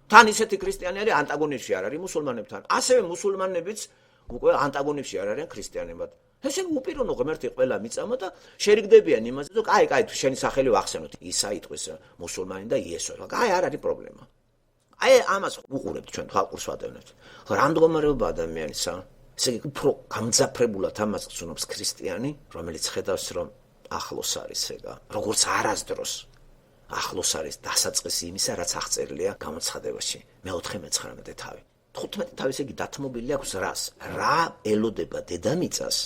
თან ისეთი ქრისტიანი არის ანტაგონიზმში არ არის მუსულმანებთან. ასევე მუსულმანებიც უკვე ანტაგონიზმში არ არიან ქრისტიანებად. ესე უპირონო ღმერთი ყველა მიწამა და შერიგდებიან იმაზე, რომ კაი, შენი სახელი ვახსენოთ. ისა იტყვის მუსულმანი და იესო. კაი, არ არის პრობლემა. აი ამას უყურებთ ჩვენ თვალყურს ვადევნებთ. რა მდგომარეობა ადამიანისა? ესე იგი უფრო გამძაფრებულად ამას გწუნობს ქრისტიანი, რომელიც ხედავს რომ ახლოს არის ეგა. როგორც არასდროს ახლოს არის დასაწყისი იმისა, რაც აღწერილია გამოცხადებაში. მე-19 თავი. 15 თავი ესე იგი დათმობილი აქვს რას? რა ელოდება დედამიწას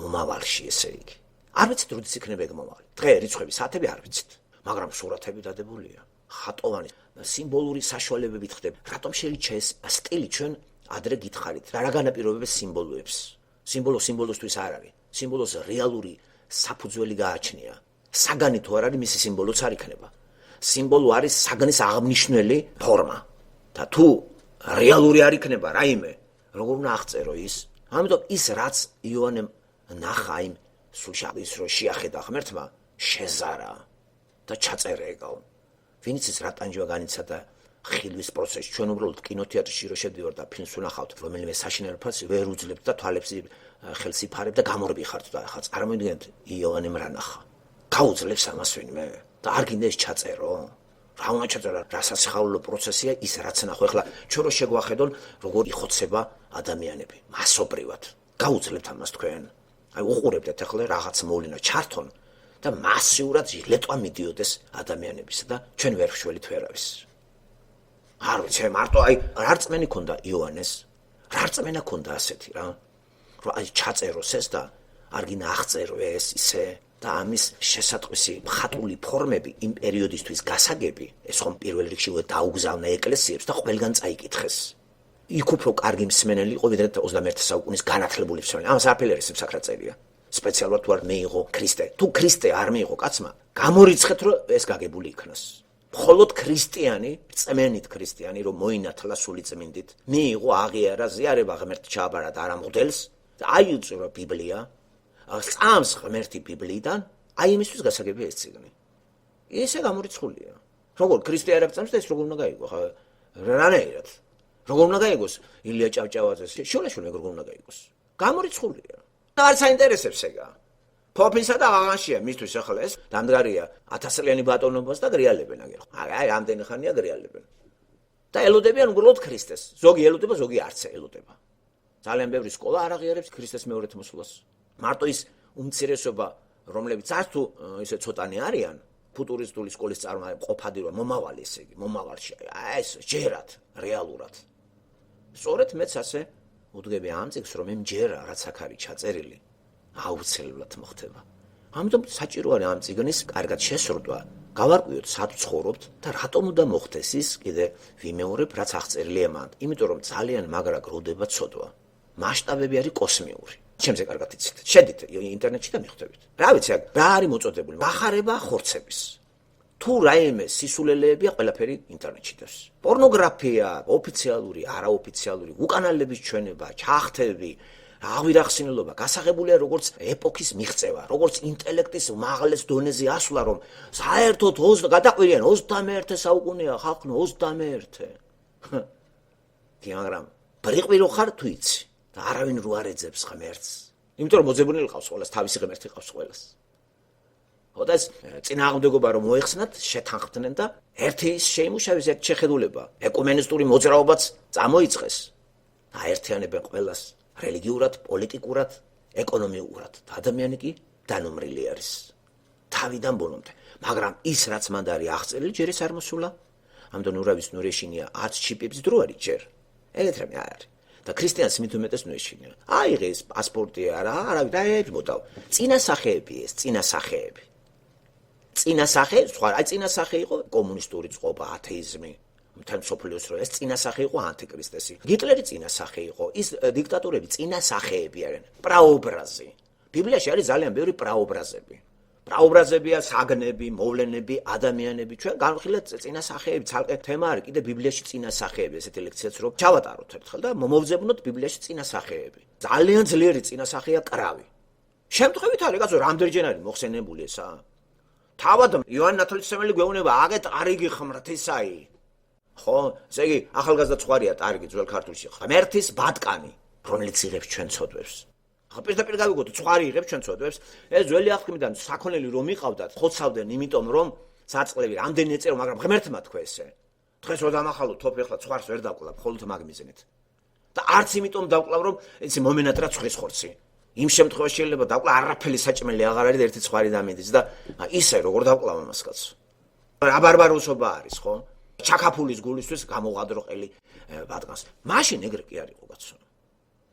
მომავალში ესე იგი. არ ვიცით როდის იქნება ეგ მომავალი. დღე რიცხვები, საათები არ ვიცით, მაგრამ სურათები დადებულია. ხატოვანი სიმბოლური საშუალებებით ხდება. რატომ შეირჩა ეს სტილი ჩვენ ადრე გითხარით? რა განაპირობებს სიმბოლოებს? სიმბოლოსთვის არ არის. სიმბოლოს რეალური საფუძველი გააჩნია. საგანი თუ არ არის, მისი სიმბოლოც არ იქნება. სიმბოლო არის საგნის აღმნიშვნელი ფორმა. და თუ რეალური არ იქნება რაიმე, როგორ უნდა აღწერო ის? ამიტომ ის რაც იოანემ ნახა იმ სულშაბის რო შეახედა ღმერთმა, შეზარა და ჩაწერა ეგაო. ვინც ის რა ტანჯვა განიცადა ხილვის პროცესში, ჩვენ უბრალოდ კინოთეატრში რო შედივარ და ფილმს ვნახავთ, რომელიმე საშინაო ფასი ვერ უძლებთ და თვალებს ხელს იფარებ და გამორბიხართ და ახლა წარმოიდგინეთ იოანემ რა ნახა. გაუძლებს ამას ვინმე და არ გინდა ეს ჩაწერო? რა უნდა ჩაწერა? რა სასიხარულო პროცესია ის რაც ნახო. ახლა ჩვენ რო შეგვახედონ როგორ იხოცება ადამიანები მასობრივად. გაუძლებთ ამას თქვენ? აი უყურებდეთ ახლა რაღაც მოვლენა ჩართონ და მასიურად ლეტვა მიდიოდეს ადამიანებისა და ჩვენ ვერ ვშველით ვერავის. არ ვიცი, მარტო აი რა რწმენი ქონდა იოანეს? რა რწმენა ქონდა ასეთი რა? რომ აი ჩაწეროს ეს და არ გინდა აღწერო ეს ისე და ამის შესატყვისი მხატვრული ფორმები იმ პერიოდისთვის გასაგები, ეს ხომ პირველ რიგში დაუგზავნა ეკლესიებს და ყველგან წაიკითხეს. იქ უფრო კარგი მსმენელი იყო ვიდრე 21 საუკუნის განათლებული მსმენელი. ამას არაფერი არ წერია. სპეციალურად თუ არ მეიღო ქრისტე. თუ ქრისტე არ მეიღო კაცმა, გამორიცხეთ რომ ეს გაგებული იქნას. მხოლოდ ქრისტიანი, წმენით ქრისტიანი რომ მოინათლა სული წმინდით, მიიღო აღიარა ზიარება ღმერთ ჩააბარა და არა მოდელს და აიუწრო ბიბლია. წამს ღმერთი ბიბლიიდან, აი იმისთვის გასაგებია ეს წიგნი. ესე გამორიცხულია. როგორ ქრისტე არ აღწამს და ეს როგორ უნდა გაიგო? ხა რანაირად? როგორ უნდა გაიგოს ილია ჭავჭავაძეს? შოლაშული როგორ უნდა გაიგოს? გამორიცხულია. და არ საინტერესებს ეგა. ფოფისა და აღანშია მისთვის ახლა ეს დამდგარია 1000 წლიანი ბატონობას და გრიალებენ აგერ. აი ამდენი ხანია გრიალებენ. და ელოდებიან უბრალოდ ქრისტეს. ზოგი ელოდება, ზოგი არც ელოდება. ძალიან ბევრი სკოლა არ აღიარებს ქრისტეს მეორედ მოსვლას. მარტო ის უმცირესობა, რომლებიც არც თუ ისე ცოტანი არიან, ფუტურისტული სკოლის წარმომადგენელი ყოფადი რომ მომავალი, ესე იგი, მომავალში, ეს ჯერად, რეალურად. სწორედ მეც ასე უდგები ამ წიგნს, რომ მე მჯერა რაც აქ არის ჩაწერილი, აუცილებლად მოხდება. ამიტომ საჭირო არის ამ წიგნის კარგად შესრულება. გავარკვიოთ, სად ვცხოვრობთ და რატომ უნდა მოხდეს ის, კიდე ვიმეორებ, რაც აღწერილია მან. იმიტომ რომ ძალიან მაგრა გროვდება ცოდვა. მასშტაბები არის კოსმიური. ჩემზე კარგად იცით. შედით ინტერნეტში და მიხვდებით. რა ვიცი, რა არის მოწოდებული? მახარება ხორცების. თუ რაიმე სისულელეებია, ყველაფერი ინტერნეტში დევს. პორნოგრაფია, ოფიციალური, არაოფიციალური, უკანალების ჩვენება, ჩახთები, აღვირახსნილობა გასაღებულია როგორც ეპოქის მიღწევა, როგორც ინტელექტის მაღლეს დონეზე ასვლა, რომ საერთოდ გადაყვირიან 21 საუკუნეა ხალხო 21. მაგრამ ბრიყვირო ხარ თუ იცი და არავინ რო არ ეძებს ღმერთს. იმიტომ რომ მოძებნილი ყავს ყველას, თავისი ღმერთი ყავს ყველას. ოდას წინააღმდეგობა რომ მოეხსნათ, შეთანხმდნენ და ერთი შეიმუშავეს ერთ შეხედულება, ეკუმენისტური მოძრაობაც წამოიწყეს. აერთიანებენ ყველას რელიგიურად, პოლიტიკურად, ეკონომიურად. ადამიანი კი დანომრილი არის. თავიდან ბოლომდე. მაგრამ ის რაც მანდ არის აღწერილი, ჯერ ეს არ მოსულა. ამდენ ურავის ნურეშინია 10 ჩიპებს დრო არის ჯერ. ეგეთ რამე არ არის. და ქრისტიანს მით უმეტეს ნუეშინია. აიღეს პასპორტი არავინ და ებოდავ. წინასახეები ეს, წინასახეები. წინასახე, სხვა, აი წინასახე იყო კომუნისტური წყობა, ათეიზმი. მთელ მსოფლიოს რო ეს წინასახე იყო ანტიქრისტესი. ჰიტლერი წინასახე იყო, ის დიქტატორები წინასახეები არიან. პრაობრაზი. ბიბლიაში არის ძალიან ბევრი პრაობრაზები. პრაობრაზებია საგნები, მოვლენები, ადამიანები. ჩვენ განვიხილეთ წინასახეები, ცალკე თემა არის კიდე ბიბლიაში წინასახეები, ესეთი ლექციაც რო ჩავატაროთ ერთხელ და მომოვძებნოთ ბიბლიაში წინასახეები. ძალიან ძლიერი წინასახეა კრავი. შემთხვევით არის კაცო რამდენჯერ არის მოხსენებული ესა? თავად იოანე ნათლისმცემელი გვეუბნება, აგეთ ტარიგი ღმრთისაი. ხო, ესე იგი ახალგაზრდა ცხარია ტარიგი ძველ ქართულში. ღმერთის ბატკანი, რომელიც იღებს ჩვენ ცოდვებს. ხო, პირდაპირ გავიგოთ, ცხარი იღებს ჩვენ ცოდვებს. ეს ძველი აღთქმიდან საქონელი რომ იყავდათ, ხოცავდნენ, იმიტომ რომ საწყლები რამდენი ეწერო, მაგრამ ღმერთმა თქვა ესე. დღეს რო დამახალოთ თოფი ახლა ცხარს ვერ დავკლავ, ხოლმე მაგ მიზნით. და არც იმიტომ დავკლავ, რომ იცი მომენატრა ცხრის ხორცი. იმ შემთხვევაში შეიძლება დავკლავ არაფერი საჭმელი აღარ არის და ერთი ცხარი დამიდის და ისე როგორ დავკლავ ამას კაცო. რა ბარბაროსობა არის, ხო? ჩაკაფულის გულისთვის გამოღადროყელი ბატკანს. მაშინ ეგრე კი არ იყო კაცო.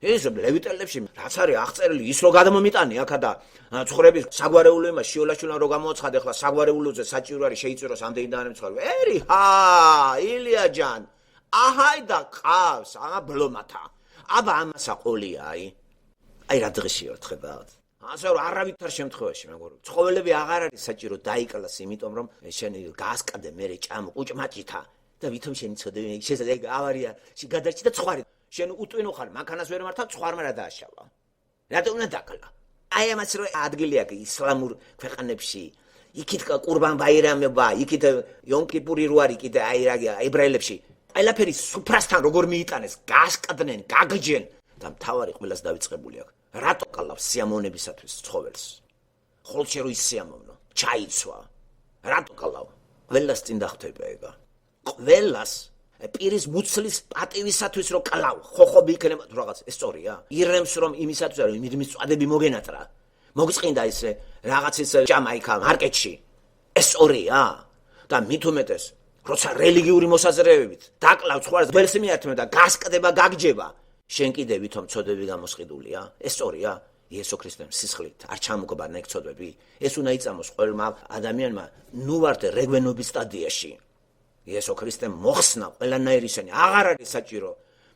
ეს ლევიტელებში რაც არის აღწერილი ის რო გადმომიტანი აქა და ცხოვრების საგვარეულოება შიოლაშულა რო გამოაცხადე ახლა საგვარეულოზე საჭირო არის შეიწიროს ამდენი დაანემცხარი. ერი ილია ჯან. აჰაი და ყავს, ბლომათა. აბა ამასა ყოლია აი რა დღეშია ხედავთ. ასე რომ არავითარ შემთხვევაში მეგობრებო, ცხოველები აღარ არის საჭირო დაიკლას, იმიტომ რომ შენ გასკადე მერე ჭამო ყუჭმაჭითა და ვითომ შენი ცოდები შესაძლოა ავარია გადარჩი და ცხარი. შენ უტვინო ხარ, მანქანას ვერ მართავ, ცხარმა რა დააშავა. რატომ უნდა დაკლა? აი ამას რო ადგილი აქვს ისლამურ ქვეყანებში, იქით ყურბან ბაირამება, იქით იომ-კიპური რო არის კიდე აი რა ებრაელებში. ყველაფერი სუფრასთან როგორ მიიტანეს, გასკდნენ, გაგჯენ და მთავარი ყველას დავიწყებული აქვს. რატო ყალავს სიამოვნებისათვის ცხოველს? ხოლმე რო ის სიამოვნო, ჩაიცვა. რატო ყალავ? ყველას წინ დახვდება ეგა. ყველას პირის მუცლის პატივისათვის რო ყალავ, ხოხობი იქნება თუ რაღაც, ეს სწორია? ირემს რომ იმისათვის რომ იმის წვადები მოგენატრა. მოგწყინდა ესე რაღაცის ჭამა იქა მარკეტში. ეს სწორია? და მით უმეტეს, როცა რელიგიური მოსაზრებებით დაკლავ ცხარს ველს მიართმევ და გასკდება, გაგჯება. შენ კიდე ვითომ ცოდები გამოსყიდულია? ეს სწორია? იესო ქრისტემ სისხლით არ ჩამოგბარნა ეგ ცოდები? ეს უნდა იწამოს ყველმა ადამიანმა ნუ ვართ რეგვენობის სტადიაში. იესო ქრისტემ მოხსნა ყველანაირი ისინი, აღარ არის საჭირო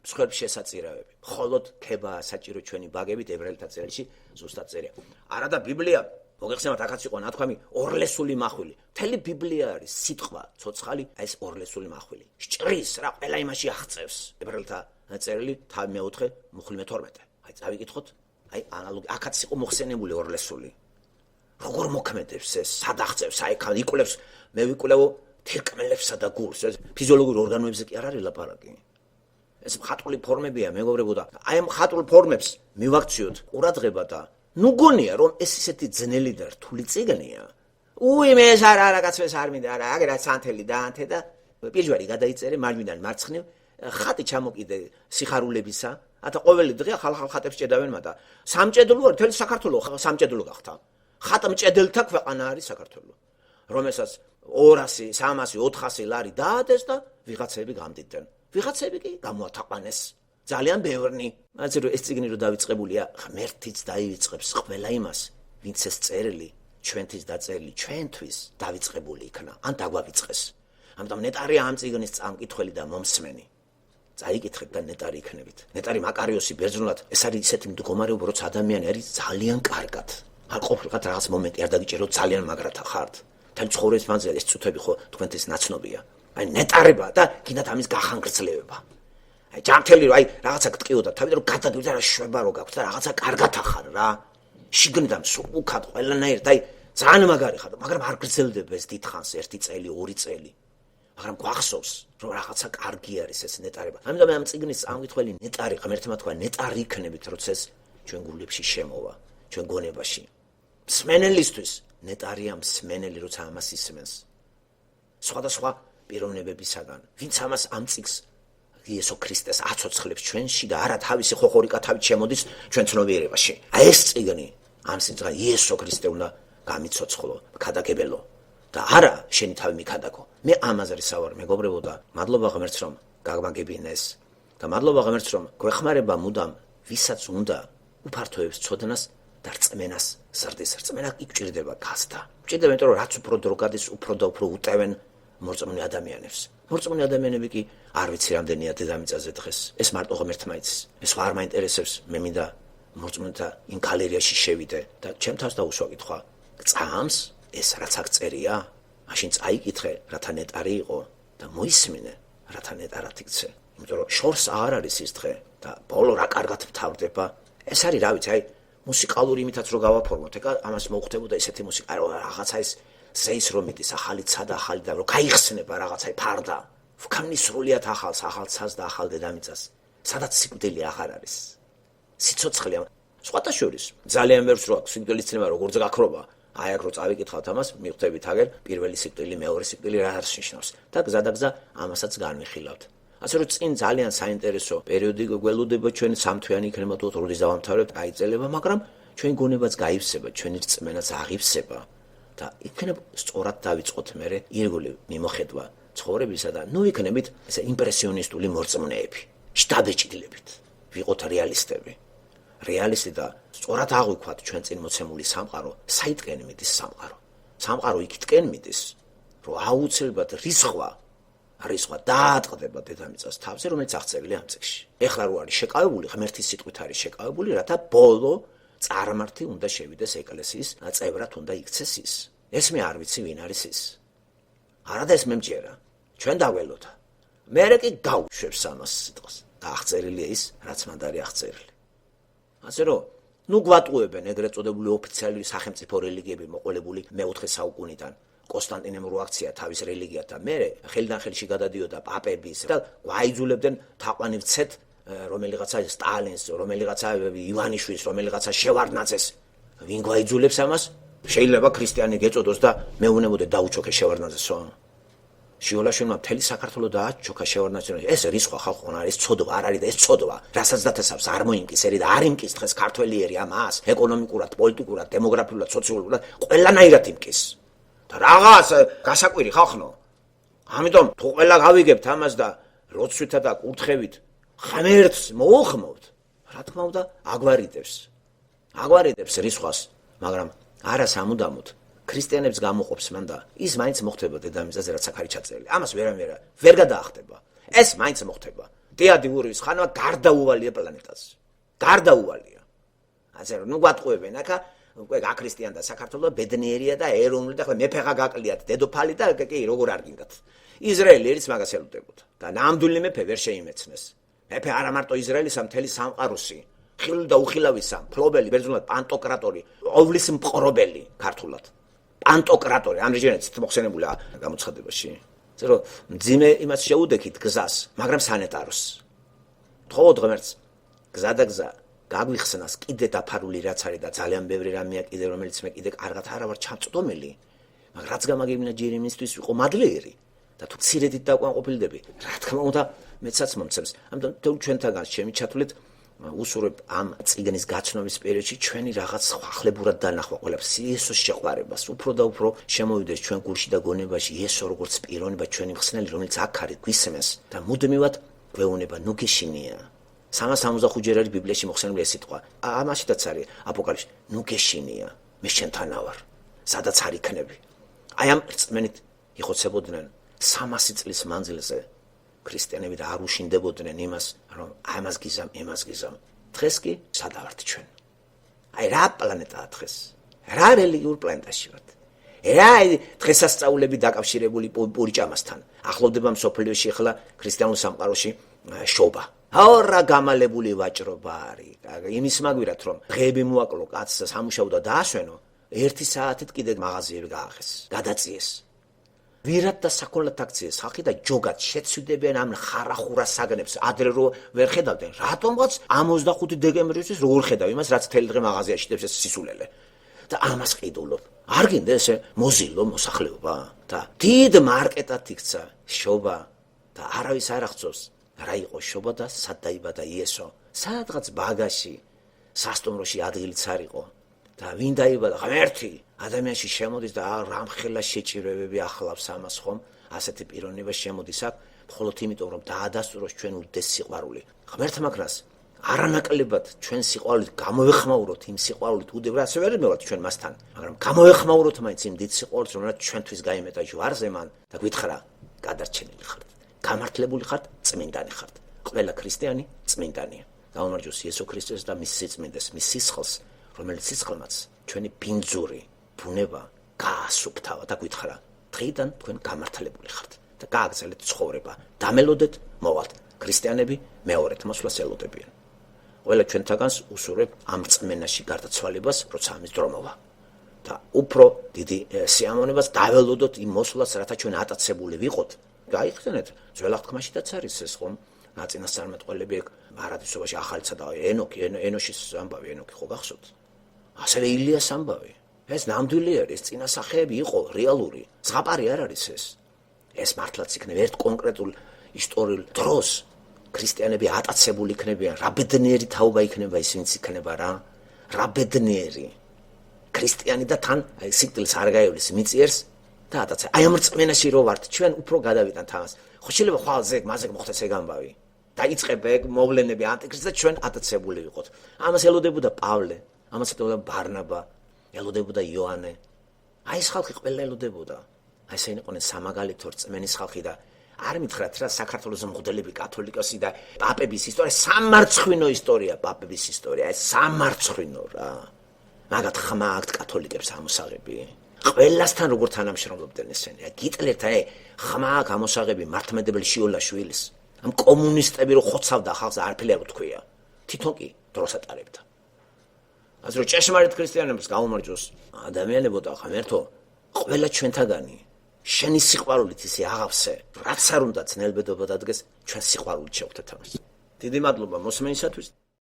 მსხვერპლ შესაწირავები. მხოლოდ ქებაა საჭირო ჩვენი ბაგებით ებრაელთა წერილში ზუსტად წერია. არა და ბიბლია, მოგეხსენებათ, აქაც იყო ნათქვამი ორლესული მახვილი. მთელი ბიბლია არის სიტყვა, ცოცხალი, ეს ორლესული მახვილი. სჭრის რა ყველა იმაში აღწევს. ებრაელთა წერილი თავი მე-4 მუხლი მე-12. აი წავიკითხოთ, აი ანალოგი აქაც იყო მოხსენებული ორლესული. როგორ მოქმედებს ეს, სად აღწევს, აი ხან იკვლევს, მე ვიკვლევო თირკმელებსა და გულს, ეს ფიზიოლოგიურ ორგანოებზე კი არ არის ლაპარაკი. ეს მხატვრული ფორმებია, მეგობრებო და აი ამ მხატვრულ ფორმებს მივაქციოთ ყურადღება და ნუ გონია რომ ეს ისეთი ძნელი და რთული წიგნია. მე ეს არა რაღაცას არ მინდა, არა, აგერაც ანთელი დაანთე და პირჯვარი გადაიწერე მარჯვნიდან მარცხნივ, ხატი ჩამოკიდე სიხარულებისა, ათა ყოველი დღე ხალხალ ხატებს ჭედავენ მათ და სამჭედლო არის, მთელი საქართველო სამჭედლო გახდა. ხატმჭედელთა ქვეყანა არის საქართველო. რომელსაც 200, 300, 400 ლარი დაადეს და ვიღაცები გამდიდნენ. ვიღაცები კი გამოათაყვანეს. ძალიან ბევრნი. ასე რომ ეს წიგნი რო დავიწყებულია, ღმერთიც დაივიწყებს ყველა იმას, ვინც ეს წერილი ჩვენთვის დაწერილი, ჩვენთვის დავიწყებული იქნა, ან დაგვავიწყეს. ამიტომ ნეტარია ამ წიგნის წამკითხველი და მომსმენი. წაიკითხეთ და ნეტარი იქნებით. ნეტარი მაკარიოსი ბერძნულად ეს არის ისეთი მდგომარეობა, როცა ადამიანი არის ძალიან კარგად. არ ყოფილიყავთ რაღაც მომენტი არ დაგიჭიროთ ძალიან მაგრათა ხართ. თან ცხოვრების მანძილზე ეს წუთები ხო თქვენთვის ნაცნობია. აი ნეტარება და კიდათ ამის გახანგრძლივება. აი ჯანმრთელი რომ აი რაღაცა გტყიოდა, თავიდან რომ გადაგივიდა რა შვება რო გაქვთ და რაღაცა კარგად ახარ რა. შიგნიდან უკად ყველანაირად აი ძალიან მაგარი ხარ, მაგრამ არ გრძელდება ეს დიდხანს, 1 წელი, 2 წელი. მაგრამ გვახსოვს, რომ რაღაცა კარგი არის ეს ნეტარება. ამიტომ ამ წიგნის წამკითხველი ნეტარი, ღმერთმა თქვა, ნეტარი იქნებით, როცა ეს ჩვენ გულებში შემოვა, ჩვენ გონებაში. მსმენელისთვის ნეტარია მსმენელი, როცა ამას ისმენს. სხვადასხვა პიროვნებებისაგან, ვინც ამას ამ წიგს იესო ქრისტეს აცოცხლებს ჩვენში და არა თავისი ხოხორიკა თავით შემოდის ჩვენ ცნობიერებაში. აი ეს წიგნი ამ სიტყვა იესო ქრისტე უნდა გამიცოცხლო, ქადაგებელო და არა შენი თავი მიქადაგო. მე ამაზე ვსავარ, მეგობრებო და მადლობა ღმერთს რომ გაგმაგებინეს და მადლობა ღმერთს რომ გვეხმარება მუდამ ვისაც უნდა უფართოებს ცოდნას და რწმენას ზრდის. რწმენა იქ ჭირდება გასდა. ჭირდება იმიტომ რომ რაც უფრო დრო გადის, უფრო და უფრო უტევენ მორწმუნე ადამიანებს. მორწმუნე ადამიანები კი არ ვიცი რამდენია დედამიწაზე დღეს. ეს მარტო ღმერთმა იცის. ეს არ მაინტერესებს, მე მინდა მორწმუნეთა იმ გალერეაში შევიდე და ჩემ თავს დაუსვა კითხვა. წამს ეს რაც აქ წერია, მაშინ წაიკითხე, რათა ნეტარი იყო და მოისმინე, რათა ნეტარად იქცე. იმიტომ რომ შორს არ არის ის დღე და ბოლო რა კარგად მთავრდება. ეს არის რა ვიცი, აი მუსიკალური იმითაც რო გავაფორმოთ, ეკა ამას მოუხდებოდა ისეთი მუსიკა, რაღაცა ის ზეის რომ მიდის, ახალი ცა და ახალი და რომ გაიხსნება რაღაცა ფარდა. ვქამნის სრულიად ახალს, ახალ ცას და ახალ დედამიწას. სადაც სიკვდილი აღარ არის. სიცოცხლე სხვათა შორის ძალიან ბევრს რო აქვს სიკვდილის ცნება როგორც გაქრობა. აი აქ რო წავიკითხავთ ამას, მივხვდებით აგერ პირველი სიკვდილი, მეორე სიკვდილი რა არის ნიშნავს და გზადაგზა ამასაც განვიხილავთ. ასე რომ წინ ძალიან საინტერესო პერიოდი გველოდება ჩვენ სამთვიანი იქნება თუ როდის დავამთავრებთ, აიწელება, მაგრამ ჩვენ გონებაც გაივსება, ჩვენი რწმენაც აღივსება და იქნებ სწორად დავიწყოთ მერე ირგვლივ მიმოხედვა ცხოვრებისა და ნუ იქნებით ესე იმპრესიონისტული მორწმუნეები, შტაბეჭდილებით, ვიყოთ რეალისტები. რეალისტი და სწორად აღვიქვათ ჩვენ წინ მოცემული სამყარო, საითკენ მიდის სამყარო. სამყარო იქითკენ მიდის, რომ აუცილებლად რისხვა დაატყდება დედამიწას თავზე, რომელიც აღწერილია ამ წიგნში. ეხლა რო არის შეკავებული, ღმერთის სიტყვით არის შეკავებული, რათა ბოლო წარმართი უნდა შევიდეს ეკლესიის წევრად უნდა იქცეს ის. ეს მე არ ვიცი ვინ არის ის. არადა ეს მე მჯერა. ჩვენ დაველოდა. მერე კი გავუშვებს ამას სიტყვას. და აღწერილია ის, რაც მანდ არის აღწერილი. ასე რომ, ნუ გვატყუებენ ეგრეთ წოდებული ოფიციალური სახელმწიფო რელიგიები მოყოლებული მე-4 საუკუნიდან. კონსტანტინემ რო აქცია თავის რელიგიად და მერე ხელიდან ხელში გადადიოდა პაპების და გვაიძულებდნენ თაყვანივცეთ რომელიღაცა სტალინს, რომელიღაცა ივანიშვილს, რომელიღაცა შევარდნაძეს. ვინ გვაიძულებს ამას? შეიძლება ქრისტიანი გეწოდოს და მეუნებოდე დაუჩოქე შევარდნაძესო. შიოლაშვილმა მთელი საქართველო დააჩოქა შევარდნაძეს. ეს რისხვა ხალხო არ არის, ცოდვა არ არის და ეს ცოდვა, რასაც დათესავს არ მოიმკისერი და არ იმკის დღეს ქართველიერი ამას, ეკონომიკურად, პოლიტიკურად, დემოგრაფიულად, სოციალურად, ყველანაირად იმკის. და რაღაც გასაკვირი ხალხო. ამიტომ თუ ყველა გავიგებთ ამას და როცვითა და კურთხევით ღმერთს მოუხმობთ, რა თქმა უნდა, აგვარიდებს რისხვას, მაგრამ არა სამუდამოდ. ქრისტიანებს გამოყოფს მან და ის მაინც მოხდება დედამიწაზე, რაც აქ არის ჩაწერილი. ამას ვერ გადაახტება. ეს მაინც მოხდება. დიადიურის ხანა გარდაუვალია პლანეტაზე. გარდაუვალია. ასე რომ ნუ გვატყუებენ აქა უკვე გაქრისტიან და საქართველოს ბედნიერია და ეროვნული და ხოლმე მეფეღა გაკლიათ დედოფალი და კი როგორ არ გინდათ. ისრაელი ერთს მაგას ელოდებოდა და ნამდვილი მეფე ვერ შეიმეცნეს. მეფე არა მარტო ისრაელისა, მთელი სამყაროსი, ხილული და უხილავისა, მფლობელი, ბერძნულად პანტოკრატორი, ოვლის მყრობელი ქართულად. პანტოკრატორი, ამრიგენიც მოხსენებულია გამოცხადებაში. ასე რომ მძიმე იმას შეუდექით გზას, მაგრამ სანეტაროს. თხოვოთ ღმერთს გზადაგზა გაგვიხსნას კიდე დაფარული რაც არის და ძალიან ბევრი რამეა კიდე რომელიც მე კიდე კარგად არა ვარ ჩამწდომელი, მაგრამ რაც გამაგებინა ჯერ იმისთვის ვიყო მადლიერი და თუ ცირედით დაკვანყოფილდები, რა თქმა უნდა მეცაც მომცემს. ამიტომ თუ ჩვენთაგან შემიჩათვლით უსურვებ ამ წიგნის გაცნობის პერიოდში ჩვენი რაღაც ხახლებურად დანახვა ყველაფერს იესოს შეყვარებას უფრო და უფრო შემოვიდეს ჩვენ გულში და გონებაში იესო როგორც პიროვნება ჩვენი მხსნელი რომელიც აქ არის გვისმენს და მუდმივად გვეუბნება ნუ გეშინია 365 ჯერ არის ბიბლიაში მოხსენებული ეს სიტყვა ამაშიც არის აპოკალიფსი ნუ გეშინია მე შენთანა ვარ სადაც არ იქნები აი ამ რწმენით იხოცებოდნენ 300 წლის მანძილზე ქრისტიანები და არ უშინდებოდნენ იმას რომ ამას გიზამ დღეს კი სადა ვართ ჩვენ აი რა პლანეტაა დღეს რა რელიგიურ პლანეტაში ვართ რა დღესასწაულები დაკავშირებული პურიჭამასთან ახლოვდება მსოფლიოში ახლა ქრისტიანულ სამყაროში შობა რა გამალებული ვაჭრობა არის იმის მაგვირად რომ დღეები მოაკლო კაცს სამუშაო და დაასვენო 1 საათით კიდე მაღაზიები გაახეს გადაწიეს ვირად და საქონლად აქციეს ხალხი და ჯოგად შეცვიდებიან ამ ხარახურა საგნებს ადრე რო ვერ ხედავდნენ რატომღაც 25 დეკემბრისთვის როგორ ხედავ იმას რაც თელი დღე მაღაზიაში დებს ეს სისულელე და ამას ყიდულობ არ გინდა ესე მოზილო მოსახლეობა და დიდ მარკეტად იქცა შობა და არავის არ აღწევს რა იყო შობა და სად დაიბადა იესო სადღაც ბაგაში სასტუმროში ადგილიც არ იყო და ვინ დაიბადა ღმერთი ადამიანში შემოდის და რამხელა შეჭირებები ახლავს ამას ხომ ასეთი პიროვნება შემოდის აქ მხოლოდ იმიტომ რომ დაადასტუროს ჩვენ უდიდეს სიყვარული ღმერთმა კრას არანაკლებად ჩვენ სიყვარულით გამოვეხმაუროთ იმ სიყვარულით უდევ ასე ვერ მოვართ ჩვენ მასთან მაგრამ გამოვეხმაუროთ მაინც იმ დიდ სიყვარულით რომელსაც ჩვენთვის გაიმეტა ჯვარზე მან და გითხრა გადარჩენილი ხართ გამართლებული ხართ წმინდანი ხართ ყველა ქრისტიანი წმინდანია გაუმარჯოს იესო ქრისტეს და მის სიწმინდეს მის სისხლს რომელიც სისხლმაც ჩვენი ბინძური ბუნება გაასუფთავა და გითხრა დღიდან თქვენ გამართლებული ხართ და გააგრძელეთ ცხოვრება დამელოდეთ მოვალთ ქრისტიანები მეორეთ მოსვლას ელოდებიან ყველა ჩვენთაგანს უსურვებ ამ წმენაში გარდაცვალებას როცა ამის დრო მოვა და უფრო დიდი სიამოვნებას დაველოდოთ იმ მოსვლას რათა ჩვენ ატაცებული ვიყოთ გაიხსენეთ ძველ აღთქმაშიც არის ეს ხომ ნაწინასწარმეტყველები ეგ არადისობაში ახალცა და ენოშის ამბავი ენოქი ხო გახსოვთ ასევე ილიას ამბავი ეს ნამდვილი არის წინასახეები იყო რეალური ზღაპარი არ არის ეს მართლაც იქნება ერთ კონკრეტულ ისტორიულ დროს ქრისტიანები ატაცებული იქნებიან რა ბედნიერი თაობა იქნება ისინიც იქნება რა ბედნიერი ქრისტიანი და თან სიკვდილს არ გაივლის მიწიერს და ატაცე აი ამ რწმენაში რო ვართ ჩვენ უფრო გადავიტანთ ამას ხო შეიძლება ხვალზე მასე მოხდეს ეგ ამბავი დაიწყება ეგ მოვლენები ანტიქრისტს და ჩვენ ატაცებული ვიყოთ ამას ელოდებოდა პავლე ამას ელოდებოდა ბარნაბა ელოდებოდა იოანე აი ეს ხალხი ყველა ელოდებოდა აი ესენი იყვნენ სამაგალითო რწმენის ხალხი და არ მითხრათ რა საქართველოს მღვდლები კათოლიკოსი და პაპების ისტორია სამარცხვინო ისტორია პაპების ისტორია ეს სამარცხვინო რა მაგათ ხმა აქვთ კათოლიკებს ამოსაღები ყველასთან როგორ თანამშრომლობდნენ ესენი გიტლერთან ხმა აქვს ამოსაღები მართლმადიდებელი შიოლაშვილის ამ კომუნისტები რო ხოცავდა ხალხს არაფერი არ უთქვია თვითონ კი დროს ატარებდა ასე რომ ჭეშმარიტ ქრისტიანებს გაუმარჯოს ადამიანებო და ღმერთო ყველა ჩვენთაგანი შენი სიყვარულით ისე აღავსე რაც არ უნდა ძნელბედობა დადგეს ჩვენ სიყვარულით შევხვდეთ ამას დიდი მადლობა მოსმენისათვის